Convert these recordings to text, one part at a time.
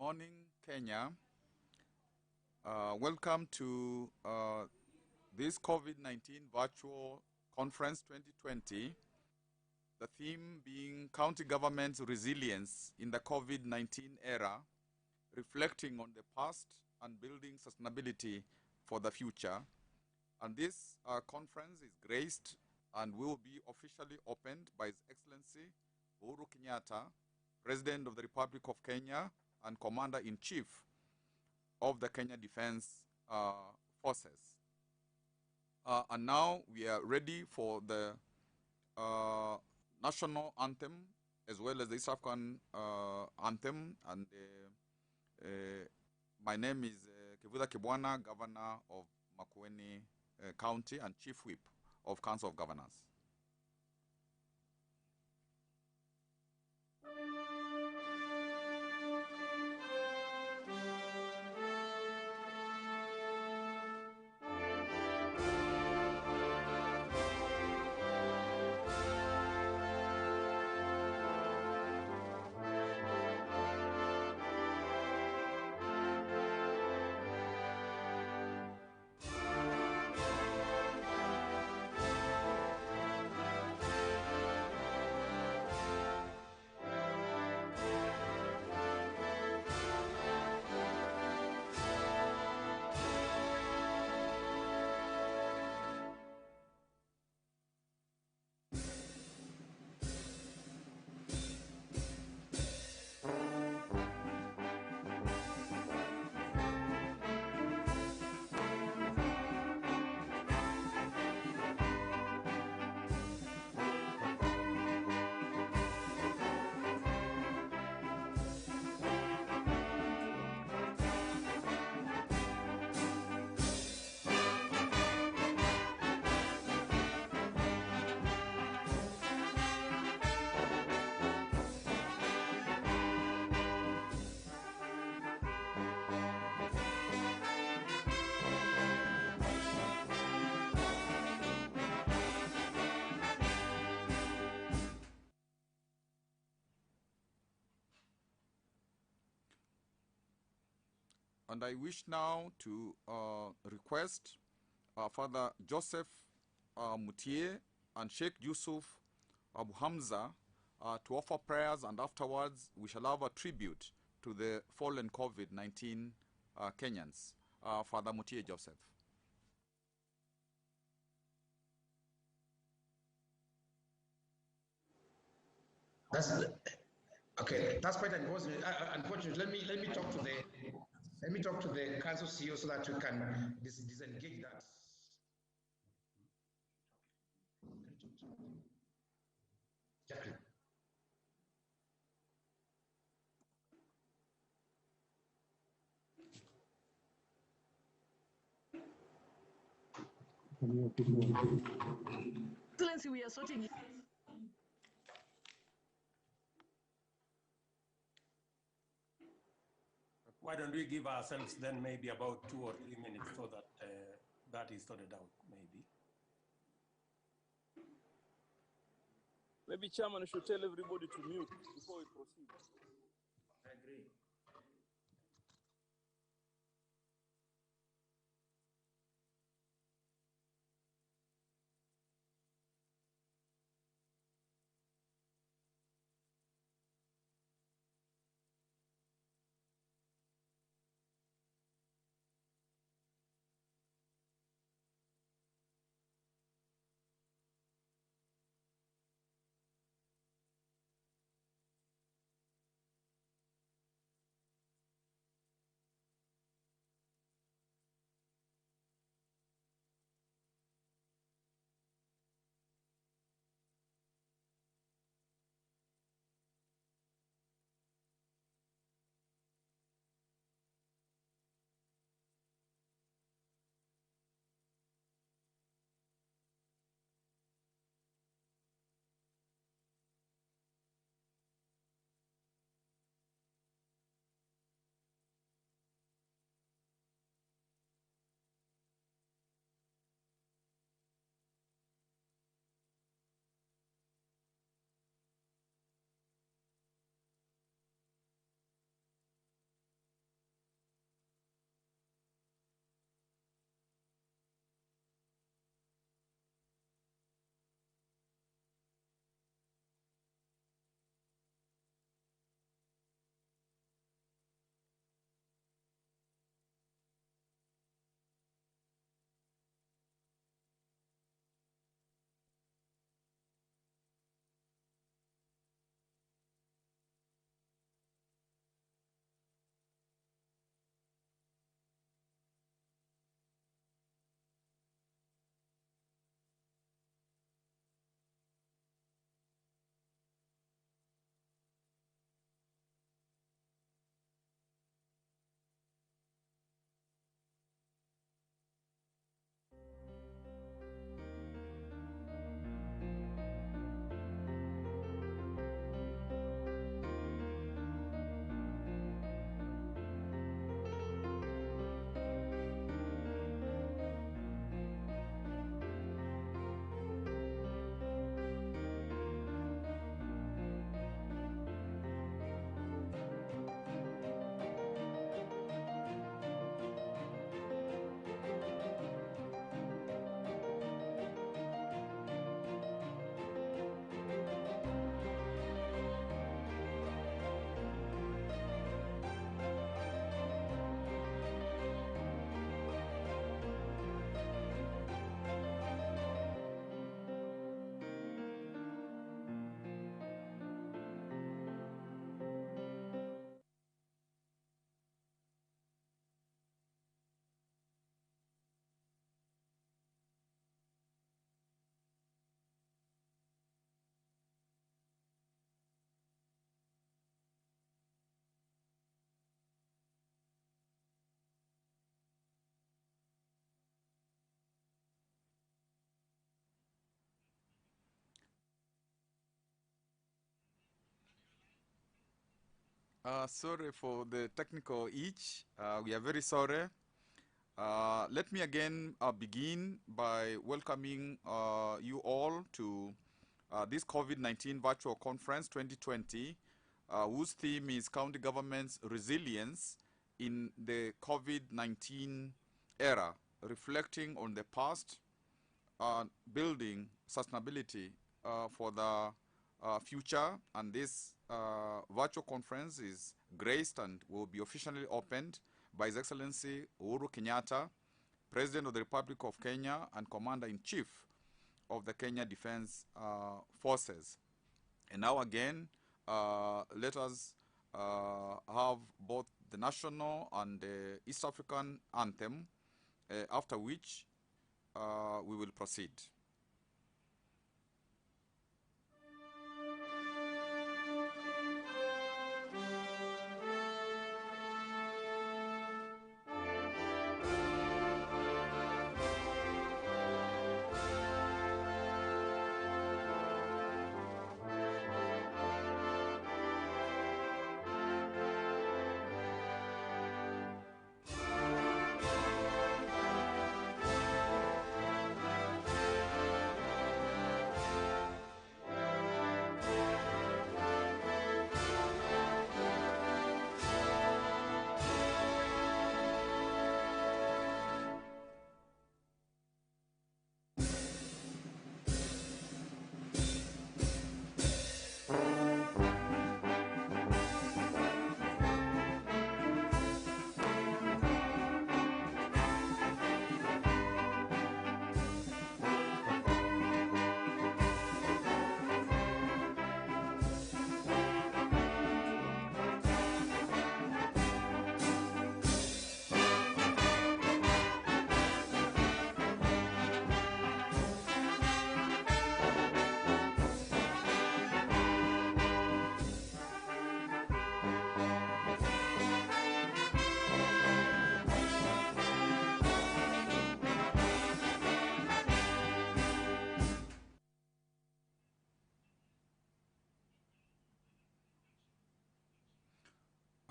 morning, Kenya. Welcome to this COVID-19 virtual conference 2020. The theme being County Government's Resilience in the COVID-19 Era, reflecting on the past and building sustainability for the future. And this conference is graced and will be officially opened by His Excellency Uhuru Kenyatta, President of the Republic of Kenya and Commander-in-Chief of the Kenya Defense Forces. And now we are ready for the national anthem as well as the East African anthem. And my name is Kivuza Kibwana, Governor of Makueni County and Chief Whip of Council of Governors. And I wish now to request Father Joseph Mutie and Sheikh Yusuf Abu Hamza to offer prayers, and afterwards we shall have a tribute to the fallen COVID-19 Kenyans. Father Mutie Joseph. Okay. That's quite unfortunate. Let me talk to the council CEO so that we can disengage that. Jacqueline. Excellency, we are sorting it. Why don't we give ourselves then maybe about 2 or 3 minutes so that that is sorted out, maybe. Maybe Chairman should tell everybody to mute before we proceed. I agree. Sorry for the technical itch. We are very sorry. Let me again begin by welcoming you all to this COVID-19 Virtual Conference 2020, whose theme is County Government's Resilience in the COVID-19 era, reflecting on the past, building sustainability for the future. And this virtual conference is graced and will be officially opened by His Excellency Uhuru Kenyatta, President of the Republic of Kenya and Commander-in-Chief of the Kenya Defense Forces. And now again, let us have both the national and the East African anthem, after which we will proceed.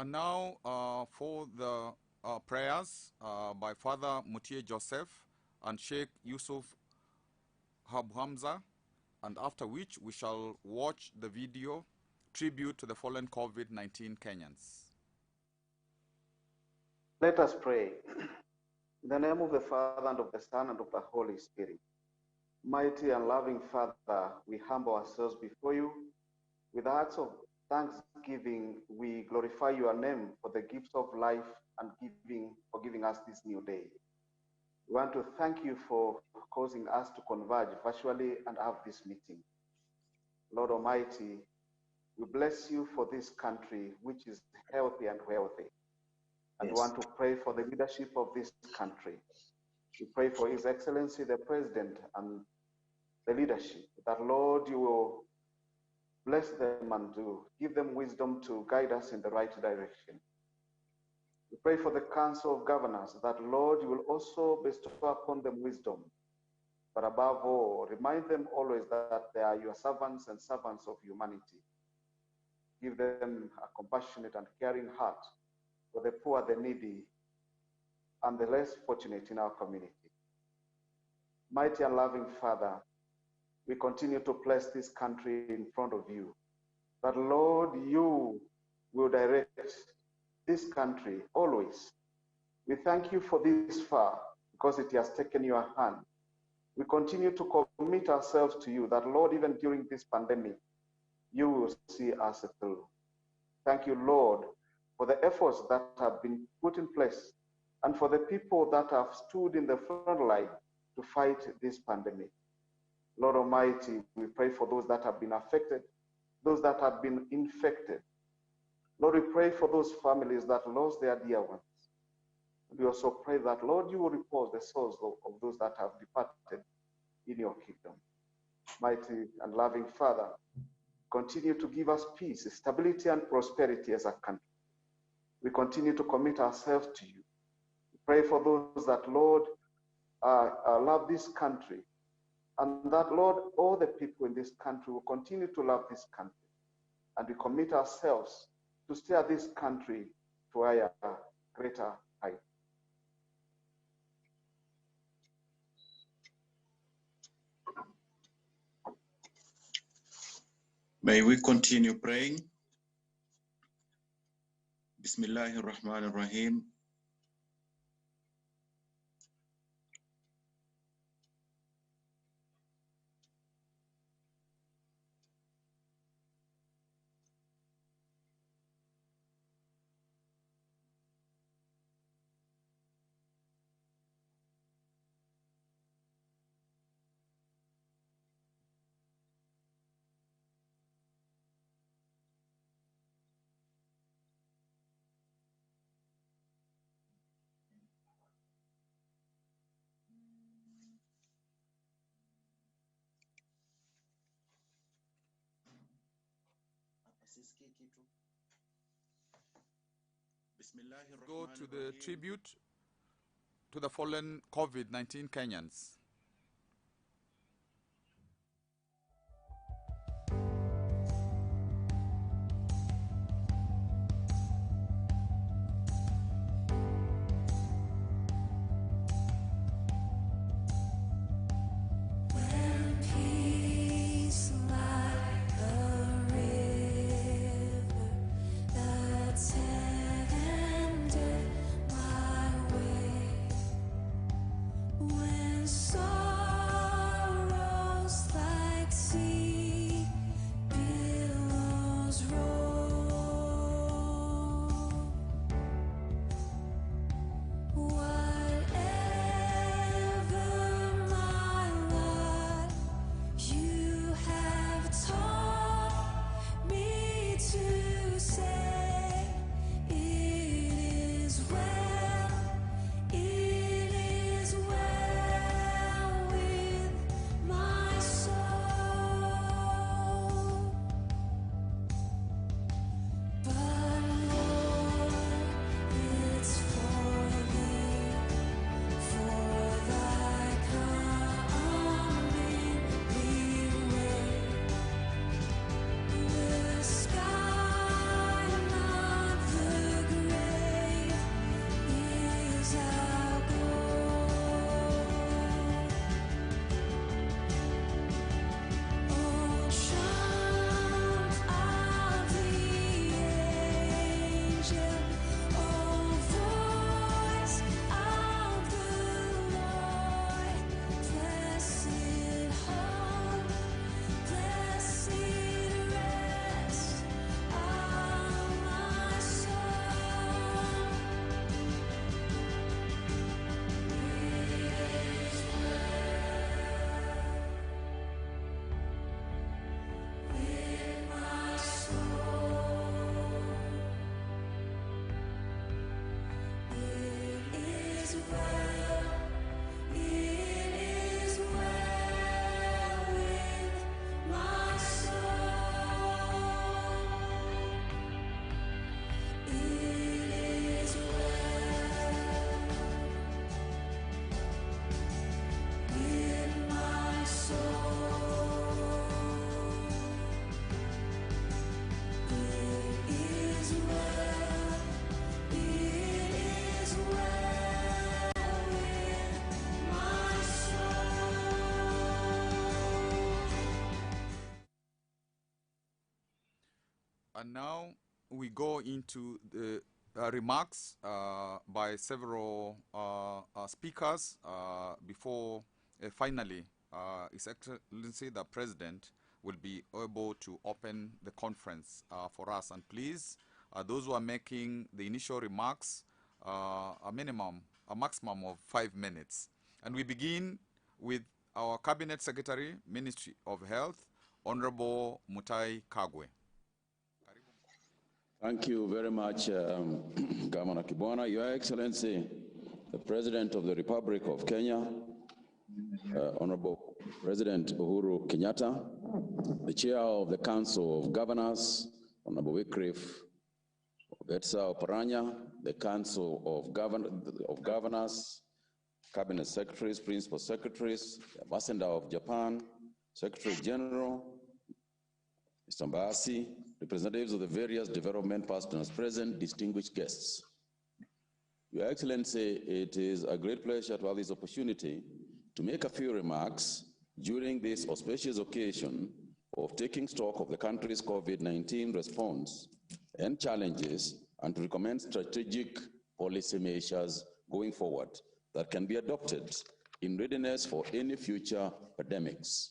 And now for the prayers by Father Mutie Joseph and Sheikh Yusuf Hamza, and after which we shall watch the video tribute to the fallen COVID-19 Kenyans. Let us pray. In the name of the Father, and of the Son, and of the Holy Spirit. Mighty and loving Father, we humble ourselves before you. With hearts of thanksgiving, we glorify your name for the gifts of life and for giving us this new day. We want to thank you for causing us to converge virtually and have this meeting. Lord Almighty, we bless you for this country, which is healthy and wealthy. And we want to pray for the leadership of this country. We pray for His Excellency, the President, and the leadership, that Lord, you will bless them and to give them wisdom to guide us in the right direction. We pray for the Council of Governors, that Lord, you will also bestow upon them wisdom. But above all, remind them always that they are your servants and servants of humanity. Give them a compassionate and caring heart for the poor, the needy, and the less fortunate in our community. Mighty and loving Father, we continue to place this country in front of you. That Lord, you will direct this country always. We thank you for this far because it has taken your hand. We continue to commit ourselves to you that Lord, even during this pandemic, you will see us through. Thank you, Lord, for the efforts that have been put in place and for the people that have stood in the front line to fight this pandemic. Lord Almighty, we pray for those that have been affected, those that have been infected. Lord, we pray for those families that lost their dear ones. We also pray that, Lord, you will repose the souls of those that have departed in your kingdom. Mighty and loving Father, continue to give us peace, stability, and prosperity as a country. We continue to commit ourselves to you. We pray for those that, Lord, love this country, and that, Lord, all the people in this country will continue to love this country. And we commit ourselves to steer this country to higher, greater heights. May we continue praying? Bismillahir Rahmanir Rahim. Go to the tribute to the fallen COVID-19 Kenyans. And now we go into the remarks by several speakers before finally His Excellency the President will be able to open the conference for us. And please, those who are making the initial remarks, a maximum of 5 minutes. And we begin with our Cabinet Secretary, Ministry of Health, Honorable Mutai Kagwe. Thank you very much, Governor Kibwana. Your Excellency, the President of the Republic of Kenya, Honorable President Uhuru Kenyatta, the Chair of the Council of Governors, Honorable Wycliffe Getsa Oparanya, the Council of Governors, Cabinet Secretaries, Principal Secretaries, the Ambassador of Japan, Secretary General, Mr. Mbasi, representatives of the various development partners present, distinguished guests. Your Excellency, it is a great pleasure to have this opportunity to make a few remarks during this auspicious occasion of taking stock of the country's COVID-19 response and challenges, and to recommend strategic policy measures going forward that can be adopted in readiness for any future pandemics,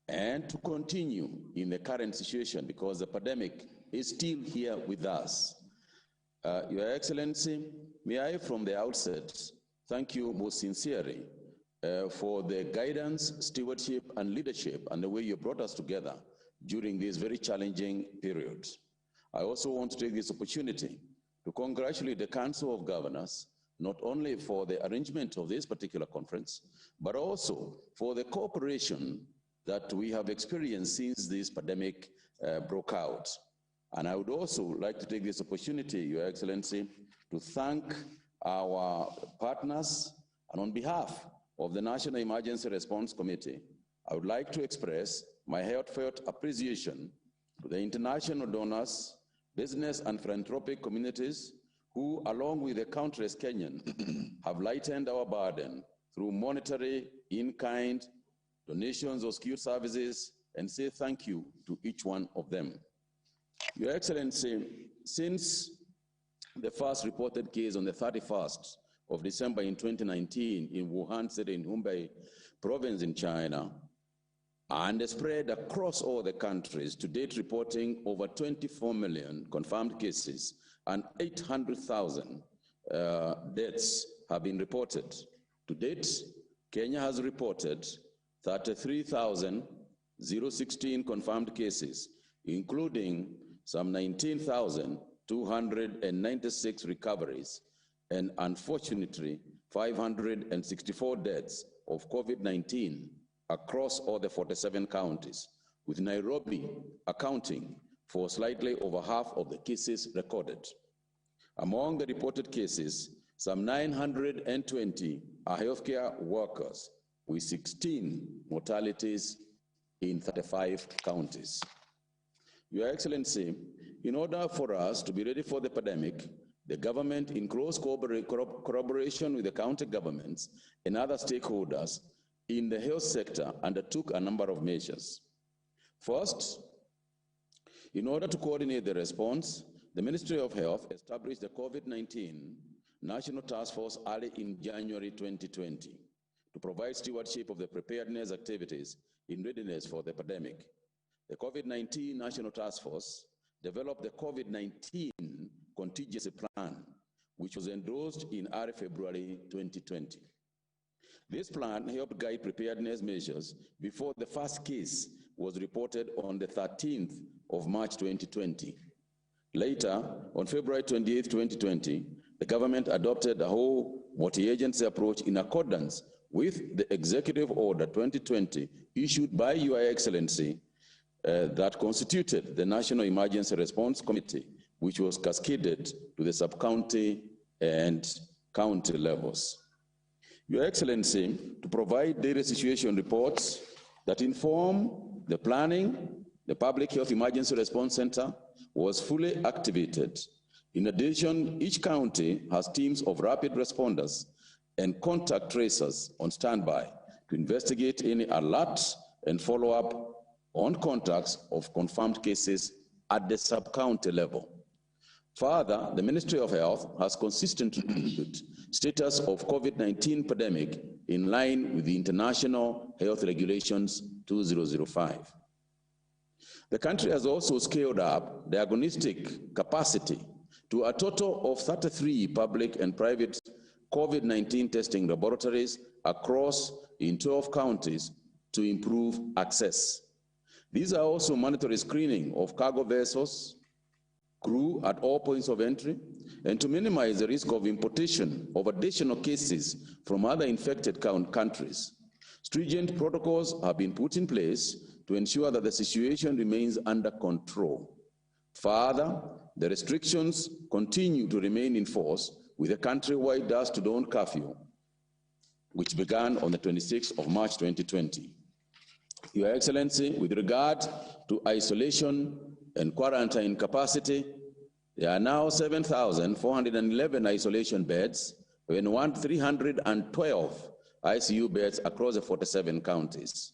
and to continue in the current situation because the pandemic is still here with us. Your Excellency, may I from the outset thank you most sincerely for the guidance, stewardship, and leadership and the way you brought us together during this very challenging period. I also want to take this opportunity to congratulate the Council of Governors, not only for the arrangement of this particular conference, but also for the cooperation that we have experienced since this pandemic broke out. And I would also like to take this opportunity, Your Excellency, to thank our partners, and on behalf of the National Emergency Response Committee, I would like to express my heartfelt appreciation to the international donors, business and philanthropic communities who, along with the countless Kenyan, have lightened our burden through monetary, in-kind, donations of skilled services, and say thank you to each one of them. Your Excellency, since the first reported case on the 31st of December in 2019 in Wuhan city in Hubei province in China, and spread across all the countries, to date reporting over 24 million confirmed cases and 800,000 deaths have been reported. To date, Kenya has reported 33,016 confirmed cases, including some 19,296 recoveries, and unfortunately, 564 deaths of COVID-19 across all the 47 counties, with Nairobi accounting for slightly over half of the cases recorded. Among the reported cases, some 920 are healthcare workers, with 16 mortalities in 35 counties. Your Excellency, in order for us to be ready for the pandemic, the government, in close collaboration with the county governments and other stakeholders in the health sector, undertook a number of measures. First, in order to coordinate the response, the Ministry of Health established the COVID-19 National Task Force early in January 2020 to provide stewardship of the preparedness activities in readiness for the pandemic. The COVID-19 National Task Force developed the COVID-19 Contingency Plan, which was endorsed in early February 2020. This plan helped guide preparedness measures before the first case was reported on the 13th of March 2020. Later, on February 28, 2020, the government adopted a whole multi-agency approach in accordance with the Executive Order 2020 issued by Your Excellency that constituted the National Emergency Response Committee, which was cascaded to the sub-county and county levels. Your Excellency, to provide daily situation reports that inform the planning, the Public Health Emergency Response Center was fully activated. In addition, each county has teams of rapid responders and contact tracers on standby to investigate any alerts and follow up on contacts of confirmed cases at the sub-county level. Further, the Ministry of Health has consistently monitored status of COVID-19 pandemic in line with the International Health Regulations 2005. The country has also scaled up diagnostic capacity to a total of 33 public and private COVID-19 testing laboratories across in 12 counties to improve access. These are also mandatory screening of cargo vessels, crew at all points of entry, and to minimize the risk of importation of additional cases from other infected countries. Stringent protocols have been put in place to ensure that the situation remains under control. Further, the restrictions continue to remain in force with a countrywide dusk to dawn curfew, which began on the 26th of March 2020. Your Excellency, with regard to isolation and quarantine capacity, there are now 7,411 isolation beds and 312 ICU beds across the 47 counties.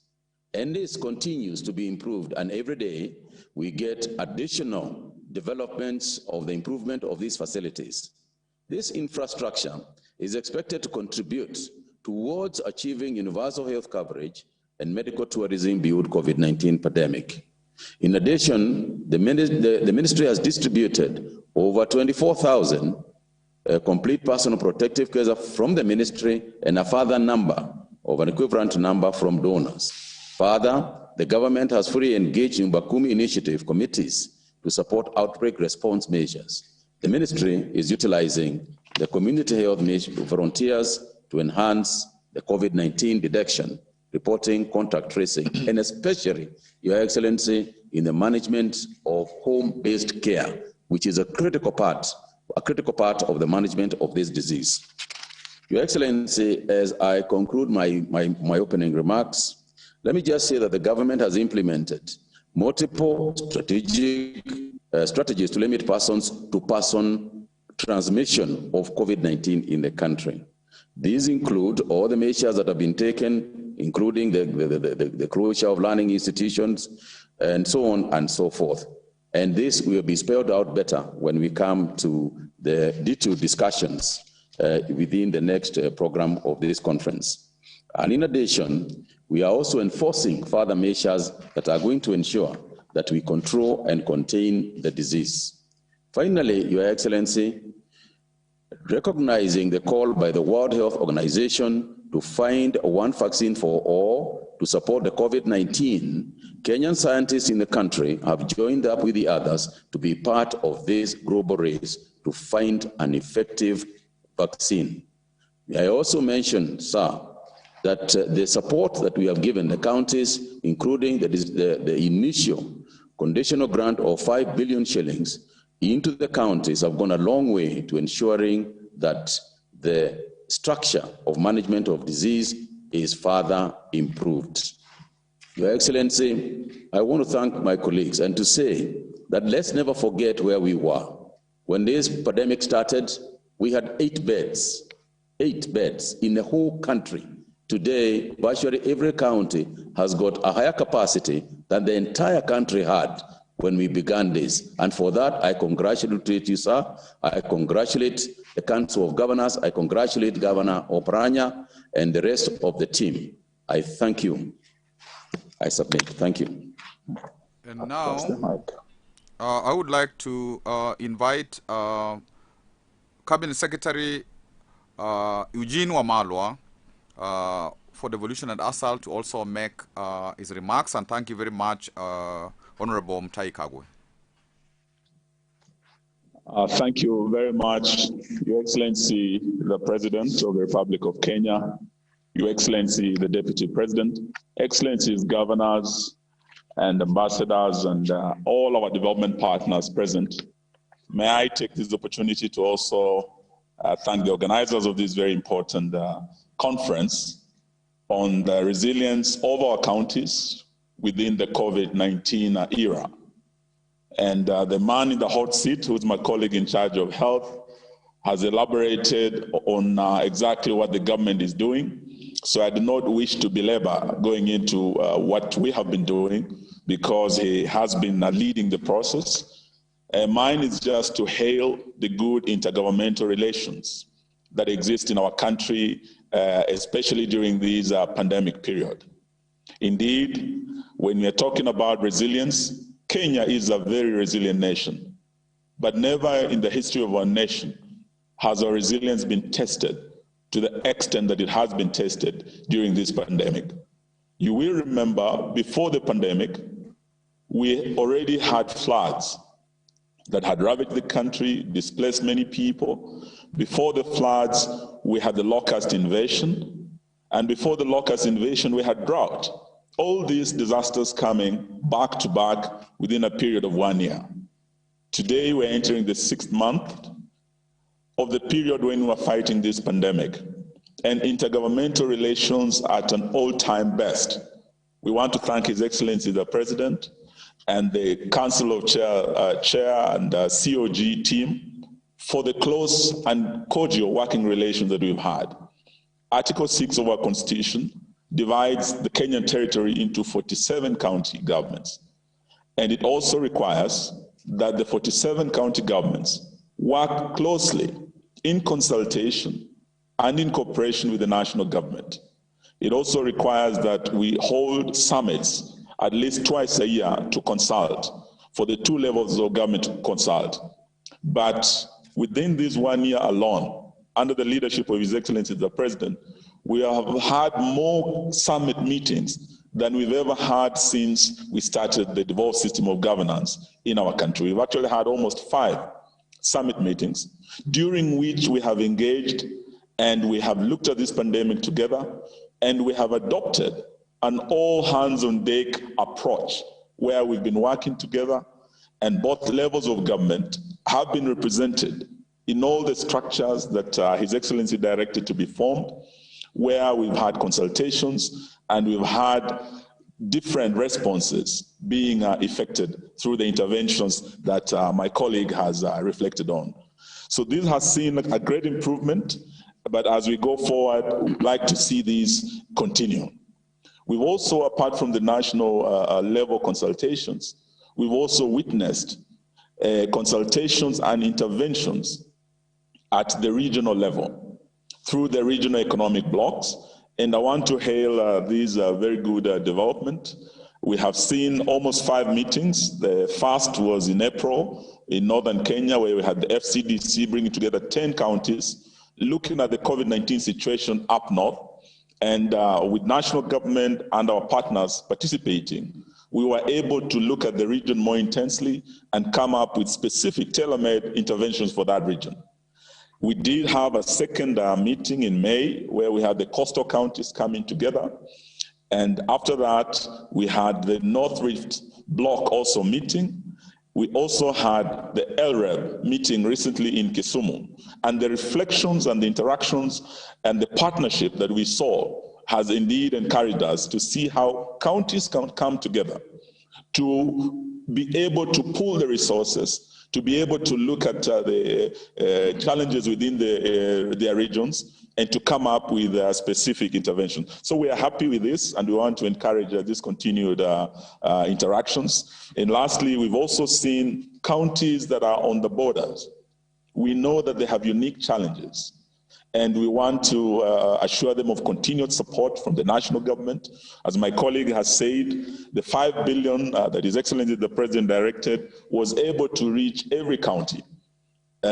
And this continues to be improved, and every day we get additional developments of the improvement of these facilities. This infrastructure is expected to contribute towards achieving universal health coverage and medical tourism beyond COVID-19 pandemic. In addition, the ministry has distributed over 24,000 complete personal protective gear from the ministry and a further number of an equivalent number from donors. Further, the government has fully engaged in Bakumi initiative committees to support outbreak response measures. The ministry is utilizing the community health volunteers to enhance the COVID-19 detection, reporting, contact tracing, and especially, Your Excellency, in the management of home-based care, which is a critical part of the management of this disease. Your Excellency, as I conclude my opening remarks, let me just say that the government has implemented multiple strategies to limit person-to-person transmission of COVID-19 in the country. These include all the measures that have been taken, including the closure of learning institutions, and so on and so forth. And this will be spelled out better when we come to the detailed discussions within the next program of this conference. And in addition, we are also enforcing further measures that are going to ensure that we control and contain the disease. Finally, Your Excellency, recognizing the call by the World Health Organization to find one vaccine for all to support the COVID-19, Kenyan scientists in the country have joined up with the others to be part of this global race to find an effective vaccine. I also mentioned, sir, that the support that we have given the counties, including the initial conditional grant of 5 billion shillings into the counties, have gone a long way to ensuring that the structure of management of disease is further improved. Your Excellency, I want to thank my colleagues and to say that let's never forget where we were. When this pandemic started, we had 8 beds in the whole country. Today, virtually every county has got a higher capacity than the entire country had when we began this. And for that, I congratulate you, sir. I congratulate the Council of Governors. I congratulate Governor Oparanya and the rest of the team. I thank you. I submit. Thank you. And now, I would like to invite Cabinet Secretary Eugene Wamalwa for devolution and ASAL to also make his remarks. And thank you very much, Honorable Mutahi Kagwe. Thank you very much, Your Excellency, the President of the Republic of Kenya, Your Excellency, the Deputy President, Excellencies, Governors and Ambassadors, and all our development partners present. May I take this opportunity to also thank the organizers of this very important conference on the resilience of our counties within the COVID-19 era. And the man in the hot seat, who's my colleague in charge of health, has elaborated on exactly what the government is doing. So I do not wish to belabor going into what we have been doing, because he has been leading the process. Mine is just to hail the good intergovernmental relations that exist in our country, especially during this pandemic period. Indeed, when we are talking about resilience, Kenya is a very resilient nation, but never in the history of our nation has our resilience been tested to the extent that it has been tested during this pandemic. You will remember, before the pandemic, we already had floods that had ravaged the country, displaced many people. Before the floods, we had the locust invasion. And before the locust invasion, we had drought. All these disasters coming back to back within a period of 1 year. Today, we're entering the 6th month of the period when we're fighting this pandemic, and intergovernmental relations at an all-time best. We want to thank His Excellency the President and the Council of Chair and COG team for the close and cordial working relations that we've had. Article 6 of our Constitution divides the Kenyan territory into 47 county governments. And it also requires that the 47 county governments work closely in consultation and in cooperation with the national government. It also requires that we hold summits at least twice a year to consult, for the two levels of government to consult. But within this 1 year alone, under the leadership of His Excellency the President, we have had more summit meetings than we've ever had since we started the devolved system of governance in our country. We've actually had almost 5 summit meetings, during which we have engaged and we have looked at this pandemic together, and we have adopted an all-hands-on-deck approach where we've been working together, and both levels of government have been represented in all the structures that His Excellency directed to be formed, where we've had consultations and we've had different responses being effected through the interventions that my colleague has reflected on. So this has seen a great improvement, but as we go forward, we'd like to see these continue. We've also, apart from the national level consultations, we've also witnessed consultations and interventions at the regional level through the regional economic blocks. And I want to hail these very good development. We have seen almost 5 meetings. The first was in April in northern Kenya, where we had the FCDC bringing together 10 counties, looking at the COVID-19 situation up north, and with national government and our partners participating, we were able to look at the region more intensely and come up with specific tailor-made interventions for that region. We did have a second meeting in May where we had the coastal counties coming together. And after that, we had the North Rift block also meeting. We also had the LREB meeting recently in Kisumu. And the reflections and the interactions and the partnership that we saw has indeed encouraged us to see how counties can come together to be able to pool the resources, to be able to look at the challenges within their regions, and to come up with a specific intervention. So we are happy with this, and we want to encourage this continued interactions. And lastly, we've also seen counties that are on the borders. We know that they have unique challenges, and we want to assure them of continued support from the national government. As my colleague has said, the $5 billion that His Excellency the President directed was able to reach every county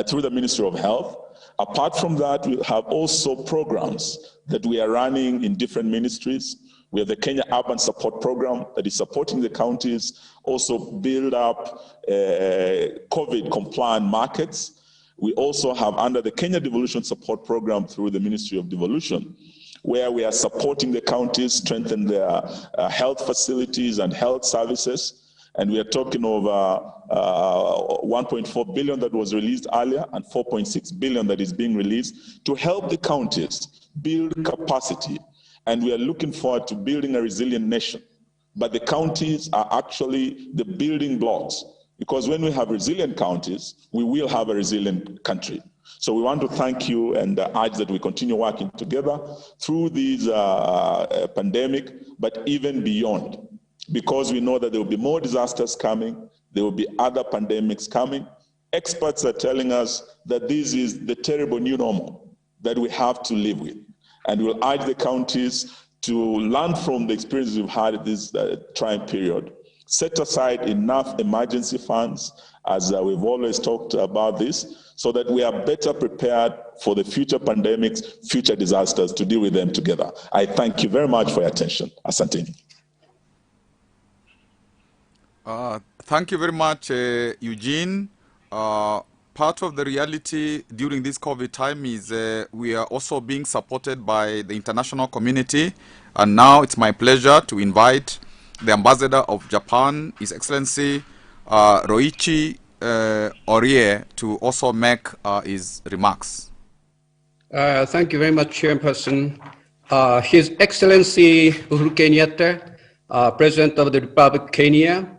through the Ministry of Health. Apart from that, we have also programs that we are running in different ministries. We have the Kenya Urban Support Program that is supporting the counties, also build up COVID-compliant markets. We also have, under the Kenya Devolution Support Program through the Ministry of Devolution, where we are supporting the counties strengthen their health facilities and health services. And we are talking of 1.4 billion that was released earlier and 4.6 billion that is being released to help the counties build capacity. And we are looking forward to building a resilient nation. But the counties are actually the building blocks, because when we have resilient counties, we will have a resilient country. So we want to thank you and urge that we continue working together through this pandemic, but even beyond, because we know that there will be more disasters coming, there will be other pandemics coming. Experts are telling us that this is the terrible new normal that we have to live with. And we'll urge the counties to learn from the experiences we've had at this trying period. Set aside enough emergency funds, as we've always talked about this, so that we are better prepared for the future pandemics, future disasters, to deal with them together. I thank you very much for your attention. Asanteni. Thank you very much, Eugene. Part of the reality during this COVID time is we are also being supported by the international community. And now it's my pleasure to invite the Ambassador of Japan, His Excellency Roichi Orie, to also make his remarks. Thank you very much, Chairperson. His Excellency Uhuru Kenyatta, President of the Republic of Kenya,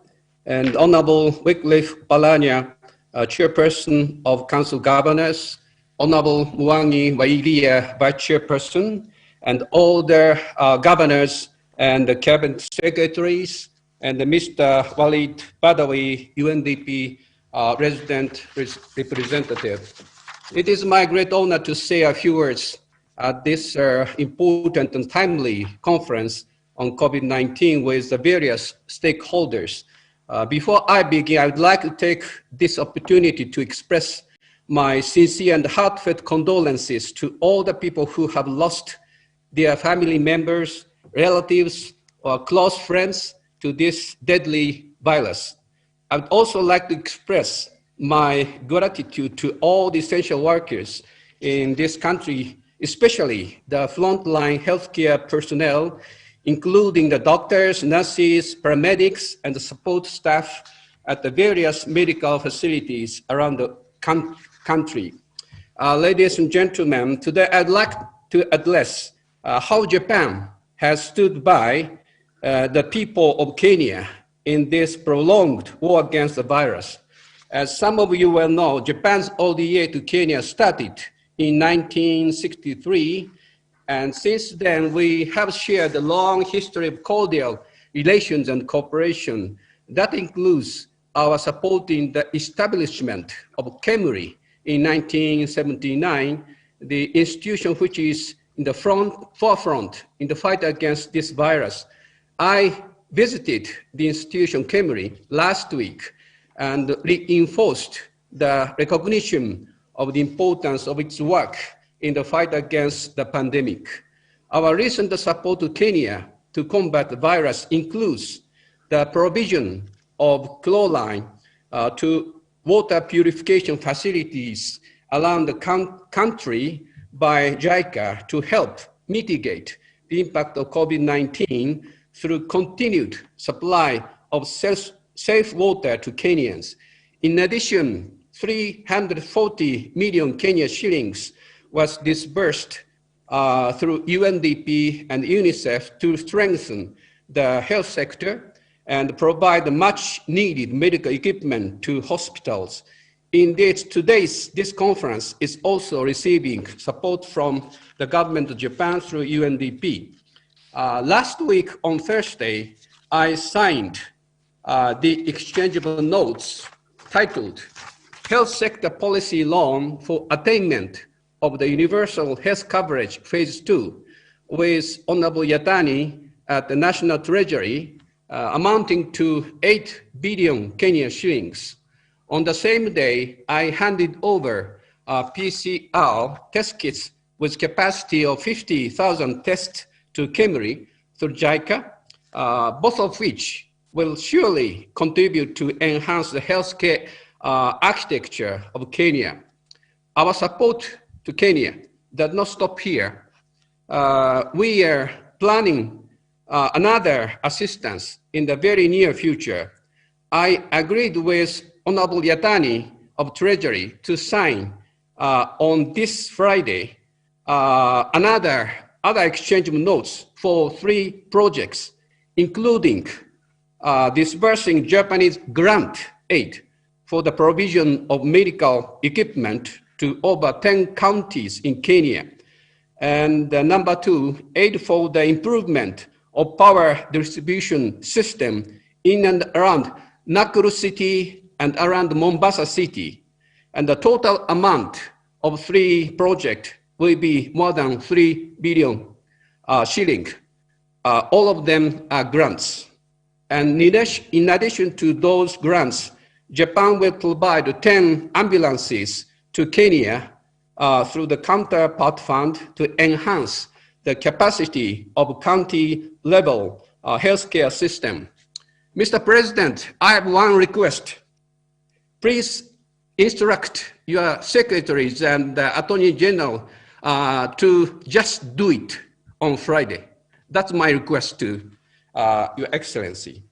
and Honorable Wycliffe Palanya, Chairperson of Council Governors, Honorable Mwangi Wailia, Vice Chairperson, and all the governors and the cabinet secretaries, and Mr. Walid Badawi, UNDP resident representative. It is my great honor to say a few words at this important and timely conference on COVID-19 with the various stakeholders. Before I begin, I would like to take this opportunity to express my sincere and heartfelt condolences to all the people who have lost their family members, relatives, or close friends to this deadly virus. I would also like to express my gratitude to all the essential workers in this country, especially the frontline healthcare personnel, including the doctors, nurses, paramedics, and the support staff at the various medical facilities around the country. Ladies and gentlemen, today I'd like to address how Japan has stood by the people of Kenya in this prolonged war against the virus. As some of you well know, Japan's ODA to Kenya started in 1963, and since then we have shared a long history of cordial relations and cooperation. That includes our supporting the establishment of KEMRI in 1979, the institution which is in the forefront in the fight against this virus. I visited the institution KEMRI last week and reinforced the recognition of the importance of its work in the fight against the pandemic. Our recent support to Kenya to combat the virus includes the provision of chlorine to water purification facilities around the country by JICA to help mitigate the impact of COVID-19 through continued supply of safe water to Kenyans. In addition, 340 million Kenya shillings was disbursed through UNDP and UNICEF to strengthen the health sector and provide much needed medical equipment to hospitals. Indeed, this conference is also receiving support from the government of Japan through UNDP. Last week on Thursday, I signed the exchangeable notes titled Health Sector Policy Loan for Attainment of the Universal Health Coverage Phase 2 with Honorable Yatani at the National Treasury, amounting to 8 billion Kenya shillings. On the same day, I handed over PCR test kits with capacity of 50,000 tests to KEMRI through JICA, both of which will surely contribute to enhance the healthcare architecture of Kenya. Our support to Kenya does not stop here. We are planning another assistance in the very near future. I agreed with Honorable Yatani of Treasury to sign on this Friday other exchange notes for 3 projects, including disbursing Japanese grant aid for the provision of medical equipment to over 10 counties in Kenya. And number 2, aid for the improvement of power distribution system in and around Nakuru City and around Mombasa City. And the total amount of 3 projects will be more than 3 billion shilling. All of them are grants. And in addition to those grants, Japan will provide 10 ambulances to Kenya through the counterpart fund to enhance the capacity of county-level healthcare system. Mr. President, I have one request. Please instruct your secretaries and the Attorney General to just do it on Friday. That's my request to Your Excellency.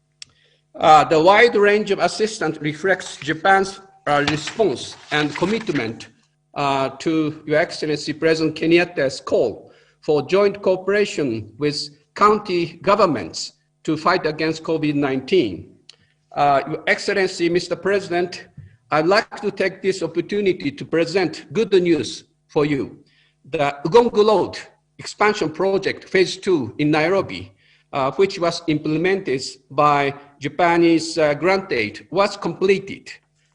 The wide range of assistance reflects Japan's response and commitment to Your Excellency President Kenyatta's call for joint cooperation with county governments to fight against COVID-19. Your Excellency, Mr. President, I'd like to take this opportunity to present good news for you. The Ugongo Road expansion project, phase 2 in Nairobi, which was implemented by Japanese grant aid, was completed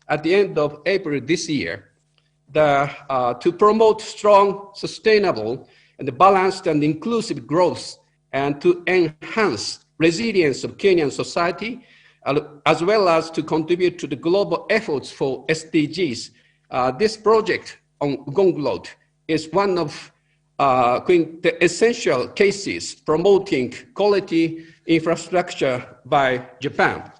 at the end of April this year. To promote strong, sustainable, and balanced and inclusive growth, and to enhance resilience of Kenyan society, as well as to contribute to the global efforts for SDGs. This project on Ugongo Road is one of the essential cases promoting quality infrastructure by Japan.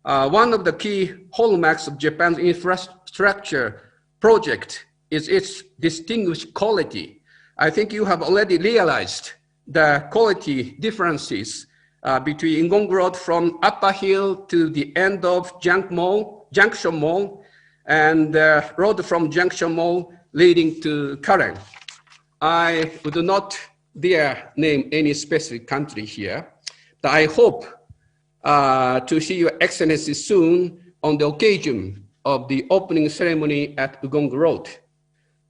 One of the key hallmarks of Japan's infrastructure project is its distinguished quality. I think you have already realized the quality differences between Ngong Road from Upper Hill to the end of Junction Mall, and the road from Junction Mall leading to Karen. I would not dare name any specific country here, but I hope to see Your Excellency soon on the occasion of the opening ceremony at Ugongo Road.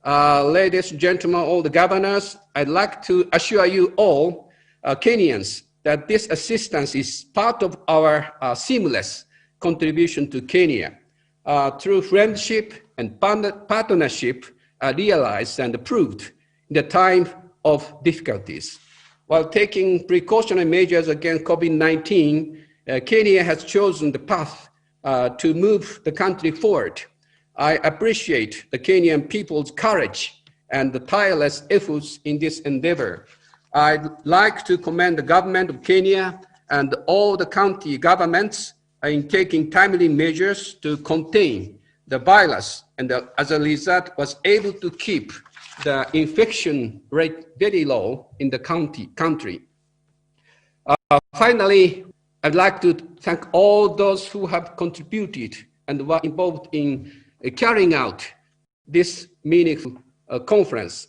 Ladies and gentlemen, all the governors, I'd like to assure you all, Kenyans, that this assistance is part of our seamless contribution to Kenya. Through friendship and partnership realized and approved in the time of difficulties. While taking precautionary measures against COVID-19, Kenya has chosen the path to move the country forward. I appreciate the Kenyan people's courage and the tireless efforts in this endeavor. I'd like to commend the government of Kenya and all the county governments in taking timely measures to contain the virus, and as a result was able to keep the infection rate very low in the country. Finally, I'd like to thank all those who have contributed and were involved in carrying out this meaningful conference.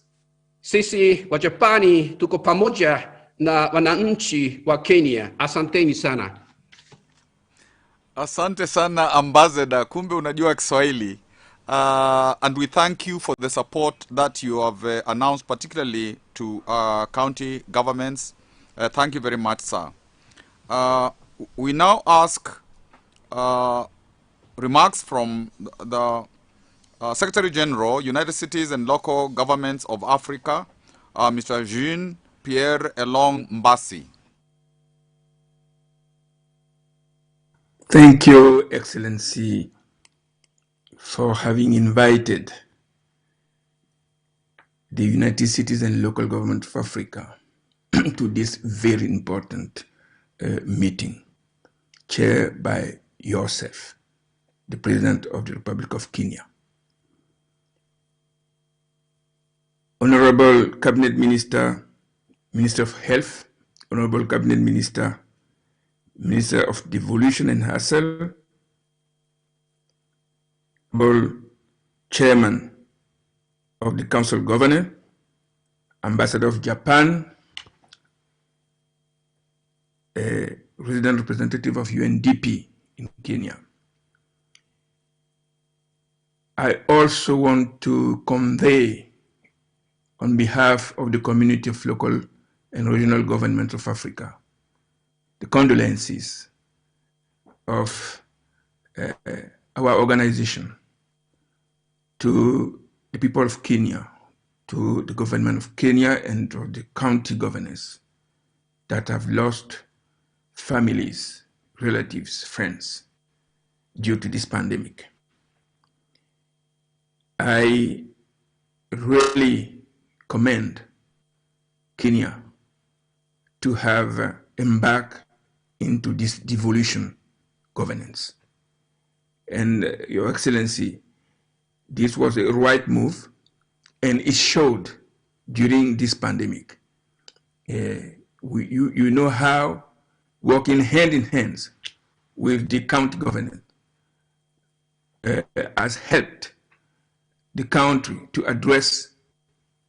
Sisi wa Japani tuko pamoja na wananchi wa Kenya. Asanteni sana. Asante sana, Ambassador. Kumbe unajua Kiswahili. And we thank you for the support that you have announced, particularly to county governments. Thank you very much, sir. We now ask remarks from the Secretary General, United Cities and Local Governments of Africa, Mr. Jean-Pierre Elong Mbasi. Thank you, Excellency, for having invited the United Cities and Local Government of Africa to this very important meeting, chaired by yourself, the President of the Republic of Kenya. Honorable Cabinet Minister, Minister of Health, Honorable Cabinet Minister, Minister of Devolution and Hustle, Honorable Chairman of the Council of Governors, Ambassador of Japan, Resident Representative of UNDP in Kenya. I also want to convey, on behalf of the community of local and regional governments of Africa, the condolences of our organization to the people of Kenya, to the government of Kenya and to the county governors that have lost families, relatives, friends due to this pandemic. I really commend Kenya to have embarked into this devolution governance. And Your Excellency, this was a right move, and it showed during this pandemic. You know how working hand in hand with the county government has helped the country to address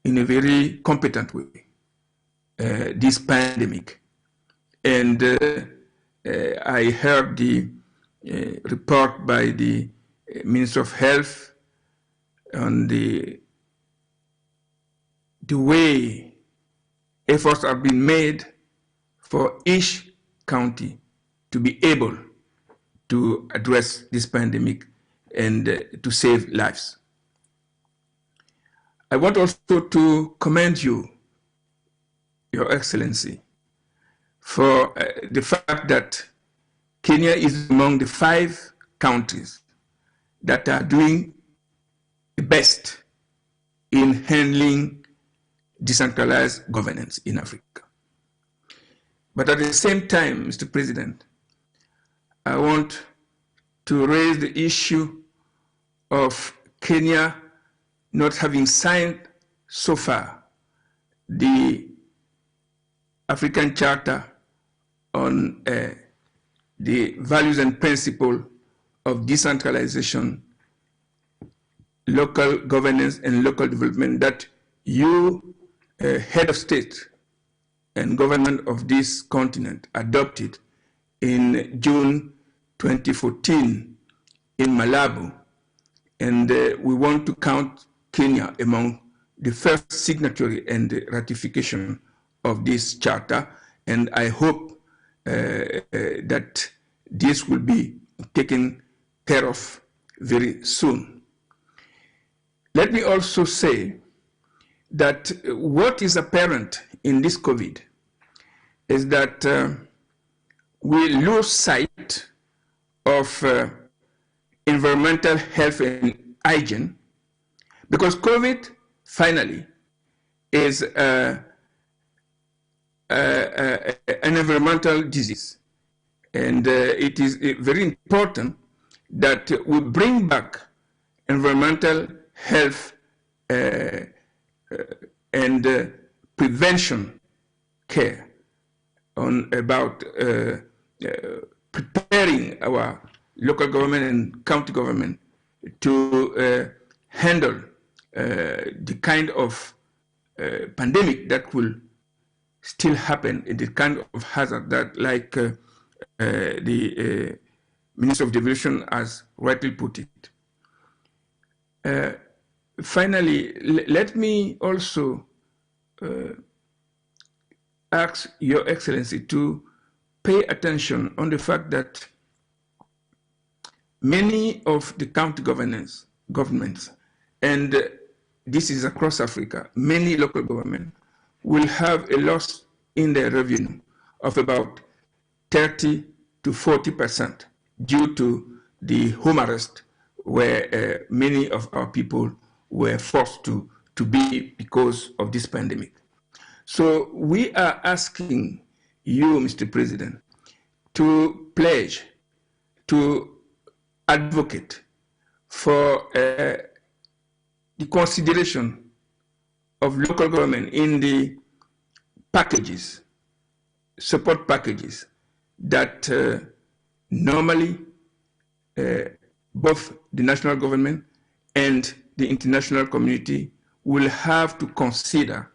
in a very competent way this pandemic. And I heard the report by the Minister of Health on the way efforts have been made for each county to be able to address this pandemic and to save lives. I want also to commend you, Your Excellency, for the fact that Kenya is among the 5 countries that are doing the best in handling decentralized governance in Africa. But at the same time, Mr. President, I want to raise the issue of Kenya not having signed so far the African Charter on the values and principles of decentralization, local governance, and local development that you, head of state and government of this continent, adopted in June 2014 in Malabo. And we want to count Kenya among the first signatory and the ratification of this charter. And I hope that this will be taken care of very soon. Let me also say that what is apparent in this COVID is that we lose sight of environmental health and hygiene, because COVID finally is an environmental disease. And it is very important that we bring back environmental health and prevention care on about preparing our local government and county government to handle the kind of pandemic that will still happen, and the kind of hazard that, like the Minister of Devolution has rightly put it. Finally, let me also ask Your Excellency to pay attention on the fact that many of the county governments, and this is across Africa, many local governments will have a loss in their revenue of about 30 to 40% due to the home arrest, where many of our people were forced to be because of this pandemic. So we are asking you, Mr. President, to pledge, to advocate for the consideration of local government in the packages, support packages, that normally both the national government and the international community will have to consider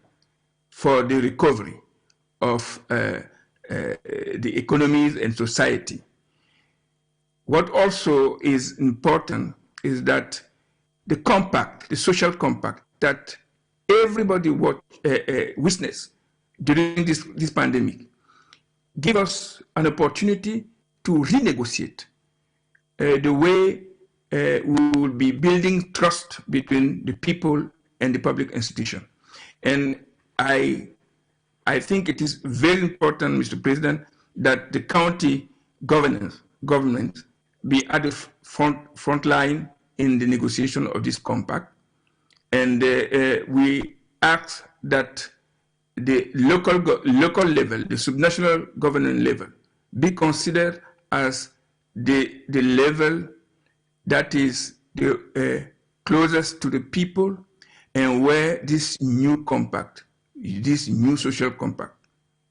for the recovery of the economies and society. What also is important is that the compact, the social compact that everybody witnessed during this pandemic, give us an opportunity to renegotiate the way we will be building trust between the people and the public institution. And I think it is very important, Mr. President, that the county government be at the front line in the negotiation of this compact. And we ask that the local level, the subnational government level, be considered as the level that is the closest to the people, and where this new compact, this new social compact,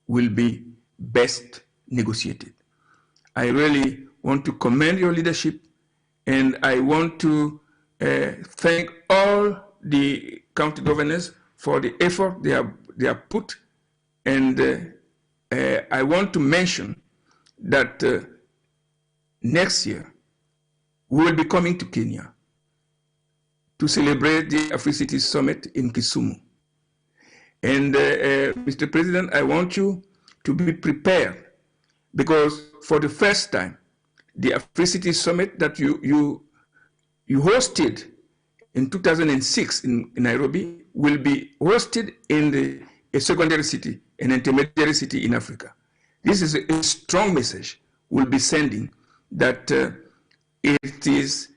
will be best negotiated. I really want to commend your leadership, and I want to thank all the county governors for the effort they have put. And I want to mention that next year, we will be coming to Kenya to celebrate the Africity Summit in Kisumu. And Mr. President, I want you to be prepared, because for the first time, the Africity Summit that you hosted in 2006 in Nairobi will be hosted in a secondary city, an intermediary city in Africa. This is a strong message we'll be sending that it is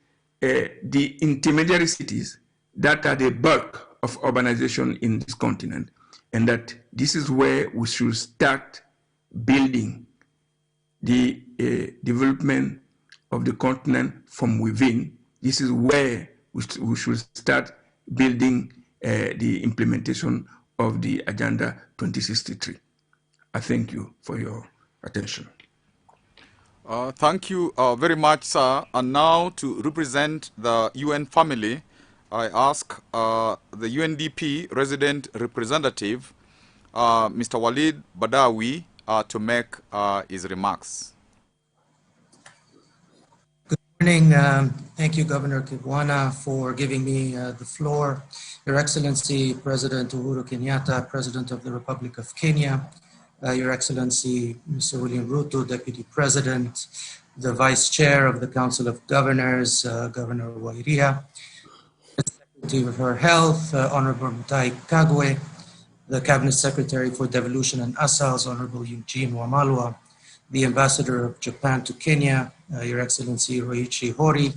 the intermediary cities that are the bulk of urbanization in this continent, and that this is where we should start building the development of the continent from within. This is where we should start building the implementation of the Agenda 2063. I thank you for your attention. Thank you very much, sir. And now, to represent the UN family, I ask the UNDP resident representative, Mr. Walid Badawi, to make his remarks. Good morning. Thank you, Governor Kibwana, for giving me the floor. Your Excellency, President Uhuru Kenyatta, President of the Republic of Kenya, Your Excellency, Mr. William Ruto, Deputy President, the Vice Chair of the Council of Governors, Governor Wairia, the Secretary for Health, Honorable Mutai Kagwe, the Cabinet Secretary for Devolution and Asals, Honorable Eugene Wamalwa, the Ambassador of Japan to Kenya, Your Excellency Roichi Hori,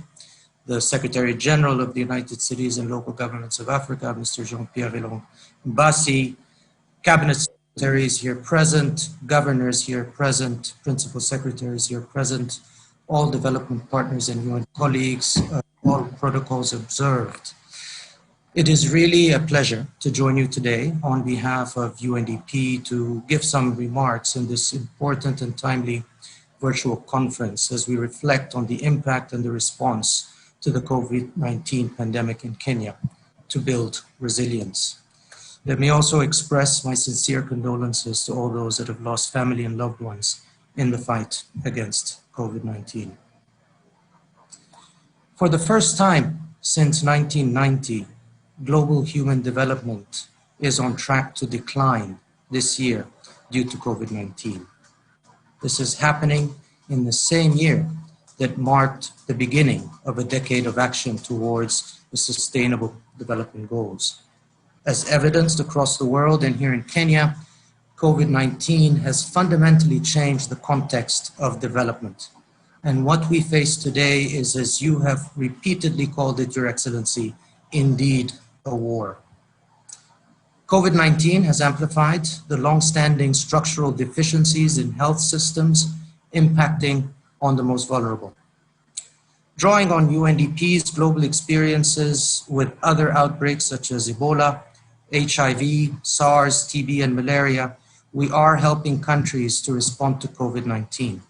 the Secretary General of the United Cities and Local Governments of Africa, Mr. Jean-Pierre Mbasi, Cabinet Secretaries here present, governors here present, principal secretaries here present, all development partners and UN colleagues, all protocols observed. It is really a pleasure to join you today on behalf of UNDP to give some remarks in this important and timely virtual conference as we reflect on the impact and the response to the COVID-19 pandemic in Kenya to build resilience. Let me also express my sincere condolences to all those that have lost family and loved ones in the fight against COVID-19. For the first time since 1990, global human development is on track to decline this year due to COVID-19. This is happening in the same year that marked the beginning of a decade of action towards the Sustainable Development Goals. As evidenced across the world and here in Kenya, COVID-19 has fundamentally changed the context of development. And what we face today is, as you have repeatedly called it, Your Excellency, indeed a war. COVID-19 has amplified the long-standing structural deficiencies in health systems impacting on the most vulnerable. Drawing on UNDP's global experiences with other outbreaks such as Ebola, HIV, SARS, TB, and malaria, we are helping countries to respond to COVID-19.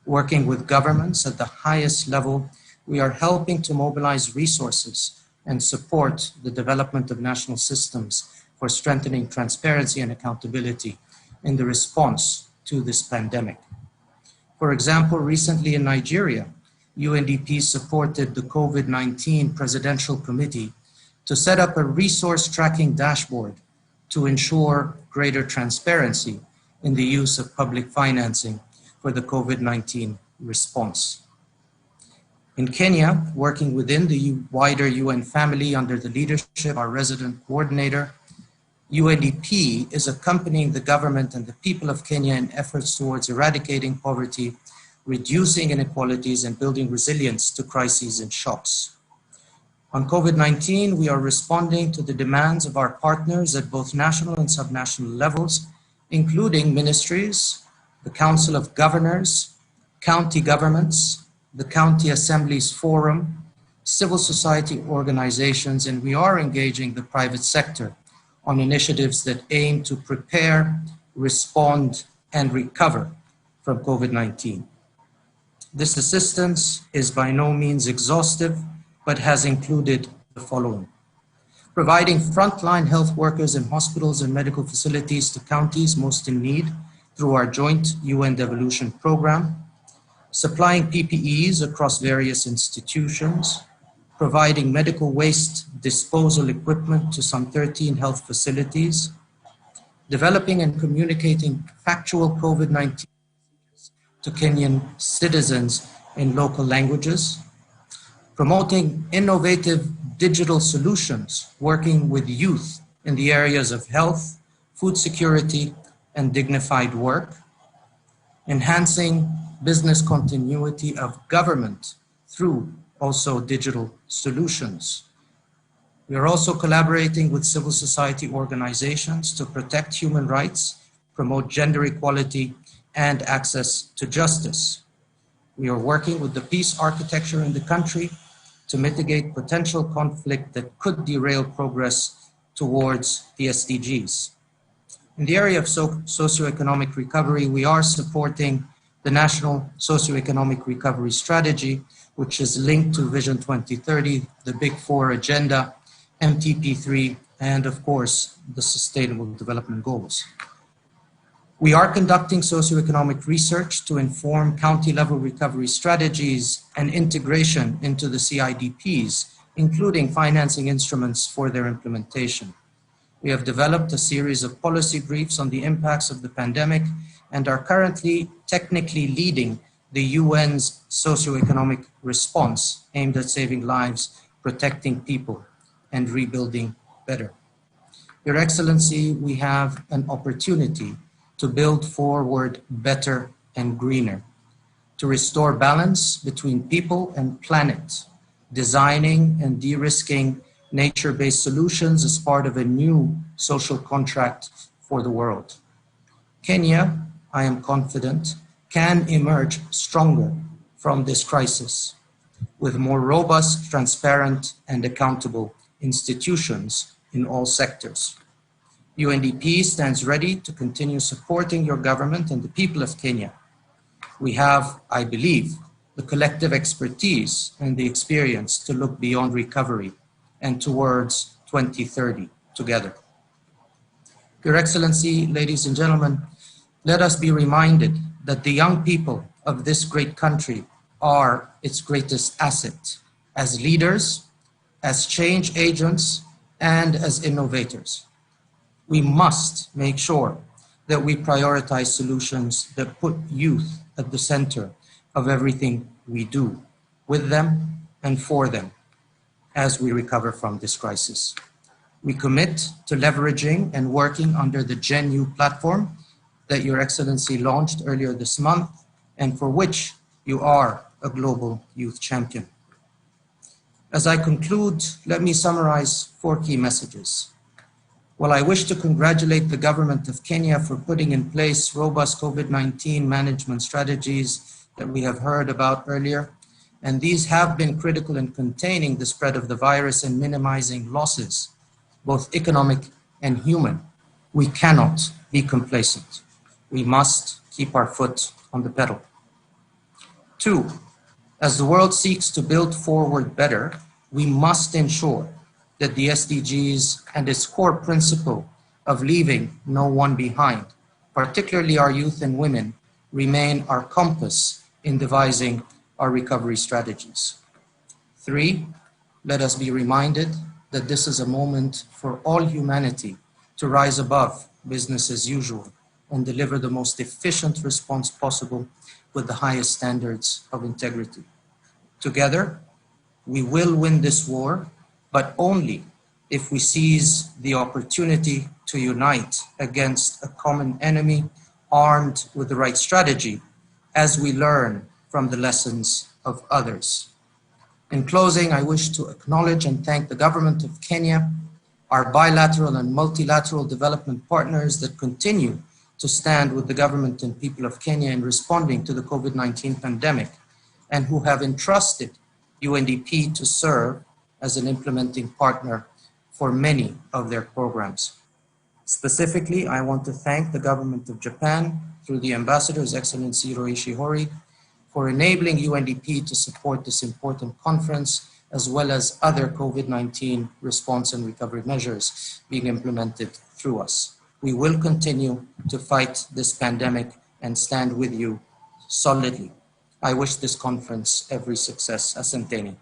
Working with governments at the highest level, we are helping to mobilize resources and support the development of national systems for strengthening transparency and accountability in the response to this pandemic. For example, recently in Nigeria, UNDP supported the COVID-19 Presidential Committee to set up a resource tracking dashboard to ensure greater transparency in the use of public financing for the COVID-19 response. In Kenya, working within the wider UN family under the leadership of our resident coordinator, UNDP is accompanying the government and the people of Kenya in efforts towards eradicating poverty, reducing inequalities, and building resilience to crises and shocks. On COVID-19, we are responding to the demands of our partners at both national and subnational levels, including ministries, the Council of Governors, county governments, the County Assemblies Forum, civil society organizations, and we are engaging the private sector on initiatives that aim to prepare, respond, and recover from COVID-19. This assistance is by no means exhaustive, but has included the following: providing frontline health workers in hospitals and medical facilities to counties most in need through our joint UN devolution program, supplying PPEs across various institutions, providing medical waste disposal equipment to some 13 health facilities, developing and communicating factual COVID-19 to Kenyan citizens in local languages, promoting innovative digital solutions, working with youth in the areas of health, food security, and dignified work, enhancing business continuity of government through also digital solutions. We are also collaborating with civil society organizations to protect human rights, promote gender equality, and access to justice. We are working with the peace architecture in the country to mitigate potential conflict that could derail progress towards the SDGs. In the area of socioeconomic recovery, we are supporting the National Socioeconomic Recovery Strategy, which is linked to Vision 2030, the Big Four Agenda, MTP3, and of course, the Sustainable Development Goals. We are conducting socioeconomic research to inform county-level recovery strategies and integration into the CIDPs, including financing instruments for their implementation. We have developed a series of policy briefs on the impacts of the pandemic and are currently technically leading the UN's socioeconomic response aimed at saving lives, protecting people, and rebuilding better. Your Excellency, we have an opportunity to build forward better and greener, to restore balance between people and planet, designing and de-risking nature-based solutions as part of a new social contract for the world. Kenya, I am confident, can emerge stronger from this crisis with more robust, transparent, and accountable institutions in all sectors. UNDP stands ready to continue supporting your government and the people of Kenya. We have, I believe, the collective expertise and the experience to look beyond recovery and towards 2030 together. Your Excellency, ladies and gentlemen, let us be reminded that the young people of this great country are its greatest asset as leaders, as change agents, and as innovators. We must make sure that we prioritize solutions that put youth at the center of everything we do, with them and for them, as we recover from this crisis. We commit to leveraging and working under the GenU platform that Your Excellency launched earlier this month and for which you are a global youth champion. As I conclude, let me summarize 4 key messages. While I wish to congratulate the government of Kenya for putting in place robust COVID-19 management strategies that we have heard about earlier, and these have been critical in containing the spread of the virus and minimizing losses, both economic and human, we cannot be complacent. We must keep our foot on the pedal. 2, as the world seeks to build forward better, we must ensure that the SDGs and its core principle of leaving no one behind, particularly our youth and women, remain our compass in devising our recovery strategies. 3, let us be reminded that this is a moment for all humanity to rise above business as usual and deliver the most efficient response possible with the highest standards of integrity. Together, we will win this war, but only if we seize the opportunity to unite against a common enemy armed with the right strategy as we learn from the lessons of others. In closing, I wish to acknowledge and thank the government of Kenya, our bilateral and multilateral development partners that continue to stand with the government and people of Kenya in responding to the COVID-19 pandemic, and who have entrusted UNDP to serve as an implementing partner for many of their programs. Specifically, I want to thank the government of Japan through the ambassador, His Excellency Hiroishi Hori, for enabling UNDP to support this important conference, as well as other COVID-19 response and recovery measures being implemented through us. We will continue to fight this pandemic and stand with you solidly. I wish this conference every success. Asanteni.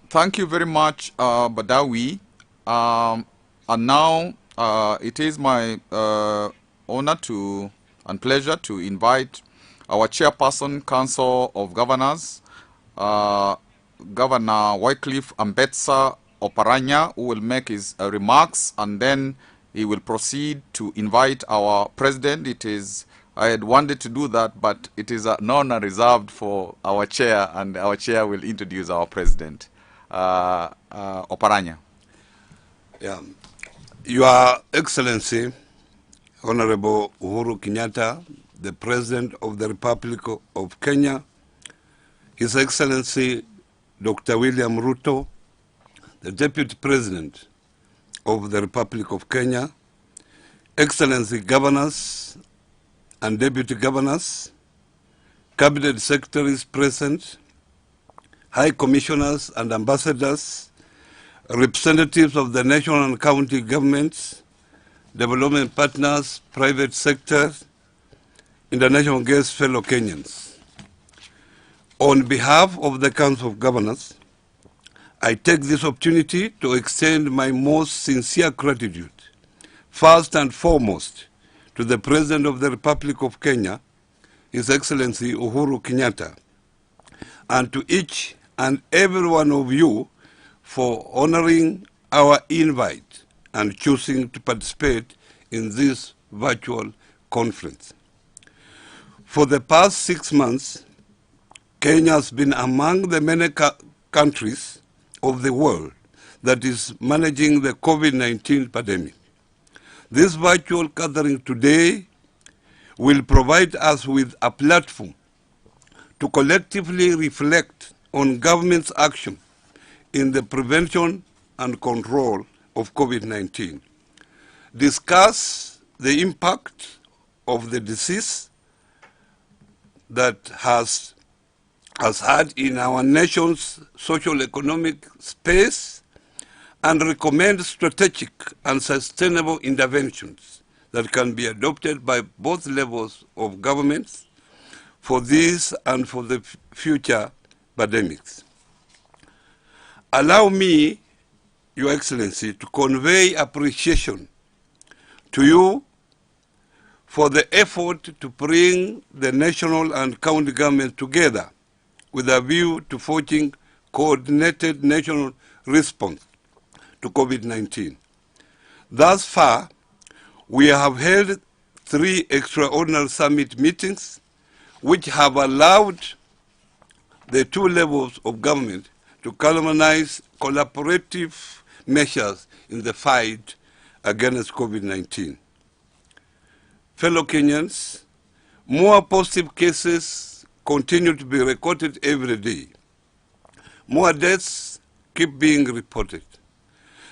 Thank you very much, Badawi. And now it is my honor and pleasure to invite our chairperson, Council of Governors, Governor Wycliffe Ambetsa Oparanya, who will make his remarks, and then he will proceed to invite our president. I had wanted to do that, but it is an honor reserved for our chair, and our chair will introduce our president. Oparanya. Yeah. Your Excellency, Honorable Uhuru Kenyatta, the President of the Republic of Kenya, His Excellency Dr. William Ruto, the Deputy President of the Republic of Kenya, Excellency Governors and Deputy Governors, Cabinet Secretaries present, High Commissioners and Ambassadors, representatives of the national and county governments, development partners, private sector, international guests, fellow Kenyans. On behalf of the Council of Governors, I take this opportunity to extend my most sincere gratitude, first and foremost, to the President of the Republic of Kenya, His Excellency Uhuru Kenyatta, and to each and every one of you for honoring our invite and choosing to participate in this virtual conference. For the past 6 months, Kenya has been among the many countries of the world that is managing the COVID-19 pandemic. This virtual gathering today will provide us with a platform to collectively reflect on government's action in the prevention and control of COVID-19, discuss the impact of the disease that has had in our nation's socio-economic space, and recommend strategic and sustainable interventions that can be adopted by both levels of governments for this and for the future pandemics. Allow me, Your Excellency, to convey appreciation to you for the effort to bring the national and county government together with a view to forging coordinated national response to COVID-19. Thus far, we have held 3 extraordinary summit meetings which have allowed the 2 levels of government to galvanize collaborative measures in the fight against COVID-19. Fellow Kenyans, more positive cases continue to be recorded every day. More deaths keep being reported.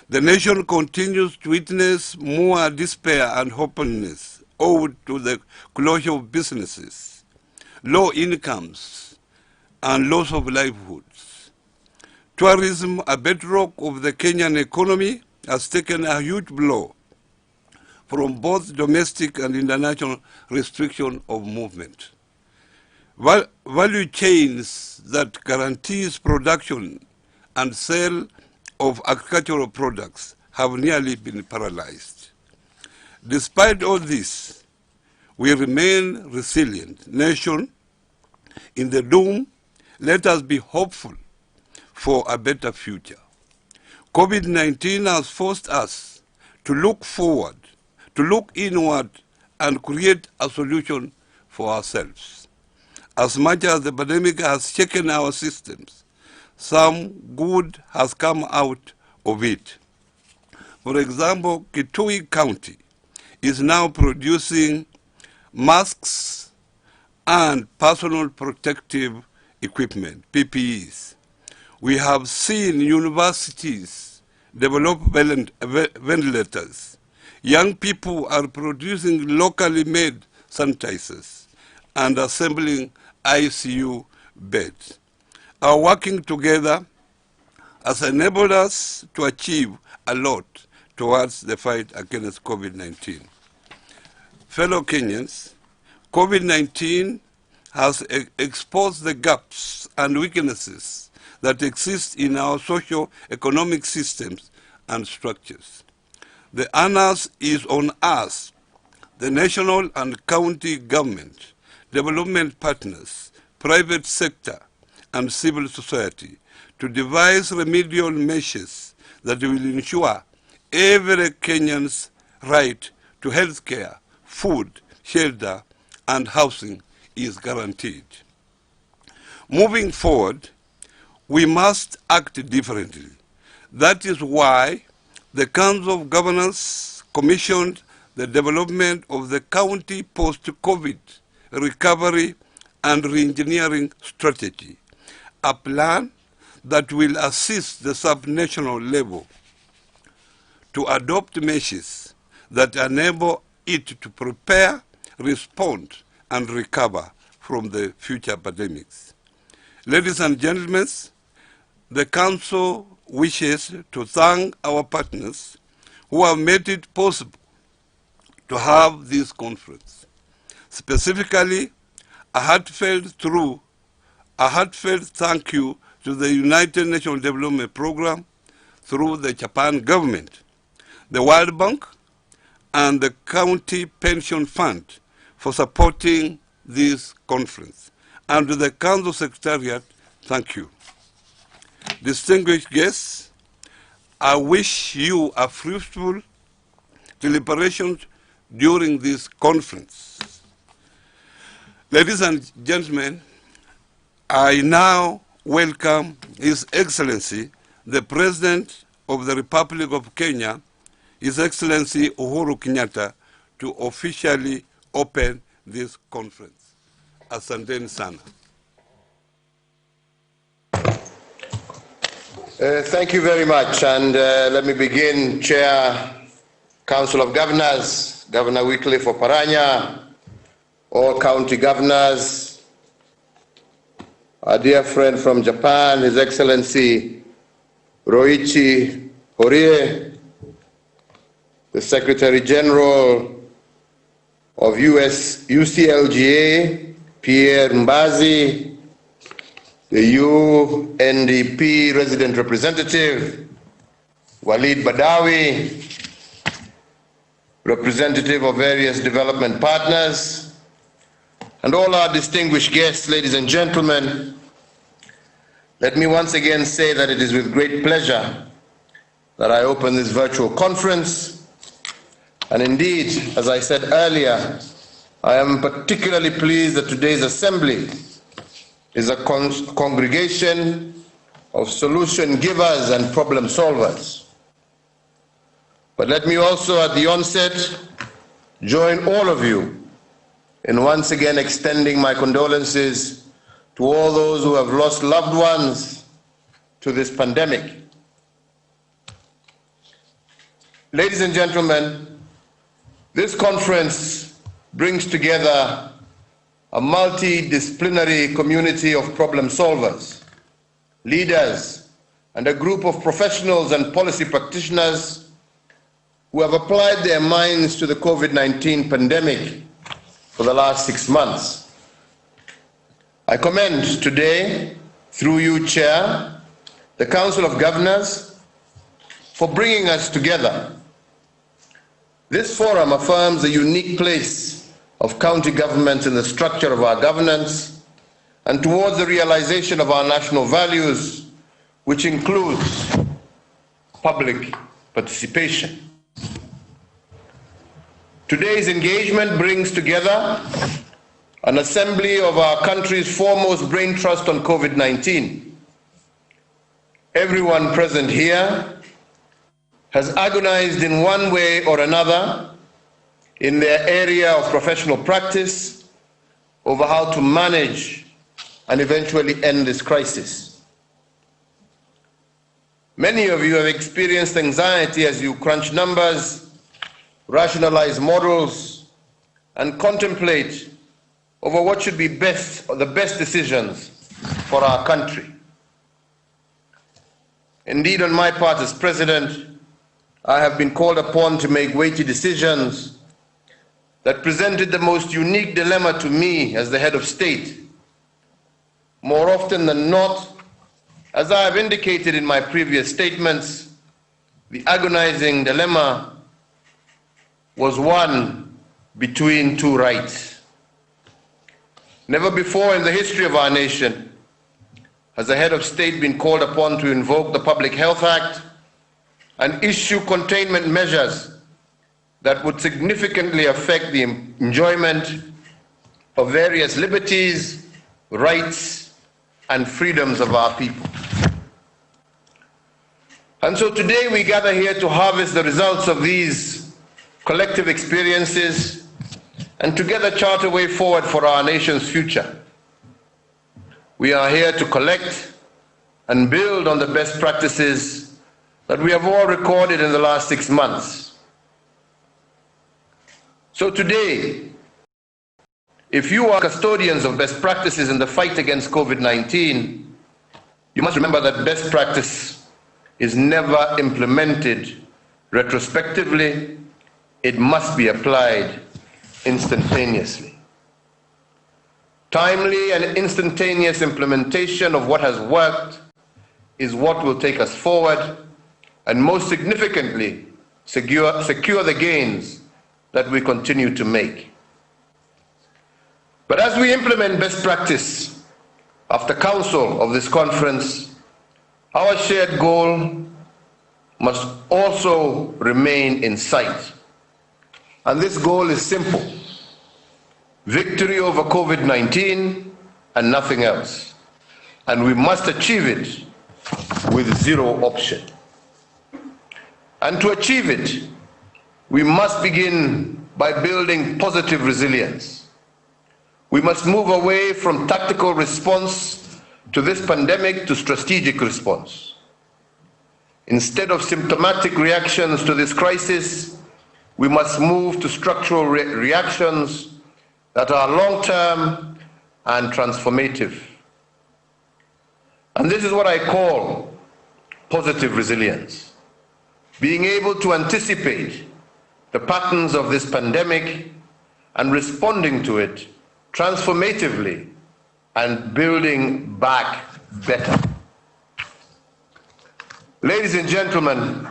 The nation continues to witness more despair and hopelessness owed to the closure of businesses, low incomes, and loss of livelihoods. Tourism, a bedrock of the Kenyan economy, has taken a huge blow from both domestic and international restriction of movement. Value chains that guarantees production and sale of agricultural products have nearly been paralyzed. Despite all this, we remain resilient nation. In the doom, let us be hopeful for a better future. COVID-19 has forced us to look forward, to look inward, and create a solution for ourselves. As much as the pandemic has shaken our systems, some good has come out of it. For example, Kitui County is now producing masks and personal protective equipment, PPEs. We have seen universities develop ventilators. Young people are producing locally made sanitizers and assembling ICU beds. Our working together has enabled us to achieve a lot towards the fight against COVID-19. Fellow Kenyans, COVID-19 has exposed the gaps and weaknesses that exist in our socio-economic systems and structures. The onus is on us, the national and county government, development partners, private sector, and civil society to devise remedial measures that will ensure every Kenyan's right to health care, food, shelter, and housing is guaranteed. Moving forward, we must act differently. That is why the Council of Governors commissioned the development of the county post-COVID recovery and reengineering strategy, a plan that will assist the sub-national level to adopt measures that enable it to prepare, respond, and recover from the future pandemics. Ladies and gentlemen, the Council wishes to thank our partners who have made it possible to have this conference. Specifically, a heartfelt thank you to the United Nations Development Programme through the Japan government, the World Bank, and the County Pension Fund for supporting this conference. And to the Council Secretariat, thank you. Distinguished guests, I wish you a fruitful deliberations during this conference. Ladies and gentlemen, I now welcome His Excellency, the President of the Republic of Kenya, His Excellency Uhuru Kenyatta, to officially open this conference. Asanteni sana. Thank you very much, and let me begin, Chair, Council of Governors, Governor Wycliffe Oparanya, all county governors, our dear friend from Japan, His Excellency Roichi Horie, the Secretary General of UCLGA, Pierre Mbazi, the UNDP Resident Representative, Walid Badawi, representative of various development partners, and all our distinguished guests, ladies and gentlemen. Let me once again say that it is with great pleasure that I open this virtual conference. And indeed, as I said earlier, I am particularly pleased that today's assembly is a congregation of solution givers and problem solvers. But let me also at the onset join all of you in once again extending my condolences to all those who have lost loved ones to this pandemic. Ladies and gentlemen, this conference brings together a multidisciplinary community of problem solvers, leaders, and a group of professionals and policy practitioners who have applied their minds to the COVID-19 pandemic for the last 6 months. I commend today, through you, Chair, the Council of Governors for bringing us together. This forum affirms the unique place of county governments in the structure of our governance and towards the realization of our national values, which includes public participation. Today's engagement brings together an assembly of our country's foremost brain trust on COVID-19. Everyone present here has agonized in one way or another in their area of professional practice over how to manage and eventually end this crisis. Many of you have experienced anxiety as you crunch numbers, rationalize models, and contemplate over what should be the best decisions for our country. Indeed, on my part as President, I have been called upon to make weighty decisions that presented the most unique dilemma to me as the head of state. More often than not, as I have indicated in my previous statements, the agonizing dilemma was one between two rights. Never before in the history of our nation has a head of state been called upon to invoke the Public Health Act and issue containment measures that would significantly affect the enjoyment of various liberties, rights, and freedoms of our people. And so today we gather here to harvest the results of these collective experiences and together chart a way forward for our nation's future. We are here to collect and build on the best practices that we have all recorded in the last 6 months. So today, if you are custodians of best practices in the fight against COVID-19, you must remember that best practice is never implemented retrospectively. It must be applied instantaneously. Timely and instantaneous implementation of what has worked is what will take us forward and most significantly secure the gains that we continue to make. But as we implement best practice, after counsel of this conference, our shared goal must also remain in sight. And this goal is simple: victory over COVID-19 and nothing else. And we must achieve it with zero option. And to achieve it, we must begin by building positive resilience. We must move away from tactical response to this pandemic to strategic response. Instead of symptomatic reactions to this crisis, we must move to structural reactions that are long-term and transformative. And this is what I call positive resilience. Being able to anticipate the patterns of this pandemic and responding to it transformatively and building back better. Ladies and gentlemen,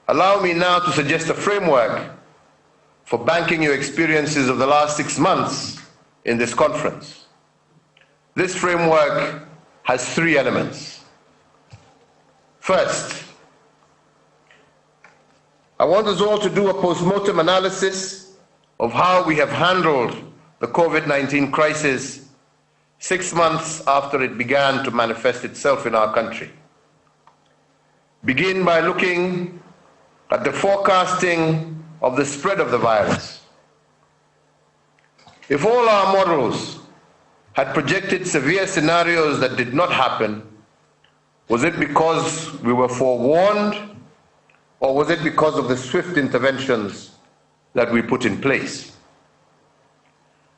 allow me now to suggest a framework for banking your experiences of the last 6 months in this conference. This framework has 3 elements. First, I want us all to do a post-mortem analysis of how we have handled the COVID-19 crisis 6 months after it began to manifest itself in our country. Begin by looking at the forecasting of the spread of the virus. If all our models had projected severe scenarios that did not happen, was it because we were forewarned, or was it because of the swift interventions that we put in place?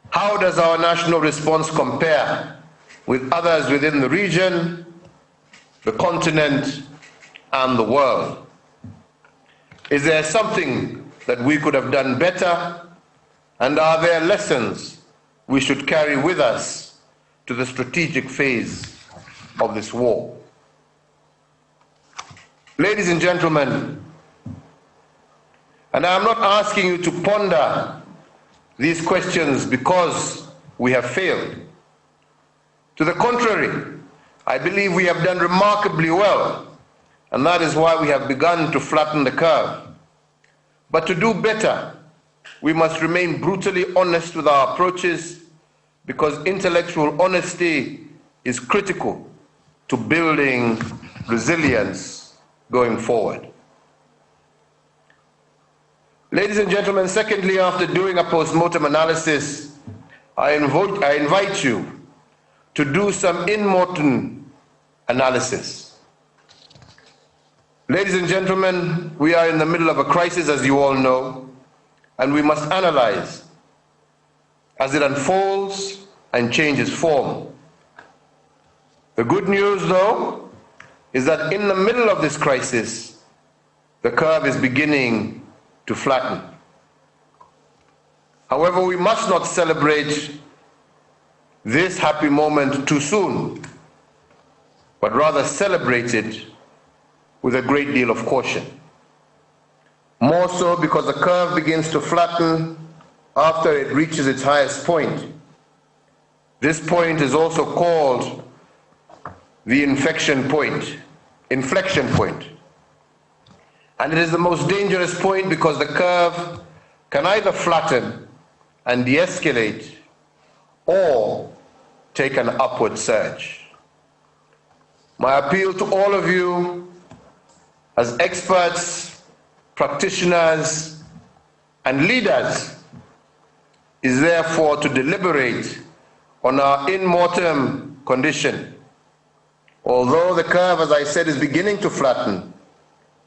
How does our national response compare with others within the region, the continent, and the world? Is there something that we could have done better? And are there lessons we should carry with us to the strategic phase of this war? Ladies and gentlemen, and I'm not asking you to ponder these questions because we have failed. To the contrary, I believe we have done remarkably well, and that is why we have begun to flatten the curve. But to do better, we must remain brutally honest with our approaches, because intellectual honesty is critical to building resilience going forward. Ladies and gentlemen, secondly, after doing a post-mortem analysis, I invite you to do some in-mortem analysis. Ladies and gentlemen, we are in the middle of a crisis, as you all know, and we must analyze as it unfolds and changes form. The good news, though, is that in the middle of this crisis, the curve is beginning to flatten. However, we must not celebrate this happy moment too soon, but rather celebrate it with a great deal of caution. More so because the curve begins to flatten after it reaches its highest point. This point is also called the inflection point. And it is the most dangerous point because the curve can either flatten and de-escalate or take an upward surge. My appeal to all of you as experts, practitioners, and leaders is therefore to deliberate on our in mortem condition. Although the curve, as I said, is beginning to flatten,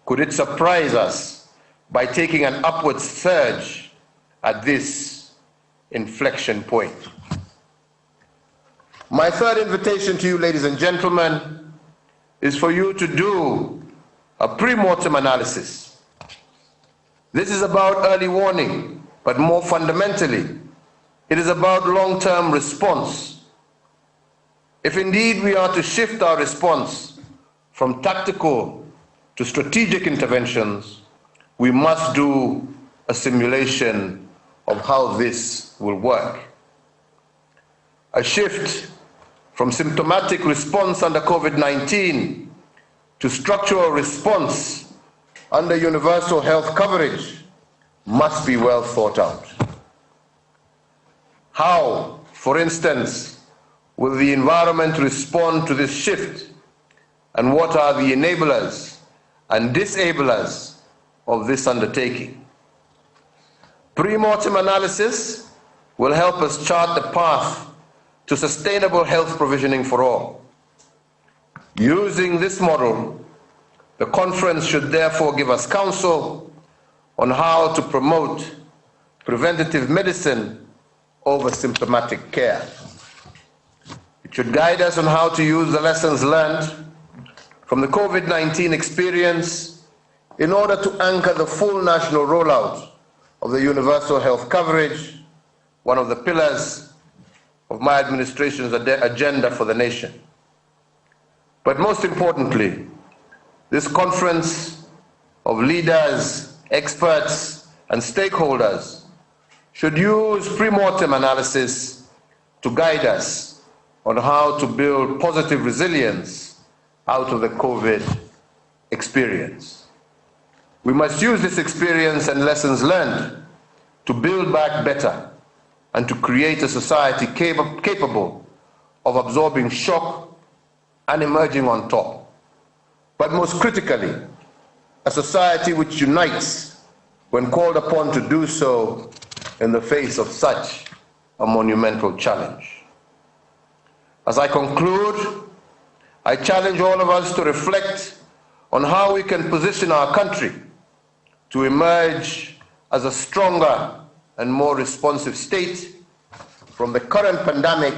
could it surprise us by taking an upward surge at this inflection point? My third invitation to you, ladies and gentlemen, is for you to do a pre-mortem analysis. This is about early warning, but more fundamentally, it is about long-term response. If indeed we are to shift our response from tactical to strategic interventions, we must do a simulation of how this will work. A shift from symptomatic response under COVID-19 to structural response under universal health coverage must be well thought out. How, for instance, will the environment respond to this shift, and what are the enablers and disablers of this undertaking? Pre-mortem analysis will help us chart the path to sustainable health provisioning for all. Using this model, the conference should therefore give us counsel on how to promote preventative medicine over symptomatic care. It should guide us on how to use the lessons learned from the COVID-19 experience in order to anchor the full national rollout of the universal health coverage, one of the pillars of my administration's agenda for the nation. But most importantly, this conference of leaders, experts, and stakeholders should use pre-mortem analysis to guide us on how to build positive resilience out of the COVID experience. We must use this experience and lessons learned to build back better and to create a society capable of absorbing shock and emerging on top. But most critically, a society which unites when called upon to do so in the face of such a monumental challenge. As I conclude, I challenge all of us to reflect on how we can position our country to emerge as a stronger and more responsive state from the current pandemic.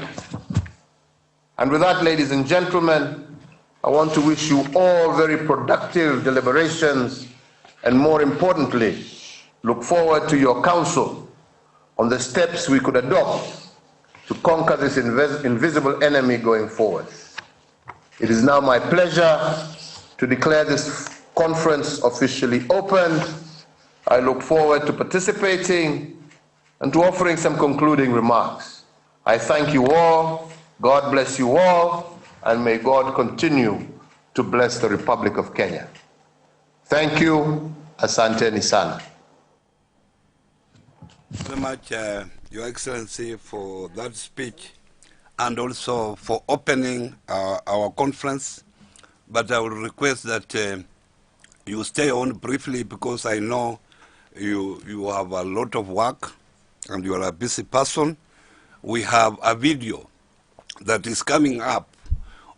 And with that, ladies and gentlemen, I want to wish you all very productive deliberations, and more importantly, look forward to your counsel on the steps we could adopt to conquer this invisible enemy going forward. It is now my pleasure to declare this conference officially opened. I look forward to participating and to offering some concluding remarks. I thank you all, God bless you all, and may God continue to bless the Republic of Kenya. Thank you, asanteni sana. Very much, Your Excellency, for that speech and also for opening our conference. But I will request that you stay on briefly, because I know you have a lot of work and you are a busy person. We have a video that is coming up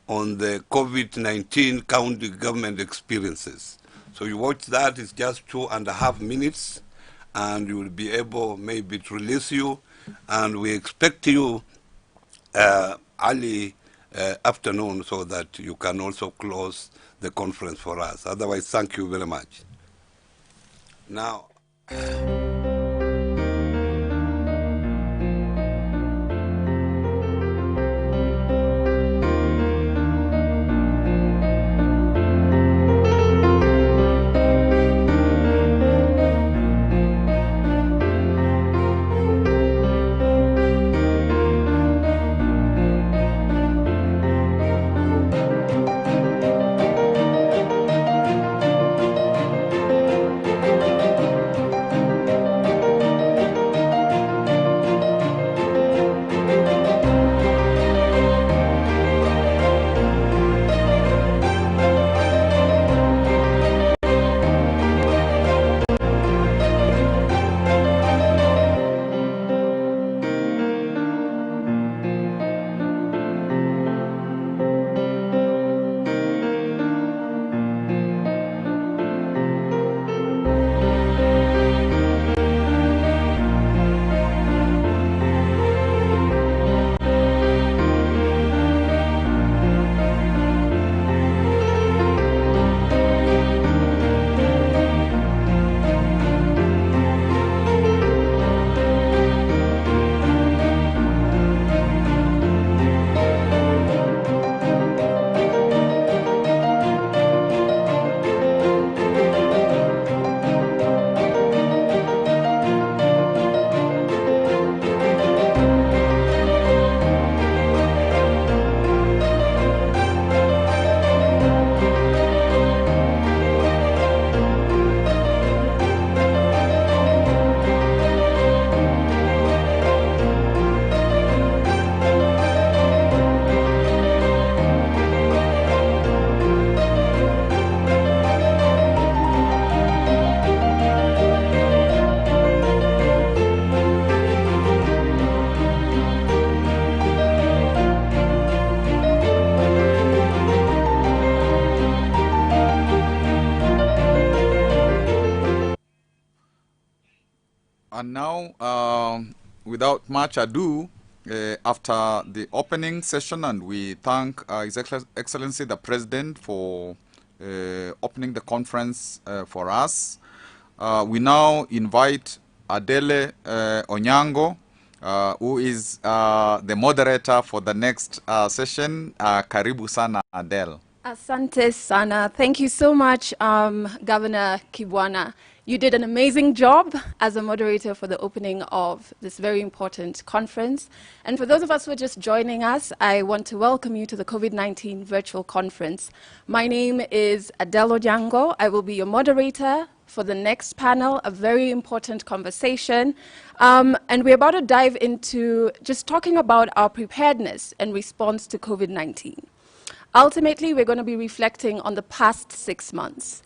on the COVID-19 county government experiences. So you watch that, it's just 2.5 minutes, and you will be able maybe to release you, and we expect you early afternoon so that you can also close the conference for us. Otherwise, thank you very much. Now. And now, without much ado, after the opening session, and we thank His Excellency the President for opening the conference for us, we now invite Adele Onyango, who is the moderator for the next session. Karibu sana, Adele. Asante sana. Thank you so much, Governor Kibwana. You did an amazing job as a moderator for the opening of this very important conference. And for those of us who are just joining us, I want to welcome you to the COVID-19 virtual conference. My name is Adele Onyango. I will be your moderator for the next panel, a very important conversation. And we're about to dive into just talking about our preparedness and response to COVID-19. Ultimately, we're going to be reflecting on the past 6 months.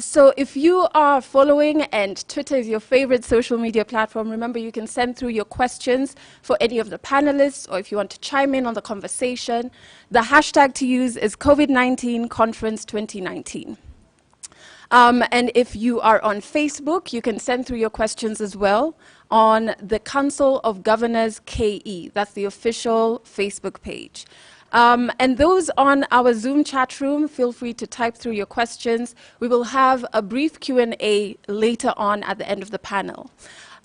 So if you are following, and Twitter is your favorite social media platform, remember you can send through your questions for any of the panelists, or if you want to chime in on the conversation. The hashtag to use is COVID-19 Conference 2019. And if you are on Facebook, you can send through your questions as well on the Council of Governors KE. That's the official Facebook page. And those on our Zoom chat room, feel free to type through your questions. We will have a brief Q&A later on at the end of the panel.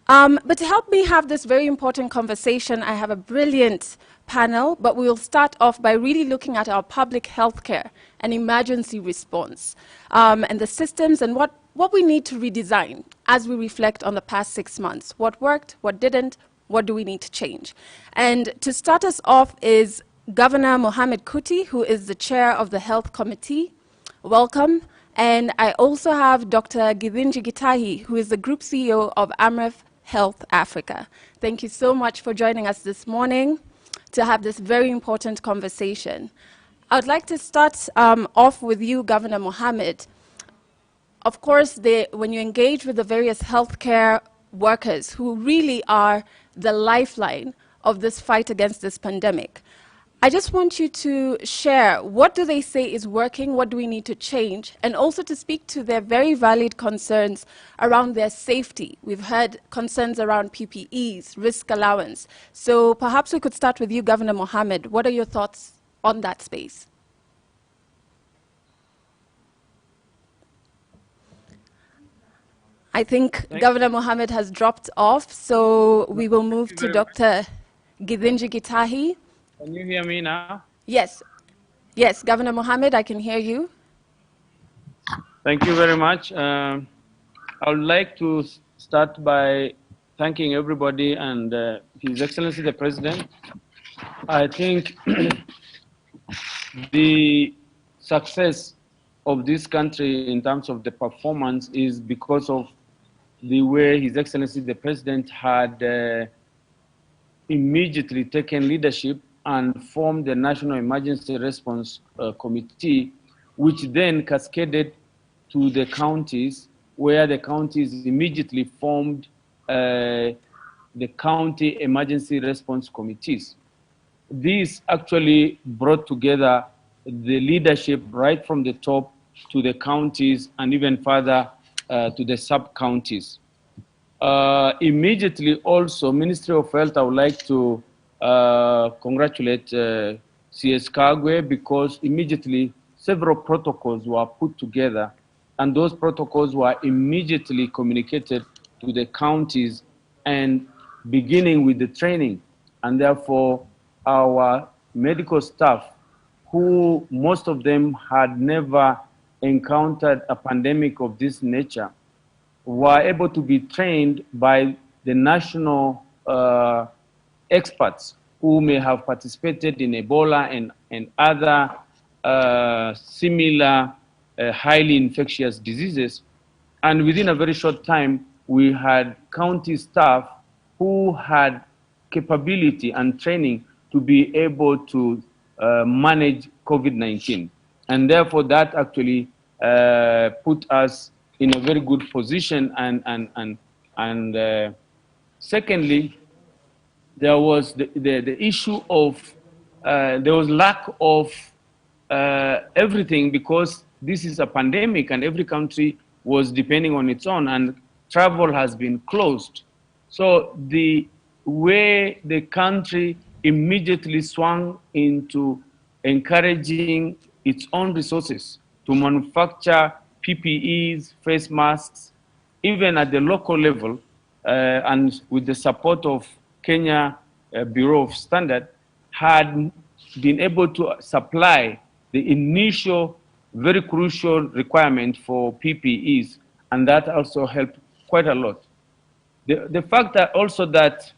But to help me have this very important conversation, I have a brilliant panel, but we will start off by really looking at our public healthcare and emergency response, and the systems and what we need to redesign as we reflect on the past 6 months. What worked, what didn't, what do we need to change? And to start us off is Governor Mohamed Kuti, who is the chair of the Health Committee. Welcome. And I also have Dr. Githinji Gitahi, who is the Group CEO of Amref Health Africa. Thank you so much for joining us this morning to have this very important conversation. I would like to start off with you, Governor Mohamed. Of course, when you engage with the various healthcare workers who really are the lifeline of this fight against this pandemic, I just want you to share, what do they say is working, what do we need to change, and also to speak to their very valid concerns around their safety. We've heard concerns around PPEs, risk allowance. So perhaps we could start with you, Governor Mohamed. What are your thoughts on that space? I think Governor Mohamed has dropped off, so we will move to Dr. Githinji Gitahi. Can you hear me now? Yes. Yes, Governor Mohamed, I can hear you. Thank you very much. I would like to start by thanking everybody and His Excellency the President. I think the success of this country in terms of the performance is because of the way His Excellency the President had immediately taken leadership and formed the National Emergency Response Committee, which then cascaded to the counties, where the counties immediately formed the county emergency response committees. This actually brought together the leadership right from the top to the counties and even further to the sub-counties. Immediately also, Ministry of Health, I would like to congratulate CS Kagwe, because immediately several protocols were put together, and those protocols were immediately communicated to the counties, and beginning with the training. And therefore, our medical staff, who most of them had never encountered a pandemic of this nature, were able to be trained by the national experts who may have participated in Ebola and other similar highly infectious diseases. And within a very short time, we had county staff who had capability and training to be able to manage COVID-19. And therefore, that actually put us in a very good position. And secondly, there was the issue of, there was lack of everything, because this is a pandemic and every country was depending on its own. And travel has been closed. So the way the country immediately swung into encouraging its own resources to manufacture PPEs, face masks, even at the local level, and with the support of Kenya Bureau of Standard, had been able to supply the initial very crucial requirement for PPEs, and that also helped quite a lot. The fact that also that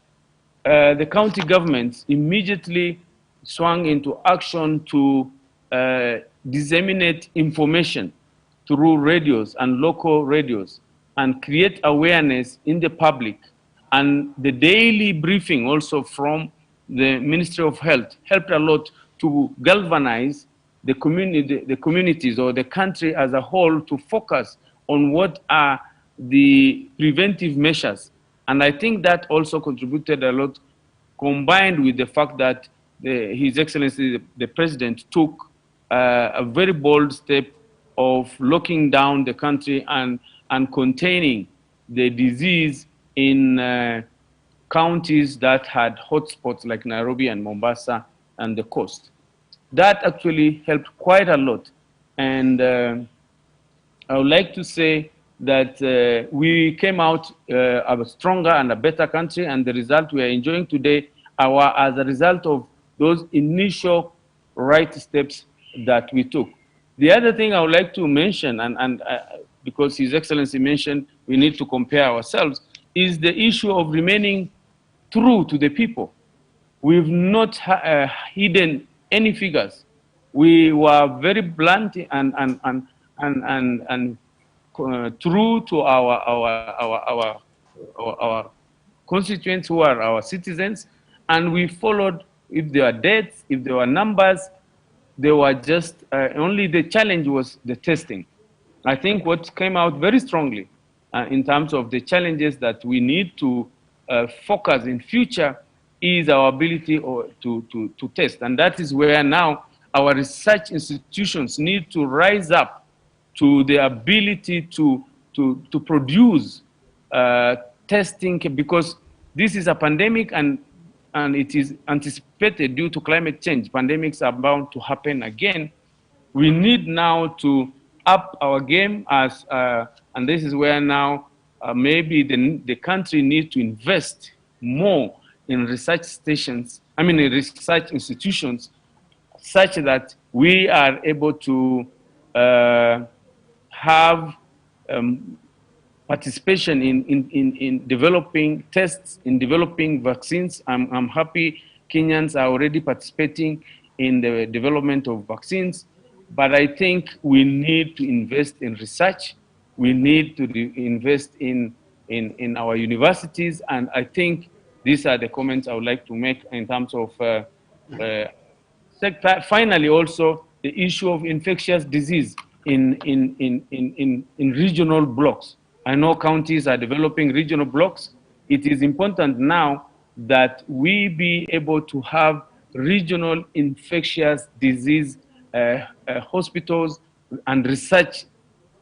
the county governments immediately swung into action to disseminate information through radios and local radios and create awareness in the public, and the daily briefing also from the Ministry of Health helped a lot to galvanize the communities or the country as a whole to focus on what are the preventive measures. And I think that also contributed a lot, combined with the fact that His Excellency the President took a very bold step of locking down the country and containing the disease in counties that had hotspots like Nairobi and Mombasa and the coast. That actually helped quite a lot. And I would like to say that we came out a stronger and a better country, and the result we are enjoying today are as a result of those initial right steps that we took. The other thing I would like to mention, and because His Excellency mentioned we need to compare ourselves, is the issue of remaining true to the people. We've not hidden any figures. We were very blunt and true to our constituents who are our citizens, and we followed. If there were deaths, if there were numbers, they were just only the challenge was the testing. I think what came out very strongly in terms of the challenges that we need to focus in future is our ability to test. And that is where now our research institutions need to rise up to the ability to produce testing, because this is a pandemic and it is anticipated due to climate change. Pandemics are bound to happen again. We need now to up our game as, and this is where now maybe the country needs to invest more in research stations, in research institutions, such that we are able to have participation in developing tests, in developing vaccines. I'm happy Kenyans are already participating in the development of vaccines, but I think we need to invest in research. We need to invest in our universities, and I think these are the comments I would like to make in terms of finally also the issue of infectious disease in regional blocks. I know counties are developing regional blocks. It is important now that we be able to have regional infectious disease hospitals and research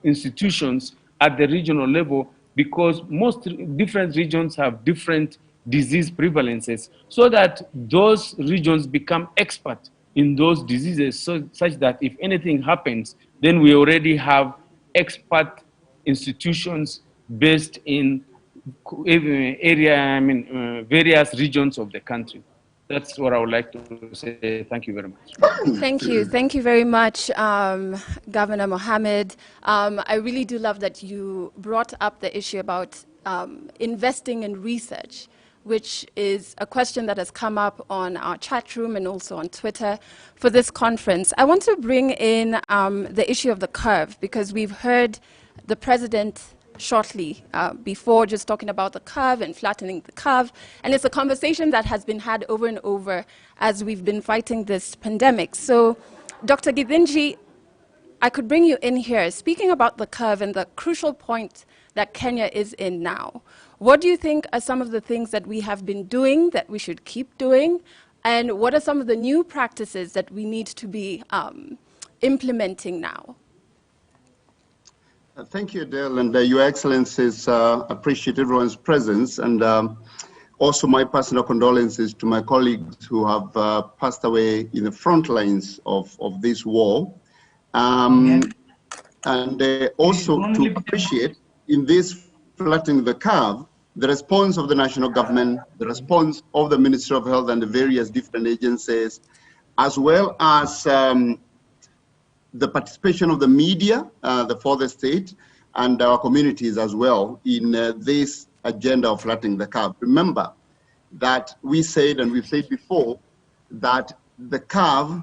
institutions at the regional level, because most different regions have different disease prevalences, so that those regions become expert in those diseases, such that if anything happens, then we already have expert institutions based in various regions of the country. That's what I would like to say. Thank you very much. Thank you. Thank you very much, Governor Mohammed. I really do love that you brought up the issue about investing in research, which is a question that has come up on our chat room and also on Twitter for this conference. I want to bring in the issue of the curve, because we've heard the president shortly before just talking about the curve and flattening the curve. And it's a conversation that has been had over and over as we've been fighting this pandemic. So, Dr. Githinji, I could bring you in here, speaking about the curve and the crucial point that Kenya is in now. What do you think are some of the things that we have been doing that we should keep doing? And what are some of the new practices that we need to be implementing now? Thank you, Dale, and Your Excellencies. Appreciate everyone's presence, and also my personal condolences to my colleagues who have passed away in the front lines of this war. And also to appreciate in this flattening the curve, the response of the national government, the response of the Ministry of Health and the various different agencies, as well as the participation of the media, the further state, and our communities as well in this agenda of flattening the curve. Remember that we said, and we've said before, that the curve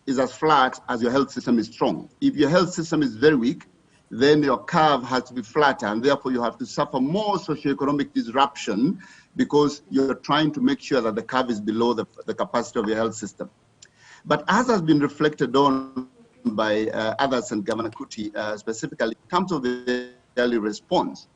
is as flat as your health system is strong. If your health system is very weak, then your curve has to be flatter, and therefore you have to suffer more socioeconomic disruption because you're trying to make sure that the curve is below the capacity of your health system. But as has been reflected on by others and Governor Kuti, specifically in terms of the early response,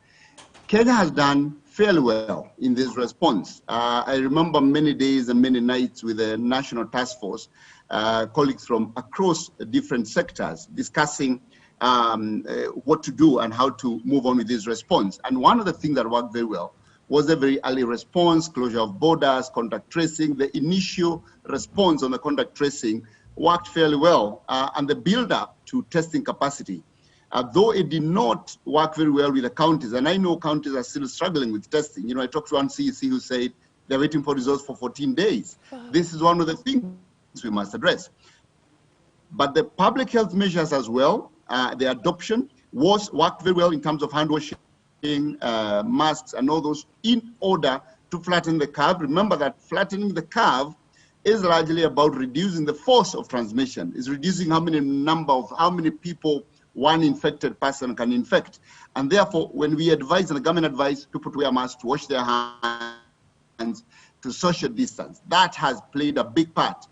Kenya has done fairly well in this response. I remember many days and many nights with the National Task Force, colleagues from across different sectors discussing what to do and how to move on with this response. And one of the things that worked very well was a very early response, closure of borders, contact tracing. The initial response on the contact tracing worked fairly well, and the build-up to testing capacity, though it did not work very well with the counties, and I know counties are still struggling with testing. You know, I talked to one CEC who said they're waiting for results for 14 days. This is one of the things we must address. But the public health measures as well, the adoption worked very well in terms of hand washing, masks, and all those in order to flatten the curve. Remember that flattening the curve is largely about reducing the force of transmission. It's reducing how many people one infected person can infect. And therefore, when we advise, and the government advise people to wear masks, to wash their hands, to social distance, that has played a big part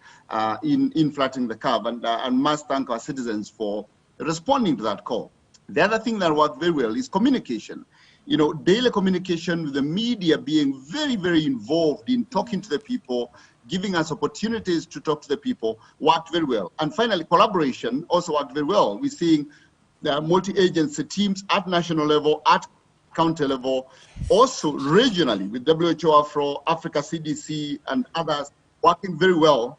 in flattening the curve, and must thank our citizens for responding to that call. The other thing that worked very well is communication. You know, daily communication with the media being very, very involved in talking to the people, giving us opportunities to talk to the people, worked very well. And finally, collaboration also worked very well. We're seeing the multi-agency teams at national level, at county level, also regionally with WHO, Afro, Africa CDC, and others working very well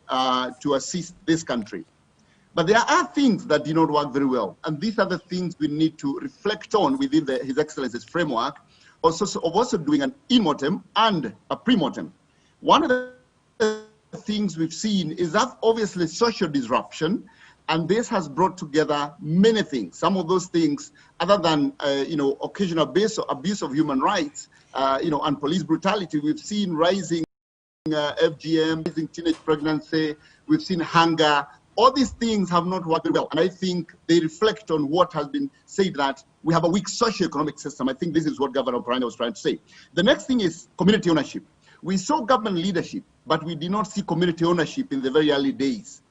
to assist this country. But there are things that did not work very well. And these are the things we need to reflect on within His Excellency's framework, also doing an in-mortem and a pre-mortem. One of the things we've seen is that obviously social disruption, and this has brought together many things. Some of those things, other than occasional abuse of human rights, and police brutality, we've seen rising FGM, rising teenage pregnancy, we've seen hunger. All these things have not worked well, and I think they reflect on what has been said, that we have a weak socio-economic system. I think this is what Governor Oparanya was trying to say. The next thing is community ownership. We saw government leadership, but we did not see community ownership in the very early days.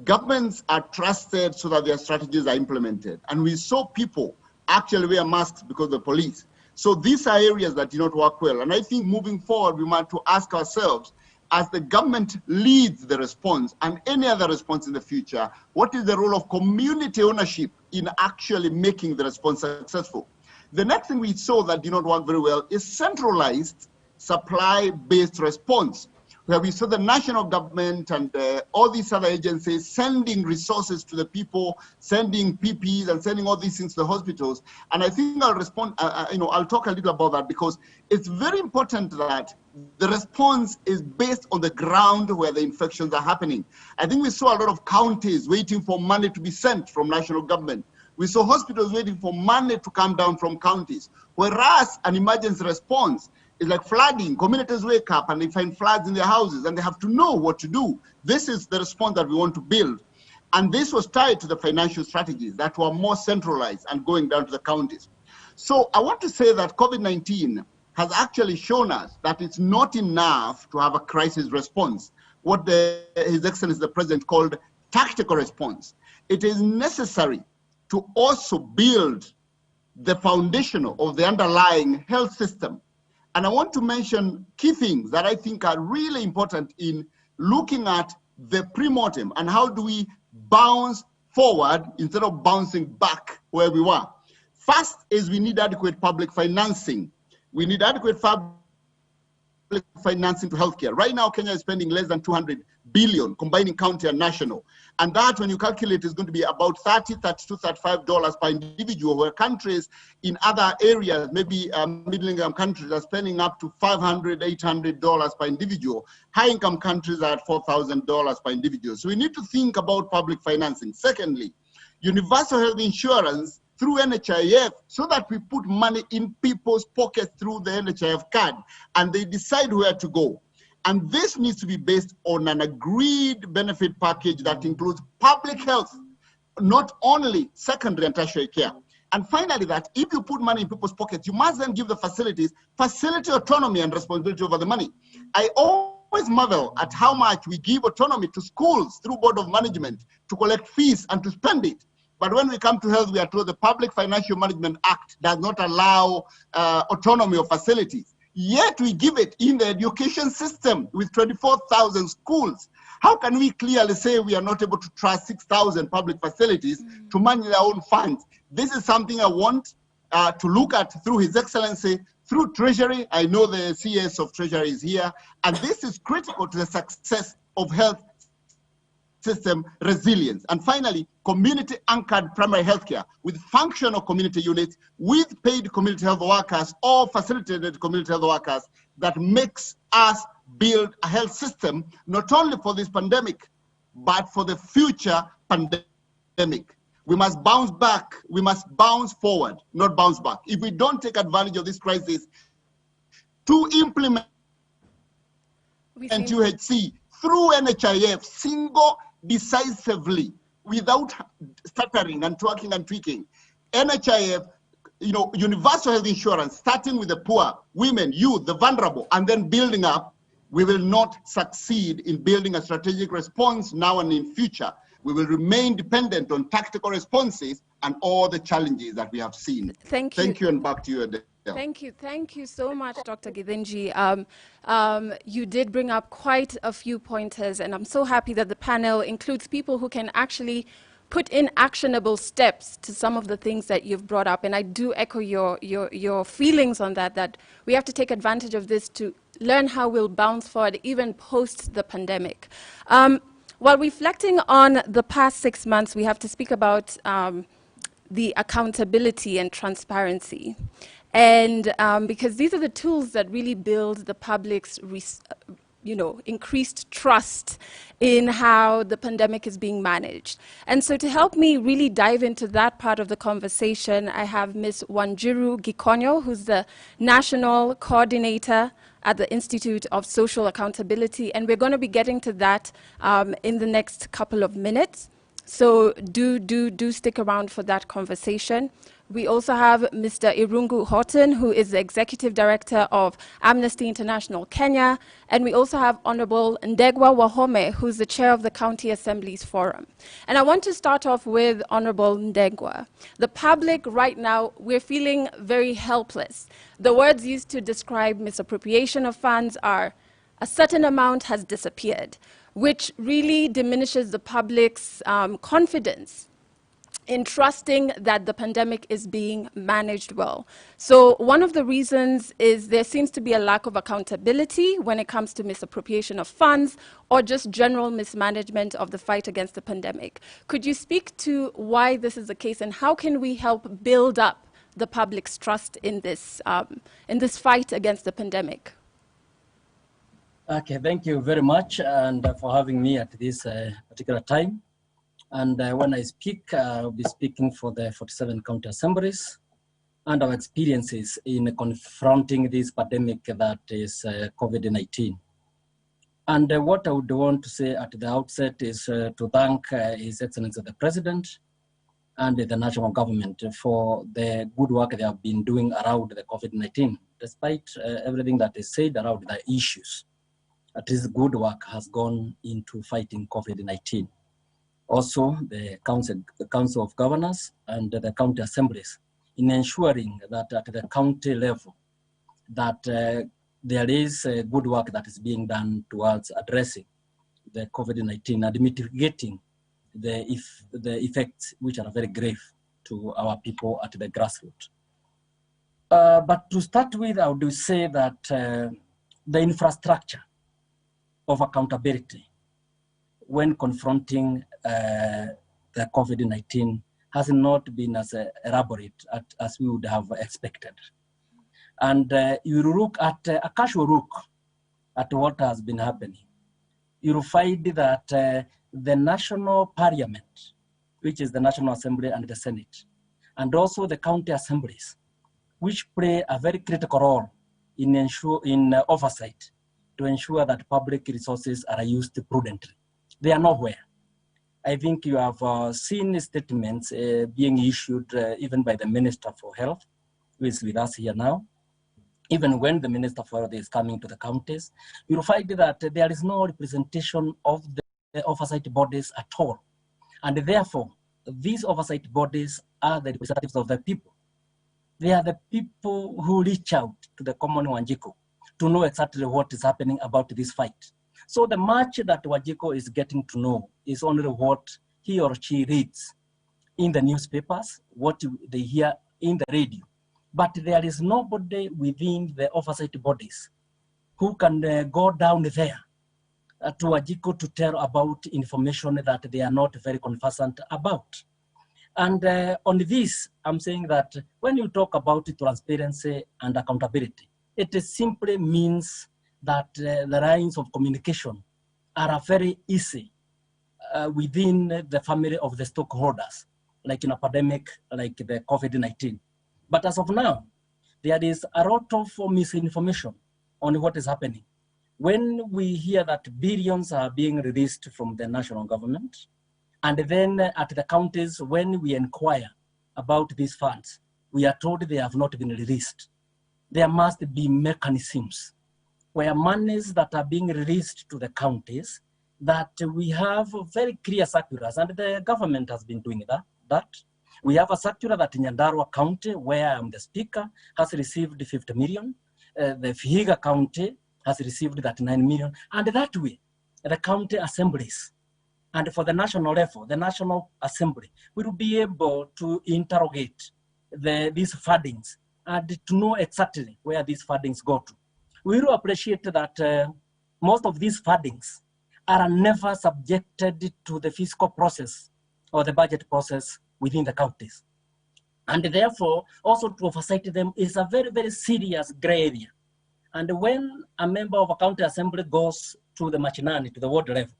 Governments are trusted so that their strategies are implemented, and we saw people actually wear masks because of the police. So these are areas that do not work well, and I think moving forward, we want to ask ourselves, as the government leads the response and any other response in the future, what is the role of community ownership in actually making the response successful? The next thing we saw that did not work very well is centralized supply-based response, where we saw the national government and all these other agencies sending resources to the people, sending PPEs and sending all these things to the hospitals. And I think I'll respond, I'll talk a little about that, because it's very important that the response is based on the ground where the infections are happening. I think we saw a lot of counties waiting for money to be sent from national government. We saw hospitals waiting for money to come down from counties, whereas an emergency response is like flooding. Communities wake up and they find floods in their houses and they have to know what to do. This is the response that we want to build. And this was tied to the financial strategies that were more centralized and going down to the counties. So I want to say that COVID-19 has actually shown us that it's not enough to have a crisis response, what His Excellency the President called tactical response. It is necessary to also build the foundation of the underlying health system. And I want to mention key things that I think are really important in looking at the pre-mortem and how do we bounce forward instead of bouncing back where we were. First is we need adequate public financing. We need adequate public financing to healthcare. Right now, Kenya is spending less than 200 billion, combining county and national. And that, when you calculate, is going to be about $30, $32, $35 per individual, where countries in other areas, maybe middle-income countries, are spending up to $500, $800 per individual. High-income countries are at $4,000 per individual. So we need to think about public financing. Secondly, universal health insurance through NHIF, so that we put money in people's pockets through the NHIF card, and they decide where to go. And this needs to be based on an agreed benefit package that includes public health, not only secondary and tertiary care. And finally, that if you put money in people's pockets, you must then give the facilities facility autonomy and responsibility over the money. I always marvel at how much we give autonomy to schools through Board of Management to collect fees and to spend it. But when we come to health, we are told the Public Financial Management Act does not allow autonomy of facilities. Yet we give it in the education system with 24,000 schools. How can we clearly say we are not able to trust 6,000 public facilities to manage their own funds? This is something I want to look at through His Excellency, through Treasury. I know the CS of Treasury is here, and this is critical to the success of health system resilience. And finally, community-anchored primary healthcare with functional community units, with paid community health workers or facilitated community health workers, that makes us build a health system not only for this pandemic, but for the future pandemic. We must bounce back. We must bounce forward, not bounce back. If we don't take advantage of this crisis to implement UHC through NHIF, single, decisively, without stuttering and twerking and tweaking, NHIF, universal health insurance, starting with the poor, women, youth, the vulnerable, and then building up, we will not succeed in building a strategic response now and in future. We will remain dependent on tactical responses and all the challenges that we have seen. Thank you. Thank you, and back to you, Adele. Thank you so much, Dr. Githinji. You did bring up quite a few pointers, and I'm so happy that the panel includes people who can actually put in actionable steps to some of the things that you've brought up. And I do echo your feelings on that we have to take advantage of this to learn how we'll bounce forward even post the pandemic. While reflecting on the past 6 months, we have to speak about the accountability and transparency. And because these are the tools that really build the public's increased trust in how the pandemic is being managed. And so to help me really dive into that part of the conversation, I have Ms. Wanjiru Gikonyo, who's the National Coordinator at the Institute of Social Accountability. And we're going to be getting to that in the next couple of minutes. So do stick around for that conversation. We also have Mr. Irungu Horton, who is the Executive Director of Amnesty International Kenya. And we also have Honorable Ndegwa Wahome, who's the Chair of the County Assemblies Forum. And I want to start off with Honorable Ndegwa. The public right now, we're feeling very helpless. The words used to describe misappropriation of funds are a certain amount has disappeared, which really diminishes the public's confidence in trusting that the pandemic is being managed well. So one of the reasons is there seems to be a lack of accountability when it comes to misappropriation of funds or just general mismanagement of the fight against the pandemic. Could you speak to why this is the case and how can we help build up the public's trust in this fight against the pandemic? Okay, thank you very much and for having me at this particular time. And when I speak, I'll be speaking for the 47 county assemblies and our experiences in confronting this pandemic that is COVID-19. And what I would want to say at the outset is to thank His Excellency the President and the national government for the good work they have been doing around the COVID-19, despite everything that is said around the issues. At least good work has gone into fighting COVID-19. Also, the Council of Governors and the county assemblies in ensuring that at the county level that there is good work that is being done towards addressing the COVID-19 and mitigating the effects which are very grave to our people at the grassroots. But to start with, I would say that the infrastructure of accountability when confronting the COVID-19 has not been as elaborate as we would have expected. And you look at a casual look at what has been happening, you'll find that the national parliament, which is the National Assembly and the Senate, and also the county assemblies, which play a very critical role in oversight to ensure that public resources are used prudently. They are nowhere. I think you have seen statements being issued even by the Minister for Health, who is with us here now. Even when the Minister for Health is coming to the counties, you'll find that there is no representation of the oversight bodies at all. And therefore, these oversight bodies are the representatives of the people. They are the people who reach out to the common Wanjiko to know exactly what is happening about this fight. So the much that Wanjiko is getting to know is only what he or she reads in the newspapers, what they hear in the radio. But there is nobody within the oversight bodies who can go down there to Wanjiko to tell about information that they are not very conversant about. And on this, I'm saying that when you talk about transparency and accountability, it simply means that the lines of communication are very easy within the family of the stakeholders, like in a pandemic like the COVID-19. But as of now, there is a lot of misinformation on what is happening. When we hear that billions are being released from the national government, and then at the counties, when we inquire about these funds, we are told they have not been released. There must be mechanisms where monies that are being released to the counties, that we have very clear circulars, and the government has been doing that. We have a circular that in Nyandarua County, where I am the speaker, has received 50 million. The Vihiga County has received that 9 million. And that way, the county assemblies, and for the national level, the National Assembly will be able to interrogate these fundings and to know exactly where these fundings go to. We will appreciate that most of these fundings are never subjected to the fiscal process or the budget process within the counties. And therefore, also to oversight them is a very, very serious gray area. And when a member of a county assembly goes to the machinani, to the ward level,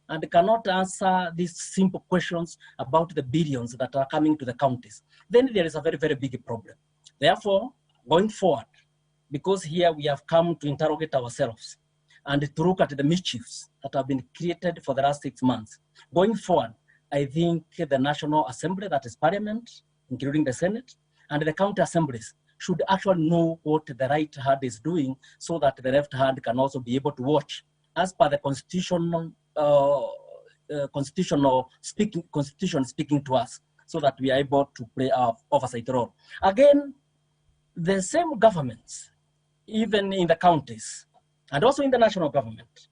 and cannot answer these simple questions about the billions that are coming to the counties, then there is a very, very big problem. Therefore, going forward, because here we have come to interrogate ourselves and to look at the mischiefs that have been created for the last 6 months, going forward, I think the National Assembly, that is Parliament, including the Senate, and the county assemblies should actually know what the right hand is doing so that the left hand can also be able to watch as per the constitution speaking to us, so that we are able to play our oversight role. Again, the same governments, even in the counties and also in the national government,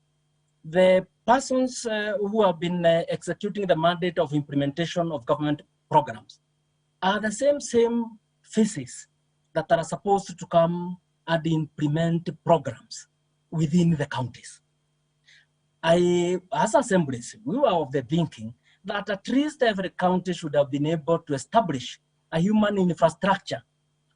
the persons who have been executing the mandate of implementation of government programs are the same faces that are supposed to come and implement programs within the counties. As assemblies, we were of the thinking that at least every county should have been able to establish a human infrastructure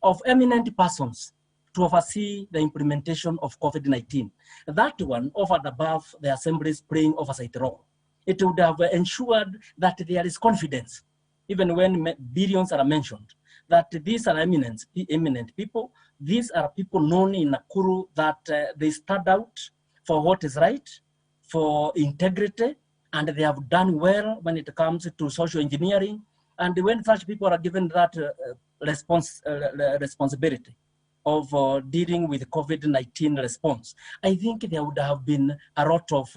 of eminent persons to oversee the implementation of COVID-19. That one, over and above the assemblies playing oversight role, it would have ensured that there is confidence, even when billions are mentioned, that these are eminent people. These are people known in Nakuru that they stand out for what is right, for integrity, and they have done well when it comes to social engineering. And when such people are given that responsibility of dealing with COVID-19 response, I think there would have been a lot of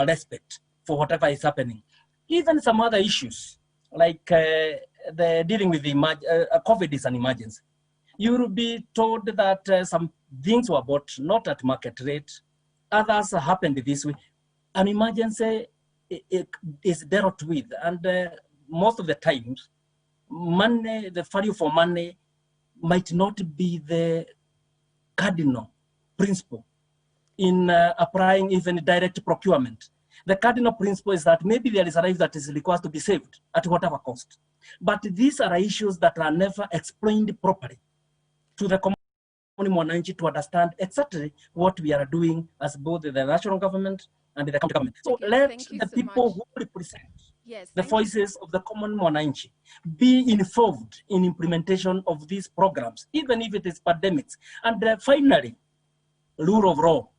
respect for whatever is happening. Even some other issues, like the dealing with the COVID is an emergency. You will be told that some things were bought not at market rate, others happened this way. An emergency is dealt with, and most of the times, money, the value for money might not be the cardinal principle in applying even direct procurement. The cardinal principle is that maybe there is a life that is required to be saved at whatever cost. But these are issues that are never explained properly to the common mwananchi to understand exactly what we are doing as both the national government and the county government. So let the people who represent the voices of the common mwananchi be involved in implementation of these programs, even if it is pandemics. And finally, rule of law.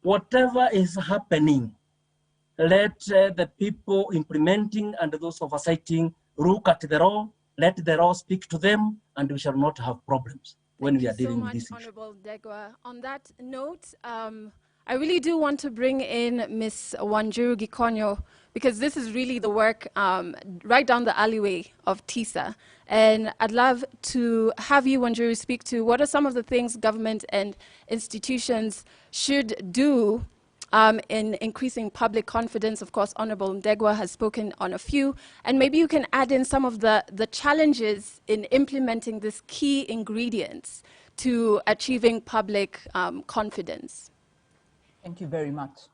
Whatever is happening, let the people implementing and those oversighting look at the law, let the law speak to them, and we shall not have problems when we are dealing with this issue. Honorable Ndegwa. On that note, I really do want to bring in Ms. Wanjiru Gikonyo, because this is really the work right down the alleyway of TISA. And I'd love to have you, Wanjiru, speak to what are some of the things government and institutions should do in increasing public confidence. Of course, Honorable Ndegwa has spoken on a few, and maybe you can add in some of the challenges in implementing these key ingredients to achieving public confidence. Thank you very much.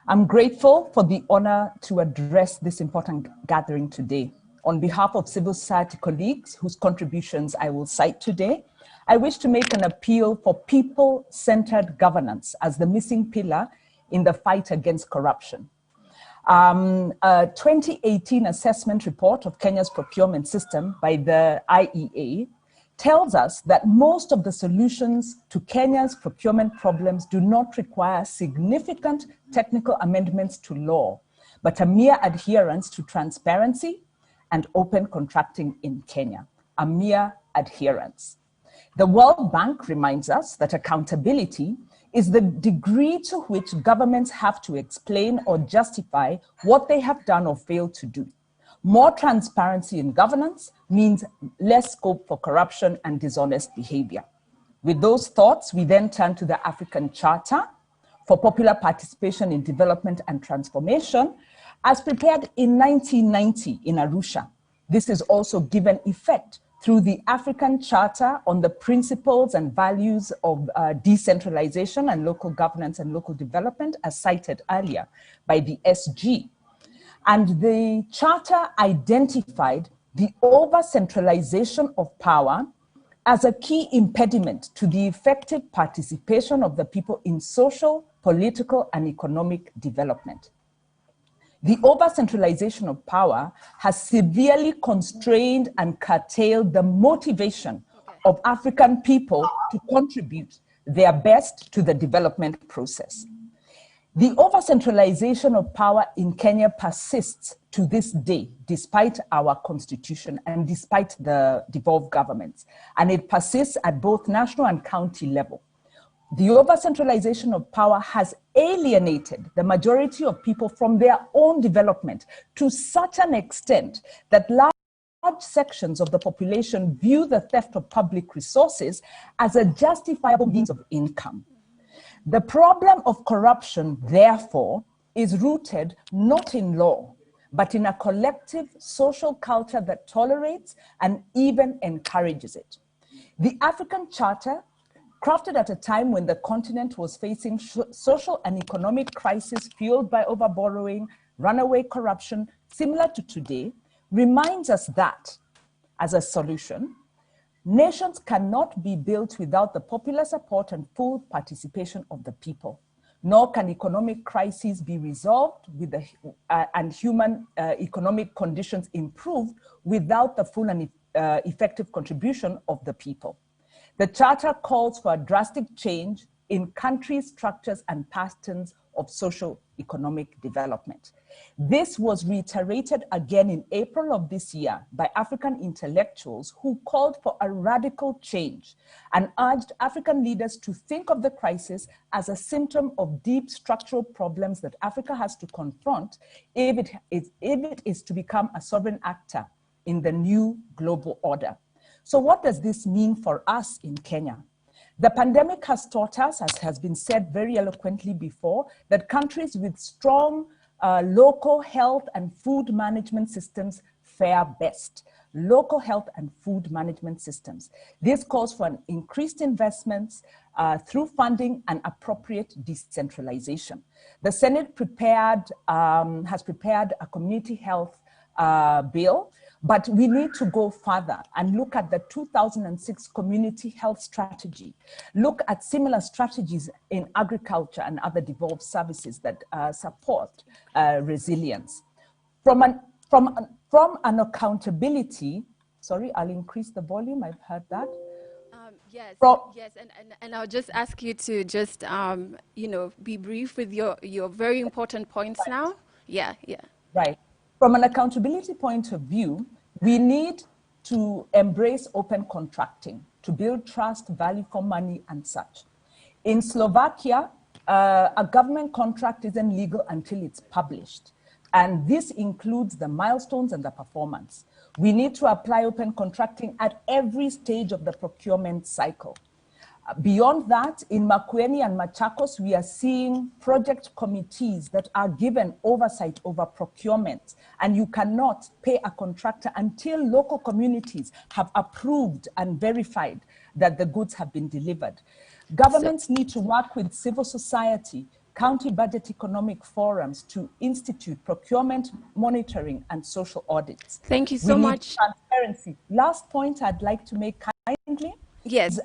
I'm grateful for the honor to address this important gathering today. On behalf of civil society colleagues whose contributions I will cite today, I wish to make an appeal for people-centered governance as the missing pillar in the fight against corruption. A 2018 assessment report of Kenya's procurement system by the IEA tells us that most of the solutions to Kenya's procurement problems do not require significant technical amendments to law, but a mere adherence to transparency and open contracting in Kenya, a mere adherence. The World Bank reminds us that accountability is the degree to which governments have to explain or justify what they have done or failed to do. More transparency in governance means less scope for corruption and dishonest behavior. With those thoughts, we then turn to the African Charter for Popular Participation in Development and Transformation, as prepared in 1990 in Arusha. This is also given effect through the African Charter on the Principles and Values of Decentralization and Local Governance and Local Development, as cited earlier by the SG. And the Charter identified the over-centralization of power as a key impediment to the effective participation of the people in social, political, and economic development. The over-centralization of power has severely constrained and curtailed the motivation of African people to contribute their best to the development process. The over-centralization of power in Kenya persists to this day, despite our constitution and despite the devolved governments, and it persists at both national and county level. The over-centralization of power has alienated the majority of people from their own development to such an extent that large sections of the population view the theft of public resources as a justifiable means of income. The problem of corruption, therefore, is rooted not in law, but in a collective social culture that tolerates and even encourages it. The African Charter, crafted at a time when the continent was facing social and economic crisis fueled by overborrowing, runaway corruption, similar to today, reminds us that, as a solution, nations cannot be built without the popular support and full participation of the people, nor can economic crises be resolved with and human economic conditions improved without the full and effective contribution of the people. The Charter calls for a drastic change in countries' structures and patterns of socio-economic development. This was reiterated again in April of this year by African intellectuals who called for a radical change and urged African leaders to think of the crisis as a symptom of deep structural problems that Africa has to confront if it is to become a sovereign actor in the new global order. So what does this mean for us in Kenya? The pandemic has taught us, as has been said very eloquently before, that countries with strong local health and food management systems fare best: local health and food management systems. This calls for an increased investments through funding and appropriate decentralization. The Senate has prepared a community health bill, but we need to go further and look at the 2006 community health strategy, look at similar strategies in agriculture and other devolved services that support resilience. From an accountability, sorry, I'll increase the volume, I've heard that. Yes, yes, and I'll just ask you to just, you know, be brief with your very important points now. Yeah. Right. From an accountability point of view, we need to embrace open contracting to build trust, value for money, and such. In Slovakia, a government contract isn't legal until it's published. And this includes the milestones and the performance. We need to apply open contracting at every stage of the procurement cycle. Beyond that, in Makueni and Machakos, we are seeing project committees that are given oversight over procurement, and you cannot pay a contractor until local communities have approved and verified that the goods have been delivered. Governments need to work with civil society, county budget economic forums to institute procurement monitoring and social audits. Thank you so much. Transparency. Last point I'd like to make kindly. Yes.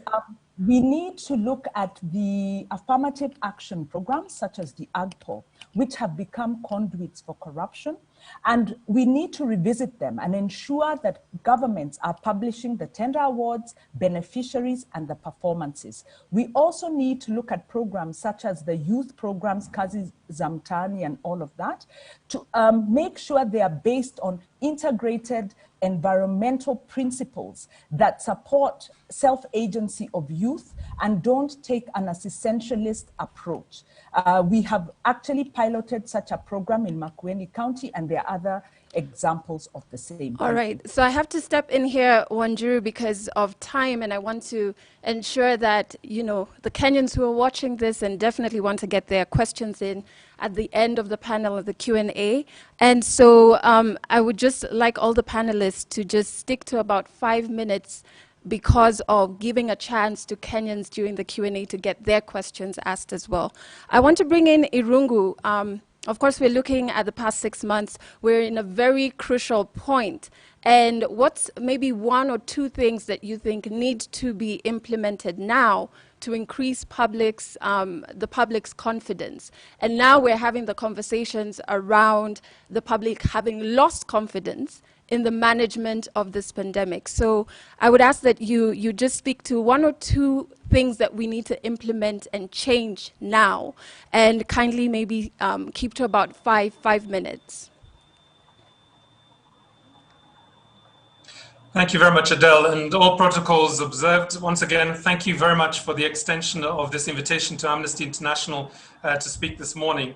We need to look at the affirmative action programs such as the AGPO, which have become conduits for corruption. And we need to revisit them and ensure that governments are publishing the tender awards, beneficiaries, and the performances. We also need to look at programs such as the youth programs, Kazi Zamtani, and all of that, to make sure they are based on integrated environmental principles that support self-agency of youth and don't take an essentialist approach. We have actually piloted such a program in Makueni County, and there are other examples of the same. All right, so I have to step in here, Wanjiru, because of time, and I want to ensure that, you know, the Kenyans who are watching this and definitely want to get their questions in at the end of the panel of the Q&A. And so I would just like all the panelists to just stick to about 5 minutes because of giving a chance to Kenyans during the Q&A to get their questions asked as well. I want to bring in Irungu. Of course, we're looking at the past 6 months. We're in a very crucial point. And what's maybe 1 or 2 things that you think need to be implemented now to increase the public's confidence? And now we're having the conversations around the public having lost confidence in the management of this pandemic. So I would ask that you just speak to 1 or 2 things that we need to implement and change now, and kindly maybe keep to about 5 minutes. Thank you very much, Adele, and all protocols observed. Once again, thank you very much for the extension of this invitation to Amnesty International to speak this morning.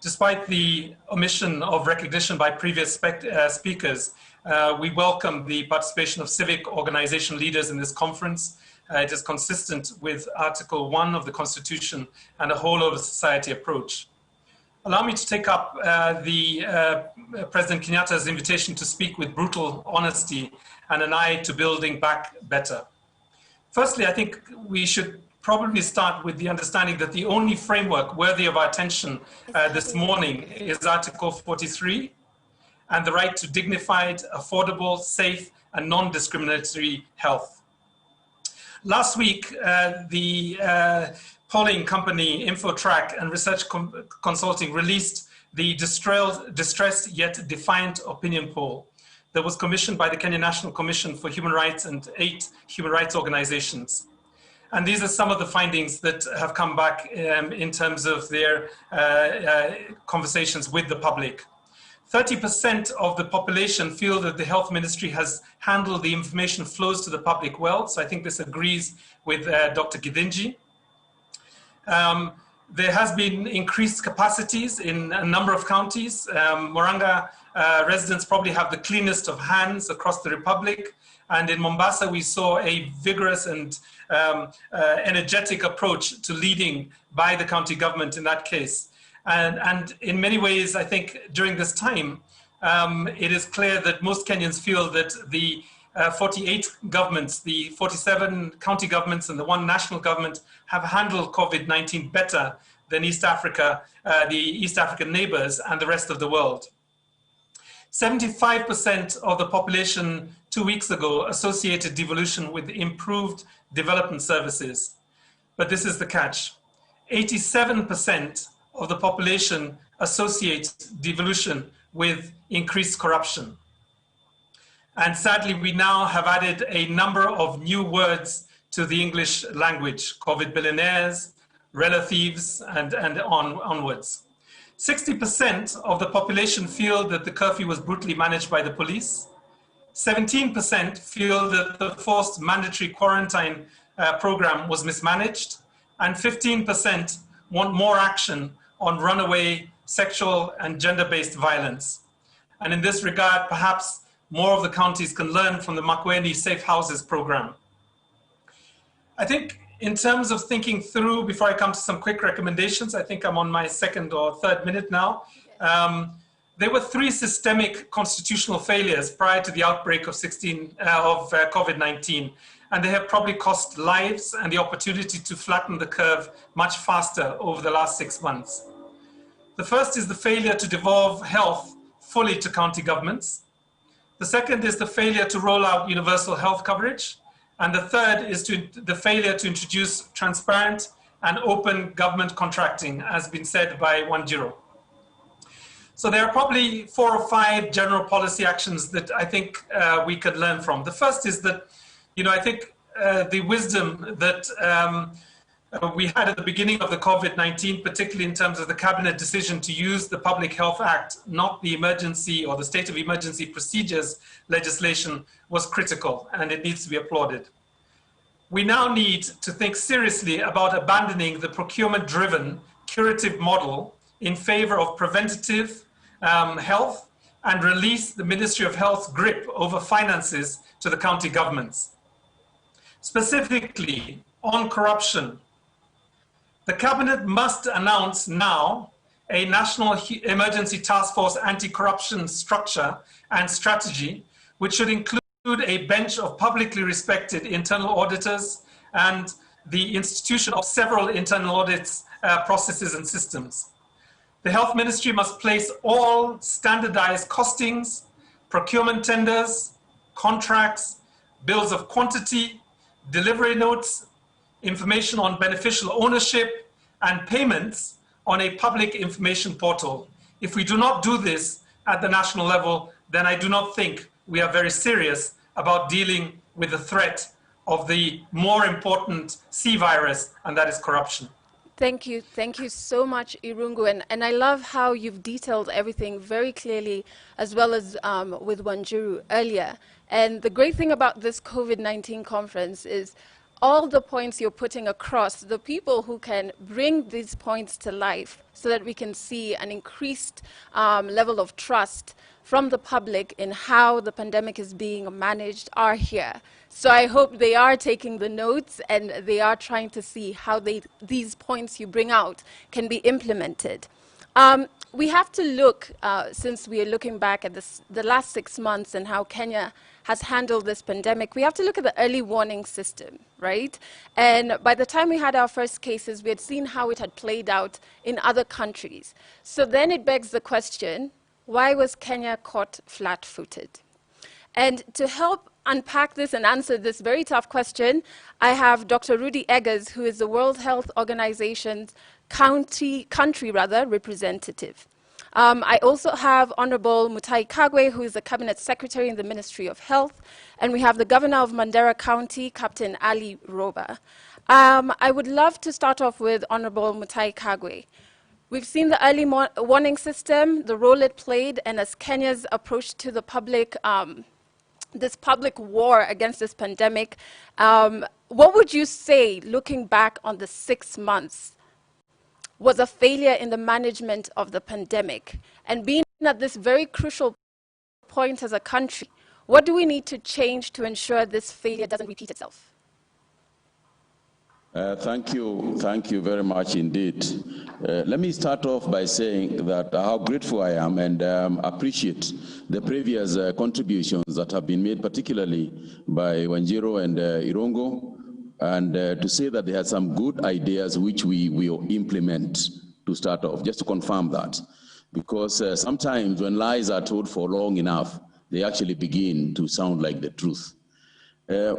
Despite the omission of recognition by previous speakers, we welcome the participation of civic organization leaders in this conference. It is consistent with Article 1 of the Constitution and a whole of society approach. Allow me to take up President Kenyatta's invitation to speak with brutal honesty and an eye to building back better. Firstly, I think we should probably start with the understanding that the only framework worthy of our attention this morning is Article 43 and the right to dignified, affordable, safe, and non-discriminatory health. Last week, the polling company InfoTrack and Research Consulting released the Distressed Yet Defiant Opinion Poll that was commissioned by the Kenya National Commission for Human Rights and 8 human rights organizations. And these are some of the findings that have come back in terms of their conversations with the public. 30% of the population feel that the health ministry has handled the information flows to the public well. So I think this agrees with Dr. Githinji. There has been increased capacities in a number of counties. Murang'a residents probably have the cleanest of hands across the Republic. And in Mombasa, we saw a vigorous and energetic approach to leading by the county government in that case. And in many ways, I think during this time, it is clear that most Kenyans feel that the 48 governments, the 47 county governments and the one national government have handled COVID-19 better than East Africa, the East African neighbors and the rest of the world. 75% of the population 2 weeks ago associated devolution with improved development services. But this is the catch. 87% of the population associates devolution with increased corruption. And sadly, we now have added a number of new words to the English language: COVID billionaires, rela thieves, and onwards. 60% of the population feel that the curfew was brutally managed by the police. 17% feel that the forced mandatory quarantine program was mismanaged. And 15% want more action on runaway sexual and gender-based violence. And in this regard, perhaps more of the counties can learn from the Makueni Safe Houses program. I think in terms of thinking through, before I come to some quick recommendations, I think I'm on my second or third minute now. There were 3 systemic constitutional failures prior to the outbreak of COVID-19, and they have probably cost lives and the opportunity to flatten the curve much faster over the last 6 months. The first is the failure to devolve health fully to county governments. The second is the failure to roll out universal health coverage. And the third is the failure to introduce transparent and open government contracting, as been said by Wanjiru. So there are probably 4 or 5 general policy actions that I think we could learn from. The first is that, I think the wisdom that we had at the beginning of the COVID-19, particularly in terms of the cabinet decision to use the Public Health Act, not the emergency or the state of emergency procedures legislation, was critical, and it needs to be applauded. We now need to think seriously about abandoning the procurement-driven curative model in favor of preventative health and release the Ministry of Health's grip over finances to the county governments. Specifically on corruption, the cabinet must announce now a national emergency task force anti-corruption structure and strategy, which should include a bench of publicly respected internal auditors and the institution of several internal audits processes and systems. The Health Ministry must place all standardized costings, procurement tenders, contracts, bills of quantity, delivery notes, information on beneficial ownership, and payments on a public information portal. If we do not do this at the national level, then I do not think we are very serious about dealing with the threat of the more important C virus, and that is corruption. Thank you so much, Irungu, and I love how you've detailed everything very clearly, as well as with Wanjiru earlier. And the great thing about this COVID-19 conference is all the points you're putting across, the people who can bring these points to life so that we can see an increased level of trust from the public in how the pandemic is being managed are here. So I hope they are taking the notes and they are trying to see how these points you bring out can be implemented. We have to look, since we are looking back at the last 6 months and how Kenya has handled this pandemic, we have to look at the early warning system, right? And by the time we had our first cases, we had seen how it had played out in other countries. So then it begs the question, why was Kenya caught flat-footed? And to help unpack this and answer this very tough question, I have Dr. Rudy Eggers, who is the World Health Organization's country representative. I also have Honorable Mutahi Kagwe, who is the Cabinet Secretary in the Ministry of Health, and we have the Governor of Mandera County, Captain Ali Roba. I would love to start off with Honorable Mutahi Kagwe. We've seen the early warning system, the role it played, and as Kenya's approach to the public, this public war against this pandemic, what would you say, looking back on the 6 months, was a failure in the management of the pandemic? And being at this very crucial point as a country, what do we need to change to ensure this failure doesn't repeat itself? Thank you very much indeed. Let me start off by saying that how grateful I am and appreciate the previous contributions that have been made, particularly by Wanjiro and Irongo, and to say that they had some good ideas which we will implement to start off, just to confirm that. Because sometimes when lies are told for long enough, they actually begin to sound like the truth.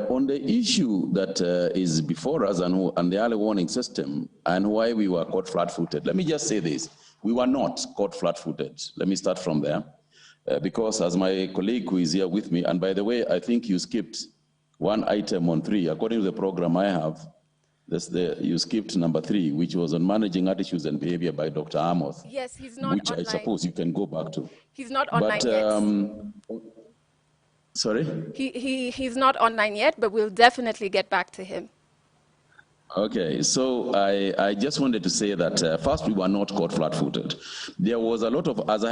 On the issue that is before us and the early warning system and why we were caught flat-footed, let me just say this. We were not caught flat-footed. Let me start from there. Because as my colleague who is here with me, and by the way, I think you skipped one item on 3. According to the program I have, you skipped number 3, which was on managing attitudes and behavior by Dr. Amos. Yes, he's not which online. I suppose you can go back to. He's not online yet. Sorry? He's not online yet, but we'll definitely get back to him. Okay, so I just wanted to say that first, we were not caught flat-footed. There was a lot of, as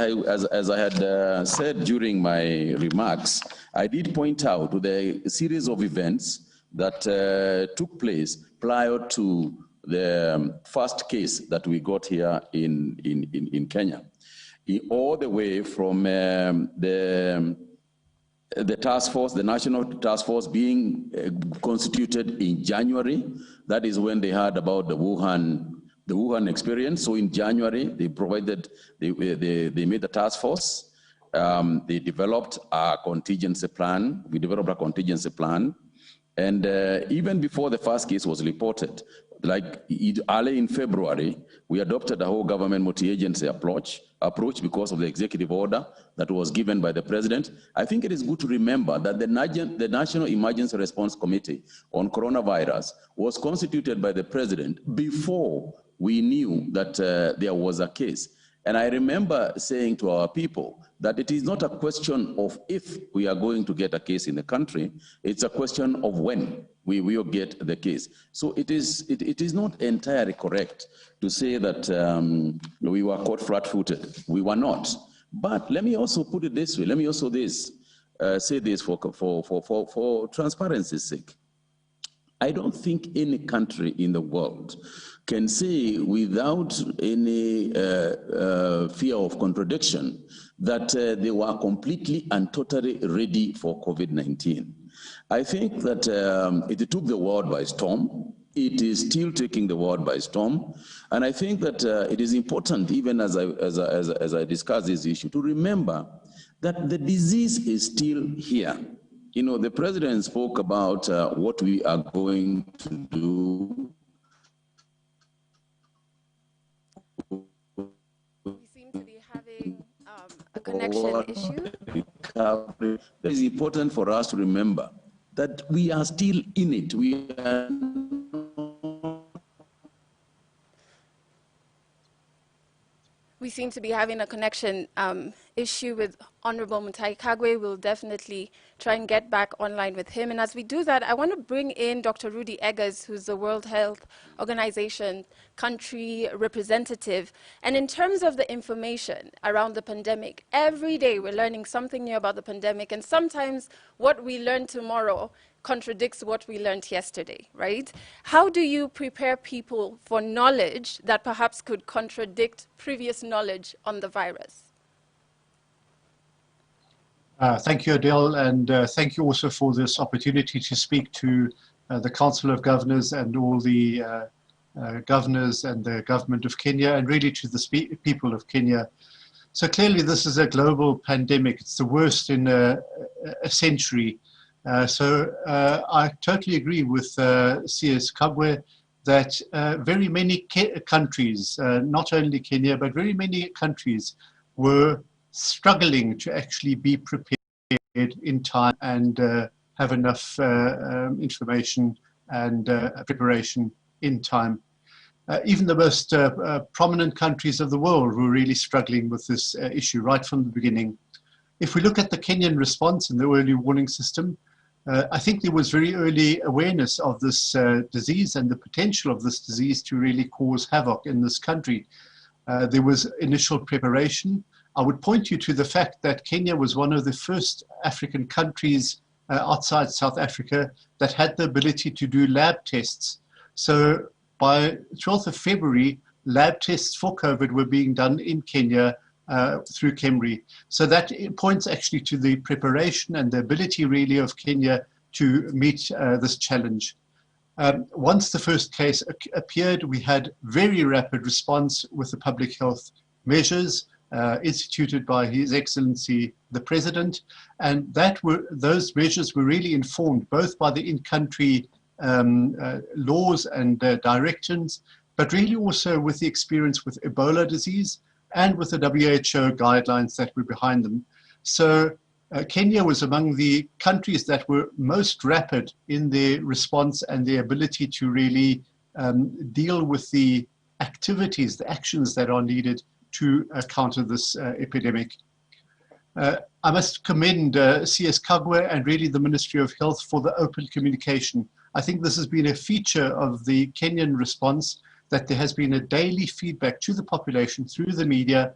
I had said during my remarks, I did point out to the series of events that took place prior to the first case that we got here in Kenya. All the way from the task force, the national task force being constituted in January. That is when they heard about the Wuhan experience. So in January, they made the task force. They developed a contingency plan. We developed a contingency plan. And even before the first case was reported, like early in February, we adopted a whole government multi-agency approach because of the executive order that was given by the president. I think it is good to remember that the National Emergency Response Committee on Coronavirus was constituted by the president before we knew that there was a case. And I remember saying to our people that it is not a question of if we are going to get a case in the country, it's a question of when we will get the case. So it is not entirely correct to say that we were caught flat-footed. We were not. But let me also put it this way. Let me also say this for transparency's sake. I don't think any country in the world can say without any fear of contradiction that they were completely and totally ready for COVID-19. I think that it took the world by storm. It is still taking the world by storm. And I think that it is important, even as I discuss this issue, to remember that the disease is still here. You know, the president spoke about what we are going to do. We seem to be having a connection issue. It is important for us to remember that we are still in it. We seem to be having a connection issue with Honorable Mutahi Kagwe. We'll definitely try and get back online with him. And as we do that, I want to bring in Dr. Rudy Eggers, who's the World Health Organization country representative. And in terms of the information around the pandemic, every day we're learning something new about the pandemic. And sometimes what we learn tomorrow contradicts what we learned yesterday, right? How do you prepare people for knowledge that perhaps could contradict previous knowledge on the virus? Thank you, Adele, and thank you also for this opportunity to speak to the Council of Governors and all the governors and the government of Kenya, and really to the people of Kenya. So clearly this is a global pandemic. It's the worst in a century. So I totally agree with C.S. Kagwe that very many countries, not only Kenya, but very many countries were struggling to actually be prepared in time and have enough information and preparation in time. Even the most prominent countries of the world were really struggling with this issue right from the beginning. If we look at the Kenyan response in the early warning system, I think there was very early awareness of this disease and the potential of this disease to really cause havoc in this country. There was initial preparation. I would point you to the fact that Kenya was one of the first African countries outside South Africa that had the ability to do lab tests So by 12th of February, lab tests for COVID were being done in Kenya through KEMRI. So that points actually to the preparation and the ability really of Kenya to meet this challenge. Once the first case appeared, we had very rapid response with the public health measures instituted by His Excellency the President, and those measures were really informed both by the in-country laws and directions, but really also with the experience with Ebola disease and with the WHO guidelines that were behind them. So Kenya was among the countries that were most rapid in their response and their ability to really deal with the activities, the actions that are needed to counter this epidemic. I must commend CS Kagwe and really the Ministry of Health for the open communication. I think this has been a feature of the Kenyan response, that there has been a daily feedback to the population through the media,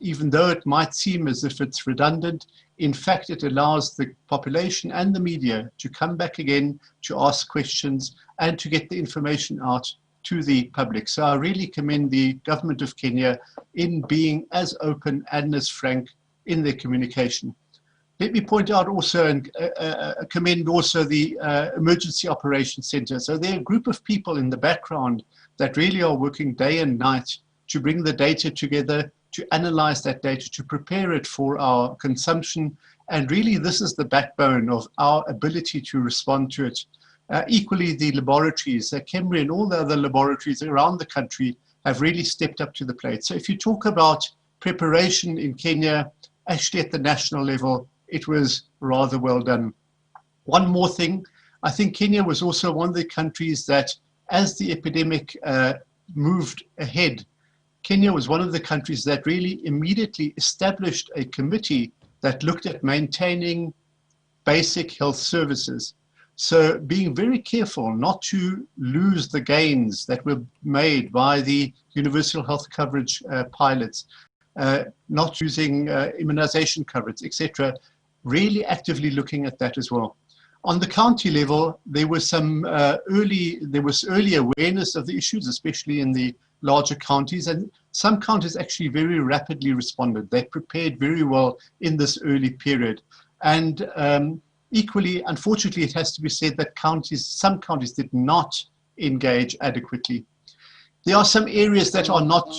even though it might seem as if it's redundant. In fact, it allows the population and the media to come back again, to ask questions, and to get the information out to the public. So I really commend the government of Kenya in being as open and as frank in their communication. Let me point out also and commend also the Emergency Operations Center. So they're a group of people in the background that really are working day and night to bring the data together, to analyze that data, to prepare it for our consumption. And really, this is the backbone of our ability to respond to it. Equally, the laboratories, KEMRI and all the other laboratories around the country have really stepped up to the plate. So if you talk about preparation in Kenya, actually at the national level, it was rather well done. One more thing, I think Kenya was also one of the countries that, as the epidemic moved ahead, Kenya was one of the countries that really immediately established a committee that looked at maintaining basic health services. So being very careful not to lose the gains that were made by the universal health coverage pilots, not using immunization coverage, etc., really actively looking at that as well. On the county level, there was some early awareness of the issues, especially in the larger counties, and some counties actually very rapidly responded. They prepared very well in this early period. And equally, unfortunately, it has to be said that some counties did not engage adequately. There are some areas that are not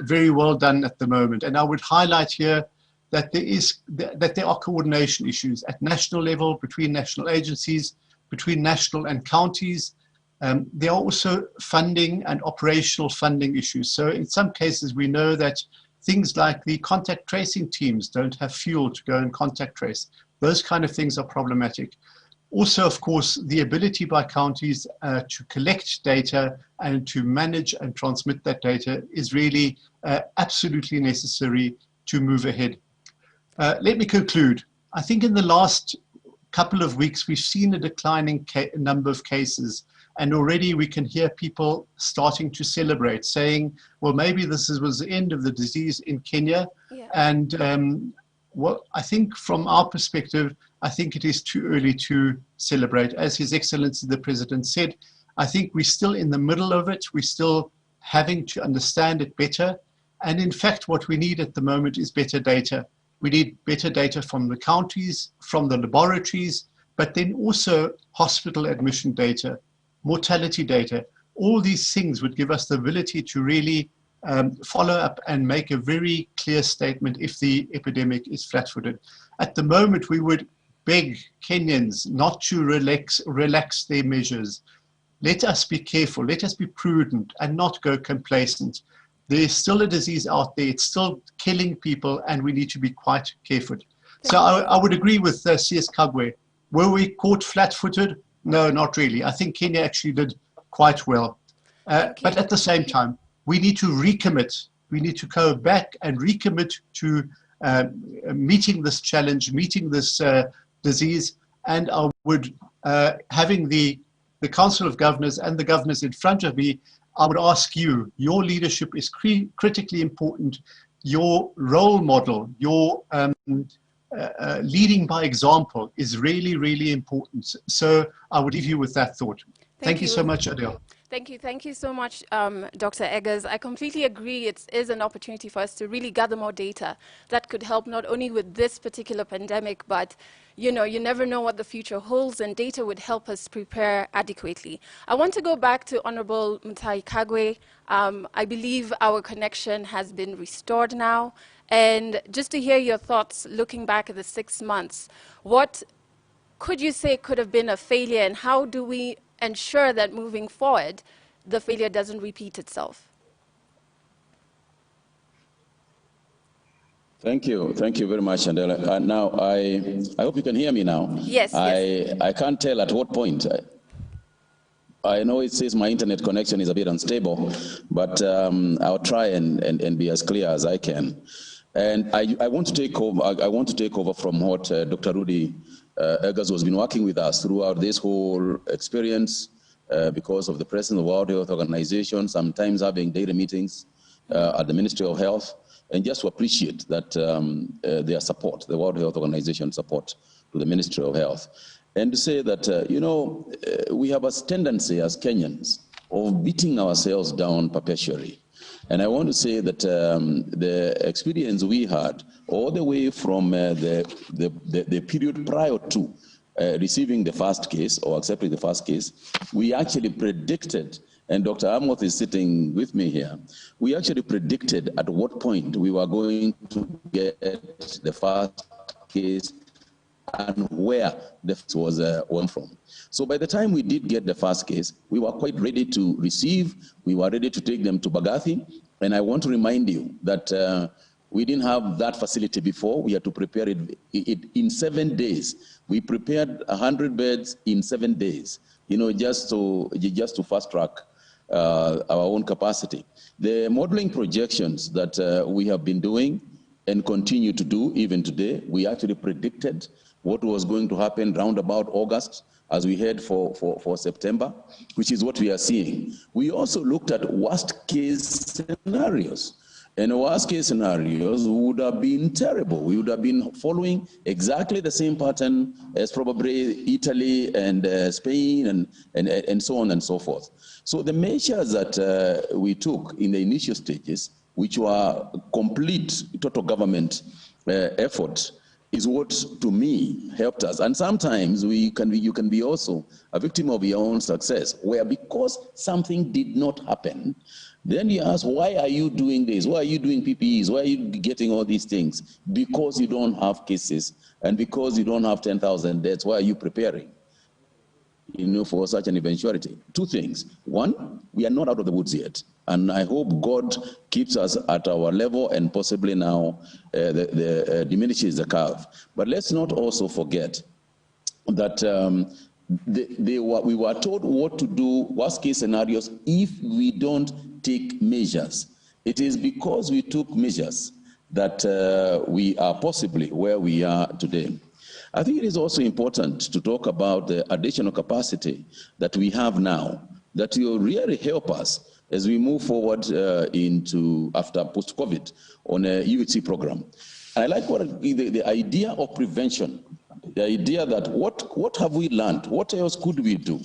very well done at the moment, and I would highlight here that there are coordination issues at national level, between national agencies, between national and counties. There are also funding and operational funding issues. So in some cases, we know that things like the contact tracing teams don't have fuel to go and contact trace. Those kind of things are problematic. Also, of course, the ability by counties to collect data and to manage and transmit that data is really absolutely necessary to move ahead. Let me conclude. I think in the last couple of weeks, we've seen a declining number of cases, and already we can hear people starting to celebrate, saying, well, maybe this was the end of the disease in Kenya. Yeah. And well, I think from our perspective, I think it is too early to celebrate. As His Excellency the President said, I think we're still in the middle of it. We're still having to understand it better. And in fact, what we need at the moment is better data. We need better data from the counties, from the laboratories, but then also hospital admission data, mortality data. All these things would give us the ability to really follow up and make a very clear statement if the epidemic is flat-footed. At the moment, we would beg Kenyans not to relax their measures. Let us be careful, let us be prudent and not go complacent. There's still a disease out there, it's still killing people, and we need to be quite careful. So I would agree with CS Kagwe. Were we caught flat-footed? No, not really. I think Kenya actually did quite well. But at the same time, we need to recommit. We need to go back and recommit to meeting this challenge, meeting this disease. And I would, having the Council of Governors and the governors in front of me, I would ask you, your leadership is critically important. Your role model, your leading by example is really, really important. So I would leave you with that thought. Thank you so much, Adele. Thank you so much, Dr. Eggers. I completely agree. It is an opportunity for us to really gather more data that could help not only with this particular pandemic, but you never know what the future holds, and data would help us prepare adequately. I want to go back to Honorable Mutai Kagwe. I believe our connection has been restored now, and just to hear your thoughts looking back at the 6 months, what could you say could have been a failure, and how do we ensure that moving forward, the failure doesn't repeat itself? Thank you very much, Andela. Now, I hope you can hear me now. Yes. I can't tell at what point. I know it says my internet connection is a bit unstable, but I'll try and be as clear as I can. And I want to take over. I want to take over from what Dr. Rudy Eggers has been working with us throughout this whole experience because of the presence of the World Health Organization, sometimes having daily meetings at the Ministry of Health, and just to appreciate that their support, the World Health Organization support to the Ministry of Health. And to say that, we have a tendency as Kenyans of beating ourselves down perpetually. And I want to say that the experience we had all the way from the period prior to receiving the first case or accepting the first case, we actually predicted, and Dr. Amoth is sitting with me here, we actually predicted at what point we were going to get the first case and where this was went from. So by the time we did get the first case, we were quite ready to receive. We were ready to take them to Bagathi. And I want to remind you that we didn't have that facility before. We had to prepare it in 7 days. We prepared 100 beds in 7 days, just to fast track our own capacity. The modeling projections that we have been doing and continue to do even today, we actually predicted what was going to happen round about August as we head for September, which is what we are seeing. We also looked at worst case scenarios. And worst case scenarios would have been terrible. We would have been following exactly the same pattern as probably Italy and Spain and so on and so forth. So the measures that we took in the initial stages, which were complete total government effort, is what, to me, helped us. And sometimes you can be also a victim of your own success, where because something did not happen, then you ask, why are you doing this? Why are you doing PPEs? Why are you getting all these things? Because you don't have cases, and because you don't have 10,000 deaths, why are you preparing? For such an eventuality. Two things. One, we are not out of the woods yet. And I hope God keeps us at our level and possibly now diminishes the curve. But let's not also forget that we were told what to do, worst case scenarios, if we don't take measures. It is because we took measures that we are possibly where we are today. I think it is also important to talk about the additional capacity that we have now that will really help us as we move forward after post-COVID on a UHC program. And I like the idea of prevention, the idea that what have we learned? What else could we do?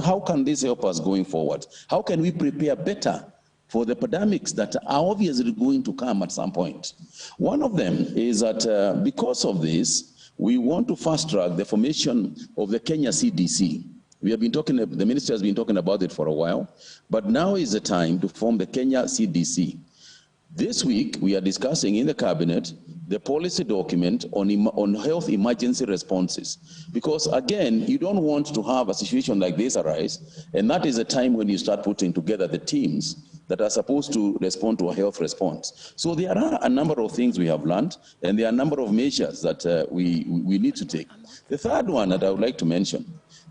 How can this help us going forward? How can we prepare better for the pandemics that are obviously going to come at some point? One of them is that because of this, we want to fast track the formation of the Kenya CDC. We have been talking, the minister has been talking about it for a while, but now is the time to form the Kenya CDC. This week, we are discussing in the cabinet the policy document on health emergency responses. Because again, you don't want to have a situation like this arise, and that is the time when you start putting together the teams that are supposed to respond to a health response. So there are a number of things we have learned, and there are a number of measures that we need to take. The third one that I would like to mention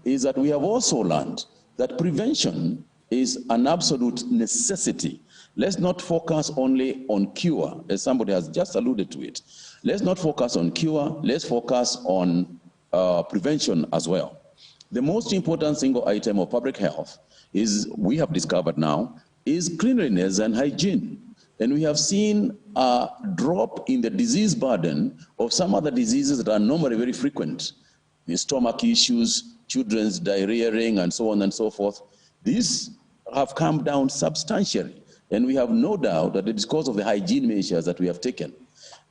is that we have also learned that prevention is an absolute necessity. Let's not focus only on cure, as somebody has just alluded to it. Let's not focus on cure, let's focus on prevention as well. The most important single item of public health is, we have discovered now, is cleanliness and hygiene. And we have seen a drop in the disease burden of some other diseases that are normally very frequent. The stomach issues, children's diarrhea, and so on and so forth. This have come down substantially. And we have no doubt that it is because of the hygiene measures that we have taken.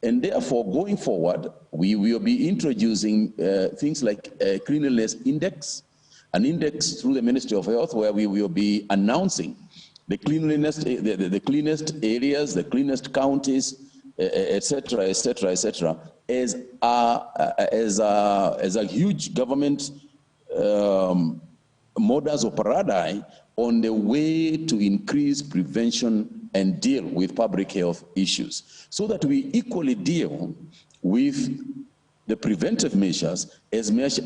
And therefore, going forward, we will be introducing things like a cleanliness index, an index through the Ministry of Health, where we will be announcing the cleanliness, the cleanest areas, the cleanest counties, etc., etc., etc., as a huge government modus operandi on the way to increase prevention and deal with public health issues, so that we equally deal with the preventive measures as much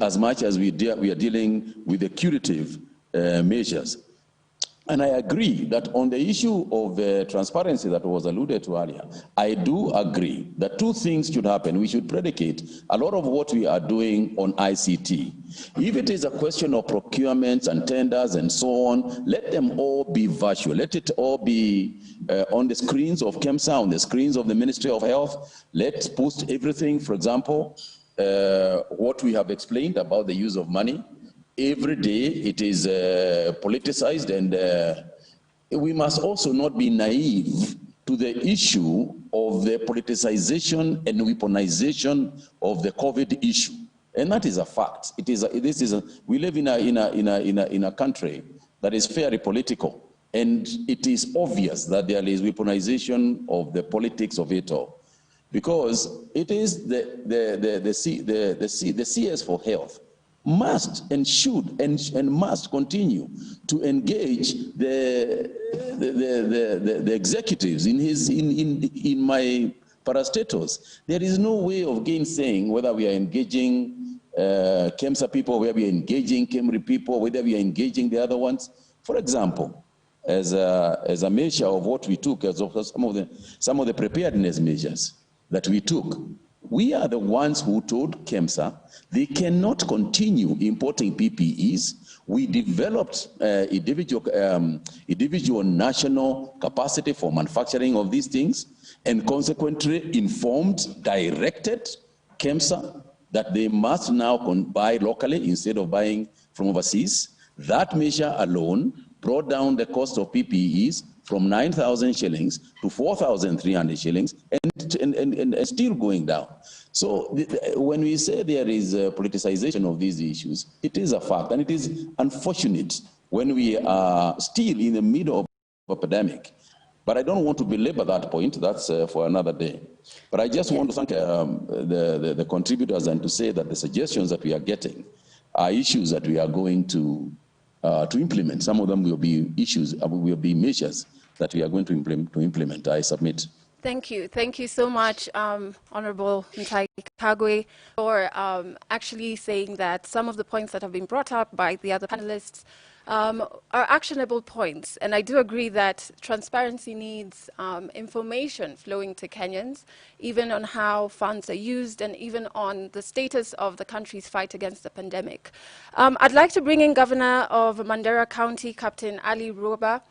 as we are dealing with the curative measures. And I agree that on the issue of transparency that was alluded to earlier, I do agree that two things should happen. We should predicate a lot of what we are doing on ICT. If it is a question of procurements and tenders and so on, let them all be virtual. Let it all be on the screens of KEMSA, on the screens of the Ministry of Health. Let's post everything, for example, what we have explained about the use of money. Every day it is politicized, and we must also not be naive to the issue of the politicization and weaponization of the COVID issue, and that is a fact. We live in a country that is fairly political, and it is obvious that there is weaponization of the politics of it all, because it is the CS for health must and should and must continue to engage the executives in my parastatus. There is no way of gainsaying whether we are engaging KEMSA people, whether we are engaging KEMRI people, whether we are engaging the other ones. For example, as a measure of what we took, as of some of the preparedness measures that we took, we are the ones who told KEMSA they cannot continue importing PPEs. We developed individual national capacity for manufacturing of these things, and consequently informed, directed KEMSA that they must now buy locally instead of buying from overseas. That measure alone brought down the cost of PPEs from 9,000 shillings to 4,300 shillings, and still going down. So when we say there is a politicization of these issues, it is a fact, and it is unfortunate when we are still in the middle of a pandemic. But I don't want to belabor that point. That's for another day. But I just want to thank the contributors and to say that the suggestions that we are getting are issues that we are going to implement. Some of them will be issues, will be measures that we are going to implement. I submit. Thank you. Thank you so much, Honorable Mutahi Kagwe, for actually saying that some of the points that have been brought up by the other panelists are actionable points. And I do agree that transparency needs information flowing to Kenyans, even on how funds are used and even on the status of the country's fight against the pandemic. I'd like to bring in Governor of Mandera County, Captain Ali Roba.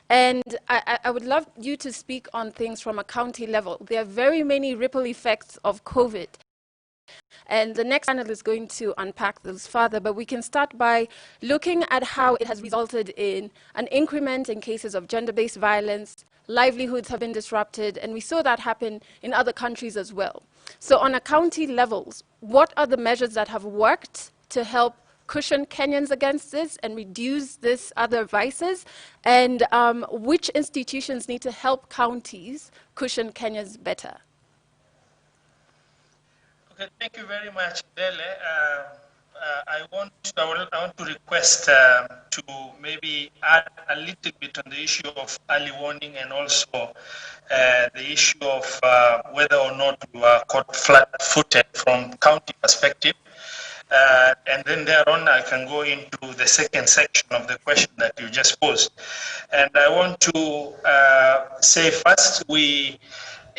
And I would love you to speak on things from a county level. There are very many ripple effects of COVID. And the next panel is going to unpack those further, but we can start by looking at how it has resulted in an increment in cases of gender-based violence. Livelihoods have been disrupted, and we saw that happen in other countries as well. So on a county levels, what are the measures that have worked to help cushion Kenyans against this and reduce this other vices, and which institutions need to help counties cushion Kenyans better? Okay, thank you very much, Dele. I want to request to maybe add a little bit on the issue of early warning, and also the issue of whether or not we were caught flat-footed from county perspective. And then thereon, I can go into the second section of the question that you just posed. And I want to say first,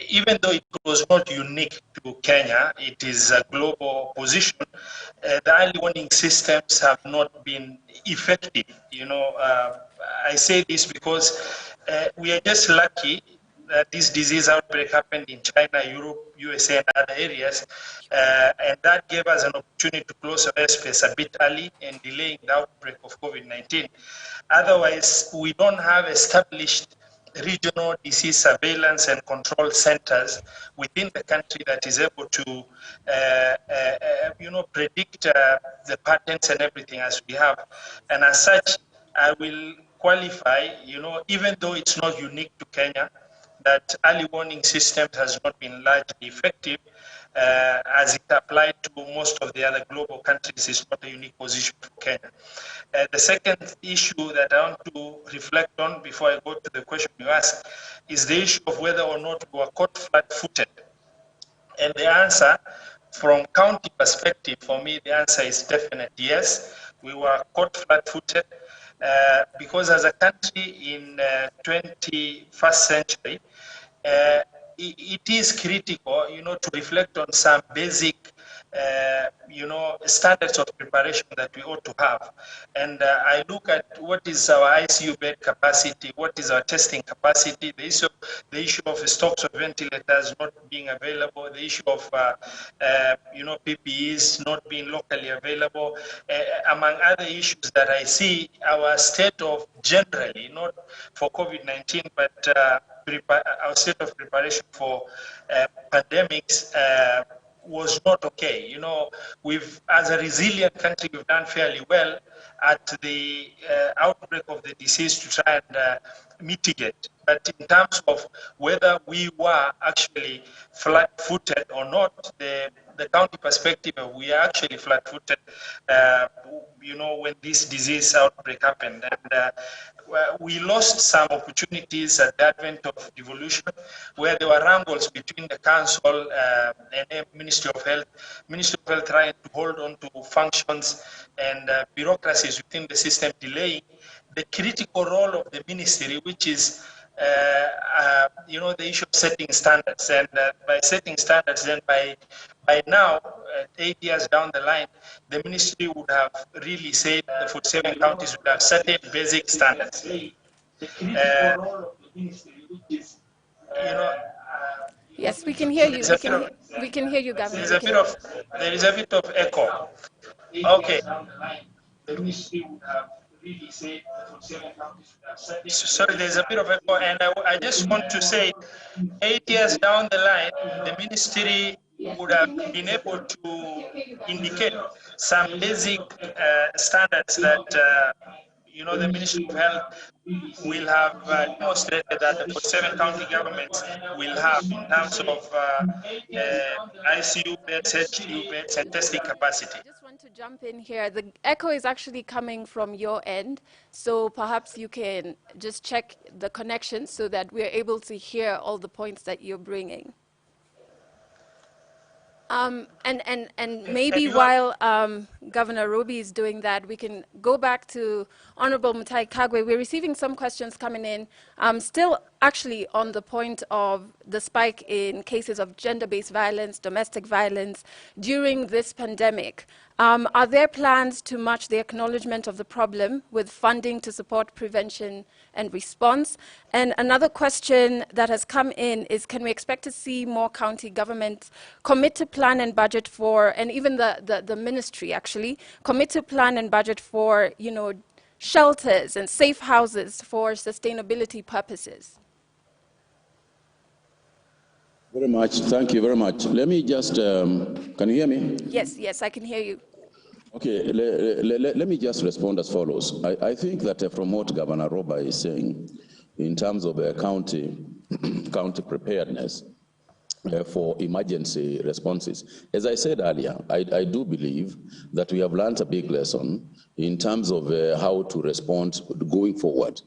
even though it was not unique to Kenya, it is a global position. The early warning systems have not been effective. You know, I say this because we are just lucky this disease outbreak happened in China, Europe, USA, and other areas. And that gave us an opportunity to close our airspace a bit early and delaying the outbreak of COVID-19. Otherwise, we don't have established regional disease surveillance and control centers within the country that is able to, predict the patterns and everything as we have. And as such, I will qualify, even though it's not unique to Kenya, that early warning systems has not been largely effective as it applied to most of the other global countries. Is not a unique position for Kenya. The second issue that I want to reflect on before I go to the question you asked is the issue of whether or not we were caught flat-footed. And the answer, from county perspective, for me, the answer is definite yes. We were caught flat-footed because as a country in 21st century, it is critical, to reflect on some basic, standards of preparation that we ought to have. And I look at what is our ICU bed capacity, what is our testing capacity, the issue of stocks of ventilators not being available, the issue of, PPEs not being locally available, among other issues that I see our state of generally, not for COVID-19, but our state of preparation for pandemics was not okay. We've, as a resilient country, we've done fairly well at the outbreak of the disease to try and mitigate. But in terms of whether we were actually flat-footed or not, the county perspective, we are actually flat-footed, when this disease outbreak happened. And we lost some opportunities at the advent of devolution, where there were wrangles between the council and Ministry of Health. Ministry of Health trying to hold on to functions and bureaucracies within the system, delaying the critical role of the ministry, which is the issue of setting standards. And by setting standards, then by now, 8 years down the line, the ministry would have really said the 47 counties would have certain basic standards. Yes, we can hear you. We can hear you, Governor. There is a bit of echo. Okay. The ministry would have really said the 47 counties would have certain. Sorry, there's a bit of echo, and I just want to say, 8 years down the line, the ministry would have been able to indicate some basic standards that the Ministry of Health will have demonstrated that the 47 county governments will have in terms of ICU beds, HCU beds, and testing capacity. I just want to jump in here. The echo is actually coming from your end, so perhaps you can just check the connection so that we're able to hear all the points that you're bringing. And maybe while Governor Roby is doing that, we can go back to Honorable Mutai Kagwe. We're receiving some questions coming in, still actually on the point of the spike in cases of gender-based violence, domestic violence during this pandemic. Are there plans to match the acknowledgement of the problem with funding to support prevention and response? And another question that has come in is, can we expect to see more county governments commit to plan and budget for, and even the ministry actually, commit to plan and budget for, shelters and safe houses for sustainability purposes? Very much. Thank you very much. Let me just, can you hear me? Yes, I can hear you. Okay, let me just respond as follows. I think that from what Governor Roba is saying, in terms of county preparedness for emergency responses, as I said earlier, I do believe that we have learned a big lesson in terms of how to respond going forward.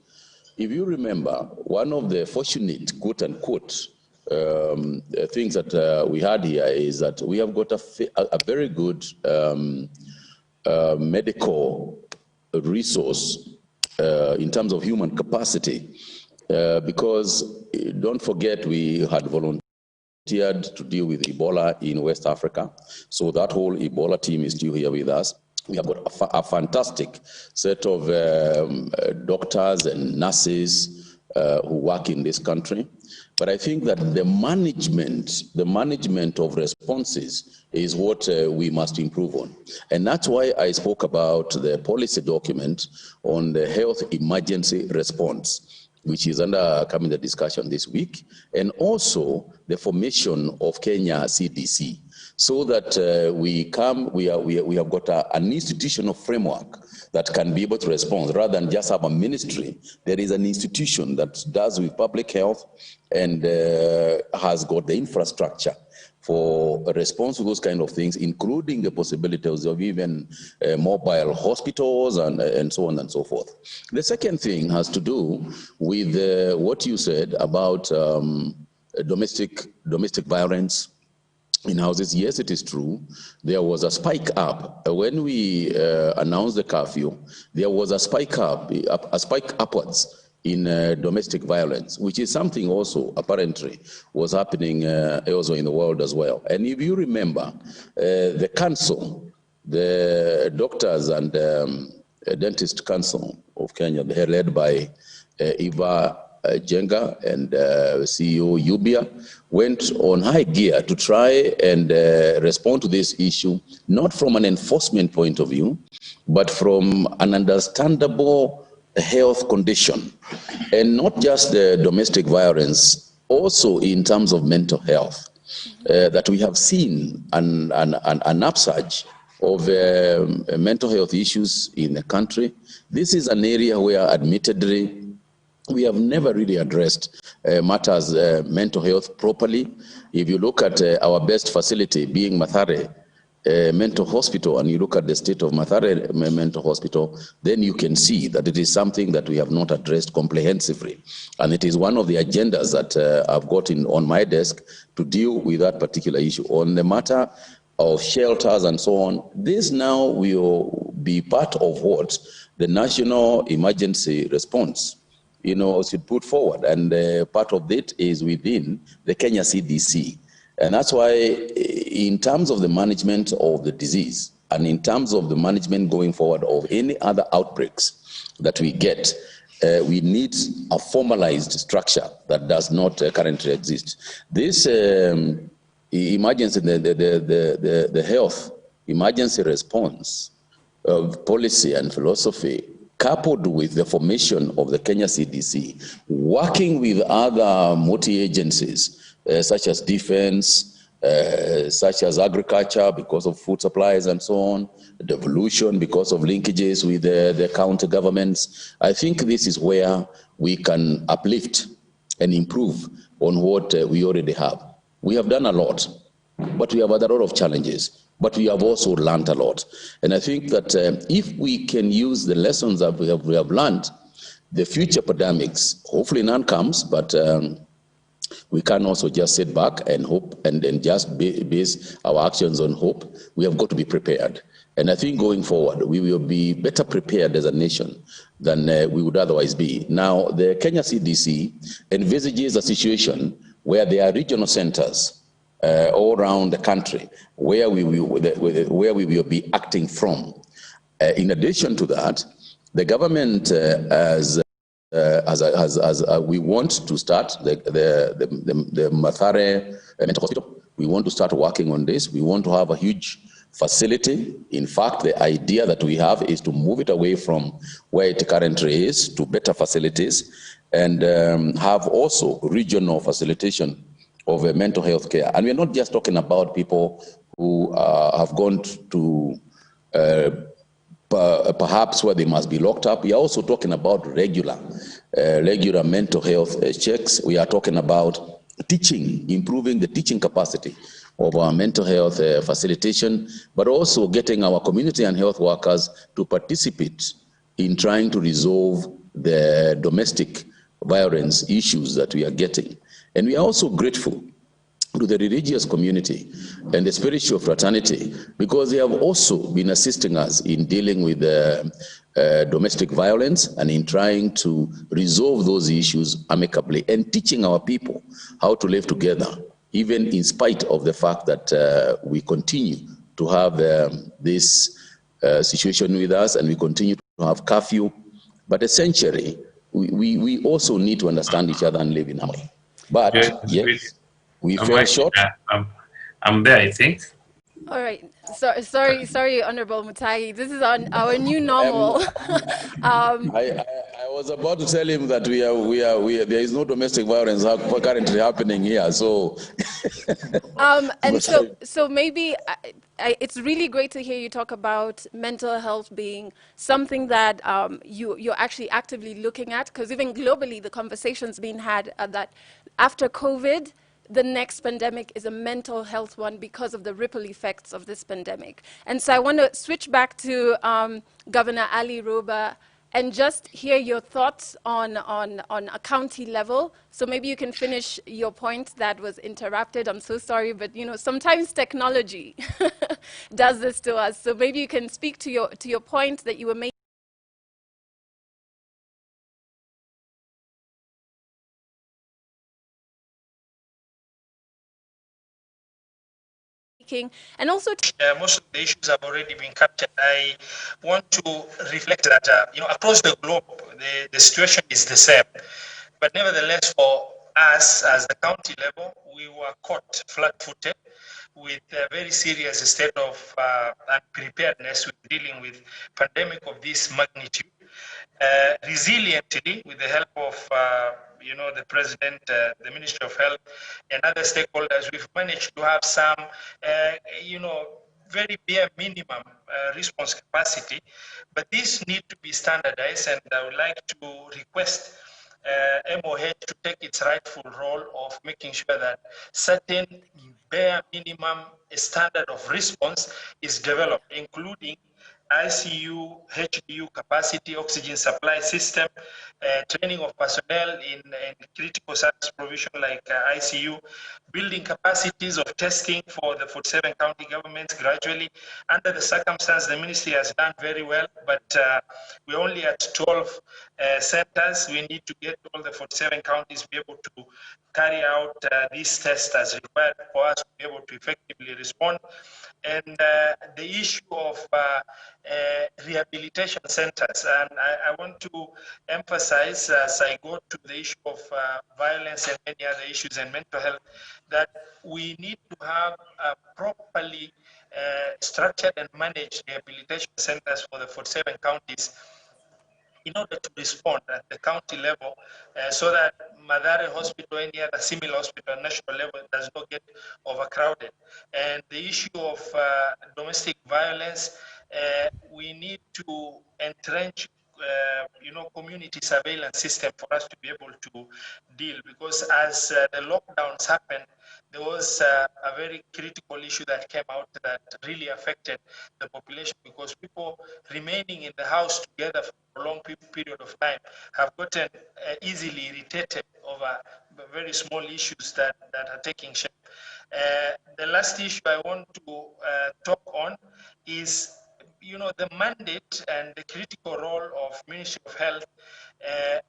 If you remember, one of the fortunate, quote unquote, things that we had here is that we have got a very good medical resource in terms of human capacity, because don't forget we had volunteered to deal with Ebola in West Africa, so that whole Ebola team is still here with us. We have got a fantastic set of doctors and nurses who work in this country. But I think that the management of responses is what we must improve on. And that's why I spoke about the policy document on the health emergency response, which is under coming the discussion this week, and also the formation of Kenya CDC, so that we have got an institutional framework that can be able to respond rather than just have a ministry. There is an institution that does with public health and has got the infrastructure for a response to those kind of things, including the possibilities of even mobile hospitals and so on and so forth. The second thing has to do with what you said about domestic violence in houses. Yes, it is true. There was a spike up. When we announced the curfew, there was a spike upwards in domestic violence, which is something also apparently was happening also in the world as well. And if you remember, the council, the Doctors and Dentist Council of Kenya, they're led by Eva Jenga and CEO Yubia, went on high gear to try and respond to this issue, not from an enforcement point of view, but from an understandable health condition, and not just the domestic violence, also in terms of mental health, that we have seen an upsurge of mental health issues in the country. This is an area where admittedly we have never really addressed matters mental health properly. If you look at our best facility being Mathare Mental Hospital, and you look at the state of Mathare Mental Hospital, then you can see that it is something that we have not addressed comprehensively. And it is one of the agendas that I've got on my desk to deal with that particular issue. On the matter of shelters and so on, this now will be part of what the national emergency response should put forward. And part of it is within the Kenya CDC. And that's why in terms of the management of the disease and in terms of the management going forward of any other outbreaks that we get, we need a formalized structure that does not currently exist. This emergency, the health emergency response policy and philosophy, coupled with the formation of the Kenya CDC, working with other multi-agencies, such as defense, such as agriculture because of food supplies and so on, devolution because of linkages with the county governments. I think this is where we can uplift and improve on what we already have. We have done a lot, but we have had a lot of challenges, but we have also learned a lot. And I think that if we can use the lessons that we have learned, the future pandemics, hopefully none comes, but we can also just sit back and hope and just base our actions on hope. We have got to be prepared. And I think going forward, we will be better prepared as a nation than we would otherwise be. Now, the Kenya CDC envisages a situation where there are regional centers all around the country where we will be acting from. In addition to that, the government we want to start the Mathare Mental Hospital. We want to start working on this. We want to have a huge facility. In fact, the idea that we have is to move it away from where it currently is to better facilities and have also regional facilitation of mental health care. And we're not just talking about people who have gone to perhaps where they must be locked up. We are also talking about regular mental health checks. We are talking about teaching, improving the teaching capacity of our mental health facilitation, but also getting our community and health workers to participate in trying to resolve the domestic violence issues that we are getting. And we are also grateful to the religious community and the spiritual fraternity, because they have also been assisting us in dealing with domestic violence and in trying to resolve those issues amicably and teaching our people how to live together, even in spite of the fact that we continue to have this situation with us and we continue to have curfew. But essentially, we also need to understand each other and live in harmony. But Join us, yes, please. we fell short. I'm there, I think. All right. Sorry, Honorable Mutai. This is our new normal. I was about to tell him that there is no domestic violence currently happening here. So, and so maybe it's really great to hear you talk about mental health being something that you're actually actively looking at, because even globally, the conversation's being had that after COVID, the next pandemic is a mental health one because of the ripple effects of this pandemic. And so I want to switch back to Governor Ali Roba and just hear your thoughts on a county level. So maybe you can finish your point that was interrupted. I'm so sorry, but sometimes technology does this to us. So maybe you can speak to your point that you were making. And also, most of the issues have already been captured. I want to reflect that across the globe, the situation is the same. But nevertheless, for us as the county level, we were caught flat-footed with a very serious state of unpreparedness with dealing with pandemic of this magnitude. Resiliently, with the help of the President, the Ministry of Health, and other stakeholders, we've managed to have some, very bare minimum response capacity. But this need to be standardized, and I would like to request MOH to take its rightful role of making sure that certain bare minimum standard of response is developed, including ICU, HDU capacity, oxygen supply system, training of personnel in critical service provision like ICU, building capacities of testing for the 47 county governments gradually. Under the circumstance, the ministry has done very well, but we're only at 12 centers. We need to get all the 47 counties to be able to carry out these tests as required for us to be able to effectively respond. And the issue of rehabilitation centers, and I want to emphasize as I go to the issue of violence and many other issues and mental health, that we need to have properly structured and managed rehabilitation centers for the 47 counties in order to respond at the county level so that Madare Hospital, any other similar hospital at national level does not get overcrowded. And the issue of domestic violence, we need to entrench community surveillance system for us to be able to deal, because as the lockdowns happened, there was a very critical issue that came out that really affected the population, because people remaining in the house together for a long period of time have gotten easily irritated over very small issues that are taking shape. The last issue I want to talk on is the mandate and the critical role of Ministry of Health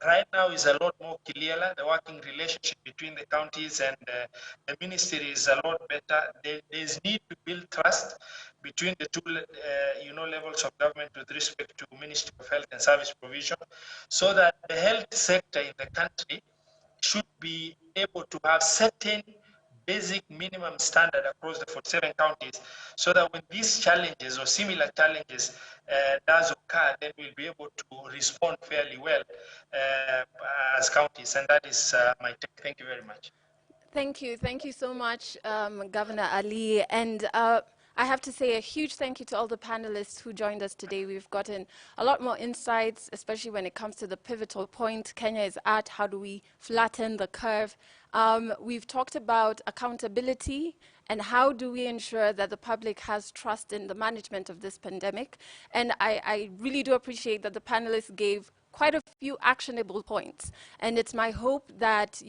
right now is a lot more clearer. The working relationship between the counties and the ministry is a lot better. There's need to build trust between the two levels of government with respect to Ministry of Health and Service Provision, so that the health sector in the country should be able to have certain basic minimum standard across the 47 counties, so that when these challenges or similar challenges does occur, then we'll be able to respond fairly well as counties. And that is my take. Thank you very much. Thank you so much, Governor Ali. And I have to say a huge thank you to all the panelists who joined us today. We've gotten a lot more insights, especially when it comes to the pivotal point Kenya is at. How do we flatten the curve? We've talked about accountability and how do we ensure that the public has trust in the management of this pandemic. And I really do appreciate that the panelists gave quite a few actionable points. And it's my hope that,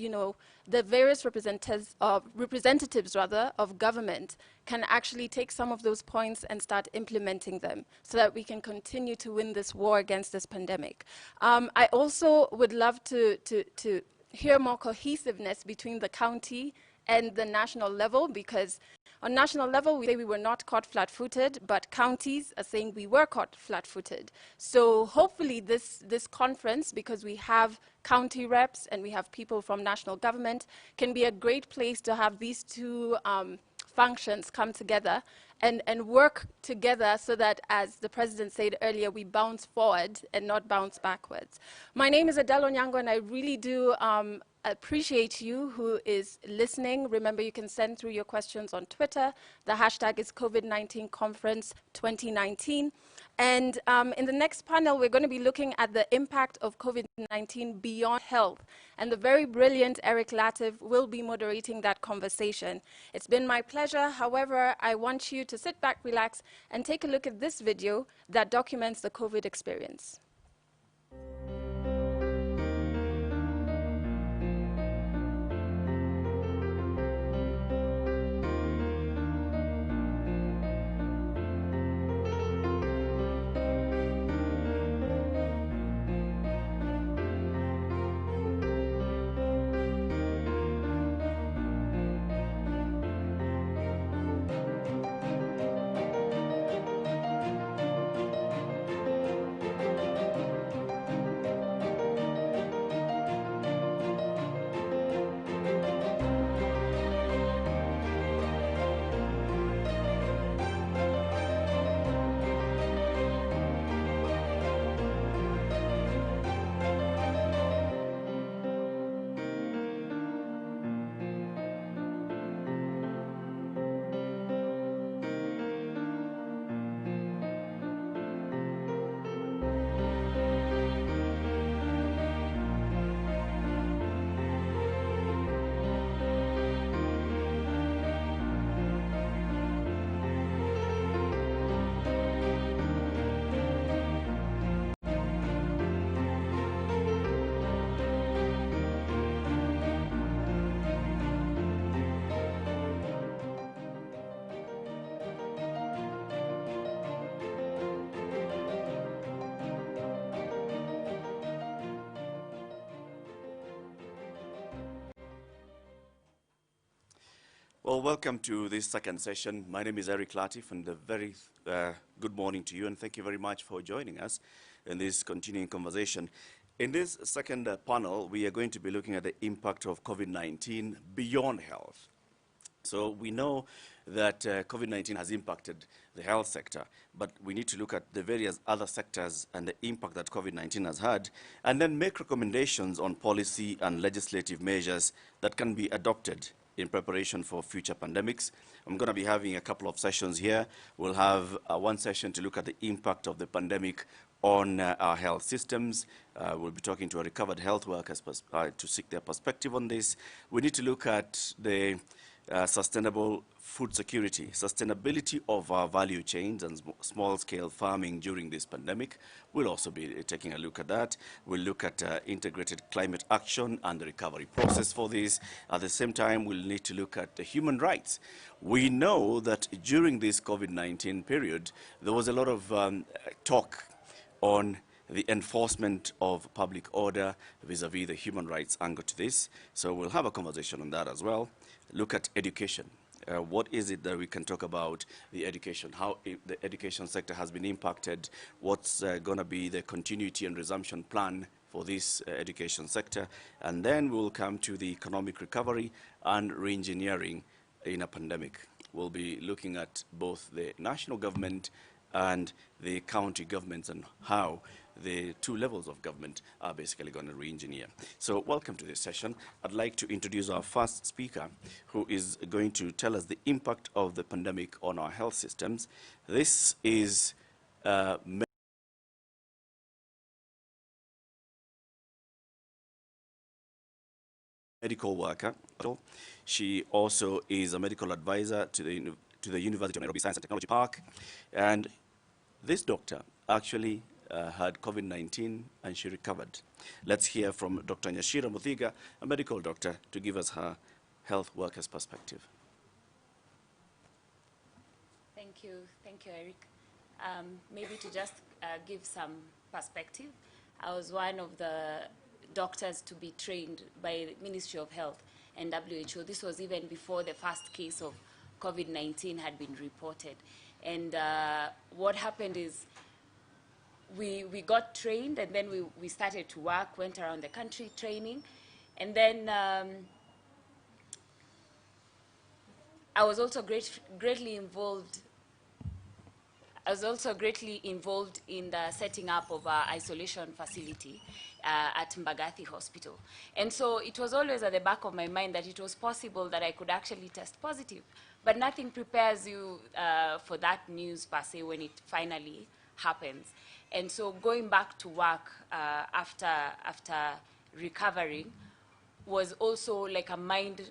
the various representatives of government can actually take some of those points and start implementing them so that we can continue to win this war against this pandemic. I also would love to hear more cohesiveness between the county and the national level, because On national level, we say we were not caught flat-footed, but counties are saying we were caught flat-footed. So hopefully this conference, because we have county reps and we have people from national government, can be a great place to have these two functions come together and work together so that, as the President said earlier, we bounce forward and not bounce backwards. My name is Adele Onyango, and I really do appreciate you who is listening. Remember, you can send through your questions on Twitter. The hashtag is COVID-19 Conference 2019. And in the next panel, we're going to be looking at the impact of COVID-19 beyond health. And the very brilliant Eric Latif will be moderating that conversation. It's been my pleasure. However, I want you to sit back, relax, and take a look at this video that documents the COVID experience. Well, welcome to this second session. My name is Eric Latif, and a very good morning to you, and thank you very much for joining us in this continuing conversation. In this second panel, we are going to be looking at the impact of COVID-19 beyond health. So we know that COVID-19 has impacted the health sector, but we need to look at the various other sectors and the impact that COVID-19 has had, and then make recommendations on policy and legislative measures that can be adopted in preparation for future pandemics. I'm going to be having a couple of sessions here. We'll have one session to look at the impact of the pandemic on our health systems. We'll be talking to our recovered health workers to seek their perspective on this. We need to look at the sustainable food security, sustainability of our value chains and small-scale farming during this pandemic. We'll also be taking a look at that. We'll look at integrated climate action and the recovery process for this. At the same time, we'll need to look at the human rights. We know that during this COVID-19 period, there was a lot of talk on the enforcement of public order vis-a-vis the human rights angle to this. So we'll have a conversation on that as well. Look at education. What is it that we can talk about the education, how the education sector has been impacted, what's going to be the continuity and resumption plan for this education sector, and then we'll come to the economic recovery and re-engineering in a pandemic. We'll be looking at both the national government and the county governments and how the two levels of government are basically going to re-engineer. So welcome to this session. I'd like to introduce our first speaker, who is going to tell us the impact of the pandemic on our health systems. This is medical worker. She also is a medical advisor to the University of Nairobi Science and Technology Park. And this doctor actually had COVID-19 and she recovered. Let's hear from Dr. Nyashira Muthiga, a medical doctor, to give us her health workers' perspective. Thank you, Eric. Maybe to just give some perspective, I was one of the doctors to be trained by the Ministry of Health and WHO. This was even before the first case of COVID-19 had been reported. And what happened is we got trained, and then we started to work, went around the country training. And then I was also greatly involved in the setting up of our isolation facility at Mbagathi Hospital. And so it was always at the back of my mind that it was possible that I could actually test positive. But nothing prepares you for that news per se when it finally happens. And so going back to work after recovering was also like a mind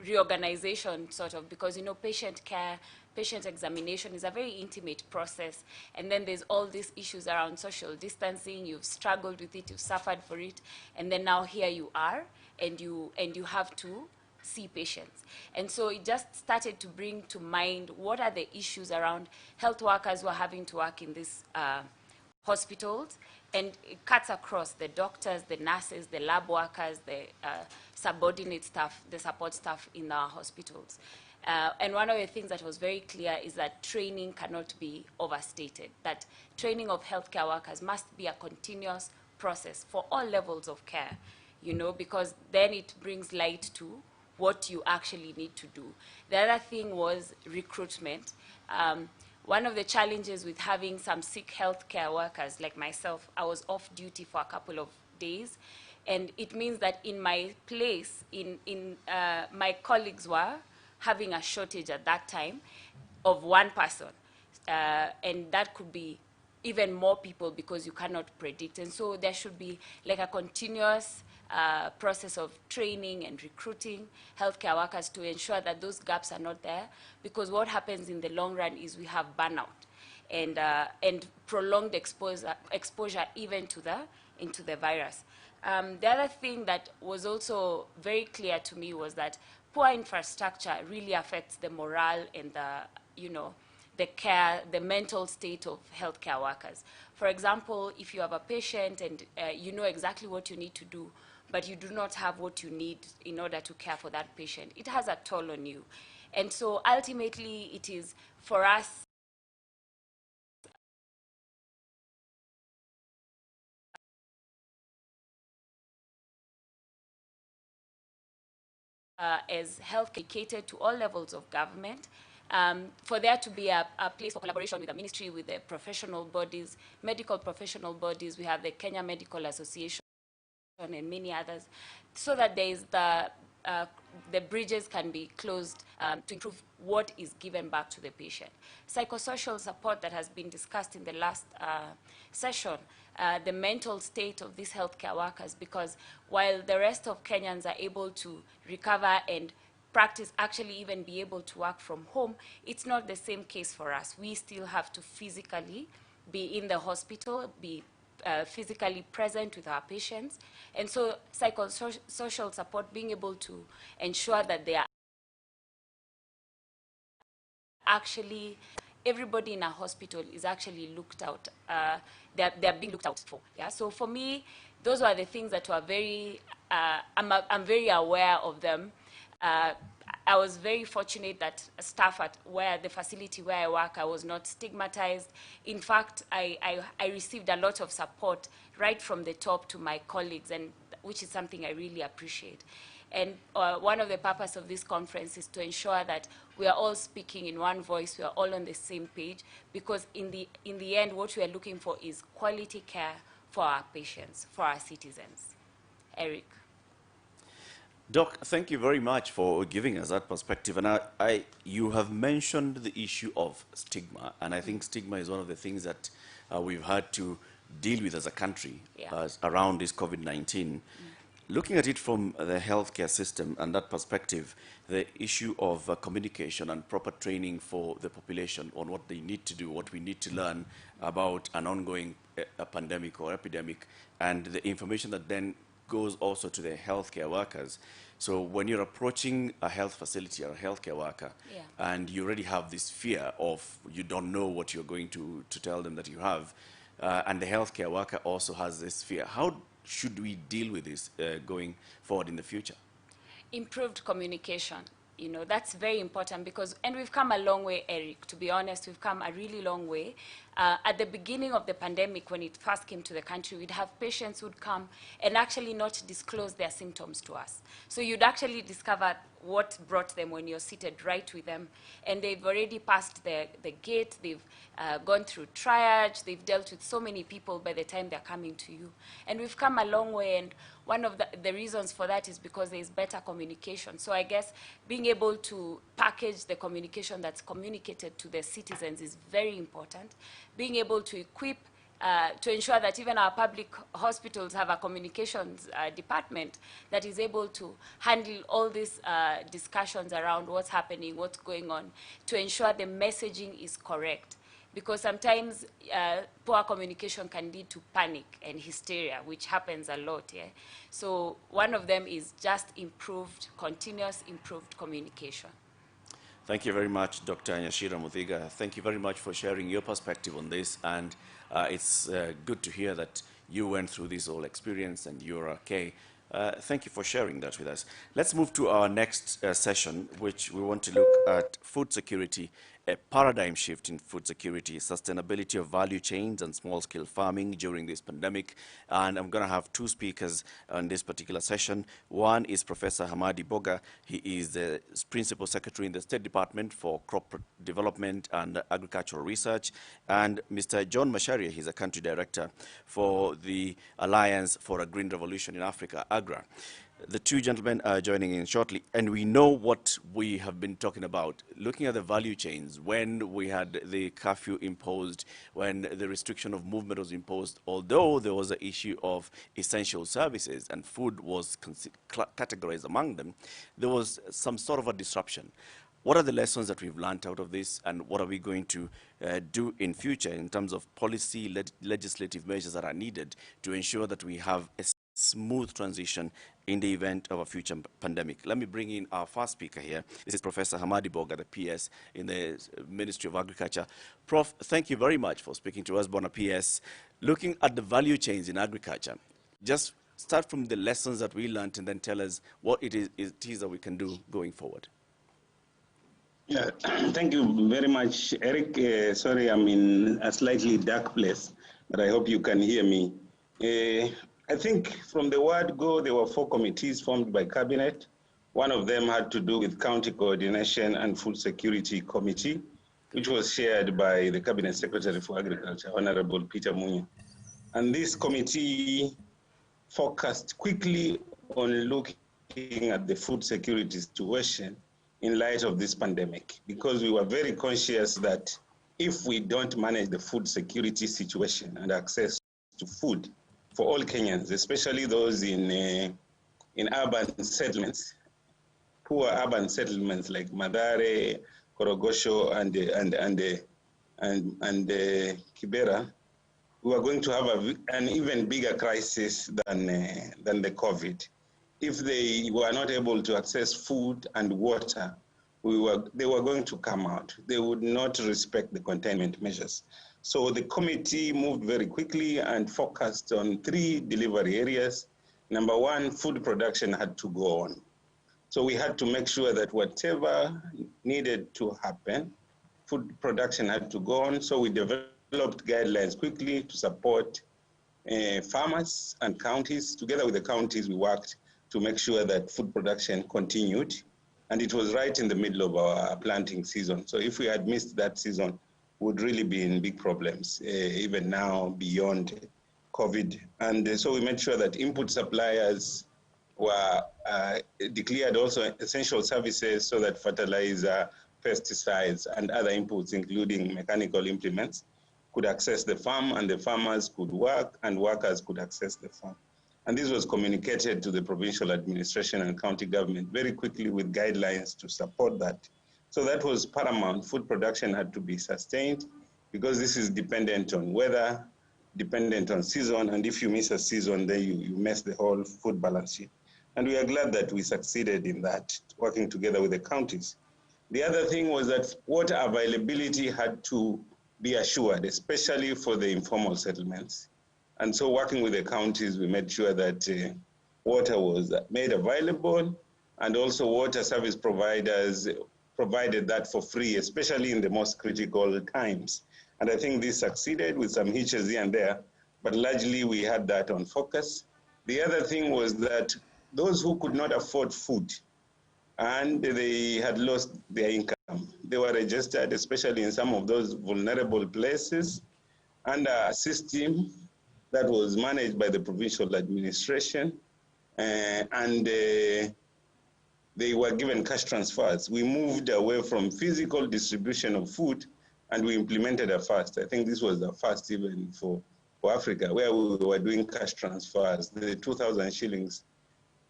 reorganization, sort of, because, you know, patient care, patient examination is a very intimate process, and then there's all these issues around social distancing. You've struggled with it, you've suffered for it, and then now here you are, and you have to see patients. And so it just started to bring to mind what are the issues around health workers who are having to work in these hospitals, and it cuts across the doctors, the nurses, the lab workers, the subordinate staff, the support staff in our hospitals. And one of the things that was very clear is that training cannot be overstated, that training of healthcare workers must be a continuous process for all levels of care, you know, because then it brings light to what you actually need to do. The other thing was recruitment. One of the challenges with having some sick healthcare workers like myself, I was off duty for a couple of days, and it means that in my place, my colleagues were having a shortage at that time of one person, and that could be even more people because you cannot predict. And so there should be like a continuous process of training and recruiting healthcare workers to ensure that those gaps are not there, because what happens in the long run is we have burnout and prolonged exposure even into the virus. The other thing that was also very clear to me was that poor infrastructure really affects the morale and the care, the mental state of healthcare workers. For example, if you have a patient and you know exactly what you need to do, but you do not have what you need in order to care for that patient, it has a toll on you. And so ultimately it is for us as health catered to all levels of government, for there to be a place for collaboration with the ministry, with the professional bodies, medical professional bodies. We have the Kenya Medical Association and many others, so that there is the bridges can be closed to improve what is given back to the patient. Psychosocial support that has been discussed in the last session, the mental state of these healthcare workers, because while the rest of Kenyans are able to recover and practice, actually even be able to work from home, it's not the same case for us. We still have to physically be in the hospital, be physically present with our patients. And so psychosocial support, being able to ensure that they are actually, everybody in a hospital is actually looked out, they're being looked out for. Yeah? So for me, those were the things that were very, I'm very aware of them. I was very fortunate that staff at the facility where I work, I was not stigmatized. In fact, I received a lot of support right from the top to my colleagues, and which is something I really appreciate. And one of the purposes of this conference is to ensure that we are all speaking in one voice, we are all on the same page, because in the end, what we are looking for is quality care for our patients, for our citizens. Eric. Doc, thank you very much for giving us that perspective. And you have mentioned the issue of stigma, and I think stigma is one of the things that we've had to deal with as a country around this COVID-19. Looking at it from the healthcare system and that perspective, the issue of communication and proper training for the population on what they need to do, what we need to learn about an ongoing pandemic or epidemic, and the information that then goes also to the healthcare workers. So when you're approaching a health facility or a healthcare worker, and you already have this fear of you don't know what you're going to tell them that you have, and the healthcare worker also has this fear, how should we deal with this going forward in the future? Improved communication. You know, that's very important because, and we've come a long way, Eric, to be honest, we've come a really long way. At the beginning of the pandemic, when it first came to the country, we'd have patients who'd come and actually not disclose their symptoms to us. So you'd actually discover what brought them when you're seated right with them. And they've already passed the gate, they've gone through triage, they've dealt with so many people by the time they're coming to you. And we've come a long way, and one of the reasons for that is because there's better communication. So I guess being able to package the communication that's communicated to the citizens is very important. Being able to equip, to ensure that even our public hospitals have a communications department that is able to handle all these discussions around what's happening, what's going on, to ensure the messaging is correct. Because sometimes poor communication can lead to panic and hysteria, which happens a lot, yeah? So one of them is just continuous improved communication. Thank you very much, Dr. Nyashira Muthiga. Thank you very much for sharing your perspective on this. And it's good to hear that you went through this whole experience and you're okay. Thank you for sharing that with us. Let's move to our next session, which we want to look at food security, a paradigm shift in food security, sustainability of value chains and small-scale farming during this pandemic. And I'm going to have two speakers on this particular session. One is Professor Hamadi Boga. He is the Principal Secretary in the State Department for Crop Development and Agricultural Research. And Mr. John Masharia, he's a Country Director for the Alliance for a Green Revolution in Africa, AGRA. The two gentlemen are joining in shortly, and we know what we have been talking about, looking at the value chains, when we had the curfew imposed, when the restriction of movement was imposed, although there was an issue of essential services and food was categorized among them, there was some sort of a disruption. What are the lessons that we've learned out of this, and what are we going to do in future in terms of policy, legislative measures that are needed to ensure that we have a smooth transition in the event of a future pandemic? Let me bring in our first speaker here. This is Professor Hamadi Boga, the PS in the Ministry of Agriculture. Prof, thank you very much for speaking to us, Bona PS. Looking at the value chains in agriculture, just start from the lessons that we learned and then tell us what it is that we can do going forward. Yeah, thank you very much, Eric. Sorry, I'm in a slightly dark place, but I hope you can hear me. I think from the word go, there were 4 committees formed by Cabinet. One of them had to do with County Coordination and Food Security Committee, which was chaired by the Cabinet Secretary for Agriculture, Honorable Peter Munya. And this committee focused quickly on looking at the food security situation in light of this pandemic, because we were very conscious that if we don't manage the food security situation and access to food for all Kenyans, especially those in urban settlements, poor urban settlements like Mathare, Korogosho, and Kibera, we are going to have an even bigger crisis than the COVID. If they were not able to access food and water, they were going to come out. They would not respect the containment measures. So the committee moved very quickly and focused on 3 delivery areas. Number 1, food production had to go on. So we had to make sure that whatever needed to happen, food production had to go on. So we developed guidelines quickly to support farmers and counties. Together with the counties, we worked to make sure that food production continued. And it was right in the middle of our planting season. So if we had missed that season, would really be in big problems, even now beyond COVID. And so we made sure that input suppliers were declared also essential services so that fertilizer, pesticides, and other inputs, including mechanical implements, could access the farm, and the farmers could work, and workers could access the farm. And this was communicated to the provincial administration and county government very quickly with guidelines to support that. So that was paramount. Food production had to be sustained because this is dependent on weather, dependent on season, and if you miss a season, then you mess the whole food balance sheet. And we are glad that we succeeded in that, working together with the counties. The other thing was that water availability had to be assured, especially for the informal settlements. And so working with the counties, we made sure that water was made available and also water service providers provided that for free, especially in the most critical times. And I think this succeeded with some hitches here and there, but largely we had that on focus. The other thing was that those who could not afford food and they had lost their income, they were registered, especially in some of those vulnerable places, under a system that was managed by the provincial administration, and they were given cash transfers. We moved away from physical distribution of food, and we implemented a fast. I think this was the first even for Africa, where we were doing cash transfers, the 2,000 shillings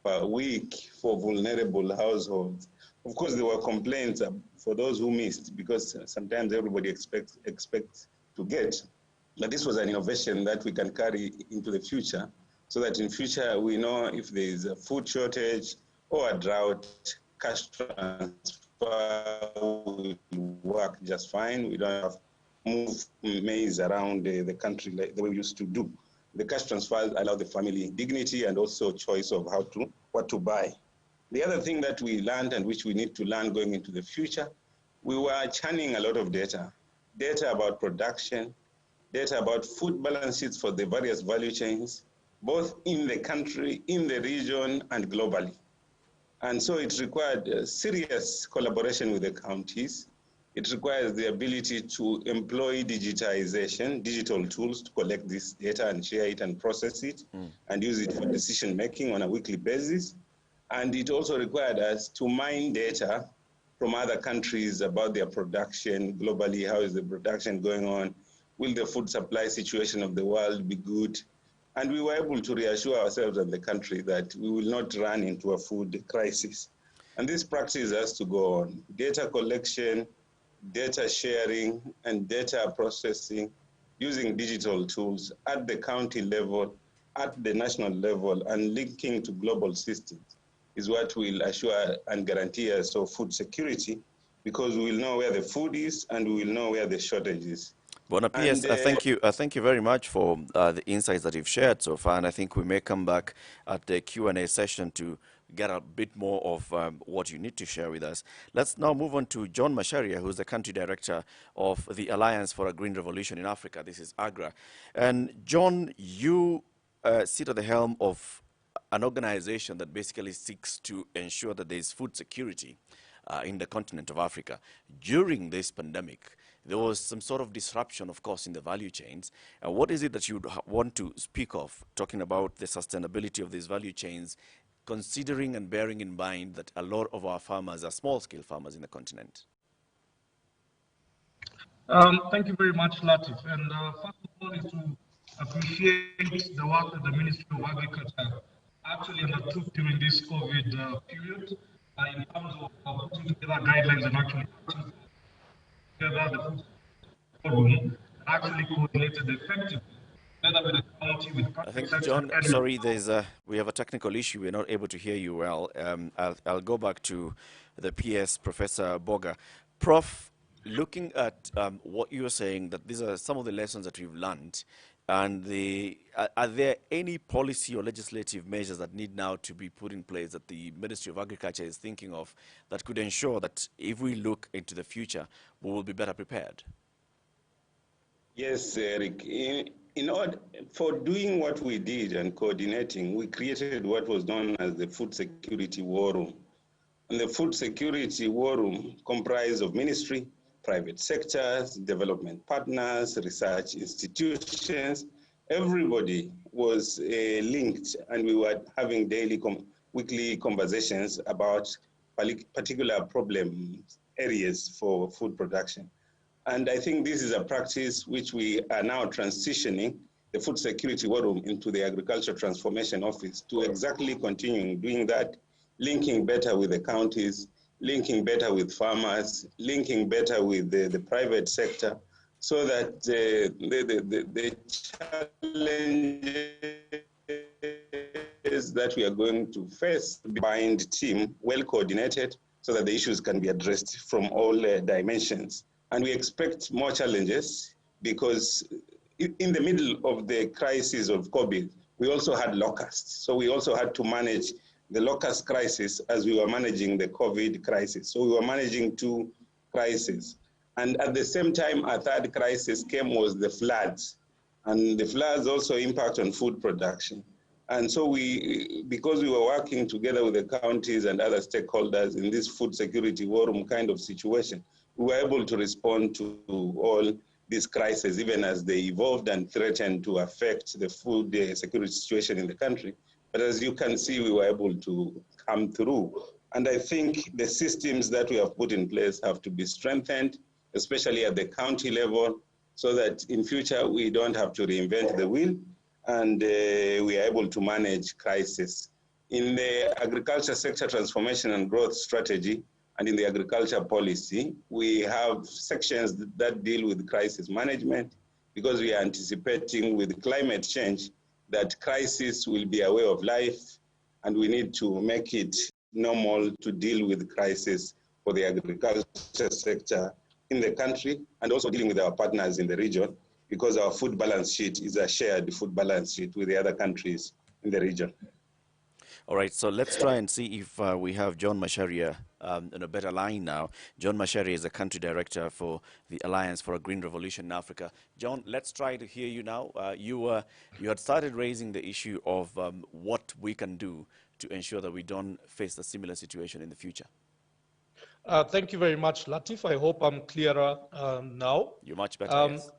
per week for vulnerable households. Of course, there were complaints for those who missed, because sometimes everybody expects to get. But this was an innovation that we can carry into the future, so that in future we know if there is a food shortage or a drought, cash transfer will work just fine. We don't have to move maize around the country like the way we used to do. The cash transfers allow the family dignity and also choice of what to buy. The other thing that we learned, and which we need to learn going into the future, we were churning a lot of data about production, data about food balance sheets for the various value chains, both in the country, in the region, and globally. And so it required serious collaboration with the counties. It requires the ability to employ digitization, digital tools to collect this data and share it and process it and use it for decision making on a weekly basis. And it also required us to mine data from other countries about their production globally. How is the production going on? Will the food supply situation of the world be good? And we were able to reassure ourselves and the country that we will not run into a food crisis. And this practice has to go on. Data collection, data sharing, and data processing using digital tools at the county level, at the national level, and linking to global systems is what will assure and guarantee us of food security, because we will know where the food is and we will know where the shortage is. Bona PS, thank you very much for the insights that you've shared so far, and I think we may come back at the Q&A session to get a bit more of what you need to share with us. Let's now move on to John Masharia, who's the country director of the Alliance for a Green Revolution in Africa. This is AGRA. And John, you sit at the helm of an organization that basically seeks to ensure that there is food security in the continent of Africa. During this pandemic, there was some sort of disruption, of course, in the value chains. What is it that you want to speak of, talking about the sustainability of these value chains, considering and bearing in mind that a lot of our farmers are small-scale farmers in the continent? Thank you very much, Latif. And first of all is to appreciate the work that the Ministry of Agriculture actually undertook during this COVID period in terms of putting together guidelines and actually putting together the food forum actually coordinated effectively, together with the county, with I think, John, sorry, we have a technical issue. We're not able to hear you well. I'll go back to the PS, Professor Boga. Prof, looking at what you're saying, that these are some of the lessons that we've learned, and are there any policy or legislative measures that need now to be put in place that the Ministry of Agriculture is thinking of that could ensure that if we look into the future, we will be better prepared? Yes, Eric. In order for doing what we did and coordinating, we created what was known as the Food Security War Room. And the Food Security War Room comprised of ministry, private sectors, development partners, research institutions. Everybody was linked, and we were having weekly conversations about particular problem areas for food production. And I think this is a practice which we are now transitioning the Food Security War Room into the Agriculture Transformation Office to exactly continue doing that, linking better with the counties, linking better with farmers, linking better with the private sector, so that the challenges that we are going to face behind team well coordinated, so that the issues can be addressed from all dimensions. And we expect more challenges because in the middle of the crisis of COVID, we also had locusts. So we also had to manage the locust crisis as we were managing the COVID crisis. So we were managing two crises. And at the same time, a third crisis came was the floods. And the floods also impact on food production. And so because we were working together with the counties and other stakeholders in this food security war room kind of situation, we were able to respond to all these crises, even as they evolved and threatened to affect the food security situation in the country. But as you can see, we were able to come through. And I think the systems that we have put in place have to be strengthened, especially at the county level, so that in future we don't have to reinvent the wheel and we are able to manage crisis. In the agriculture sector transformation and growth strategy and in the agriculture policy, we have sections that deal with crisis management because we are anticipating with climate change that crisis will be a way of life and we need to make it normal to deal with crisis for the agriculture sector in the country and also dealing with our partners in the region because our food balance sheet is a shared food balance sheet with the other countries in the region. All right, so let's try and see if we have John Macharia on a better line now. John Macharia is the country director for the Alliance for a Green Revolution in Africa. John, let's try to hear you now. You had started raising the issue of what we can do to ensure that we don't face a similar situation in the future. Thank you very much, Latif. I hope I'm clearer now. You're much better, yes.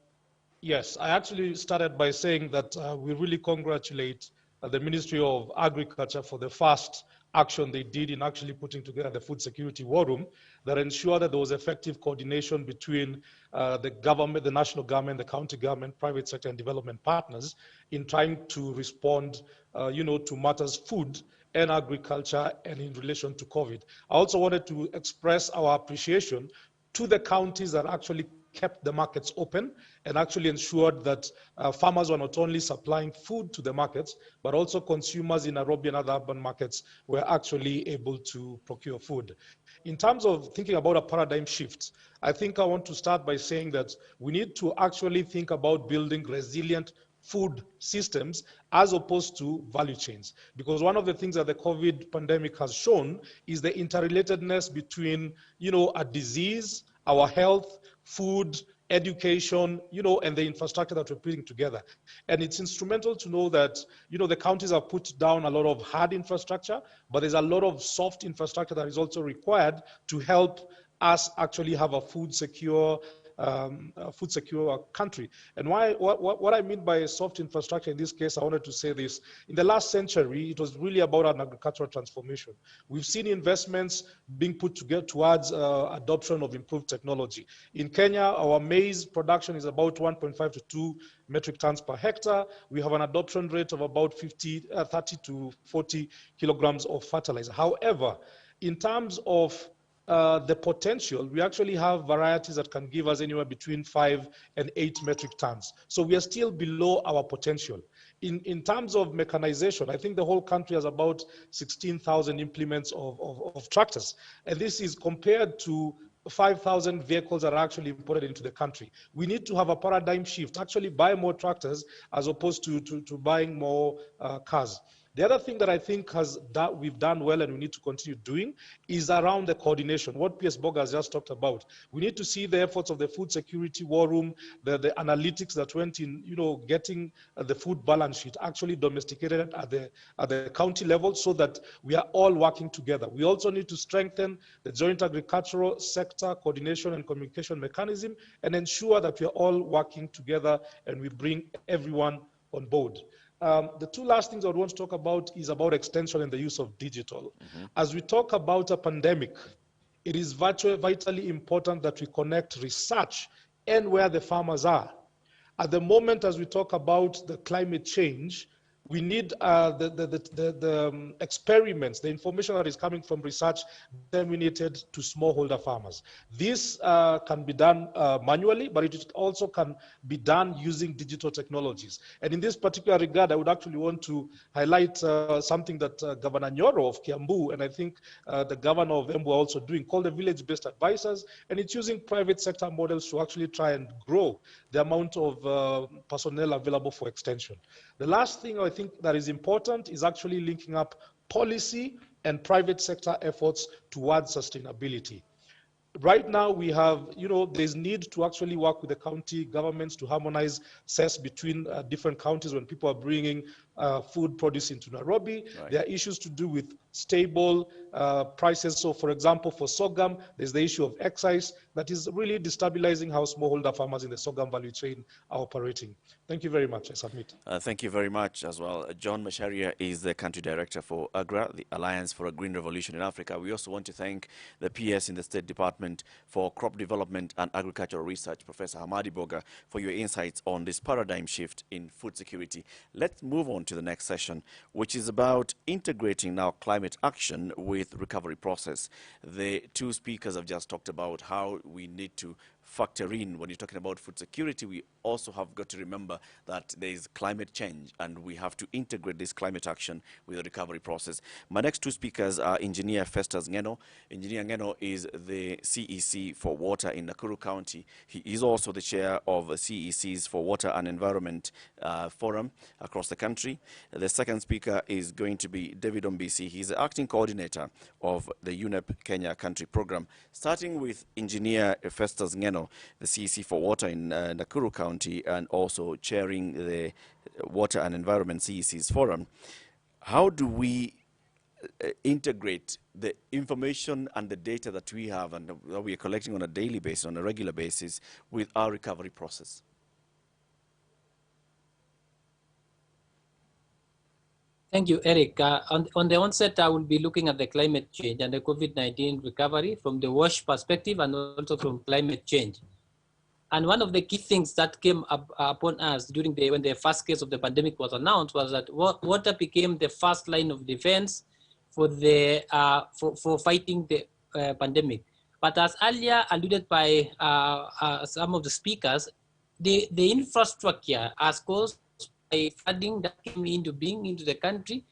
Yes, I actually started by saying that we really congratulate the Ministry of Agriculture for the fast action they did in actually putting together the food security war room that ensured that there was effective coordination between the government, the national government, the county government, private sector and development partners in trying to respond to matters food and agriculture and in relation to COVID. I also wanted to express our appreciation to the counties that actually kept the markets open and actually ensured that farmers were not only supplying food to the markets, but also consumers in Nairobi and other urban markets were actually able to procure food. In terms of thinking about a paradigm shift, I think I want to start by saying that we need to actually think about building resilient food systems as opposed to value chains. Because one of the things that the COVID pandemic has shown is the interrelatedness between, a disease, our health, food, education, and the infrastructure that we're putting together. And it's instrumental to know that, the counties have put down a lot of hard infrastructure, but there's a lot of soft infrastructure that is also required to help us actually have a food secure country. And what I mean by soft infrastructure in this case, I wanted to say this. In the last century, it was really about an agricultural transformation. We've seen investments being put together towards adoption of improved technology. In Kenya, our maize production is about 1.5 to 2 metric tons per hectare. We have an adoption rate of about 30 to 40 kilograms of fertilizer. However, in terms of the potential, we actually have varieties that can give us anywhere between 5 and 8 metric tons. So we are still below our potential. In terms of mechanization, I think the whole country has about 16,000 implements of tractors. And this is compared to 5,000 vehicles that are actually imported into the country. We need to have a paradigm shift, actually buy more tractors as opposed to buying more cars. The other thing that I think we've done well and we need to continue doing is around the coordination, what PS Bog has just talked about. We need to see the efforts of the food security war room, the analytics that went in, getting the food balance sheet actually domesticated at the county level so that we are all working together. We also need to strengthen the joint agricultural sector coordination and communication mechanism and ensure that we are all working together and we bring everyone on board. The two last things I would want to talk about is about extension and the use of digital. As we talk about a pandemic, it is vitally important that we connect research and where the farmers are. At the moment, as we talk about the climate change, we need the experiments, the information that is coming from research disseminated to smallholder farmers. This can be done manually, but it also can be done using digital technologies. And in this particular regard, I would actually want to highlight something that Governor Nyoro of Kiambu, and I think the governor of Embu are also doing, called the village-based advisors, and it's using private sector models to actually try and grow the amount of personnel available for extension. The last thing I think that is important is actually linking up policy and private sector efforts towards sustainability. Right now, we have, there's need to actually work with the county governments to harmonize cess between different counties when people are bringing food produce into Nairobi. Right. There are issues to do with stable prices. So, for example, for sorghum, there's the issue of excise that is really destabilizing how smallholder farmers in the sorghum value chain are operating. Thank you very much. I submit. Thank you very much as well. John Macharia is the country director for AGRA, the Alliance for a Green Revolution in Africa. We also want to thank the PS in the State Department for Crop Development and Agricultural Research, Professor Hamadi Boga, for your insights on this paradigm shift in food security. Let's move on to the next session, which is about integrating now climate action with recovery process. The two speakers have just talked about how we need to factor in when you're talking about food security. We also have got to remember that there is climate change and we have to integrate this climate action with the recovery process. My next two speakers are Engineer Festus Ngeno. Engineer Ngeno is the CEC for Water in Nakuru County. He is also the chair of CECs for Water and Environment Forum across the country. The second speaker is going to be David Ombisi. He's the acting coordinator of the UNEP Kenya country program. Starting with Engineer Festus Ngeno, the CEC for Water in Nakuru County, and also chairing the Water and Environment CECs Forum. How do we integrate the information and the data that we have and that we are collecting on a daily basis, on a regular basis, with our recovery process? Thank you, Eric. On the onset, I will be looking at the climate change and the COVID-19 recovery from the WASH perspective and also from climate change. And one of the key things that came upon us during when the first case of the pandemic was announced was that water became the first line of defense for for fighting the pandemic. But as earlier alluded by some of the speakers, the infrastructure as caused by flooding that came into being into the country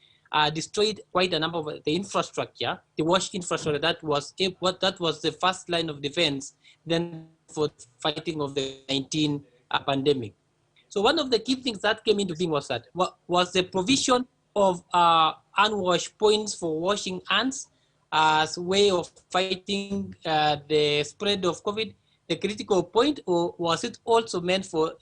destroyed quite a number of the infrastructure, the WASH infrastructure that was the first line of defense then for fighting of the 19 pandemic. So one of the key things that came into being was the provision of unwashed points for washing hands as a way of fighting the spread of COVID, the critical point, or was it also meant for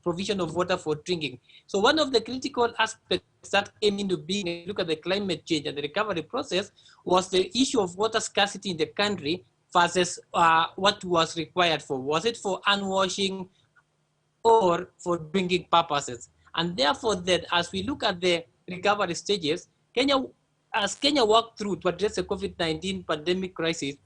provision of water for drinking? So one of the critical aspects that came into being, look at the climate change and the recovery process, was the issue of water scarcity in the country versus what was required for. Was it for unwashing or for drinking purposes? And therefore, that as we look at the recovery stages, as Kenya worked through to address the COVID-19 pandemic crisis,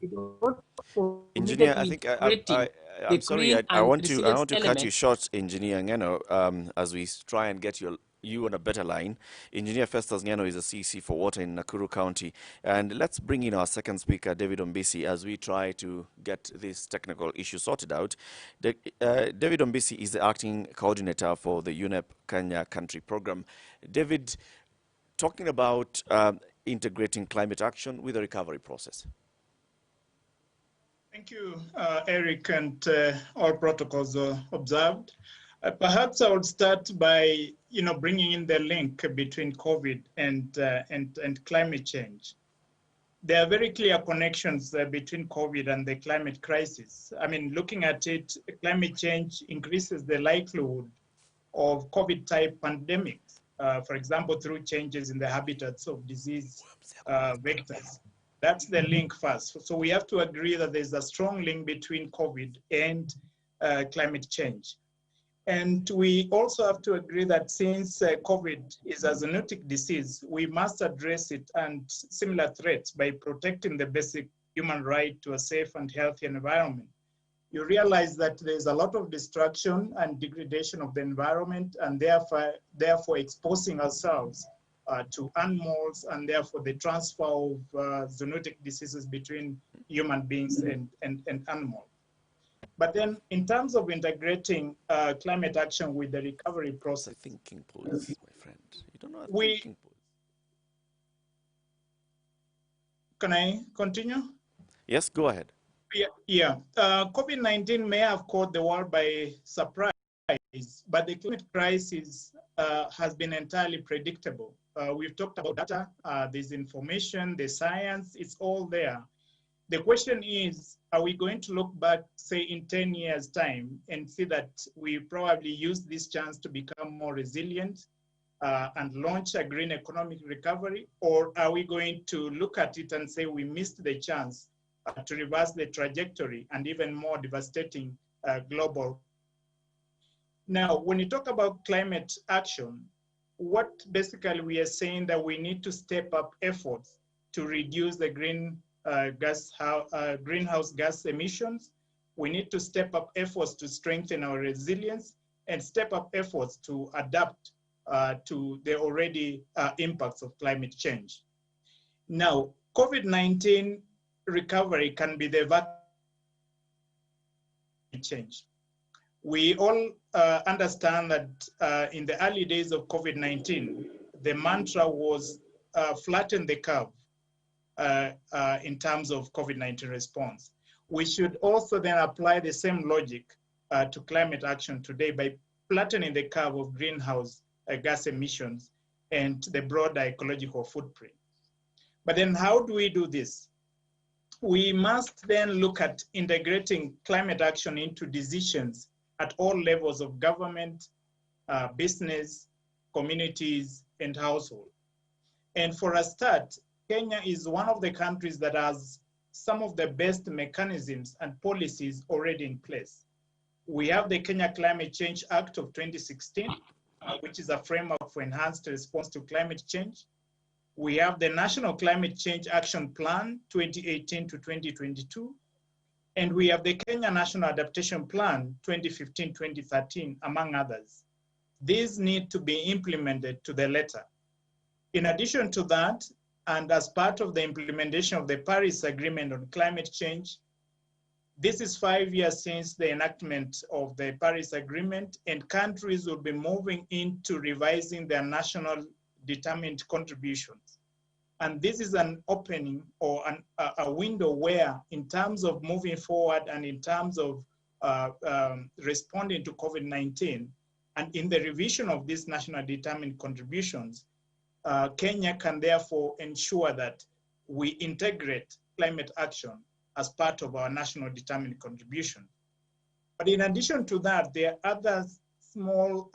Engineer, I think I'm sorry, I want to cut you short, Engineer Ngeno, as we try and get you on a better line. Engineer Festus Ngeno is a CC for Water in Nakuru County. And let's bring in our second speaker, David Ombisi, as we try to get this technical issue sorted out. David Ombisi is the acting coordinator for the UNEP Kenya country program. David, talking about integrating climate action with the recovery process. Thank you, Eric, and all protocols observed. Perhaps I would start by, bringing in the link between COVID and climate change. There are very clear connections between COVID and the climate crisis. I mean, looking at it, climate change increases the likelihood of COVID-type pandemics, for example, through changes in the habitats of disease vectors. That's the link first. So we have to agree that there's a strong link between COVID and climate change. And we also have to agree that since COVID is a zoonotic disease, we must address it and similar threats by protecting the basic human right to a safe and healthy environment. You realize that there's a lot of destruction and degradation of the environment, and therefore exposing ourselves to animals, and therefore the transfer of zoonotic diseases between human beings and animals. But then in terms of integrating climate action with the recovery process, thinking pause, my friend. You don't know thinking pause. Can I continue? Yes, go ahead. Yeah. COVID-19 may have caught the world by surprise, but the climate crisis has been entirely predictable. We've talked about data, there's information, the science, it's all there. The question is, are we going to look back, say, in 10 years' time and see that we probably used this chance to become more resilient and launch a green economic recovery? Or are we going to look at it and say we missed the chance to reverse the trajectory and even more devastating global? Now, when you talk about climate action, what basically we are saying that we need to step up efforts to reduce the greenhouse gas emissions. We need to step up efforts to strengthen our resilience and step up efforts to adapt to the already impacts of climate change. Now, COVID-19 recovery can be the vaccine change. We all understand that in the early days of COVID-19, the mantra was flatten the curve in terms of COVID-19 response. We should also then apply the same logic to climate action today by flattening the curve of greenhouse gas emissions and the broader ecological footprint. But then how do we do this? We must then look at integrating climate action into decisions at all levels of government, business, communities, and households. And for a start, Kenya is one of the countries that has some of the best mechanisms and policies already in place. We have the Kenya Climate Change Act of 2016, which is a framework for enhanced response to climate change. We have the National Climate Change Action Plan 2018 to 2022. And we have the Kenya National Adaptation Plan 2015-2013, among others. These need to be implemented to the letter. In addition to that, and as part of the implementation of the Paris Agreement on Climate Change, this is 5 years since the enactment of the Paris Agreement, and countries will be moving into revising their national determined contributions. And this is an opening or a window where, in terms of moving forward and in terms of responding to COVID-19, and in the revision of these national determined contributions, Kenya can therefore ensure that we integrate climate action as part of our national determined contribution. But in addition to that, there are other small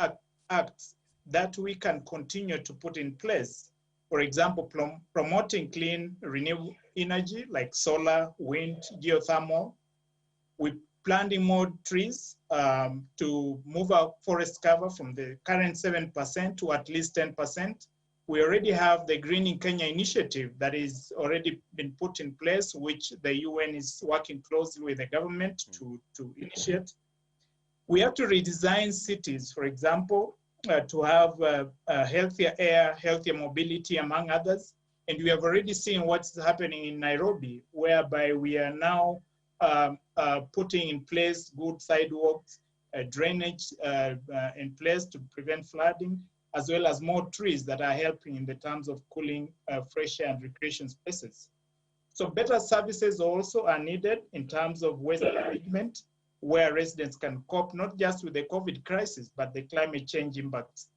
acts that we can continue to put in place. For example, promoting clean, renewable energy like solar, wind, geothermal. We're planting more trees to move our forest cover from the current 7% to at least 10%. We already have the Greening Kenya initiative that is already been put in place, which the UN is working closely with the government to initiate. We have to redesign cities, for example, to have healthier air, healthier mobility, among others. And we have already seen what's happening in Nairobi, whereby we are now putting in place good sidewalks, drainage in place to prevent flooding, as well as more trees that are helping in the terms of cooling fresh air and recreation spaces. So better services also are needed in terms of waste management, where residents can cope not just with the COVID crisis, but the climate change impacts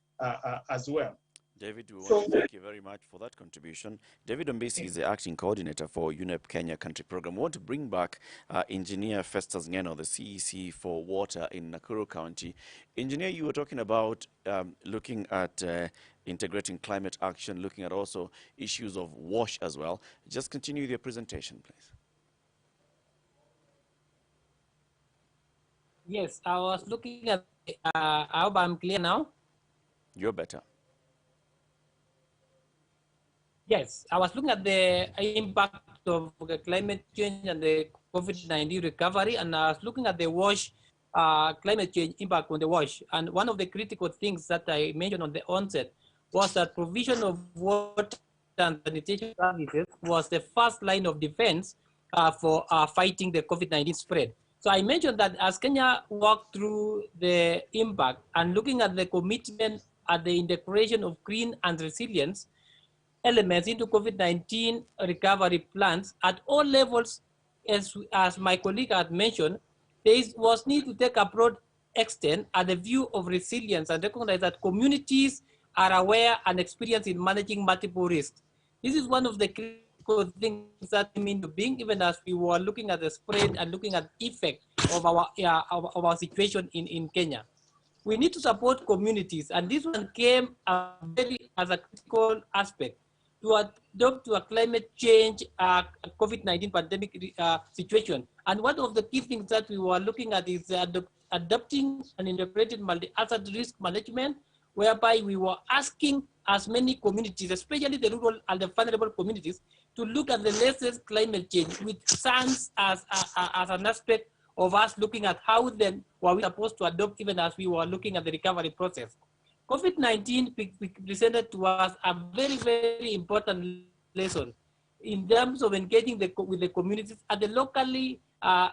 as well. David, we want to thank you very much for that contribution. David Ombisi is the acting coordinator for UNEP Kenya Country Program. We want to bring back Engineer Festus Ngeno, the CEC for water in Nakuru County. Engineer, you were talking about looking at integrating climate action, looking at also issues of WASH as well. Just continue with your presentation, please. Yes, I was looking at, I hope I'm clear now. You're better. Yes, I was looking at the impact of the climate change and the COVID-19 recovery, and I was looking at the WASH, climate change impact on the WASH. And one of the critical things that I mentioned on the onset was that provision of water and sanitation services was the first line of defense for fighting the COVID-19 spread. So I mentioned that as Kenya walked through the impact and looking at the commitment at the integration of green and resilience elements into COVID-19 recovery plans at all levels, as my colleague had mentioned, there was need to take a broad extent are the view of resilience and recognize that communities are aware and experienced in managing multiple risks. This is one of the critical things that came into being, even as we were looking at the spread and looking at the effect of our situation in Kenya. We need to support communities, and this one came as a critical aspect to adopt to a climate change COVID-19 pandemic situation. And one of the key things that we were looking at is adopting an integrated multi-asset risk management, whereby we were asking as many communities, especially the rural and the vulnerable communities, to look at the latest climate change with science as an aspect of us looking at how then were we supposed to adopt even as we were looking at the recovery process. COVID-19 presented to us a very, very important lesson in terms of engaging with the communities at the locally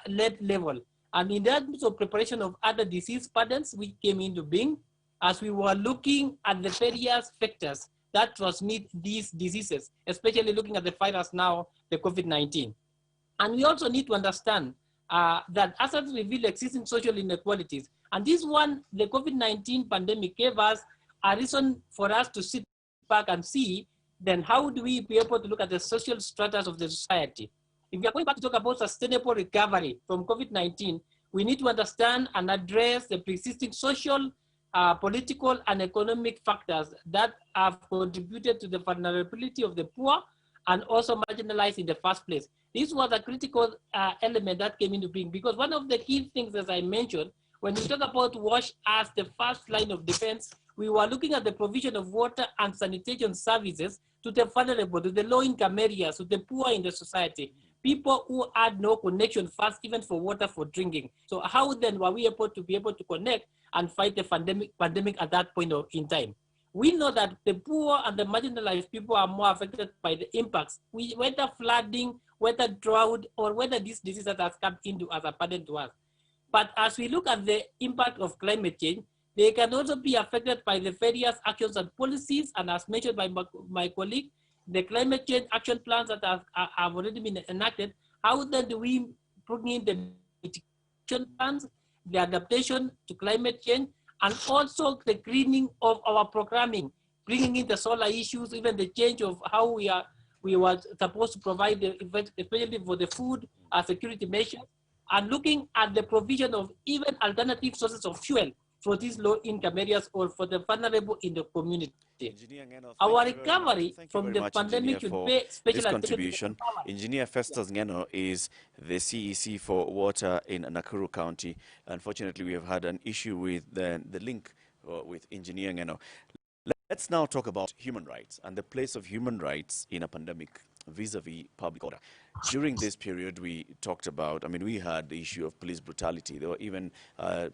led level. And in terms of preparation of other disease patterns which came into being, as we were looking at the various factors that transmit these diseases, especially looking at the virus now, the COVID-19. And we also need to understand that assets reveal existing social inequalities. And this one, the COVID-19 pandemic gave us a reason for us to sit back and see, then how do we be able to look at the social stratas of the society? If we are going back to talk about sustainable recovery from COVID-19, we need to understand and address the pre-existing social, political, and economic factors that have contributed to the vulnerability of the poor and also marginalized in the first place. This was a critical element that came into being, because one of the key things, as I mentioned, when we talk about WASH as the first line of defense, we were looking at the provision of water and sanitation services to the vulnerable, to the low-income areas, to the poor in the society, people who had no connection first, even for water for drinking. So how then were we able to connect and fight the pandemic at that point in time? We know that the poor and the marginalized people are more affected by the impacts, whether flooding, whether drought, or whether this disease that has come into as a burden to us. But as we look at the impact of climate change, they can also be affected by the various actions and policies, and as mentioned by my colleague, the climate change action plans that have already been enacted. How then do we bring in the mitigation plans, the adaptation to climate change, and also the greening of our programming, bringing in the solar issues, even the change of how we were supposed to provide, especially for the food security measures, and looking at the provision of even alternative sources of fuel for these low-income areas or for the vulnerable in the community. Our recovery from the pandemic should pay special this contribution. Engineer Festus Ngeno is the CEC for water in Nakuru County. Unfortunately, we have had an issue with the link with Engineer Ngeno. Let's now talk about human rights and the place of human rights in a pandemic vis-a-vis public order. During this period, we talked about, we had the issue of police brutality. There were even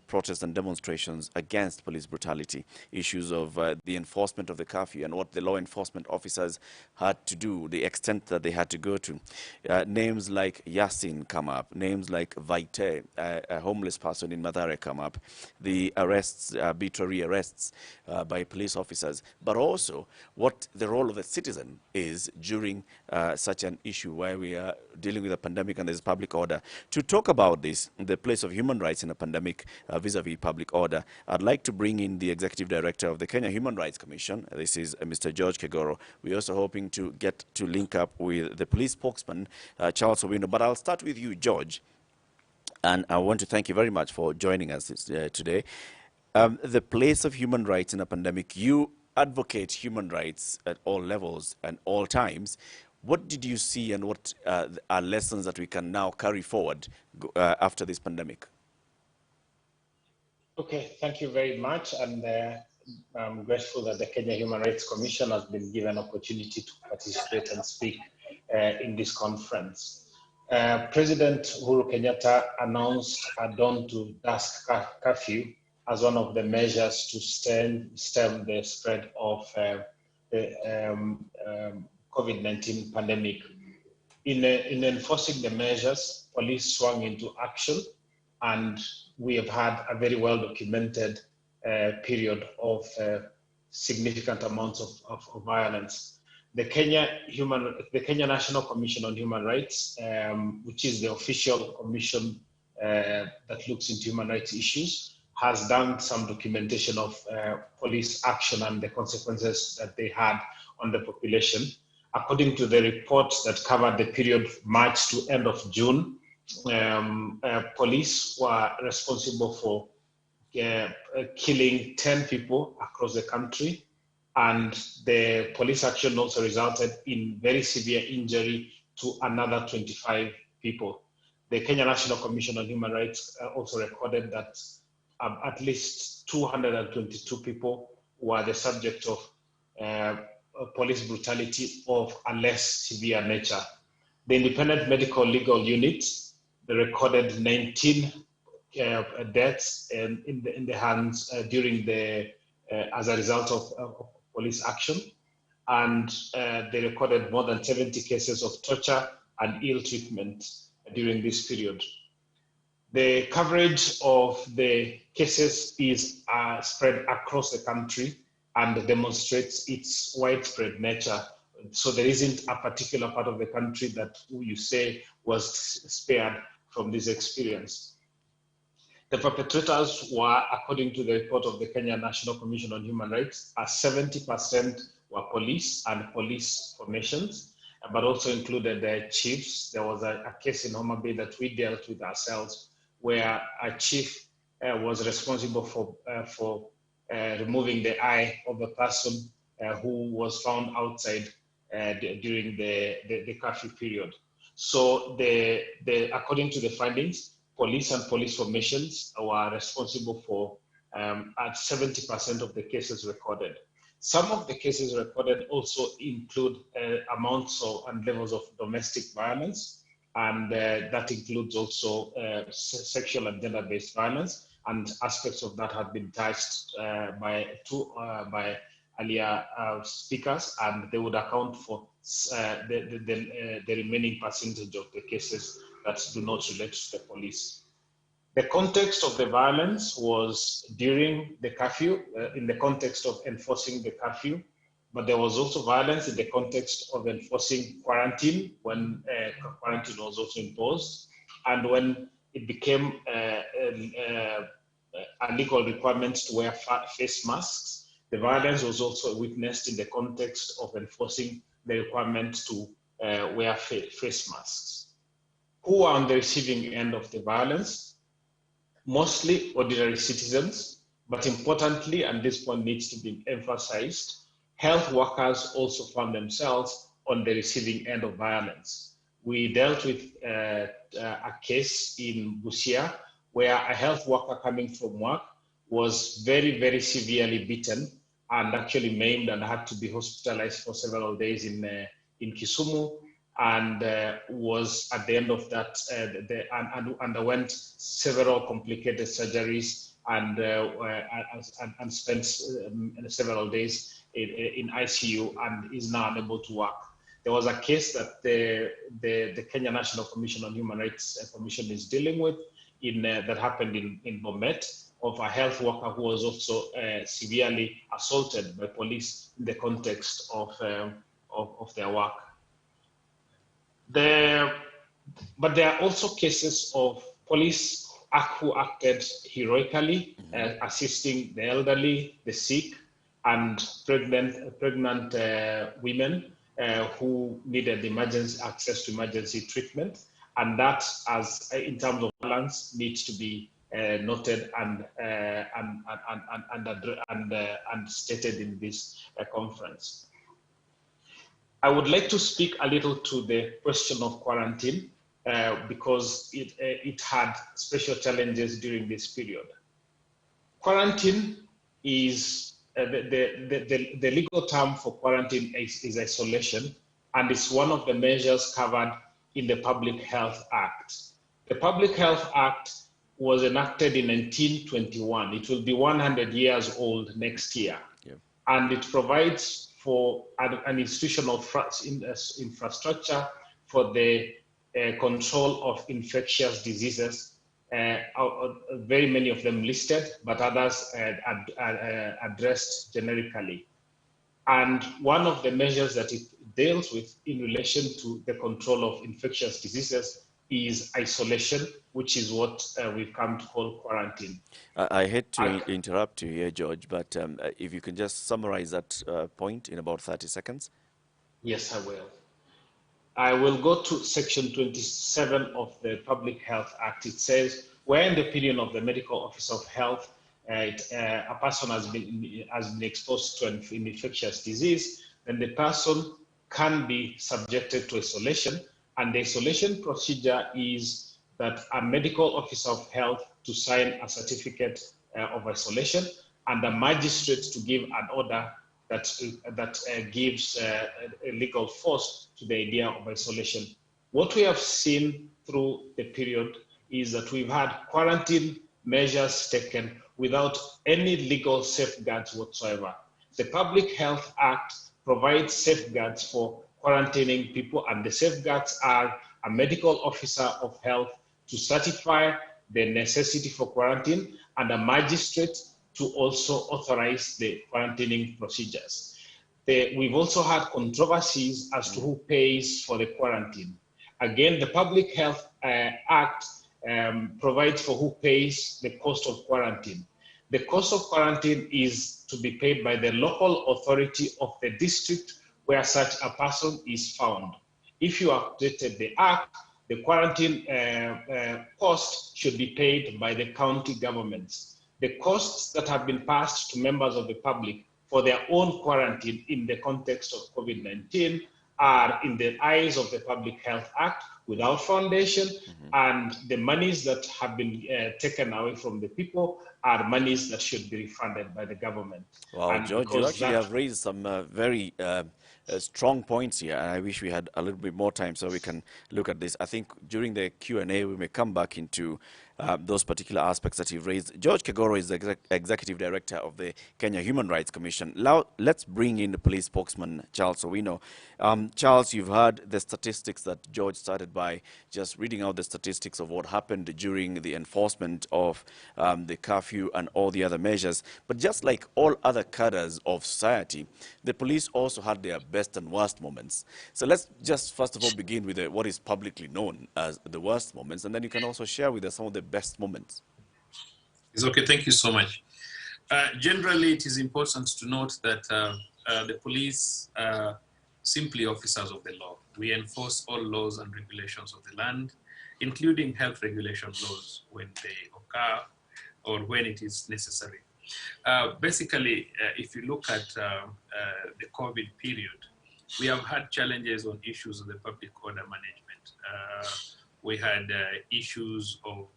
protests and demonstrations against police brutality, issues of the enforcement of the curfew and what the law enforcement officers had to do, the extent that they had to go to. Names like Yasin come up, names like Vaite, a homeless person in Mathare, come up, the arrests, arbitrary arrests by police officers, but also what the role of the citizen is during such an issue where we are dealing with a pandemic and there's public order. To talk about this, the place of human rights in a pandemic vis-a-vis public order, I'd like to bring in the Executive Director of the Kenya Human Rights Commission. This is Mr. George Kegoro. We're also hoping to get to link up with the police spokesman, Charles Owino. But I'll start with you, George. And I want to thank you very much for joining us today. The place of human rights in a pandemic, you advocate human rights at all levels and all times. What did you see and what are lessons that we can now carry forward after this pandemic? Okay, thank you very much. And I'm grateful that the Kenya Human Rights Commission has been given opportunity to participate and speak in this conference. President Uhuru Kenyatta announced a dawn to dusk curfew as one of the measures to stem the spread of COVID-19 pandemic. In enforcing the measures, police swung into action, and we have had a very well documented period of significant amounts of violence. The Kenya National Commission on Human Rights, which is the official commission that looks into human rights issues, has done some documentation of police action and the consequences that they had on the population. According to the reports that covered the period March to end of June, police were responsible for killing 10 people across the country, and the police action also resulted in very severe injury to another 25 people. The Kenya National Commission on Human Rights also recorded that at least 222 people were the subject of police brutality of a less severe nature. The Independent Medical Legal Unit, they recorded 19 deaths in the hands during as a result of police action, and they recorded more than 70 cases of torture and ill treatment during this period. The coverage of the cases is spread across the country and demonstrates its widespread nature. So there isn't a particular part of the country that you say was spared from this experience. The perpetrators were, according to the report of the Kenya National Commission on Human Rights, 70% were police and police formations, but also included the chiefs. There was a case in Homa Bay that we dealt with ourselves, where a chief was responsible for removing the eye of a person who was found outside during the curfew period. So according to the findings, police and police formations were responsible for at 70% of the cases recorded. Some of the cases recorded also include amounts and levels of domestic violence, and that includes also sexual and gender-based violence, and aspects of that have been touched by earlier speakers, and they would account for the remaining percentage of the cases that do not relate to the police. The context of the violence was during the curfew, in the context of enforcing the curfew, but there was also violence in the context of enforcing quarantine, when quarantine was also imposed, and when it became a legal requirement to wear face masks. The violence was also witnessed in the context of enforcing the requirement to wear face masks. Who are on the receiving end of the violence? Mostly ordinary citizens, but importantly, and this point needs to be emphasized, health workers also found themselves on the receiving end of violence. We dealt with a case in Busia where a health worker coming from work was very, very severely beaten and actually maimed and had to be hospitalized for several days in Kisumu, and was at the end of that and underwent several complicated surgeries and spent several days in ICU and is now unable to work. There was a case that the Kenya National Commission on Human Rights Commission is dealing with that happened in Bomet, of a health worker who was also severely assaulted by police in the context of their work. But there are also cases of police who acted heroically, assisting the elderly, the sick, and pregnant women who needed access to emergency treatment. And that, as in terms of balance, needs to be noted and stated in this conference. I would like to speak a little to the question of quarantine because it had special challenges during this period. Quarantine is, the legal term for quarantine is isolation, and it's one of the measures covered in the Public Health Act. The Public Health Act was enacted in 1921. It will be 100 years old next year. Yeah. And it provides for an institutional infrastructure for the control of infectious diseases, very many of them listed, but others addressed generically. And one of the measures that it deals with in relation to the control of infectious diseases is isolation, which is what we've come to call quarantine. I hate to interrupt you here, George, but if you can just summarize that point in about 30 seconds. Yes, I will. I will go to section 27 of the Public Health Act. It says, where in the opinion of the medical officer of health, a person has been exposed to an infectious disease, then the person can be subjected to isolation. And the isolation procedure is that a medical officer of health to sign a certificate of isolation and a magistrate to give an order that gives a legal force to the idea of isolation. What we have seen through the period is that we've had quarantine measures taken without any legal safeguards whatsoever. The Public Health Act provides safeguards for quarantining people, and the safeguards are a medical officer of health to certify the necessity for quarantine and a magistrate to also authorize the quarantining procedures. We've also had controversies as to who pays for the quarantine. Again, the Public Health Act provides for who pays the cost of quarantine. The cost of quarantine is to be paid by the local authority of the district where such a person is found. If you updated the Act, the quarantine cost should be paid by the county governments. The costs that have been passed to members of the public for their own quarantine in the context of COVID-19 are, in the eyes of the Public Health Act, without foundation, and the monies that have been taken away from the people are monies that should be refunded by the government. Wow, And George, you actually have raised some very strong points here, and I wish we had a little bit more time so we can look at this. I think during the Q&A, we may come back into those particular aspects that you've raised. George Kagoro is the Executive Director of the Kenya Human Rights Commission. Now, let's bring in the police spokesman, Charles Owino. Charles, you've heard the statistics that George started by just reading out the statistics of what happened during the enforcement of the curfew and all the other measures. But just like all other cadres of society, the police also had their best and worst moments. So let's just first of all begin with what is publicly known as the worst moments, and then you can also share with us some of the best moments. It's okay, thank you so much. Generally, it is important to note that the police are simply officers of the law. We enforce all laws and regulations of the land, including health regulation laws when they occur or when it is necessary. Basically, if you look at the COVID period, we have had challenges on issues of the public order management. We had issues of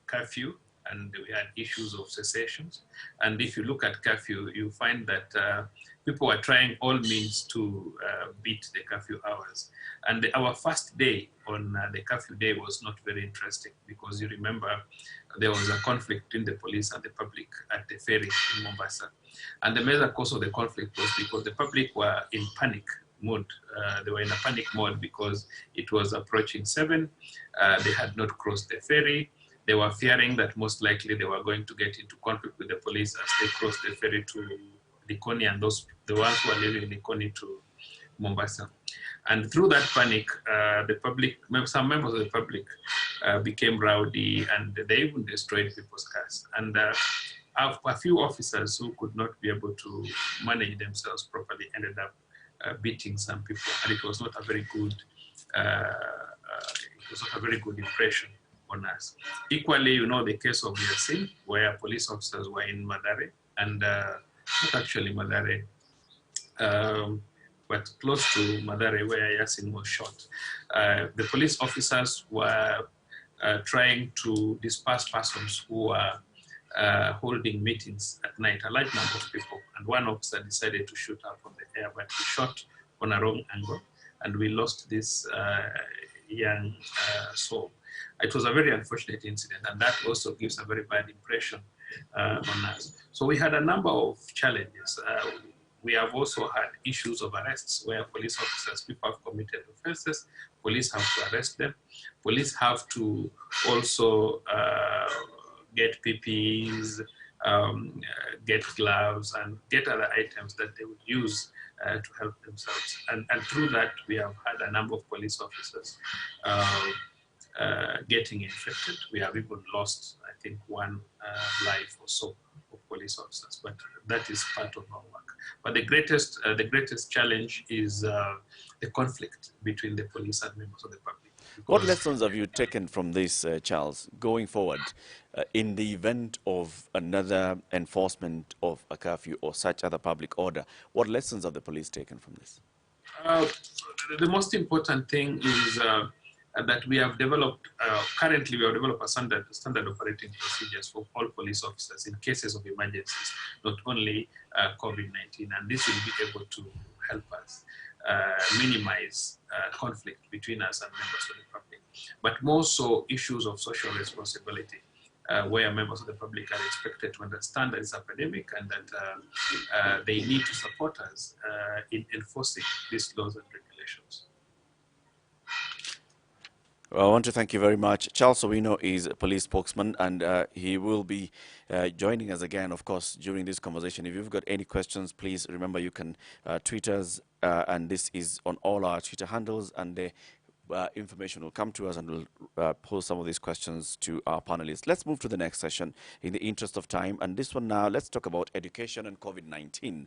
curfew, and we had issues of cessations. And if you look at curfew, you find that people are trying all means to beat the curfew hours. And our first day on the curfew day was not very interesting, because you remember there was a conflict between the police and the public at the ferry in Mombasa. And the major cause of the conflict was because the public were in panic mode. They were in a panic mode because it was approaching 7. They had not crossed the ferry. They were fearing that most likely they were going to get into conflict with the police as they crossed the ferry to Likoni, and the ones who are leaving Likoni to Mombasa. And through that panic, the public, some members of the public became rowdy, and they even destroyed people's cars. And a few officers who could not be able to manage themselves properly ended up beating some people, and it was not a very good impression on us. Equally, you know, the case of Yasin, where police officers were in Madare, and not actually Madare, but close to Madare, where Yasin was shot. The police officers were trying to disperse persons who were holding meetings at night, a large number of people, and one officer decided to shoot up from the air, but he shot on a wrong angle, and we lost this young soul. It was a very unfortunate incident, and that also gives a very bad impression on us. So we had a number of challenges. We have also had issues of arrests where police officers, people have committed offenses, police have to arrest them. Police have to also get PPEs, get gloves and get other items that they would use to help themselves. And through that, we have had a number of police officers getting infected. We have even lost, I think, one life or so of police officers, but that is part of our work. But the greatest challenge is the conflict between the police and members of the public. What lessons have you taken from this, Charles, going forward in the event of another enforcement of a curfew or such other public order? What lessons have the police taken from this? The most important thing is that we have developed, currently we have developed a standard operating procedures for all police officers in cases of emergencies, not only COVID-19, and this will be able to help us minimize conflict between us and members of the public, but more so issues of social responsibility, where members of the public are expected to understand that it's a pandemic and that they need to support us in enforcing these laws and regulations. Well, I want to thank you very much. Charles Owino is a police spokesman, and he will be joining us again, of course, during this conversation. If you've got any questions, please remember you can tweet us, and this is on all our Twitter handles, and the information will come to us, and we'll pose some of these questions to our panelists. Let's move to the next session in the interest of time, and this one now, let's talk about education and COVID-19.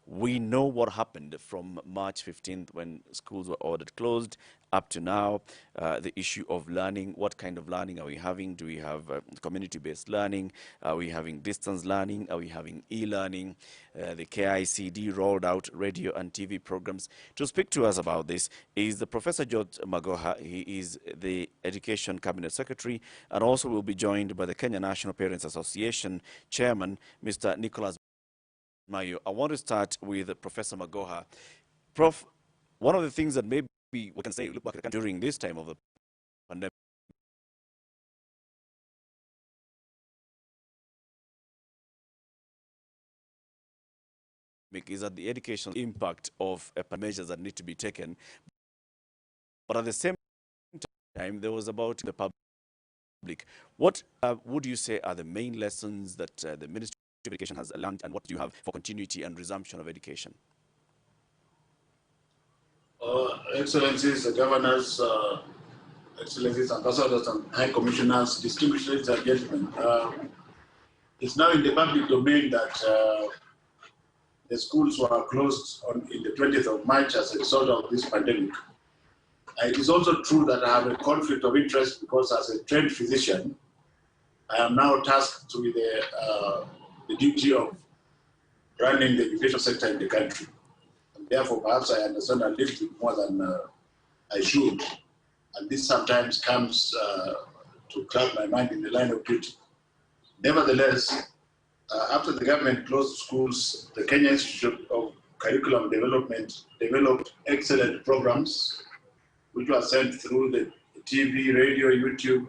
We know what happened from March 15th when schools were ordered closed up to now, the issue of learning. What kind of learning are we having? Do we have community-based learning? Are we having distance learning? Are we having e-learning? The KICD rolled out radio and TV programs. To speak to us about this is the Professor George Magoha. He is the Education Cabinet Secretary, and also will be joined by the Kenya National Parents Association Chairman, Mr. Nicholas Mayo. I want to start with Professor Magoha. Prof, one of the things that maybe we can say, look back during this time of the pandemic, is that the educational impact of measures that need to be taken. But at the same time, there was about the public. What would you say are the main lessons that the Ministry of Education has learned, and what do you have for continuity and resumption of education? Excellencies, the governors, excellencies, ambassadors, and high commissioners, distinguished ladies and gentlemen, it's now in the public domain that the schools were closed in the 20th of March as a result of this pandemic. It is also true that I have a conflict of interest because as a trained physician, I am now tasked with the duty of running the education sector in the country. And therefore, perhaps I understand a little bit more than I should. And this sometimes comes to cloud my mind in the line of duty. Nevertheless, after the government closed schools, the Kenya Institute of Curriculum Development developed excellent programs which were sent through the TV, radio, YouTube,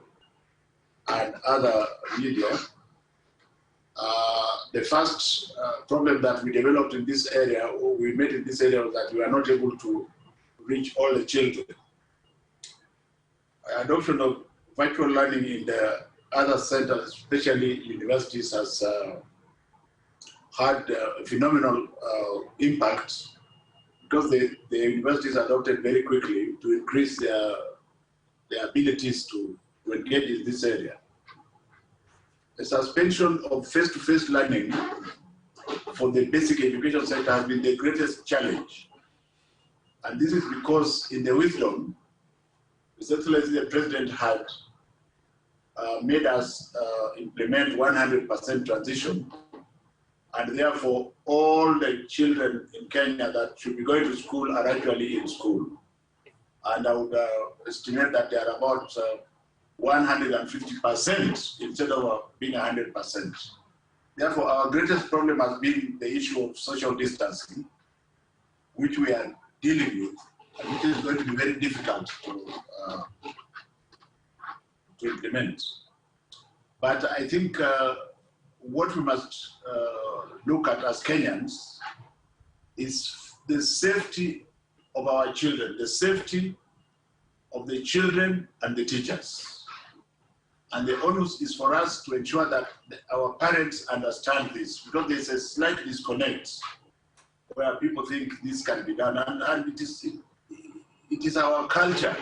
and other media. The first problem that we developed in this area, or we made in this area, was that we were not able to reach all the children. Adoption of virtual learning in the other centers, especially universities, has had a phenomenal impact because the universities adopted very quickly to increase their abilities to engage in this area. The suspension of face-to-face learning for the basic education sector has been the greatest challenge. And this is because in the wisdom, His Excellency the President had made us implement 100% transition, and therefore all the children in Kenya that should be going to school are actually in school. And I would estimate that they are about 150% instead of being 100%. Therefore, our greatest problem has been the issue of social distancing, which we are dealing with, and which is going to be very difficult to implement. But I think what we must look at as Kenyans is the safety of our children, the safety of the children and the teachers. And the onus is for us to ensure that our parents understand this, because there's a slight disconnect where people think this can be done, and it is our culture,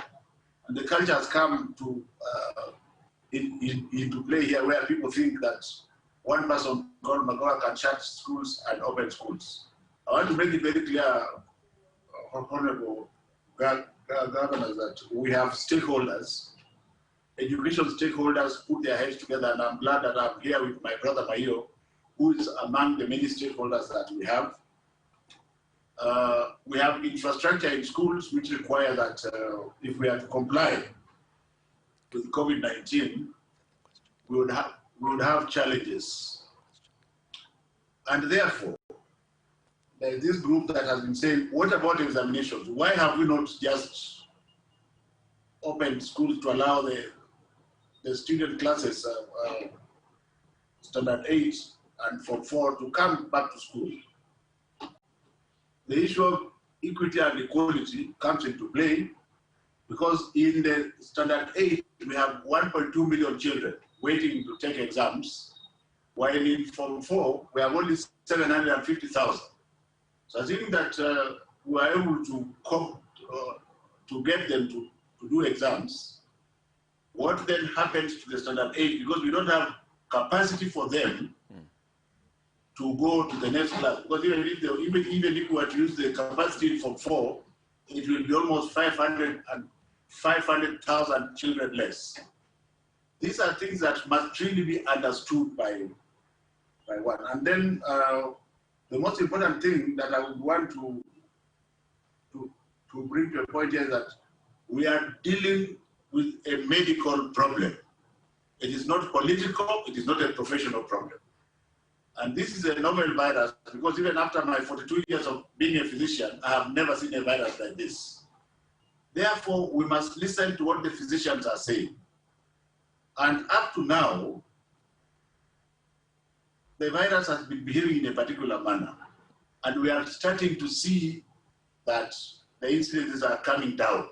and the culture has come to into play here, where people think that one person called Magoa can shut schools and open schools. I want to make it very clear, Honorable Governors, that we have stakeholders, education stakeholders put their heads together, and I'm glad that I'm here with my brother Mayo, who is among the many stakeholders that we have. We have infrastructure in schools which require that if we are to comply with COVID-19, we would have challenges. And therefore, there is this group that has been saying, what about examinations? Why have we not just opened schools to allow the student classes, standard 8 and Form 4, to come back to school? The issue of equity and equality comes into play, because in the standard 8, we have 1.2 million children waiting to take exams, while in Form 4, we have only 750,000. So I think that we are able to get them to do exams. What then happens to the standard 8, because we don't have capacity for them to go to the next class? Because even if we were to use the capacity for 4, it will be almost 500,000 children less. These are things that must really be understood by one. And then the most important thing that I would want to bring to a point here is that we are dealing with a medical problem. It is not political, it is not a professional problem. And this is a novel virus, because even after my 42 years of being a physician, I have never seen a virus like this. Therefore, we must listen to what the physicians are saying. And up to now, the virus has been behaving in a particular manner. And we are starting to see that the incidences are coming down.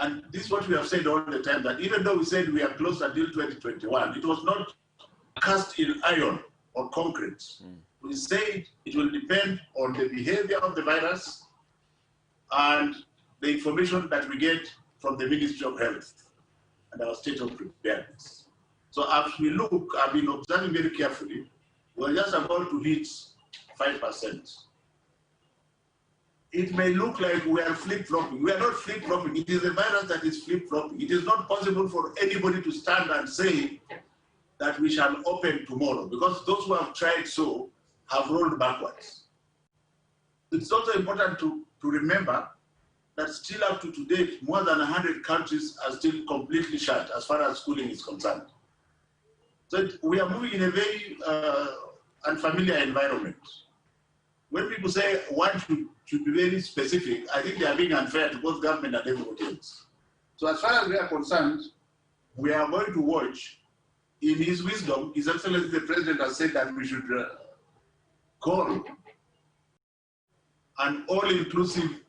And this is what we have said all the time, that even though we said we are close until 2021, it was not cast in iron or concrete. We said it will depend on the behavior of the virus and the information that we get from the Ministry of Health and our state of preparedness. So as we look, I've been observing very carefully, we're just about to hit 5%. It may look like we are flip-flopping. We are not flip-flopping. It is a virus that is flip-flopping. It is not possible for anybody to stand and say that we shall open tomorrow, because those who have tried so have rolled backwards. It's also important to remember that still up to today, more than 100 countries are still completely shut as far as schooling is concerned. So we are moving in a very unfamiliar environment. When people say one should be very specific, I think they are being unfair to both government and everybody else. So as far as we are concerned, we are going to watch. In his wisdom, His Excellency the President has said that we should call an all-inclusive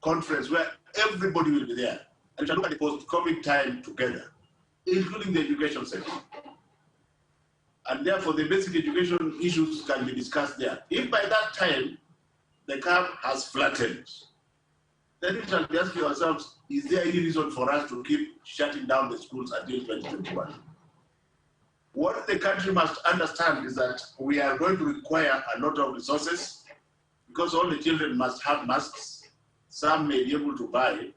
conference where everybody will be there. And we shall look at the post-COVID time together, including the education sector. And therefore, the basic education issues can be discussed there. If by that time, the curve has flattened, then we shall be asking ourselves, is there any reason for us to keep shutting down the schools until 2021? What the country must understand is that we are going to require a lot of resources, because all the children must have masks. Some may be able to buy,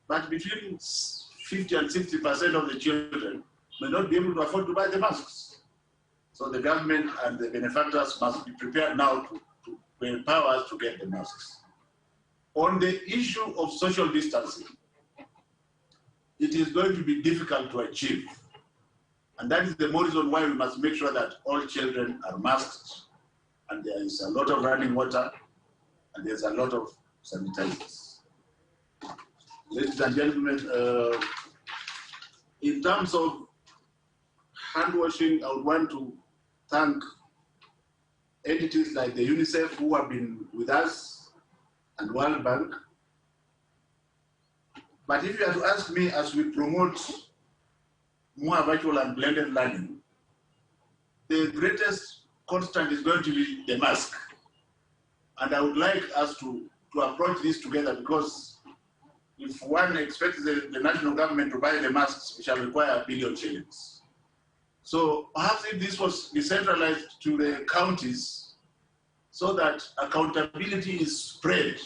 but between 50 and 60% of the children may not be able to afford to buy the masks. So the government and the benefactors must be prepared now to empower us to get the masks. On the issue of social distancing, it is going to be difficult to achieve. And that is the more reason why we must make sure that all children are masked, and there is a lot of running water, and there's a lot of sanitizers. Ladies and gentlemen, in terms of hand washing, I would want to thank entities like the UNICEF who have been with us, and World Bank. But if you are to ask me, as we promote more virtual and blended learning, the greatest constant is going to be the mask. And I would like us to approach this together, because if one expects the national government to buy the masks, it shall require 1 billion shillings. So perhaps if this was decentralized to the counties so that accountability is spread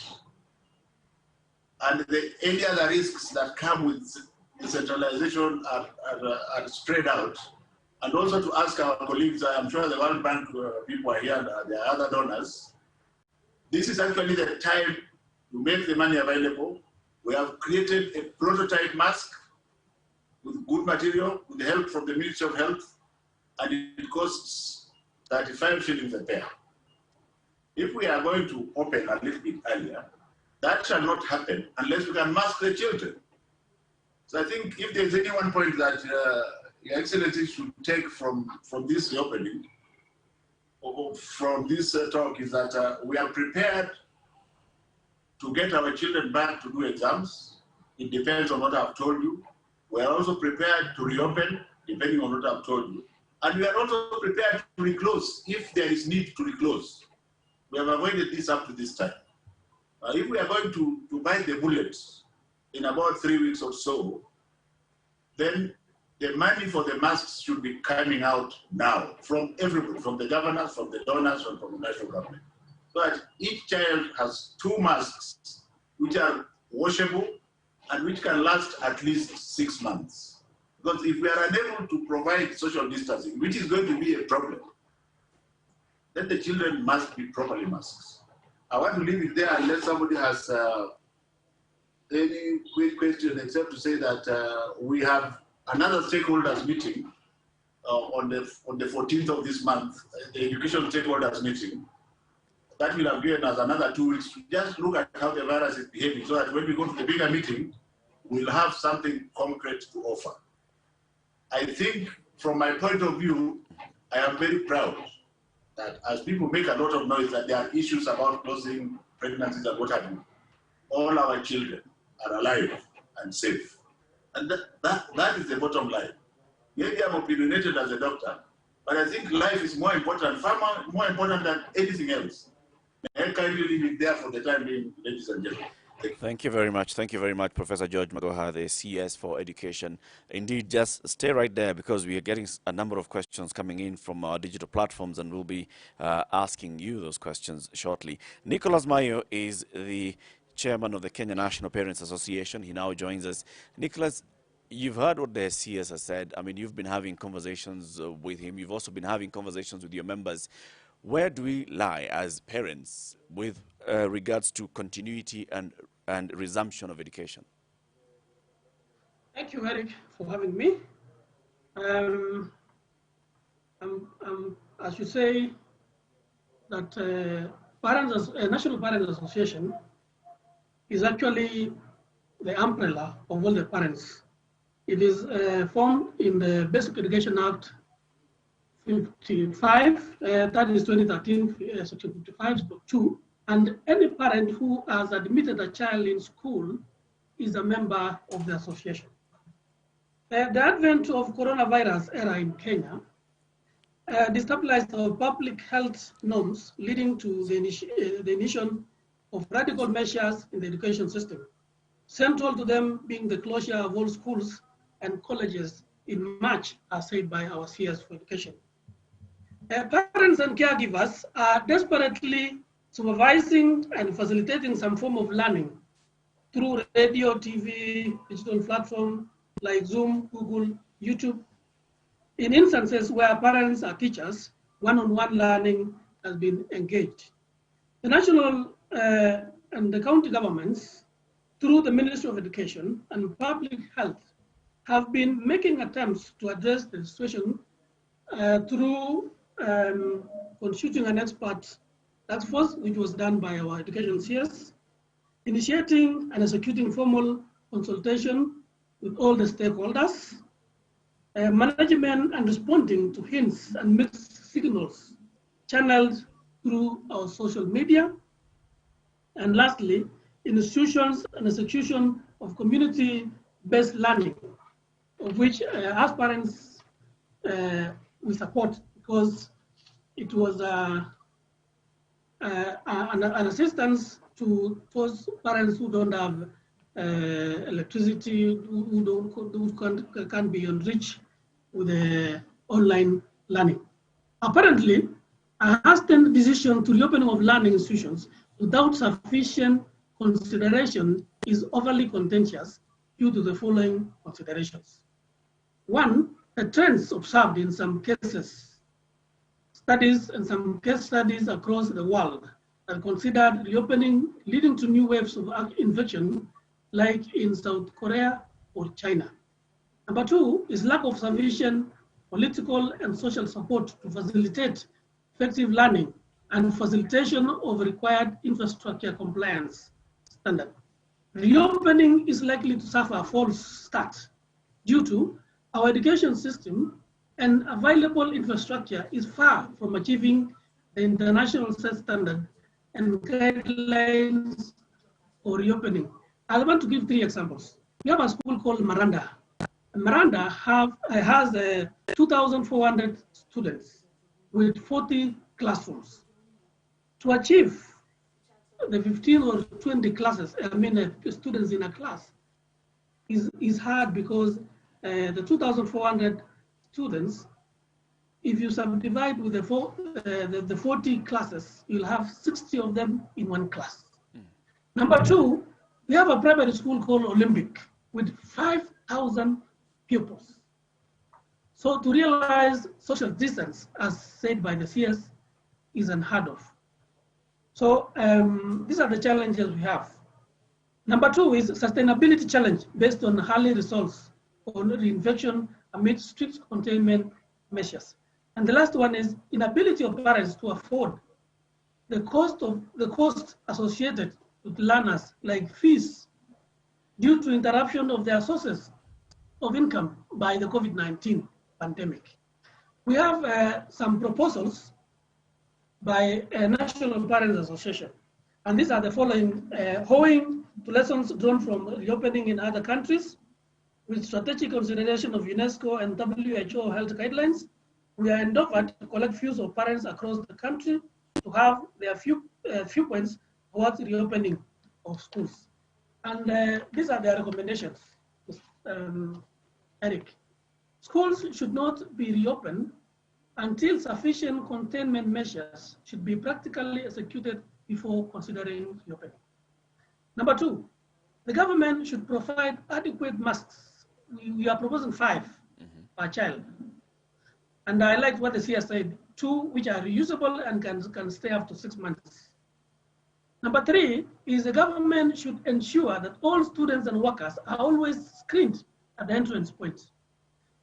and any other risks that come with decentralization are spread out, and also to ask our colleagues, I'm sure the World Bank people are here, there are other donors. This is actually the time to make the money available. We have created a prototype mask with good material, with the help from the Ministry of Health, and it costs 35 shillings a pair. If we are going to open a little bit earlier, that shall not happen unless we can mask the children. So I think if there's any one point that Your Excellency should take from this reopening, or from this talk, is that we are prepared to get our children back to do exams. It depends on what I've told you. We are also prepared to reopen, depending on what I've told you. And we are also prepared to reclose if there is need to reclose. We have avoided this up to this time. If we are going to bite the bullets in about 3 weeks or so, then the money for the masks should be coming out now from everybody, from the governors, from the donors, and from the national government. So that each child has 2 masks which are washable and which can last at least 6 months. Because if we are unable to provide social distancing, which is going to be a problem, then the children must be properly masked. I want to leave it there unless somebody has any quick question, except to say that we have another stakeholders meeting on the 14th of this month, the education stakeholders meeting. That will have given us another 2 weeks to just look at how the virus is behaving, so that when we go to the bigger meeting, we'll have something concrete to offer. I think from my point of view, I am very proud that as people make a lot of noise that there are issues about closing pregnancies and what have you, all our children are alive and safe. And that is the bottom line. Maybe I'm opinionated as a doctor, but I think life is more important, far more important than anything else. I can't really leave it there for the time being, ladies and gentlemen. Thank you very much. Thank you very much, Professor George Magoha, the CS for Education. Indeed, just stay right there, because we are getting a number of questions coming in from our digital platforms, and we'll be asking you those questions shortly. Nicholas Mayo is the chairman of the Kenya National Parents Association. He now joins us. Nicholas, you've heard what the CS has said. I mean, you've been having conversations with him. You've also been having conversations with your members. Where do we lie as parents with regards to continuity and resumption of education? Thank you, Eric, for having me. As you say, that National Parents Association is actually the umbrella of all the parents. It is formed in the Basic Education Act 55, that is 2013, section 55.2, and any parent who has admitted a child in school is a member of the association. The advent of coronavirus era in Kenya destabilized our public health norms, leading to the initiation of radical measures in the education system, central to them being the closure of all schools and colleges in March, as said by our CS for Education. Parents and caregivers are desperately supervising and facilitating some form of learning through radio, TV, digital platform like Zoom, Google, YouTube. In instances where parents are teachers, one-on-one learning has been engaged. The national and the county governments, through the Ministry of Education and Public Health, have been making attempts to address the situation through constituting an expert task force, which was done by our education CS, initiating and executing formal consultation with all the stakeholders, management and responding to hints and mixed signals channeled through our social media, and lastly, institutions and execution of community-based learning of which as parents we support, because it was an assistance to those parents who don't have electricity, who can't be enriched with online learning. Apparently, a hastened decision to reopening of learning institutions without sufficient consideration is overly contentious due to the following considerations. One, the trends observed in some cases, studies and some case studies across the world that considered reopening leading to new waves of infection, like in South Korea or China. Number two is lack of sufficient political and social support to facilitate effective learning and facilitation of required infrastructure compliance standard. Reopening is likely to suffer a false start due to our education system and available infrastructure is far from achieving the international set standard and guidelines for reopening. I want to give 3 examples. We have a school called Miranda. Miranda has 2,400 students with 40 classrooms. To achieve the 15 or 20 classes, students in a class, is hard because the 2,400 students, if you subdivide with the 40 classes, you'll have 60 of them in one class. Number two, we have a private school called Olympic with 5,000 pupils. So to realize social distance, as said by the CS, is unheard of. So these are the challenges we have. Number two is sustainability challenge based on early results on reinfection amid strict containment measures. And the last one is inability of parents to afford the cost associated with learners, like fees, due to interruption of their sources of income by the COVID-19 pandemic. We have some proposals by a National Parents Association, and these are the following: owing to lessons drawn from reopening in other countries, with strategic consideration of UNESCO and WHO health guidelines, we are endeavored to collect views of parents across the country to have their viewpoints towards reopening of schools. And these are their recommendations, Eric. Schools should not be reopened until sufficient containment measures should be practically executed before considering reopening. Number two, the government should provide adequate masks. We are proposing 5 per child. And I like what the CS said, 2 which are reusable and can stay up to 6 months. Number 3 is the government should ensure that all students and workers are always screened at the entrance point.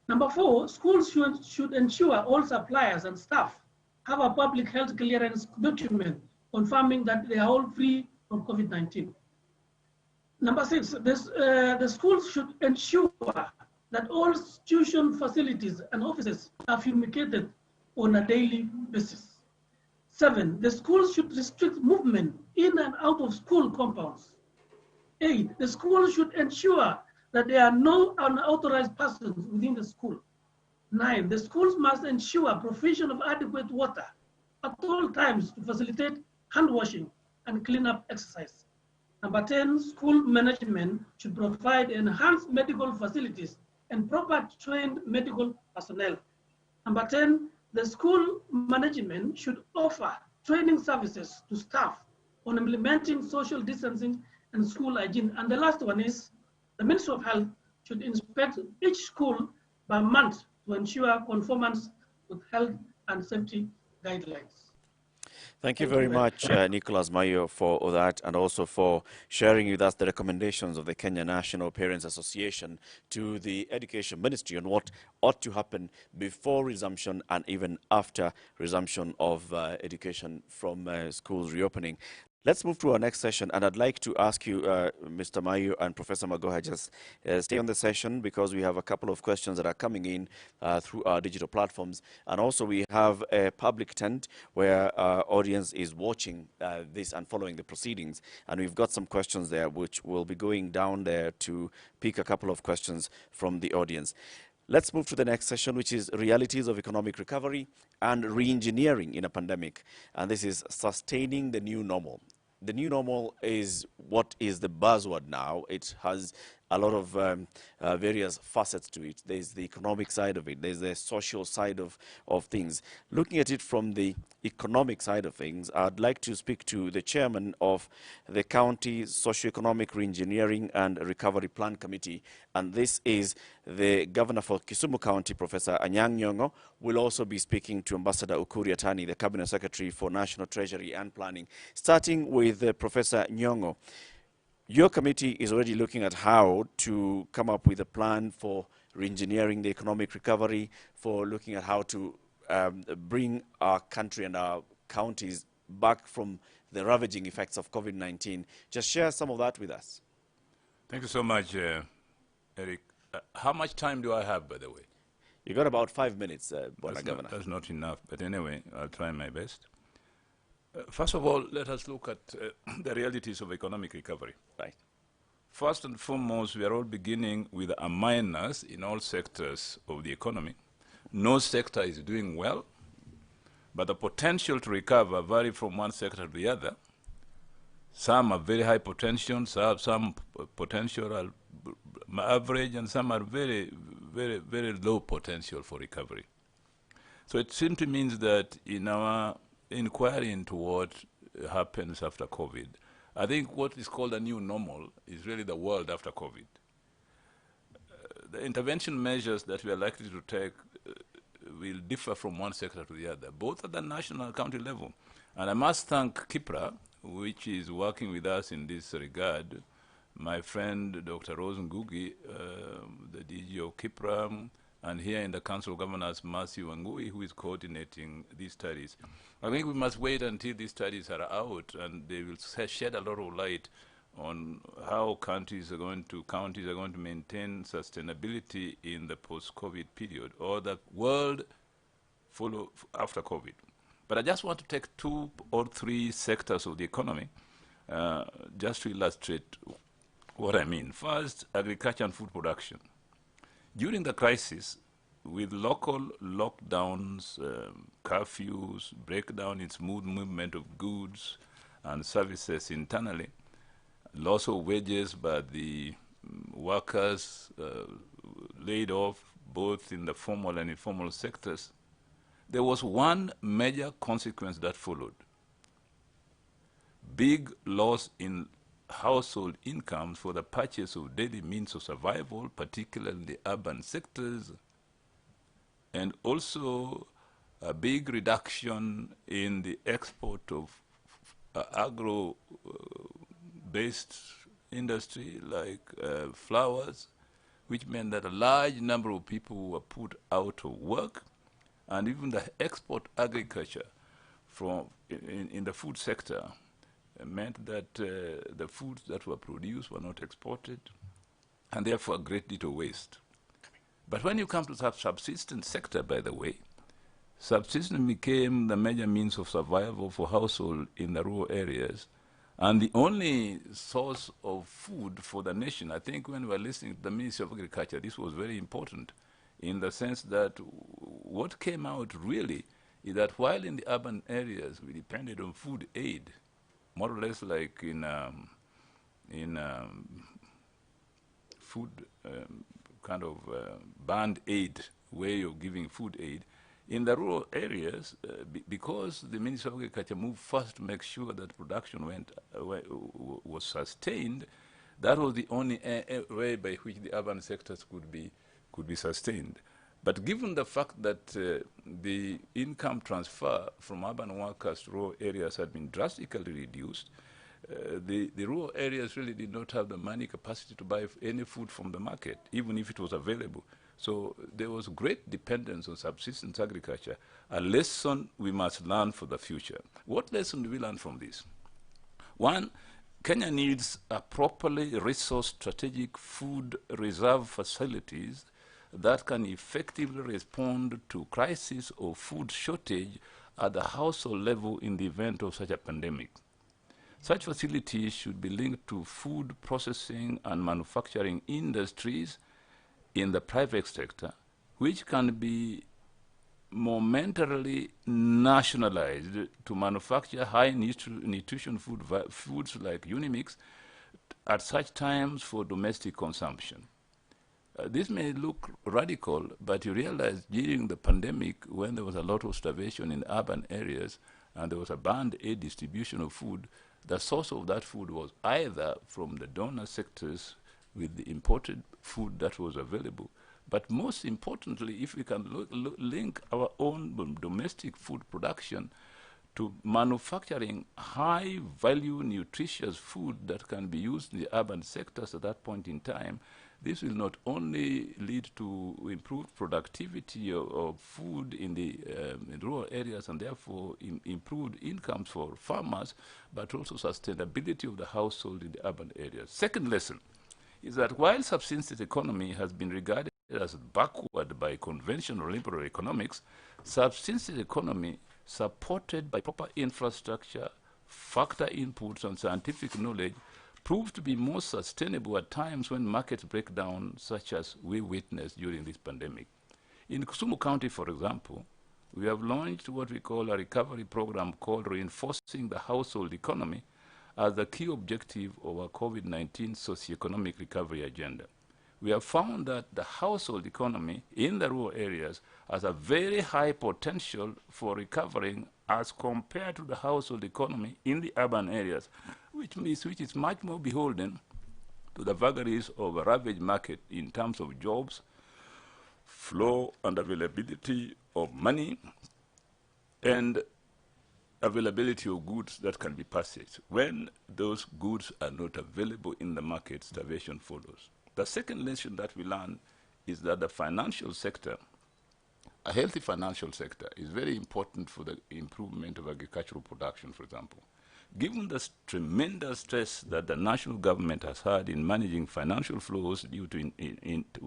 Number 4, schools should ensure all suppliers and staff have a public health clearance document confirming that they are all free from COVID-19. Number 6, the schools should ensure that all institution facilities and offices are fumigated on a daily basis. 7, the schools should restrict movement in and out of school compounds. 8, the schools should ensure that there are no unauthorized persons within the school. 9, the schools must ensure provision of adequate water at all times to facilitate hand washing and cleanup exercise. Number 10, school management should provide enhanced medical facilities and proper trained medical personnel. Number 10, the school management should offer training services to staff on implementing social distancing and school hygiene. And the last one is the Ministry of Health should inspect each school by month to ensure conformance with health and safety guidelines. Thank you very much, Nicholas Mayo, for that, and also for sharing with us the recommendations of the Kenya National Parents Association to the Education Ministry on what ought to happen before resumption and even after resumption of education from schools reopening. Let's move to our next session, and I'd like to ask you, Mr. Mayu and Professor Magoha, just stay on the session because we have a couple of questions that are coming in through our digital platforms. And also we have a public tent where our audience is watching this and following the proceedings. And we've got some questions there, which we'll be going down there to pick a couple of questions from the audience. Let's move to the next session, which is realities of economic recovery and re-engineering in a pandemic. And this is sustaining the new normal. The new normal is what is the buzzword now. It has a lot of various facets to it. There's the economic side of it. There's the social side of things. Looking at it from the economic side of things, I'd like to speak to the chairman of the County Socioeconomic Reengineering and Recovery Plan Committee, and this is the Governor for Kisumu County, Professor Anyang' Nyong'o. Will also be speaking to Ambassador Ukuri Atani, the Cabinet Secretary for National Treasury and Planning. Starting with Professor Nyong'o. Your committee is already looking at how to come up with a plan for re-engineering the economic recovery, for looking at how to bring our country and our counties back from the ravaging effects of COVID-19. Just share some of that with us. Thank you so much, Eric. How much time do I have, by the way? You got about 5 minutes, Governor. That's not enough, but anyway, I'll try my best. First of all, let us look at the realities of economic recovery. Right. First and foremost, we are all beginning with a minus in all sectors of the economy. No sector is doing well, but the potential to recover vary from one sector to the other. Some are very high potential, some potential are average, and some are very, very, very low potential for recovery. So it simply means that in our inquiry into what happens after COVID, I think what is called a new normal is really the world after COVID. The intervention measures that we are likely to take will differ from one sector to the other, both at the national and county level. And I must thank KIPRA, which is working with us in this regard. My friend, Dr. Rose Ngugi, the DG of KIPRA, and here in the Council of Governors, Matthew Wangui, who is coordinating these studies. I think we must wait until these studies are out, and they will shed a lot of light on how counties are going to maintain sustainability in the post-COVID period, or the world after COVID. But I just want to take 2 or 3 sectors of the economy just to illustrate what I mean. First, agriculture and food production. During the crisis, with local lockdowns, curfews, breakdown in smooth movement of goods and services internally, loss of wages by the workers laid off both in the formal and informal sectors, there was one major consequence that followed. Big loss in household incomes for the purchase of daily means of survival, particularly in the urban sectors, and also a big reduction in the export of agro-based industry like flowers, which meant that a large number of people were put out of work, and even the export agriculture in the food sector meant that the foods that were produced were not exported, and therefore a great deal of waste. But when you come to the subsistence sector, by the way, subsistence became the major means of survival for households in the rural areas, and the only source of food for the nation. I think when we were listening to the Ministry of Agriculture, this was very important in the sense that what came out really is that while in the urban areas we depended on food aid, more or less like in food kind of band aid way of giving food aid, in the rural areas, because the Ministry of Agriculture moved first to make sure that production was sustained, that was the only way by which the urban sectors could be sustained. But given the fact that the income transfer from urban workers to rural areas had been drastically reduced, the rural areas really did not have the money capacity to buy any food from the market, even if it was available. So there was great dependence on subsistence agriculture, a lesson we must learn for the future. What lesson do we learn from this? One, Kenya needs a properly resourced strategic food reserve facilities that can effectively respond to crisis or food shortage at the household level in the event of such a pandemic. Such facilities should be linked to food processing and manufacturing industries in the private sector, which can be momentarily nationalized to manufacture high nutrition foods like Unimix at such times for domestic consumption. This may look radical, but you realize during the pandemic, when there was a lot of starvation in urban areas and there was a band aid distribution of food, the source of that food was either from the donor sectors with the imported food that was available, but most importantly, if we can link our own domestic food production to manufacturing high-value, nutritious food that can be used in the urban sectors at that point in time, this will not only lead to improved productivity of food in the in rural areas and therefore improved incomes for farmers, but also sustainability of the household in the urban areas. Second lesson is that while subsistence economy has been regarded as backward by conventional liberal economics, subsistence economy supported by proper infrastructure, factor inputs, and scientific knowledge proved to be more sustainable at times when markets break down, such as we witnessed during this pandemic. In Kisumu County, for example, we have launched what we call a recovery program called Reinforcing the Household Economy as the key objective of our COVID-19 socioeconomic recovery agenda. We have found that the household economy in the rural areas has a very high potential for recovering as compared to the household economy in the urban areas, which is much more beholden to the vagaries of a ravaged market in terms of jobs, flow and availability of money, and availability of goods that can be purchased. When those goods are not available in the market, starvation follows. The second lesson that we learn is that the financial sector, a healthy financial sector, is very important for the improvement of agricultural production, for example. Given the tremendous stress that the national government has had in managing financial flows due to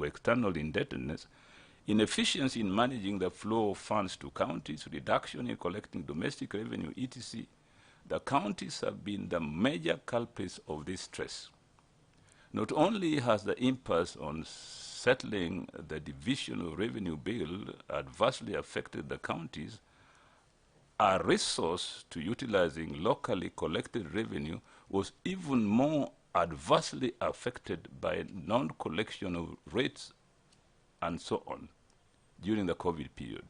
external indebtedness, inefficiency in managing the flow of funds to counties, reduction in collecting domestic revenue, etc., the counties have been the major culprits of this stress. Not only has the impasse on settling the division of revenue bill adversely affected the counties, our resource to utilizing locally collected revenue was even more adversely affected by non-collection of rates and so on during the COVID period.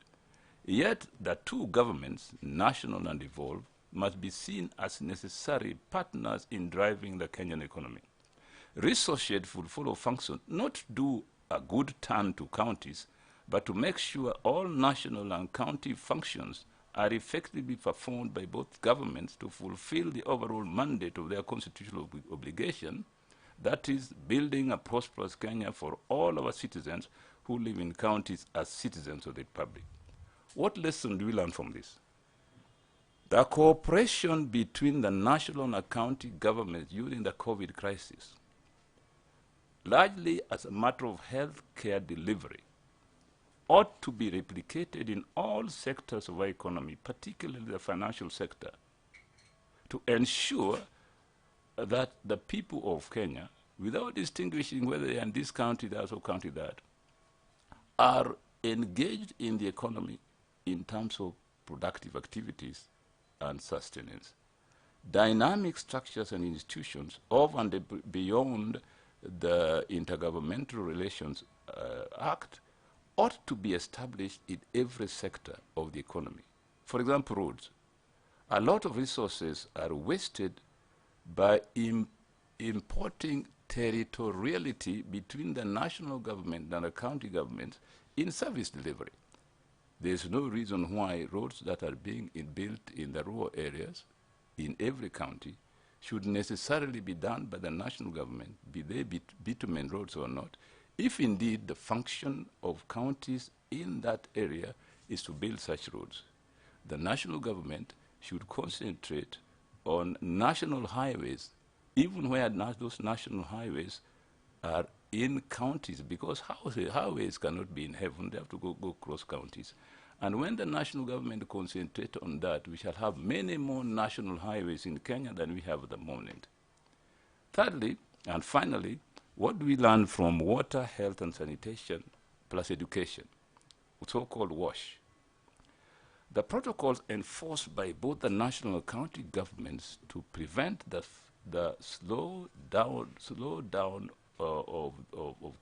Yet the two governments, national and devolved, must be seen as necessary partners in driving the Kenyan economy. Resource shed would follow function not to do a good turn to counties, but to make sure all national and county functions are effectively performed by both governments to fulfill the overall mandate of their constitutional obligation, that is, building a prosperous Kenya for all our citizens who live in counties as citizens of the Republic. What lesson do we learn from this? The cooperation between the national and county governments during the COVID crisis, largely as a matter of health care delivery, ought to be replicated in all sectors of our economy, particularly the financial sector, to ensure that the people of Kenya, without distinguishing whether they are in this county, that, or county that, are engaged in the economy in terms of productive activities and sustenance. Dynamic structures and institutions of and beyond the Intergovernmental Relations Act ought to be established in every sector of the economy. For example, roads. A lot of resources are wasted by importing territoriality between the national government and the county governments in service delivery. There's no reason why roads that are being built in the rural areas in every county should necessarily be done by the national government, be they bitumen roads or not, if indeed the function of counties in that area is to build such roads. The national government should concentrate on national highways, even where those national highways are in counties, because highways cannot be in heaven, they have to go cross counties. And when the national government concentrates on that, we shall have many more national highways in Kenya than we have at the moment. Thirdly, and finally, what do we learn from water, health, and sanitation plus education, so-called WASH? The protocols enforced by both the national and county governments to prevent the slow down of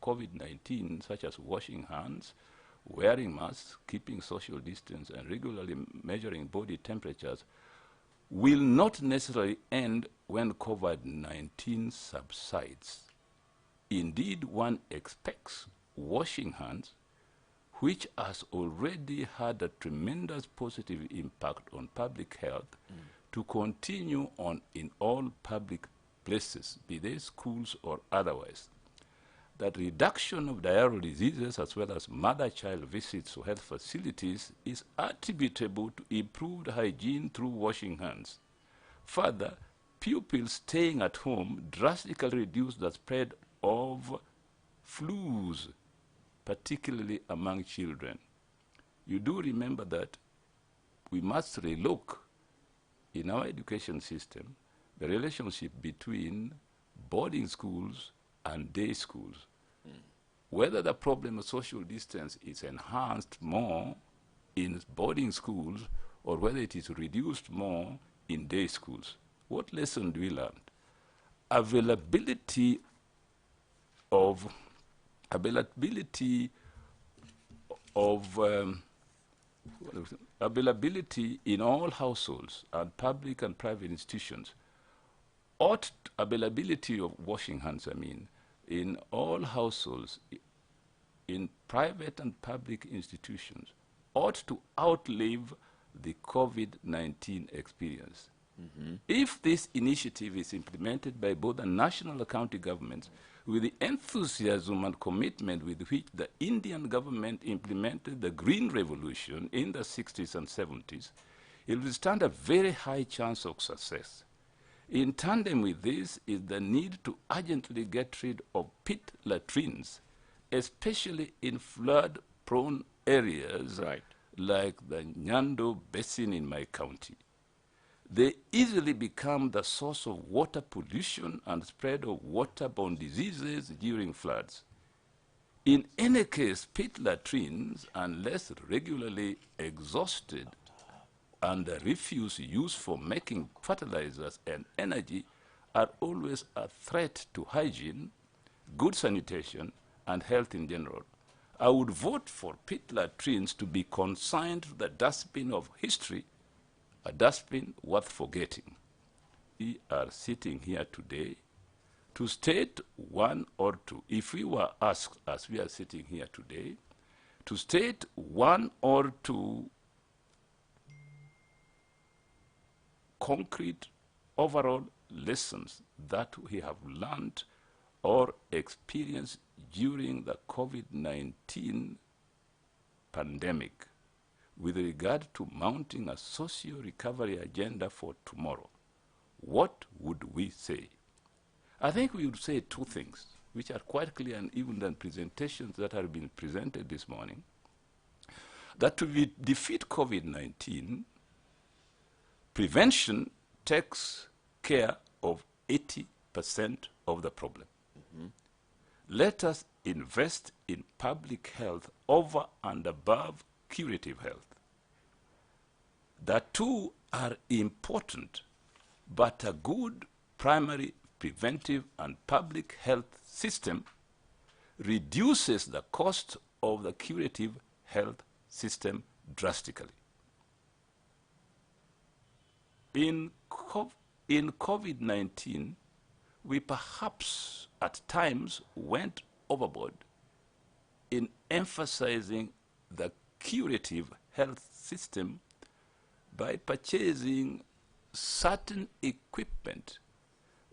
COVID-19, such as washing hands, wearing masks, keeping social distance, and regularly measuring body temperatures, will not necessarily end when COVID-19 subsides. Indeed, one expects washing hands, which has already had a tremendous positive impact on public health, to continue on in all public places, be they schools or otherwise. That reduction of diarrheal diseases as well as mother-child visits to health facilities is attributable to improved hygiene through washing hands. Further, pupils staying at home drastically reduce the spread of flus, particularly among children. You do remember that we must relook in our education system the relationship between boarding schools and day schools. Whether the problem of social distance is enhanced more in boarding schools or whether it is reduced more in day schools. What lesson do we learn? Availability in all households and public and private institutions availability of washing hands, in all households, in private and public institutions, ought to outlive the COVID-19 experience. If this initiative is implemented by both the national and county governments with the enthusiasm and commitment with which the Indian government implemented the Green Revolution in the 60s and 70s, it will stand a very high chance of success. In tandem with this is the need to urgently get rid of pit latrines, especially in flood-prone areas like the Nyando Basin in my county. They easily become the source of water pollution and spread of waterborne diseases during floods. In any case, pit latrines, unless regularly exhausted, and the refuse used for making fertilizers and energy are always a threat to hygiene, good sanitation, and health in general. I would vote for pit latrines to be consigned to the dustbin of history, a dustbin worth forgetting. We are sitting here today to state one or two, if we were asked as we are sitting here today, to state one or two concrete overall lessons that we have learned or experienced during the COVID-19 pandemic with regard to mounting a socio-recovery agenda for tomorrow, what would we say? I think we would say two things, which are quite clear and even than presentations that have been presented this morning, that to defeat COVID-19, prevention takes care of 80% of the problem. Let us invest in public health over and above curative health. The two are important, but a good primary preventive and public health system reduces the cost of the curative health system drastically. In COVID-19, we perhaps at times went overboard in emphasizing the curative health system by purchasing certain equipment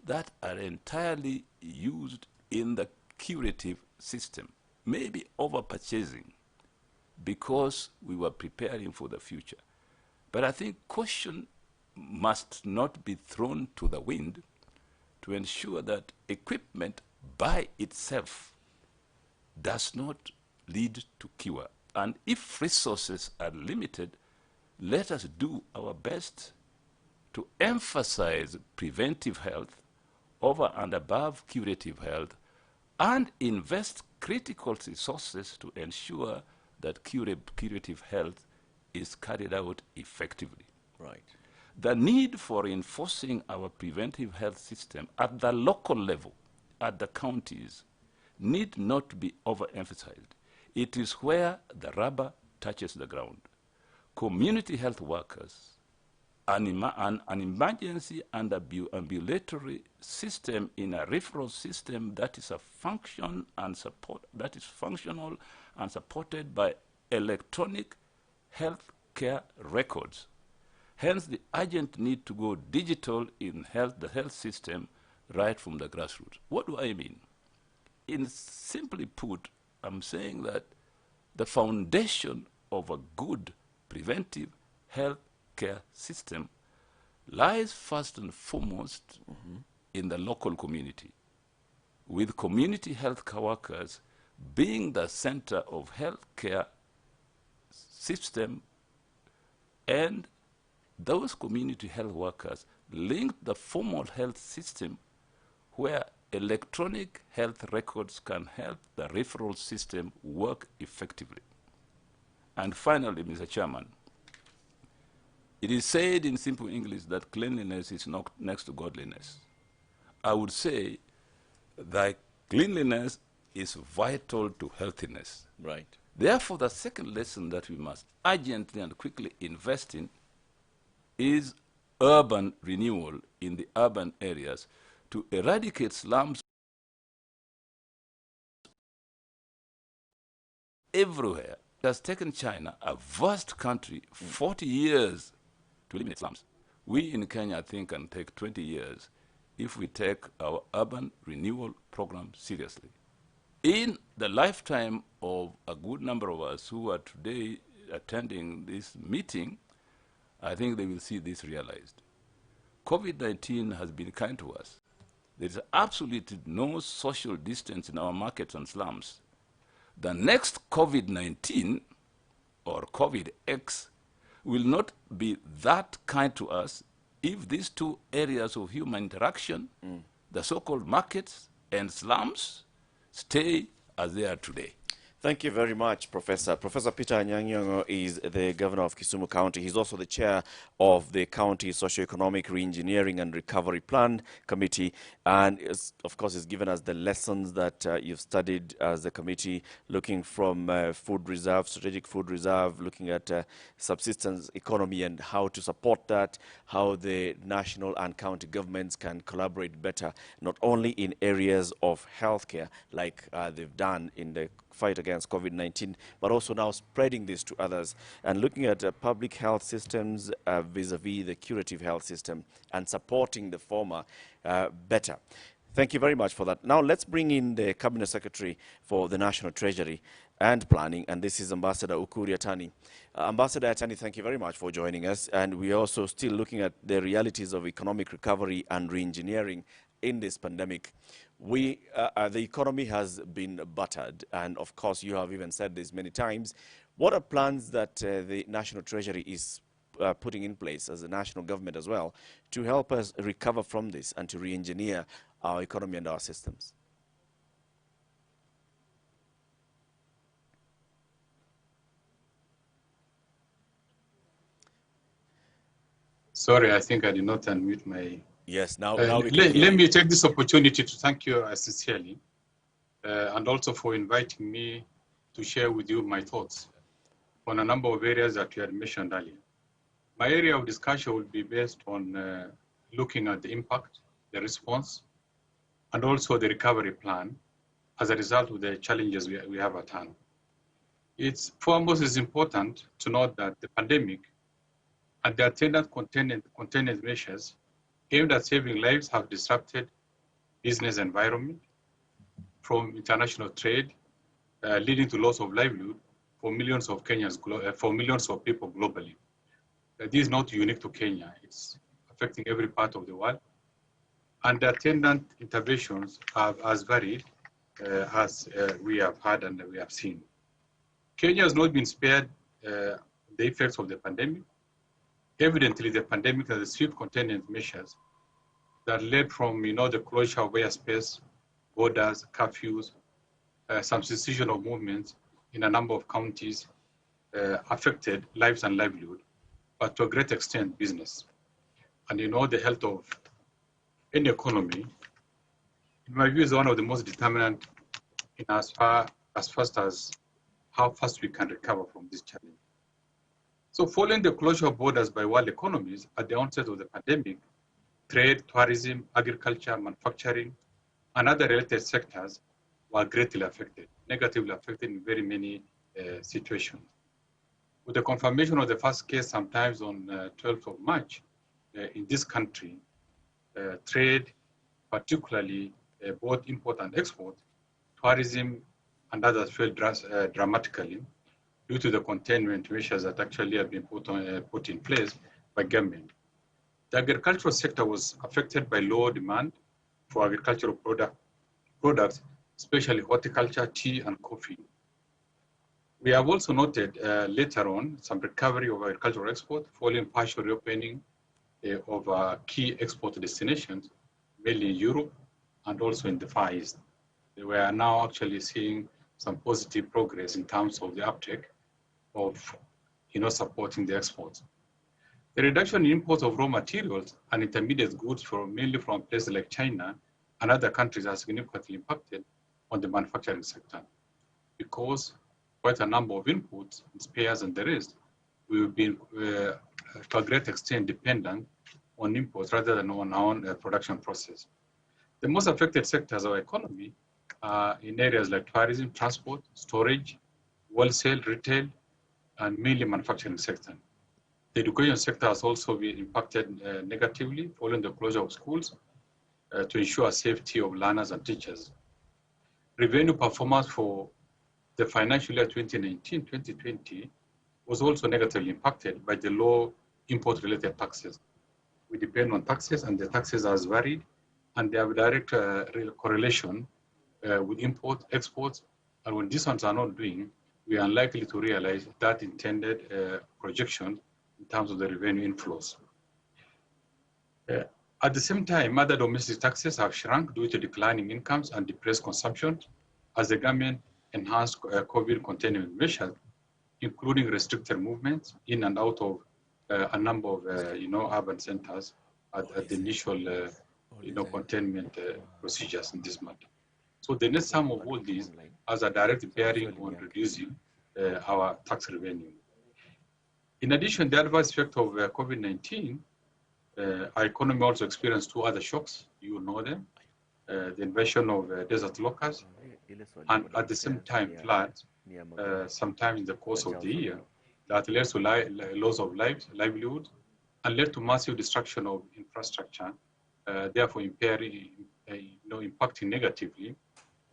that are entirely used in the curative system, maybe over-purchasing because we were preparing for the future. But I think caution must not be thrown to the wind to ensure that equipment by itself does not lead to cure. And if resources are limited, let us do our best to emphasize preventive health over and above curative health and invest critical resources to ensure that curative health is carried out effectively. Right. The need for enforcing our preventive health system at the local level, at the counties, need not be overemphasized. It is where the rubber touches the ground. Community health workers, an emergency and ambulatory system in a referral system that is functional and supported by electronic health care records. Hence the urgent need to go digital in the health system right from the grassroots. What do I mean? Simply put, I'm saying that the foundation of a good preventive health care system lies first and foremost in the local community, with community health care workers being the center of health care system, and those community health workers link the formal health system where electronic health records can help the referral system work effectively. And finally, Mr. Chairman, it is said in simple English that cleanliness is not next to godliness. I would say that cleanliness is vital to healthiness. Right. Therefore, the second lesson that we must urgently and quickly invest in is urban renewal in the urban areas to eradicate slums everywhere. It has taken China, a vast country, 40 years to eliminate slums. We in Kenya, I think, can take 20 years if we take our urban renewal program seriously. In the lifetime of a good number of us who are today attending this meeting, I think they will see this realized. COVID-19 has been kind to us. There is absolutely no social distance in our markets and slums. The next COVID-19 or COVID-X will not be that kind to us if these two areas of human interaction, the so-called markets and slums, stay as they are today. Thank you very much, Professor. Professor Peter Anyang' is the governor of Kisumu County. He's also the chair of the County Socioeconomic Reengineering and Recovery Plan Committee. And, of course, he's given us the lessons that you've studied as a committee, looking from food reserve, strategic food reserve, looking at subsistence economy and how to support that, how the national and county governments can collaborate better, not only in areas of healthcare, like they've done in the fight against COVID-19, but also now spreading this to others and looking at public health systems vis-a-vis the curative health system and supporting the former better. Thank you very much for that. Now let's bring in the Cabinet Secretary for the National Treasury and Planning, and this is Ambassador Ukuri Atani. Ambassador Atani, thank you very much for joining us, and we're also still looking at the realities of economic recovery and re-engineering in this pandemic. The economy has been battered, and of course you have even said this many times. What are plans that the National Treasury is putting in place as a national government as well to help us recover from this and to re-engineer our economy and our systems? Sorry, I think I did not unmute my... Yes, now we can let me take this opportunity to thank you sincerely and also for inviting me to share with you my thoughts on a number of areas that you had mentioned earlier. My area of discussion will be based on looking at the impact, the response, and also the recovery plan as a result of the challenges we have at hand. It's foremost is important to note that the pandemic and the attendant containment measures aimed at saving lives have disrupted business environment from international trade, leading to loss of livelihood for millions of Kenyans, for millions of people globally. This is not unique to Kenya. It's affecting every part of the world. And the attendant interventions are as varied as we have had and we have seen. Kenya has not been spared the effects of the pandemic. Evidently, the pandemic has swift containment measures that led from the closure of airspace, borders, curfews, some cessation of movements in a number of counties affected lives and livelihood, but to a great extent, business. And the health of any economy, in my view, is one of the most determinant in as fast as how fast we can recover from this challenge. So following the closure of borders by world economies at the onset of the pandemic, trade, tourism, agriculture, manufacturing, and other related sectors were greatly affected, negatively affected in very many situations. With the confirmation of the first case sometimes on 12th of March in this country, trade, particularly both import and export, tourism and others fell dramatically due to the containment measures that actually have been put in place by government. The agricultural sector was affected by low demand for agricultural products, especially horticulture, tea, and coffee. We have also noted later on some recovery of agricultural export following partial reopening of key export destinations, mainly in Europe and also in the Far East. We are now actually seeing some positive progress in terms of the uptake of supporting the exports. The reduction in imports of raw materials and intermediate goods mainly from places like China and other countries has significantly impacted on the manufacturing sector because quite a number of inputs, spares and the rest, we've been to a great extent dependent on imports rather than on our own production process. The most affected sectors of our economy are in areas like tourism, transport, storage, wholesale, retail, and mainly manufacturing sector. The education sector has also been impacted negatively following the closure of schools to ensure safety of learners and teachers. Revenue performance for the financial year 2019-2020 was also negatively impacted by the low import-related taxes. We depend on taxes, and the taxes are varied, and they have a direct correlation with import, exports, and when these ones are not doing, we are unlikely to realize that intended projection in terms of the revenue inflows. At the same time, other domestic taxes have shrunk due to declining incomes and depressed consumption as the government enhanced COVID containment measures, including restricted movements in and out of a number of urban centers at the initial containment procedures in this matter. So the net sum of all these has a direct bearing on reducing our tax revenue. In addition, the adverse effect of COVID-19, our economy also experienced two other shocks. You know them, the invasion of desert locusts, and at the same time floods, sometime in the course of the year, that led to loss of livelihood, and led to massive destruction of infrastructure, therefore impacting negatively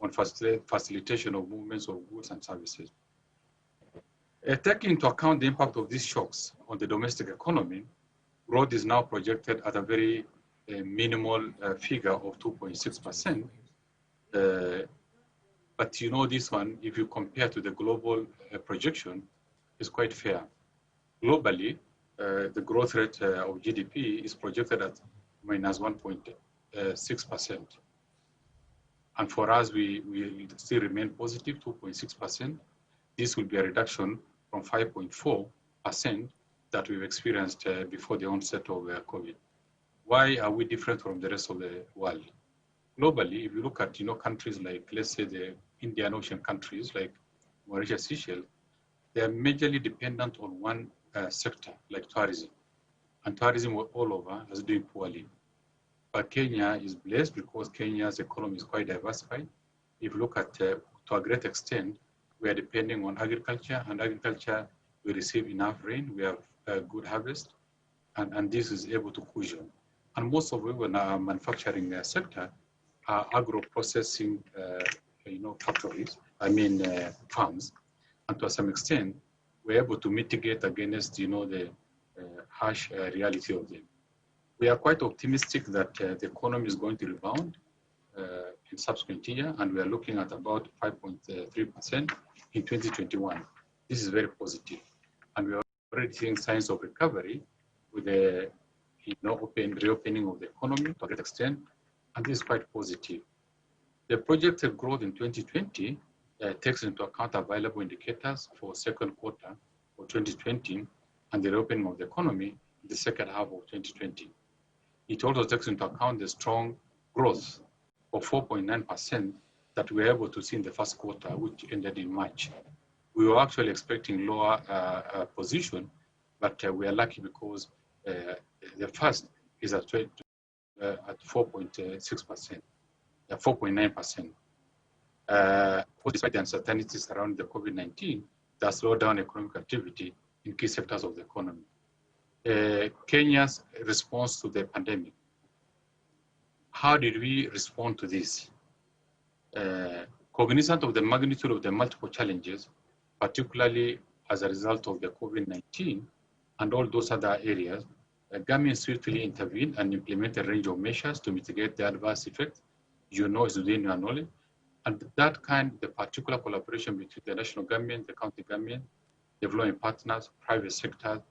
on facilitation of movements of goods and services. Taking into account the impact of these shocks on the domestic economy, growth is now projected at a very minimal figure of 2.6%. But this one, if you compare to the global projection, is quite fair. Globally, the growth rate of GDP is projected at minus 1.6%. And for us, we still remain positive, 2.6%. This will be a reduction from 5.4% that we've experienced before the onset of COVID. Why are we different from the rest of the world? Globally, if you look at countries like, let's say, the Indian Ocean countries like Mauritius, Seychelles, they are majorly dependent on one sector, like tourism. And tourism all over is doing poorly. But Kenya is blessed because Kenya's economy is quite diversified. If you look at, to a great extent, we are depending on agriculture, and agriculture, we receive enough rain, we have a good harvest, and this is able to cushion. And most of even our manufacturing sector are agro-processing factories, farms, and to some extent, we're able to mitigate against the harsh reality of them. We are quite optimistic that the economy is going to rebound in subsequent year, and we are looking at about 5.3% in 2021. This is very positive, and we are already seeing signs of recovery with the reopening of the economy to a great extent, and this is quite positive. The projected growth in 2020 takes into account available indicators for second quarter of 2020 and the reopening of the economy in the second half of 2020. It also takes into account the strong growth of 4.9% that we were able to see in the first quarter, which ended in March. We were actually expecting lower position, but we are lucky because the first is at 4.6%, 4.9%. Despite the uncertainties around the COVID-19 that slowed down economic activity in key sectors of the economy. Kenya's response to the pandemic. How did we respond to this? Cognizant of the magnitude of the multiple challenges, particularly as a result of the COVID-19 and all those other areas, the government swiftly intervened and implemented a range of measures to mitigate the adverse effects. You know, it's within your knowledge. And the particular collaboration between the national government, the county government, development partners, private sector,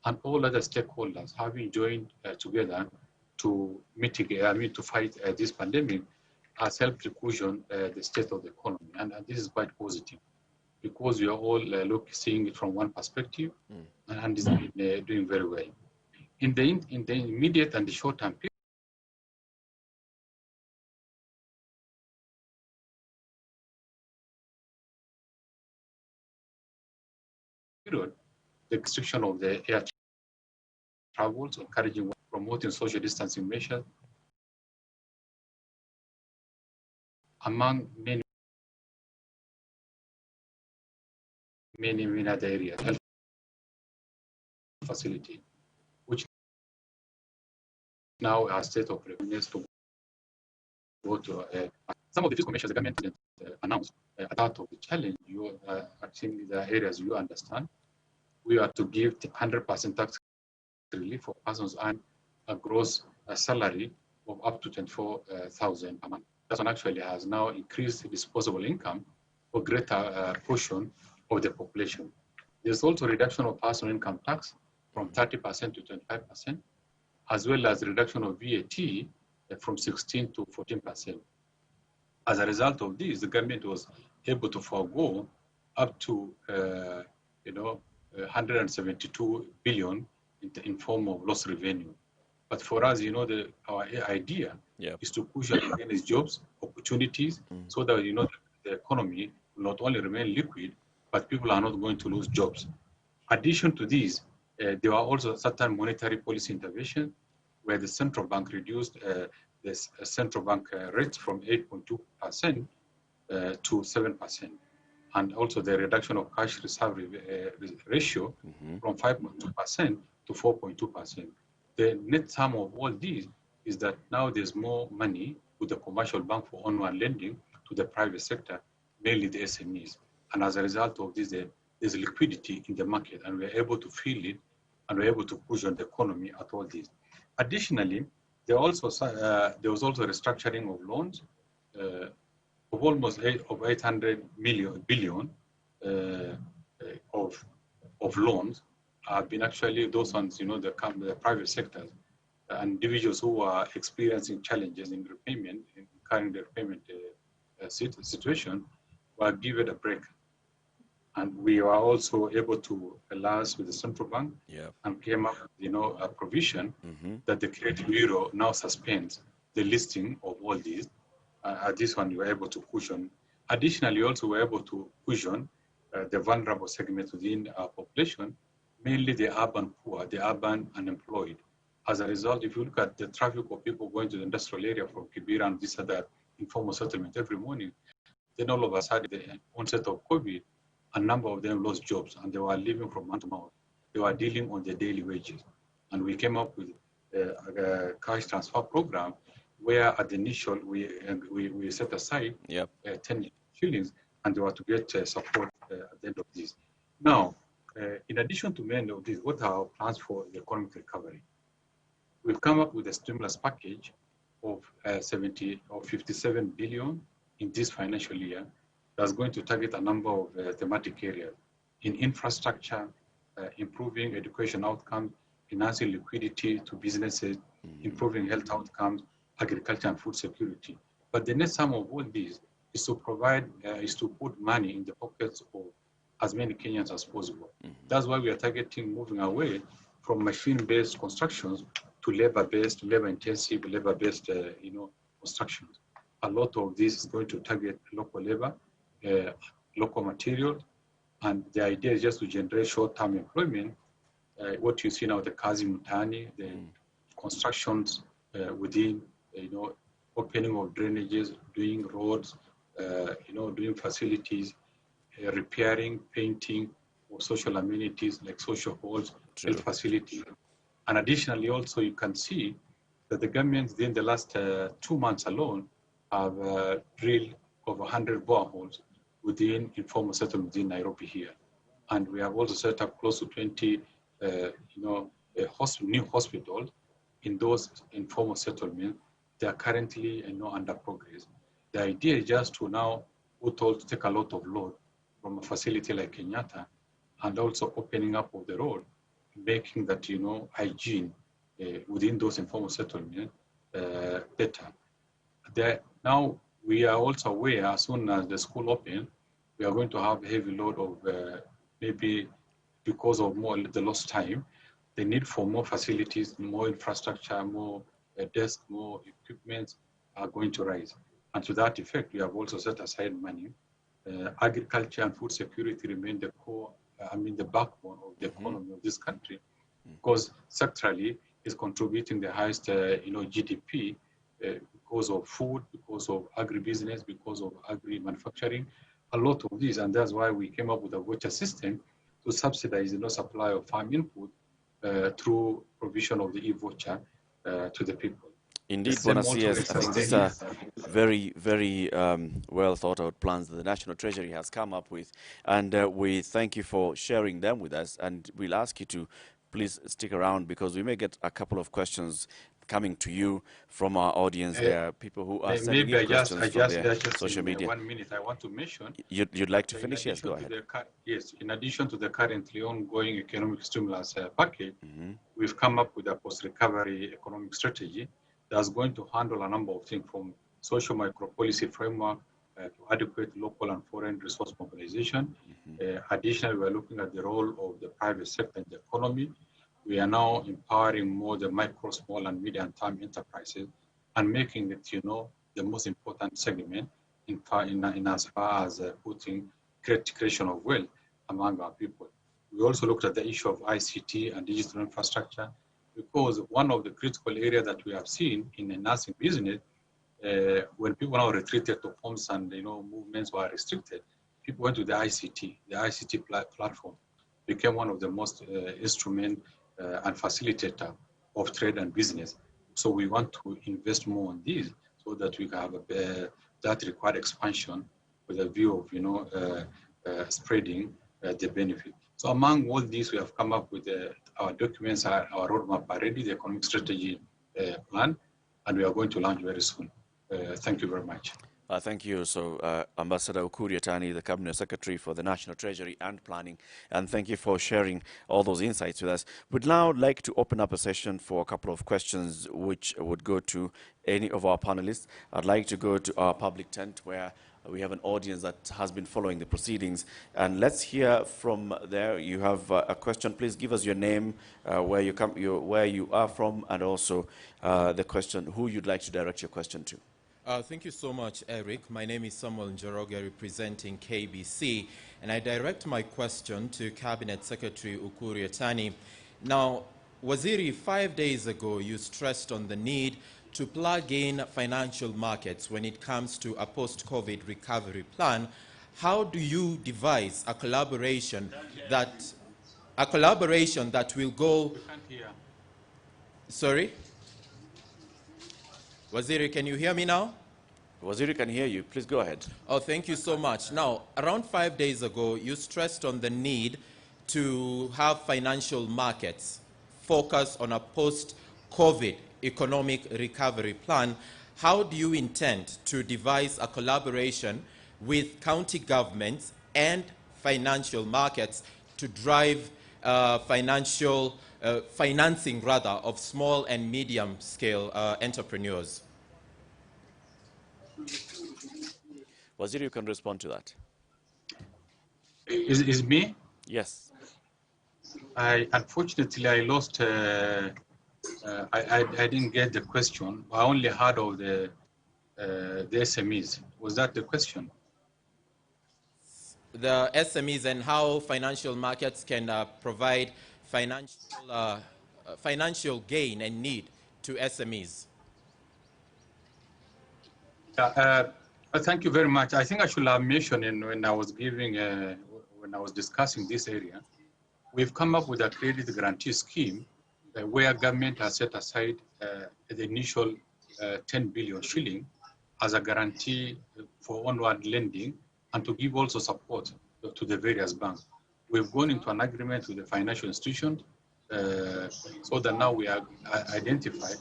and all other stakeholders having joined together to mitigate, to fight this pandemic has helped to cushion the state of the economy. And this is quite positive because we are all seeing it from one perspective and it's been doing very well. In the immediate and the short-term period, the restriction of the air travels, encouraging, promoting social distancing measures, among many other areas. Health facility, which now a state of readiness to go to some of the fiscal measures the government didn't announce part of the challenge. You are seeing the areas you understand. We are to give 100% tax relief for persons earning a gross salary of up to 24,000 a month. That one actually has now increased disposable income for greater portion of the population. There's also reduction of personal income tax from 30% to 25%, as well as reduction of VAT from 16 to 14%. As a result of this, the government was able to forego up to 172 billion in form of lost revenue. But for us, our idea is to push against jobs, opportunities, so that the economy will not only remain liquid, but people are not going to lose jobs. Addition to this, there were also certain monetary policy intervention where the central bank reduced the central bank rates from 8.2% to 7%. And also the reduction of cash reserve ratio from 5.2% to 4.2%. The net sum of all these is that now there's more money with the commercial bank for onward lending to the private sector, mainly the SMEs. And as a result of this, there's liquidity in the market, and we're able to feel it, and we're able to push on the economy at all this. Additionally, there was also restructuring of loans of almost 800 billion of loans have been actually, those ones, the private sectors and individuals who are experiencing challenges in repayment, in carrying the repayment situation, were given a break. And we were also able to liaise with the central bank and came up with, a provision that the Credit Bureau now suspends the listing of all these. This one we were able to cushion. Additionally, also we were able to cushion the vulnerable segments within our population, mainly the urban poor, the urban unemployed. As a result, if you look at the traffic of people going to the industrial area from Kibera and this other informal settlement every morning, then all of a sudden, the onset of COVID, a number of them lost jobs and they were living from month to month. They were dealing on their daily wages. And we came up with a cash transfer program where at the initial, we set aside 10 shillings and they were to get support at the end of this. Now, in addition to many of these, what are our plans for the economic recovery? We've come up with a stimulus package of 57 billion in this financial year that's going to target a number of thematic areas in infrastructure, improving education outcomes, enhancing liquidity to businesses, improving health outcomes, agriculture and food security. But the net sum of all these is to provide, is to put money in the pockets of as many Kenyans as possible. That's why we are targeting moving away from machine-based constructions to labor-based, labor-intensive, labor-based, constructions. A lot of this is going to target local labor, local material, and the idea is just to generate short-term employment. What you see now, the kazi mtaani, the constructions within, opening of drainages, doing roads, doing facilities, repairing, painting, or social amenities like social halls, health facilities. And additionally, also you can see that the government within the last 2 months alone have drilled over 100 boreholes within informal settlements in Nairobi here. And we have also set up close to 20 new hospitals in those informal settlements. They are currently under progress. The idea is just to now to take a lot of load from a facility like Kenyatta and also opening up of the road, making that, hygiene within those informal settlements better. Now we are also aware as soon as the school opens, we are going to have a heavy load of maybe because of the lost time, the need for more facilities, more infrastructure, more desks, more equipment are going to rise. And to that effect, we have also set aside money. Agriculture and food security remain the core, the backbone of the economy of this country, because sectorally is contributing the highest, GDP because of food, because of agribusiness, because of agri-manufacturing, a lot of these. And that's why we came up with a voucher system to subsidize the supply of farm input through provision of the e-voucher to the people. Indeed, Bwana CS, I think these are very, very well thought out plans that the National Treasury has come up with. And we thank you for sharing them with us. And we'll ask you to please stick around because we may get a couple of questions coming to you from our audience. There are people who are sending in questions from their social media. 1 minute, I want to mention. You'd like to finish? Yes, go ahead. Yes, in addition to the currently ongoing economic stimulus package, we've come up with a post-recovery economic strategy that's going to handle a number of things from social micro-policy framework to adequate local and foreign resource mobilization. Additionally, we're looking at the role of the private sector in the economy. We are now empowering more the micro, small, and medium-term enterprises and making it, the most important segment in as far as putting creation of wealth among our people. We also looked at the issue of ICT and digital infrastructure because one of the critical areas that we have seen in enhancing business, when people now retreated to homes and movements were restricted, people went to the ICT. The ICT platform became one of the most instrument and facilitator of trade and business. So we want to invest more on these so that we can have that required expansion with a view of spreading the benefit. So among all these, we have come up with our documents, our roadmap already, the economic strategy plan, and we are going to launch very soon. Thank you very much. Thank you. So Ambassador Ukur Yatani, the Cabinet Secretary for the National Treasury and Planning, and thank you for sharing all those insights with us. We'd now like to open up a session for a couple of questions which would go to any of our panelists. I'd like to go to our public tent where we have an audience that has been following the proceedings. And let's hear from there. You have a question. Please give us your name, where you are from, and also the question, who you'd like to direct your question to. Thank you so much, Eric. My name is Samuel Njoroge, representing KBC, and I direct my question to Cabinet Secretary Ukur Yatani. Now, Waziri, 5 days ago, you stressed on the need to plug in financial markets when it comes to a post-COVID recovery plan. How do you devise a collaboration that will go? We can't hear. Sorry? Waziri, can you hear me now? Waziri can hear you. Please go ahead. Oh, thank you so much. Now, around 5 days ago, you stressed on the need to have financial markets focus on a post post-COVID economic recovery plan, how do you intend to devise a collaboration with county governments and financial markets to drive financing of small and medium-scale entrepreneurs? Waziri, you can respond to that. Is me? Yes. Unfortunately, I lost. I didn't get the question. I only heard of the SMEs. Was that the question? The SMEs and how financial markets can provide financial gain and need to SMEs. Thank you very much. I think I should have mentioned when I was discussing this area, we've come up with a credit guarantee scheme where government has set aside the initial 10 billion shilling as a guarantee for onward lending and to give also support to the various banks. We've gone into an agreement with the financial institutions so that now we are identified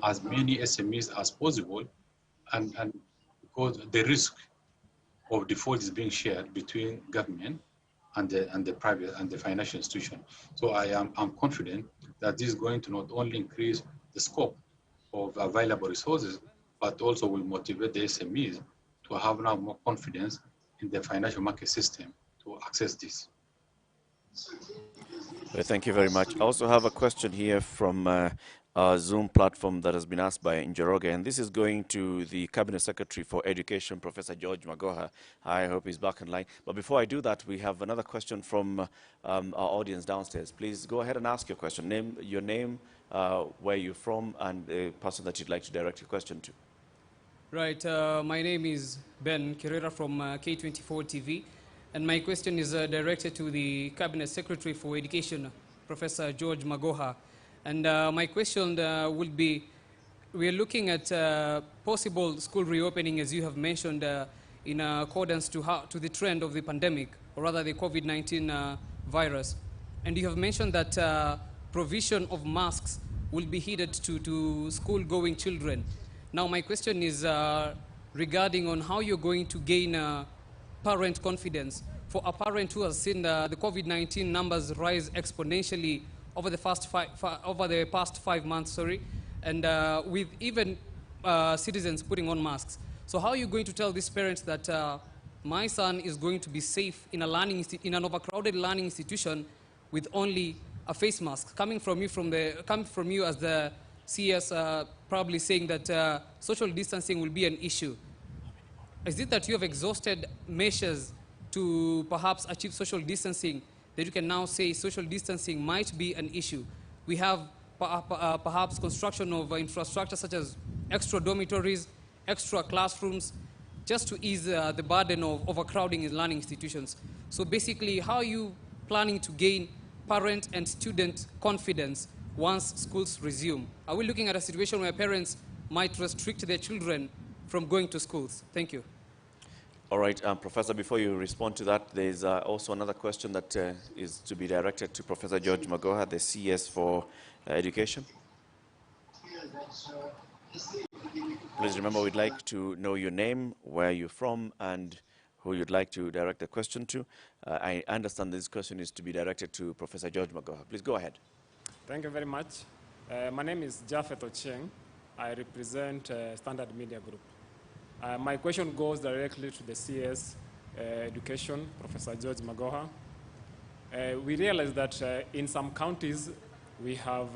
as many SMEs as possible, and because the risk of default is being shared between government and the private and the financial institution. So I'm confident that this is going to not only increase the scope of available resources, but also will motivate the SMEs to have now more confidence in the financial market system to access this. Well, thank you very much. I also have a question here from our Zoom platform that has been asked by Njoroge, and this is going to the Cabinet Secretary for Education, Professor George Magoha. I hope he's back in line. But before I do that, we have another question from our audience downstairs. Please go ahead and ask your question. Name your name, where you're from, and the person that you'd like to direct your question to. Right. My name is Ben Kirera from K24 TV. And my question is directed to the Cabinet Secretary for Education, Professor George Magoha. And my question would be, we are looking at possible school reopening, as you have mentioned, in accordance to the trend of the pandemic, or rather the COVID-19 virus. And you have mentioned that provision of masks will be heeded to school-going children. Now, my question is regarding on how you're going to gain parent confidence for a parent who has seen the COVID-19 numbers rise exponentially over the past 5 months, and with even citizens putting on masks. So how are you going to tell these parents that my son is going to be safe in an overcrowded learning institution with only a face mask, coming from you as the CS, probably saying that social distancing will be an issue? Is it that you have exhausted measures to perhaps achieve social distancing that you can now say social distancing might be an issue? We have perhaps construction of infrastructure such as extra dormitories, extra classrooms, just to ease the burden of overcrowding in learning institutions. So basically, how are you planning to gain parent and student confidence once schools resume? Are we looking at a situation where parents might restrict their children from going to schools? Thank you. All right, Professor, before you respond to that, there's also another question that is to be directed to Professor George Magoha, the CS for Education. Please remember, we'd like to know your name, where you're from, and who you'd like to direct the question to. I understand this question is to be directed to Professor George Magoha. Please go ahead. Thank you very much. My name is Jafet Ochieng. I represent Standard Media Group. My question goes directly to the CS Education, Professor George Magoha. We realize that in some counties, we have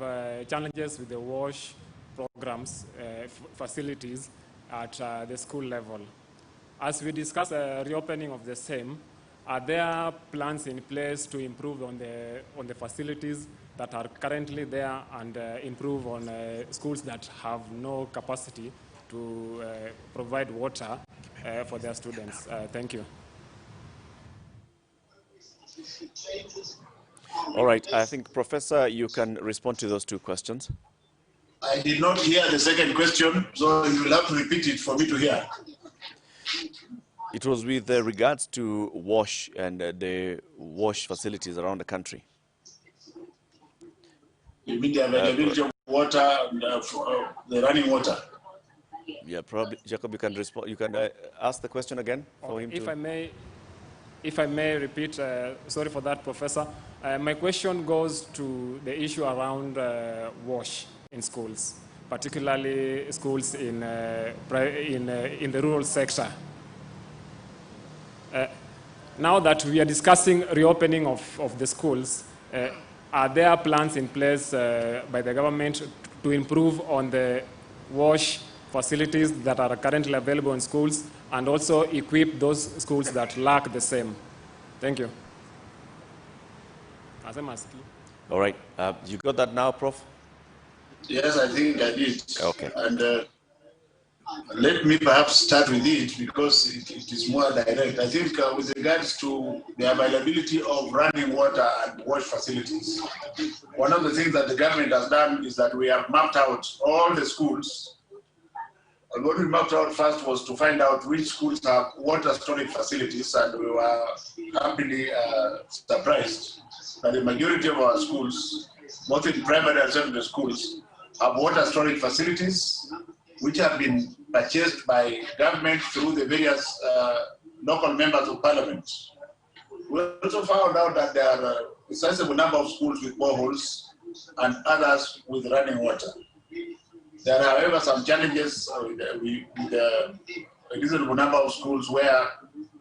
challenges with the WASH programs, facilities at the school level. As we discuss reopening of the same, are there plans in place to improve on the facilities that are currently there and improve on schools that have no capacity to provide water for their students? Thank you. All right, I think, Professor, you can respond to those two questions. I did not hear the second question, so you will have to repeat it for me to hear. It was with regards to WASH and the WASH facilities around the country. You mean the availability of water and the running water? Yeah, probably. Jacob, you can respond. You can ask the question again for him If to. if I may repeat, sorry for that, Professor. My question goes to the issue around WASH in schools, particularly schools in the rural sector. Now that we are discussing reopening of the schools, are there plans in place by the government to improve on the WASH facilities that are currently available in schools and also equip those schools that lack the same? Thank you. All right. You got that now, Prof? Yes, I think I did. Okay. And let me perhaps start with it because it is more direct. I think with regards to the availability of running water and wash facilities, one of the things that the government has done is that we have mapped out all the schools. And what we mapped out first was to find out which schools have water storage facilities, and we were happily surprised that the majority of our schools, both in primary and secondary schools, have water storage facilities which have been purchased by government through the various local members of parliament. We also found out that there are a sizable number of schools with boreholes and others with running water. There are, however, some challenges with a reasonable number of schools where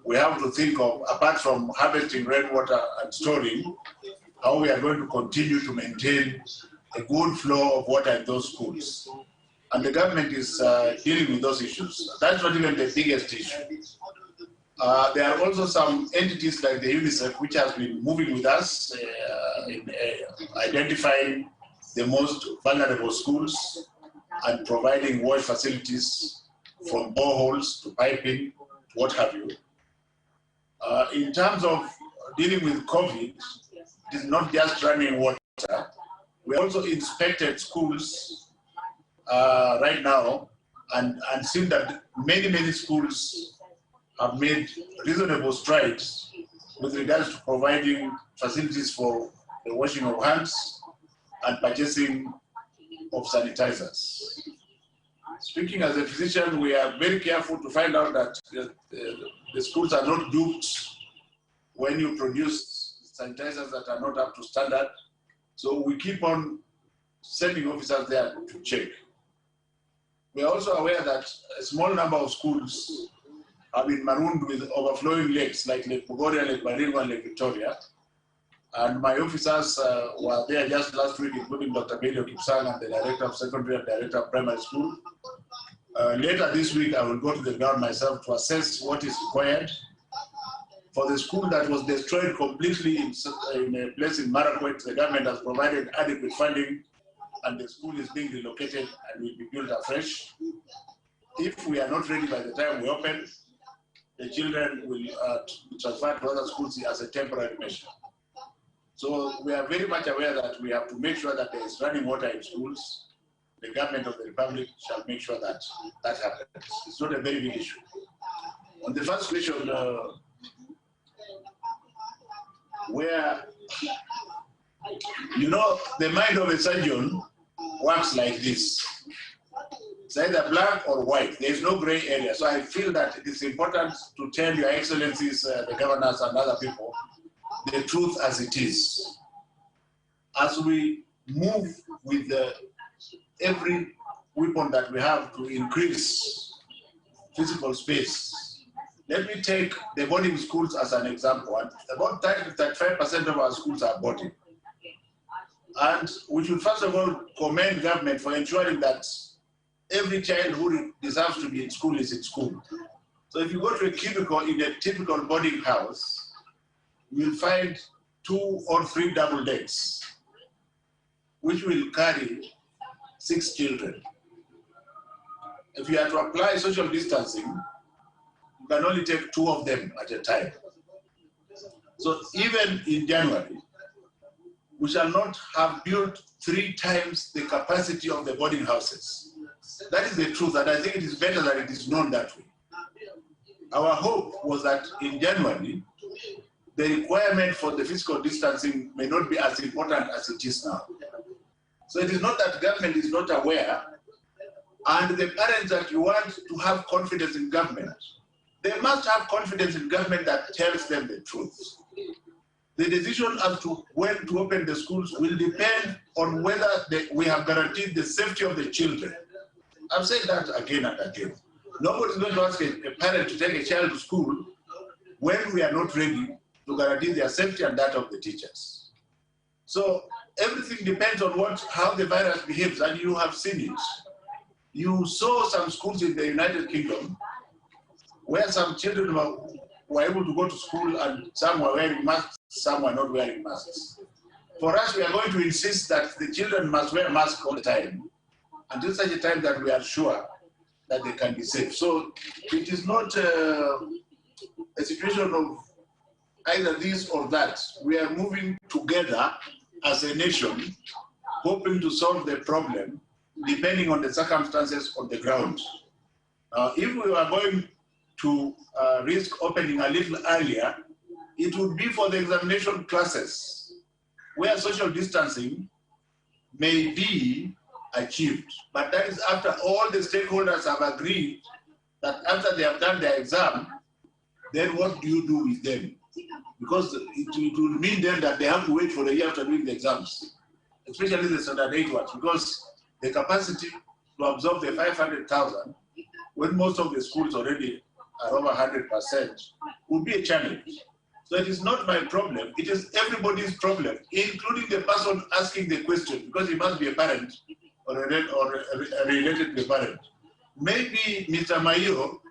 we have to think of, apart from harvesting rainwater and storing, how we are going to continue to maintain a good flow of water in those schools. And the government is dealing with those issues. That's not even the biggest issue. There are also some entities like the UNICEF which has been moving with us in identifying the most vulnerable schools and providing wash facilities from boreholes to piping to what have you. In terms of dealing with COVID, it is not just running water. We also inspected schools right now and seen that many schools have made reasonable strides with regards to providing facilities for the washing of hands and purchasing of sanitizers. Speaking as a physician, we are very careful to find out that the schools are not duped when you produce sanitizers that are not up to standard. So we keep on sending officers there to check. We are also aware that a small number of schools have been marooned with overflowing lakes like Lake Bogoria, Lake Baringo, and Lake Victoria. And my officers were there just last week, including Dr. Belio Kipsang and the Director of Secondary and Director of Primary School. Later this week, I will go to the ground myself to assess what is required. For the school that was destroyed completely in a place in Marakwet, the government has provided adequate funding and the school is being relocated and will be built afresh. If we are not ready by the time we open, the children will be transferred to other schools as a temporary measure. So we are very much aware that we have to make sure that there is running water in schools. The government of the Republic shall make sure that that happens. It's not a very big issue. On the first question, where, you know, the mind of a surgeon works like this. It's either black or white. There is no gray area. So I feel that it is important to tell Your Excellencies, the governors and other people, the truth as it is. As we move with every weapon that we have to increase physical space, let me take the boarding schools as an example. About 30 to 35% of our schools are boarding. And we should first of all commend government for ensuring that every child who deserves to be in school is in school. So if you go to a cubicle in a typical boarding house, you'll find 2 or 3 double decks, which will carry 6 children. If you are to apply social distancing, you can only take 2 of them at a time. So even in January, we shall not have built 3 times the capacity of the boarding houses. That is the truth, and I think it is better that it is known that way. Our hope was that in January, the requirement for the physical distancing may not be as important as it is now. So it is not that government is not aware, and the parents that you want to have confidence in government, they must have confidence in government that tells them the truth. The decision as to when to open the schools will depend on whether we have guaranteed the safety of the children. I've said that again and again. Nobody's going to ask a parent to take a child to school when we are not ready to guarantee their safety and that of the teachers. So everything depends on how the virus behaves, and you have seen it. You saw some schools in the United Kingdom where some children were able to go to school and some were wearing masks, some were not wearing masks. For us, we are going to insist that the children must wear masks all the time until such a time that we are sure that they can be safe. So it is not a situation of either this or that. We are moving together as a nation, hoping to solve the problem depending on the circumstances on the ground. If we are going to risk opening a little earlier, it would be for the examination classes where social distancing may be achieved. But that is after all the stakeholders have agreed that after they have done their exam, then what do you do with them? Because it will mean then that they have to wait for a year after doing the exams, especially the standard 8 ones, because the capacity to absorb the 500,000, when most of the schools already are over 100%, would be a challenge. So it is not my problem, it is everybody's problem, including the person asking the question, because he must be a parent or related to a parent. Maybe Mr. Mayo,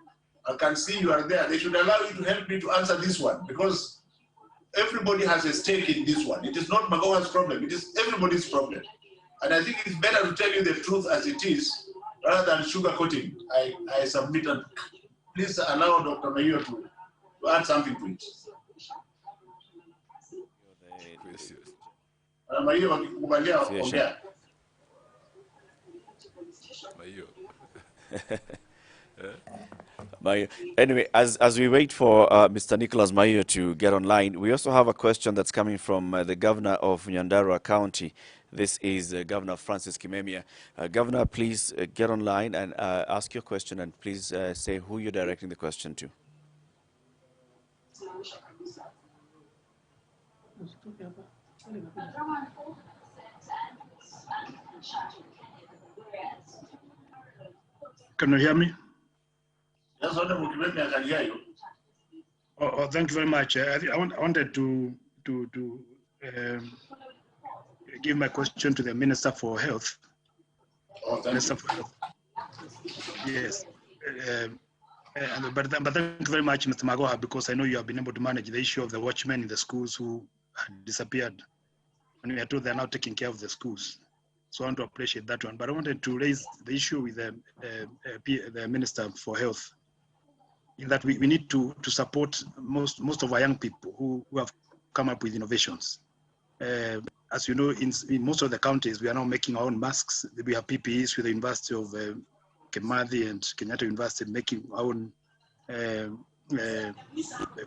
I can see you are there, they should allow you to help me to answer this one, because everybody has a stake in this one. It is not Magoha's problem, it is everybody's problem. And I think it's better to tell you the truth as it is, rather than sugarcoating. I submit, and please allow Dr. Mayo to add something to it. Anyway, as we wait for Mr. Nicholas Mayo to get online, we also have a question that's coming from the governor of Nyandarua County. This is Governor Francis Kimemia. Governor, please get online and ask your question, and please say who you're directing the question to. Can you hear me? Yes, Honorable Kimemia, I can hear you. Oh, thank you very much. I wanted to give my question to the Minister for Health. Oh, thank you. For Health. Yes. But thank you very much, Mr. Magoha, because I know you have been able to manage the issue of the watchmen in the schools who had disappeared. And we are told they're now taking care of the schools. So I want to appreciate that one. But I wanted to raise the issue with the Minister for Health, in that we need to support most of our young people who have come up with innovations. As you know, in most of the counties, we are now making our own masks. We have PPEs with the University of Kimathi and Kenyatta University making our own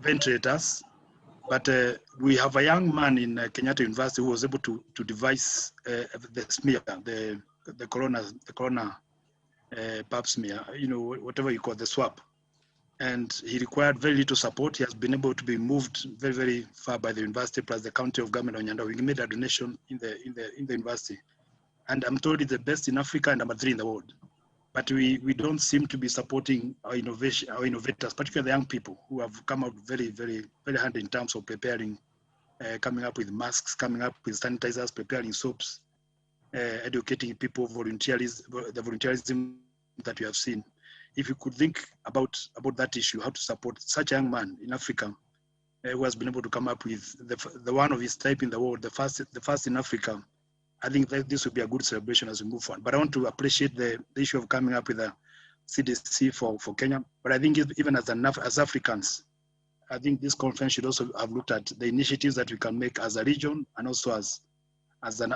ventilators. But we have a young man in Kenyatta University who was able to devise the smear, the corona pap smear, whatever you call the swab. And he required very little support. He has been able to be moved very, very far by the university, plus the county of government of Nyandarua. We made a donation in the university. And I'm told it's the best in Africa and number 3 in the world. But we don't seem to be supporting our innovators, particularly the young people who have come out very, very, very handy in terms of preparing, coming up with masks, coming up with sanitizers, preparing soaps, educating people, the volunteerism that we have seen. If you could think about that issue, how to support such a young man in Africa who has been able to come up with the one of his type in the world, the first in Africa, I think that this would be a good celebration as we move on. But I want to appreciate the issue of coming up with a CDC for Kenya. But I think even as Africans, I think this conference should also have looked at the initiatives that we can make as a region and also as an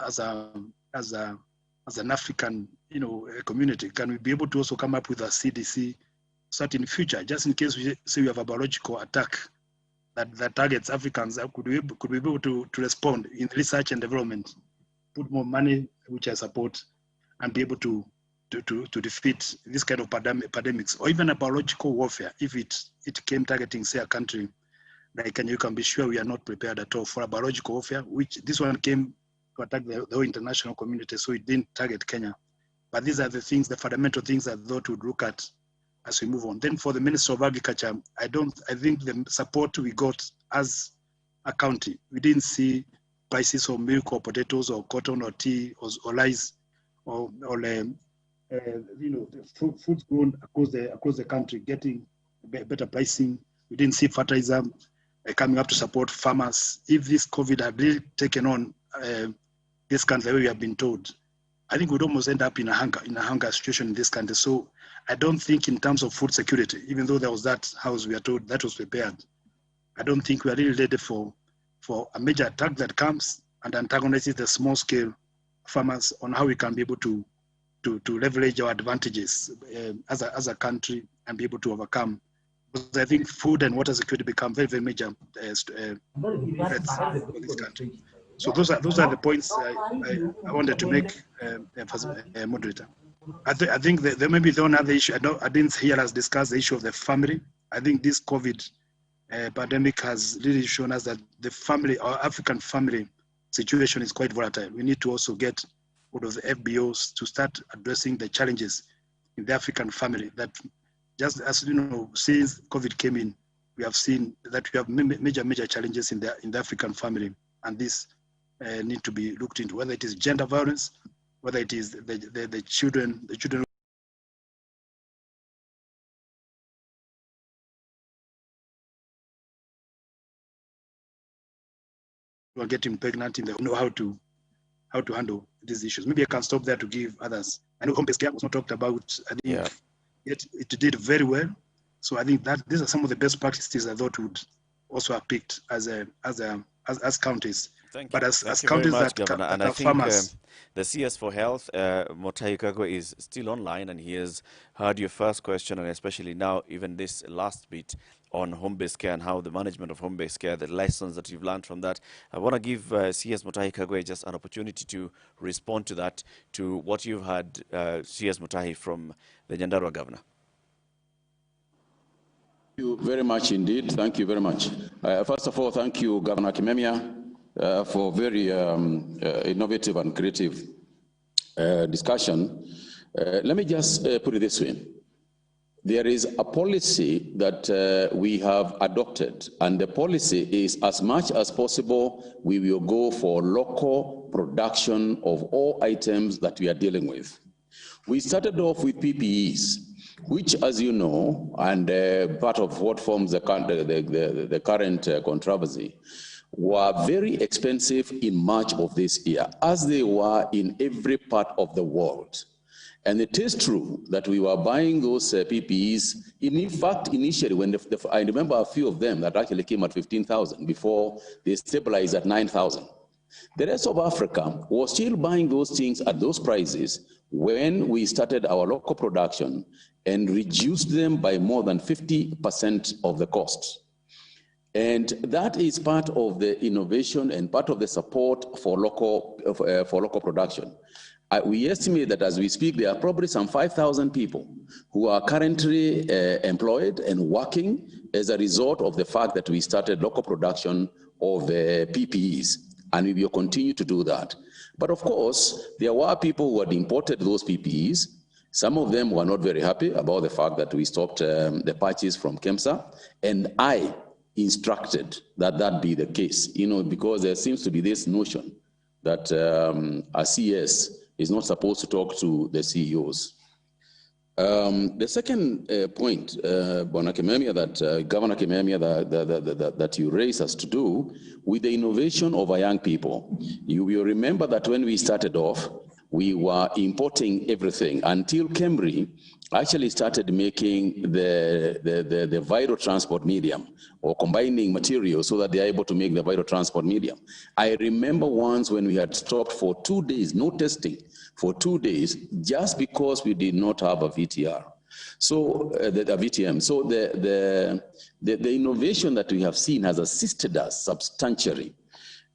African, community. Can we be able to also come up with a CDC so that in future, just in case we say we have a biological attack that targets Africans, could we be able to respond in research and development put more money, which I support, and be able to defeat this kind of pandemics, or even a biological warfare. If it came targeting, say, a country like Kenya, you can be sure we are not prepared at all for a biological warfare, which this one came to attack the whole international community, so it didn't target Kenya. But these are the things, the fundamental things I thought we'd look at as we move on. Then for the Minister of Agriculture, I think the support we got as a county, we didn't see prices of milk or potatoes or cotton or tea or rice or foods grown across the country getting better pricing. We didn't see fertilizer coming up to support farmers. If this COVID had really taken on this country the way we have been told, I think we'd almost end up in a hunger situation in this country. So I don't think in terms of food security, even though there was that house we are told that was prepared, I don't think we are really ready for a major attack that comes and antagonizes the small scale farmers on how we can be able to leverage our advantages as a country and be able to overcome. Because I think food and water security become very, very major threats for this country. So those are the points I wanted to make, moderator. I think there may be one other issue. I didn't hear us discuss the issue of the family. I think this COVID pandemic has really shown us that the family, our African family situation is quite volatile. We need to also get out of the FBOs to start addressing the challenges in the African family. That just as you know, since COVID came in, we have seen that we have major challenges in the African family, and this need to be looked into, whether it is gender violence, whether it is the children who are getting pregnant, know how to handle these issues. Maybe I can stop there to give others. I know home-based care was not talked about. I think yet it did very well. So I think that these are some of the best practices I thought would also have picked as counties. Thank but you. as Thank you counties very much, that, Governor. that And are I think farmers. the CS for Health, Motai Kagwe, is still online, and he has heard your first question, and especially now, even this last bit on home-based care and how the management of home-based care, the lessons that you've learned from that. I want to give CS Motai Kagwe just an opportunity to respond to that, to what you've heard, CS Motai, from the Nyandarua Governor. Thank you very much indeed. Thank you very much. First of all, thank you, Governor Kimemia, for very innovative and creative discussion. Let me just put it this way. There is a policy that we have adopted, and the policy is, as much as possible, we will go for local production of all items that we are dealing with. We started off with PPEs, which, as you know, and part of what forms the current controversy, were very expensive in March of this year, as they were in every part of the world. And it is true that we were buying those PPEs. In fact, initially, when I remember a few of them that actually came at 15,000 before they stabilized at 9,000. The rest of Africa was still buying those things at those prices when we started our local production and reduced them by more than 50% of the cost. And that is part of the innovation and part of the support for local production. We estimate that as we speak, there are probably some 5,000 people who are currently employed and working as a result of the fact that we started local production of PPEs, and we will continue to do that. But of course, there were people who had imported those PPEs. Some of them were not very happy about the fact that we stopped the purchase from KEMSA, and I instructed that that be the case, because there seems to be this notion that a CS is not supposed to talk to the CEOs. The second point, Governor Kimemia, that you raised us to do with the innovation of our young people. You will remember that when we started off, we were importing everything until Cambry actually started making the vital transport medium, or combining materials so that they are able to make the vital transport medium. I remember once when we had stopped for 2 days, no testing, for 2 days, just because we did not have a VTR. So the VTM. So the innovation that we have seen has assisted us substantially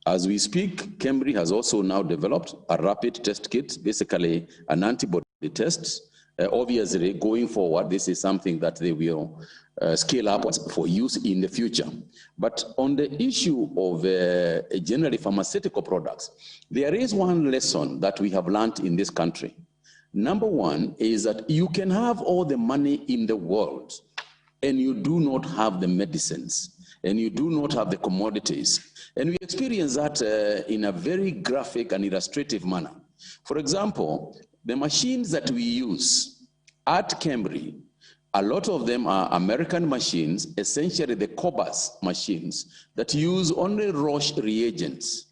As we speak, Cambridge has also now developed a rapid test kit, basically an antibody test. Obviously, going forward, this is something that they will scale up for use in the future. But on the issue of generally pharmaceutical products, there is one lesson that we have learned in this country. Number one is that you can have all the money in the world and you do not have the medicines and you do not have the commodities. And we experience that in a very graphic and illustrative manner. For example, the machines that we use at Cambridge, a lot of them are American machines, essentially the Cobas machines that use only Roche reagents.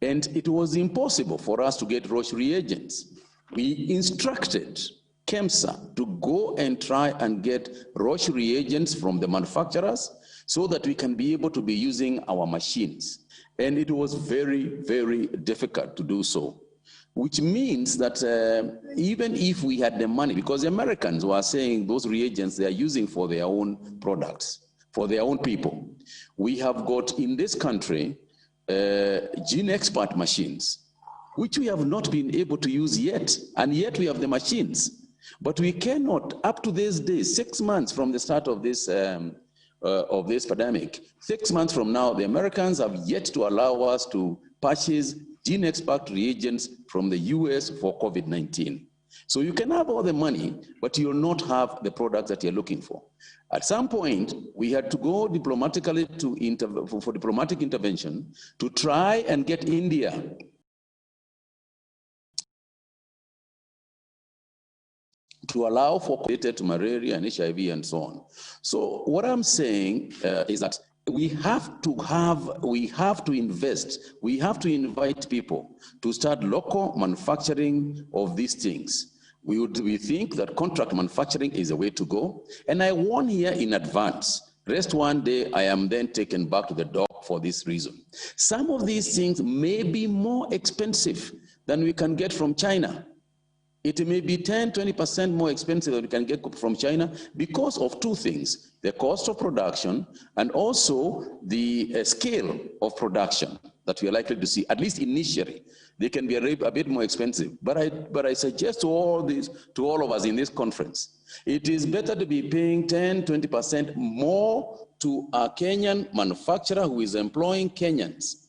And it was impossible for us to get Roche reagents. We instructed KEMSA to go and try and get Roche reagents from the manufacturers so that we can be able to be using our machines. And it was very, very difficult to do so, which means that even if we had the money, because the Americans were saying those reagents they are using for their own products, for their own people. We have got in this country gene expert machines, which we have not been able to use yet, and yet we have the machines. But we cannot, up to this day, 6 months from the start of this pandemic, 6 months from now, the Americans have yet to allow us to purchase gene expert reagents from the US for COVID-19. So you can have all the money, but you'll not have the products that you're looking for. At some point, we had to go diplomatically for diplomatic intervention to try and get India to allow for related to malaria and HIV and so on. So what I'm saying is that we have to invest, we have to invite people to start local manufacturing of these things. We think that contract manufacturing is a way to go. And I warn here in advance, rest one day, I am then taken back to the dock for this reason. Some of these things may be more expensive than we can get from China. It may be 10, 20% more expensive than we can get from China because of two things, the cost of production and also the scale of production that we are likely to see, at least initially. They can be a bit more expensive. But I suggest to all of us in this conference, it is better to be paying 10, 20% more to a Kenyan manufacturer who is employing Kenyans,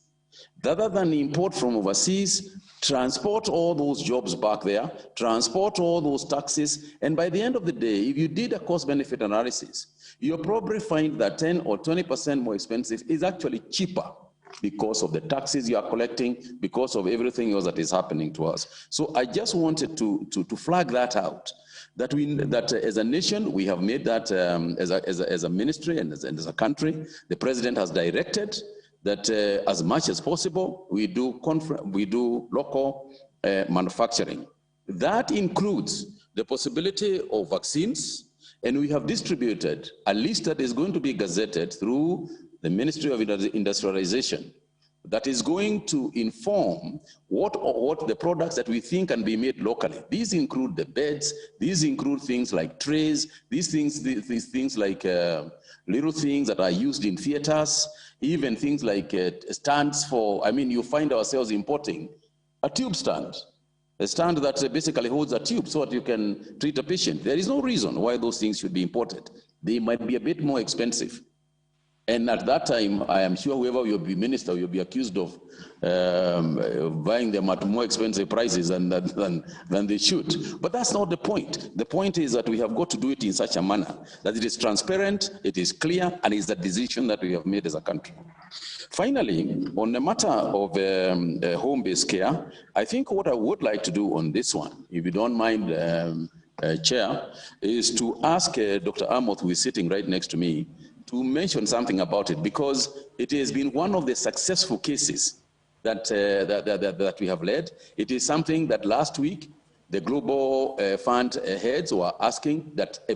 rather than import from overseas, transport all those jobs back there, transport all those taxes, and by the end of the day, if you did a cost-benefit analysis, you'll probably find that 10 or 20% more expensive is actually cheaper because of the taxes you are collecting, because of everything else that is happening to us. So I just wanted to flag that out, that as a nation, we have made that as a ministry and as a country, the president has directed that as much as possible, we do local manufacturing. That includes the possibility of vaccines, and we have distributed a list that is going to be gazetted through the Ministry of Industrialization that is going to inform what the products that we think can be made locally. These include the beds, these include things like trays, these things like little things that are used in theaters, even things like stands for, you find ourselves importing a tube stand, a stand that basically holds a tube so that you can treat a patient. There is no reason why those things should be imported. They might be a bit more expensive. And at that time, I am sure whoever will be minister will be accused of buying them at more expensive prices than they should. But that's not the point. The point is that we have got to do it in such a manner that it is transparent, it is clear, and it's a decision that we have made as a country. Finally, on the matter of home-based care, I think what I would like to do on this one, if you don't mind, Chair, is to ask Dr. Amoth, who is sitting right next to me, to mention something about it, because it has been one of the successful cases that we have led. It is something that last week, the Global Fund heads were asking that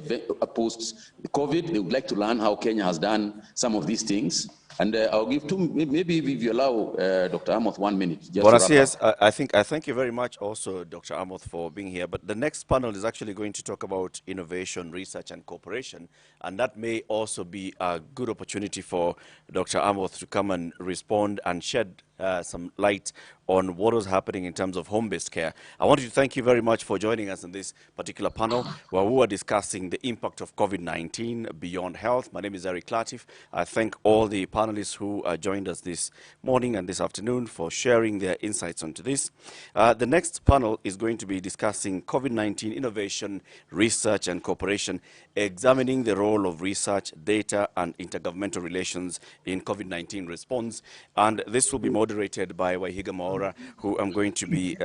post-COVID, they would like to learn how Kenya has done some of these things. And I'll give maybe if you allow Dr. Amoth 1 minute. Just Well, to wrap yes, up. I thank you very much also, Dr. Amoth, for being here. But the next panel is actually going to talk about innovation, research, and cooperation. And that may also be a good opportunity for Dr. Amoth to come and respond and shed some light on what is happening in terms of home-based care. I want to thank you very much for joining us in this particular panel where we are discussing the impact of COVID-19 beyond health. My name is Eric Latif. I thank all the panelists who joined us this morning and this afternoon for sharing their insights onto this. The next panel is going to be discussing COVID-19 innovation, research, and cooperation, examining the role of research, data, and intergovernmental relations in COVID-19 response. And this will be moderated by Waihiga Maora, who I'm going to be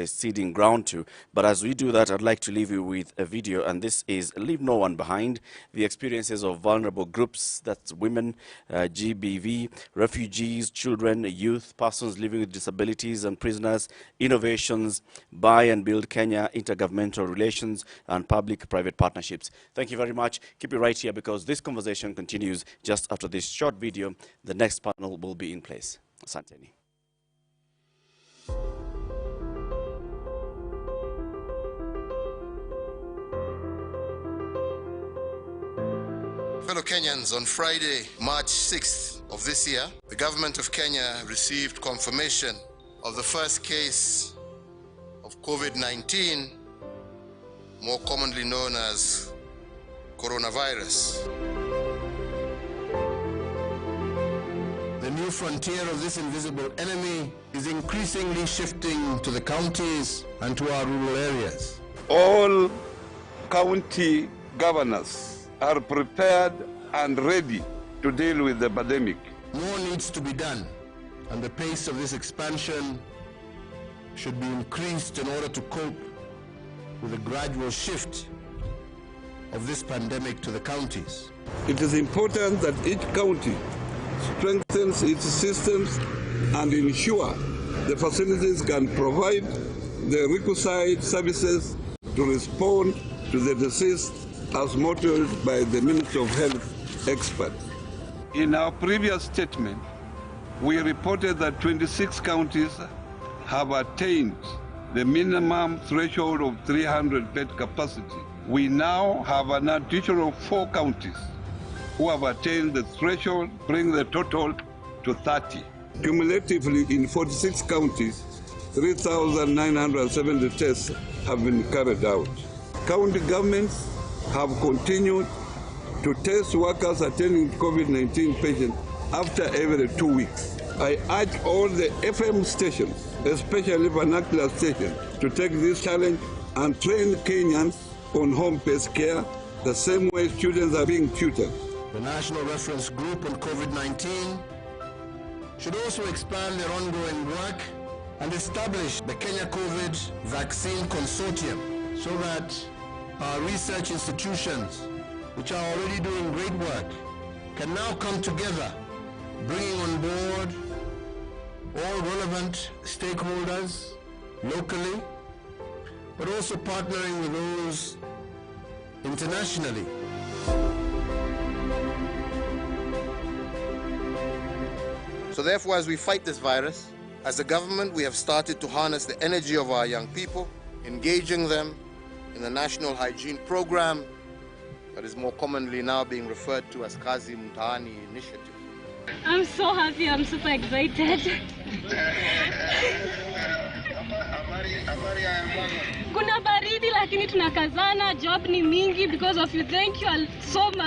ceding ground to. But as we do that, I'd like to leave you with a video, and this is Leave No One Behind, the experiences of vulnerable groups, that's women, GBV, refugees, children, youth, persons living with disabilities, and prisoners, innovations, buy and build Kenya, intergovernmental relations, and public-private partnerships. Thank you very much. Keep it right here because this conversation continues just after this short video. The next panel will be in place. Asanteni. Fellow Kenyans, on Friday, March 6th of this year, the government of Kenya received confirmation of the first case of COVID-19, more commonly known as coronavirus. The new frontier of this invisible enemy is increasingly shifting to the counties and to our rural areas. All county governors are prepared and ready to deal with the pandemic. More needs to be done, and the pace of this expansion should be increased in order to cope with the gradual shift of this pandemic to the counties. It is important that each county strengthens its systems and ensure the facilities can provide the requisite services to respond to the disease as modeled by the Ministry of Health experts. In our previous statement, we reported that 26 counties have attained the minimum threshold of 300 bed capacity. We now have an additional 4 counties who have attained the threshold, bringing the total to 30. Cumulatively, in 46 counties, 3,970 tests have been carried out. County governments have continued to test workers attending COVID-19 patients after every 2 weeks. I urge all the FM stations, especially vernacular stations, to take this challenge and train Kenyans on home-based care the same way students are being tutored. The National Reference Group on COVID-19 should also expand their ongoing work and establish the Kenya COVID Vaccine Consortium so that our research institutions, which are already doing great work, can now come together, bringing on board all relevant stakeholders locally, but also partnering with those internationally. So therefore, as we fight this virus, as a government, we have started to harness the energy of our young people, engaging them in the National Hygiene Program that is more commonly now being referred to as Kazi Mtaani Initiative. I'm so happy, I'm super excited. Kuna baridi lakini tunakazana, job ni mingi because of you. Thank you all so much.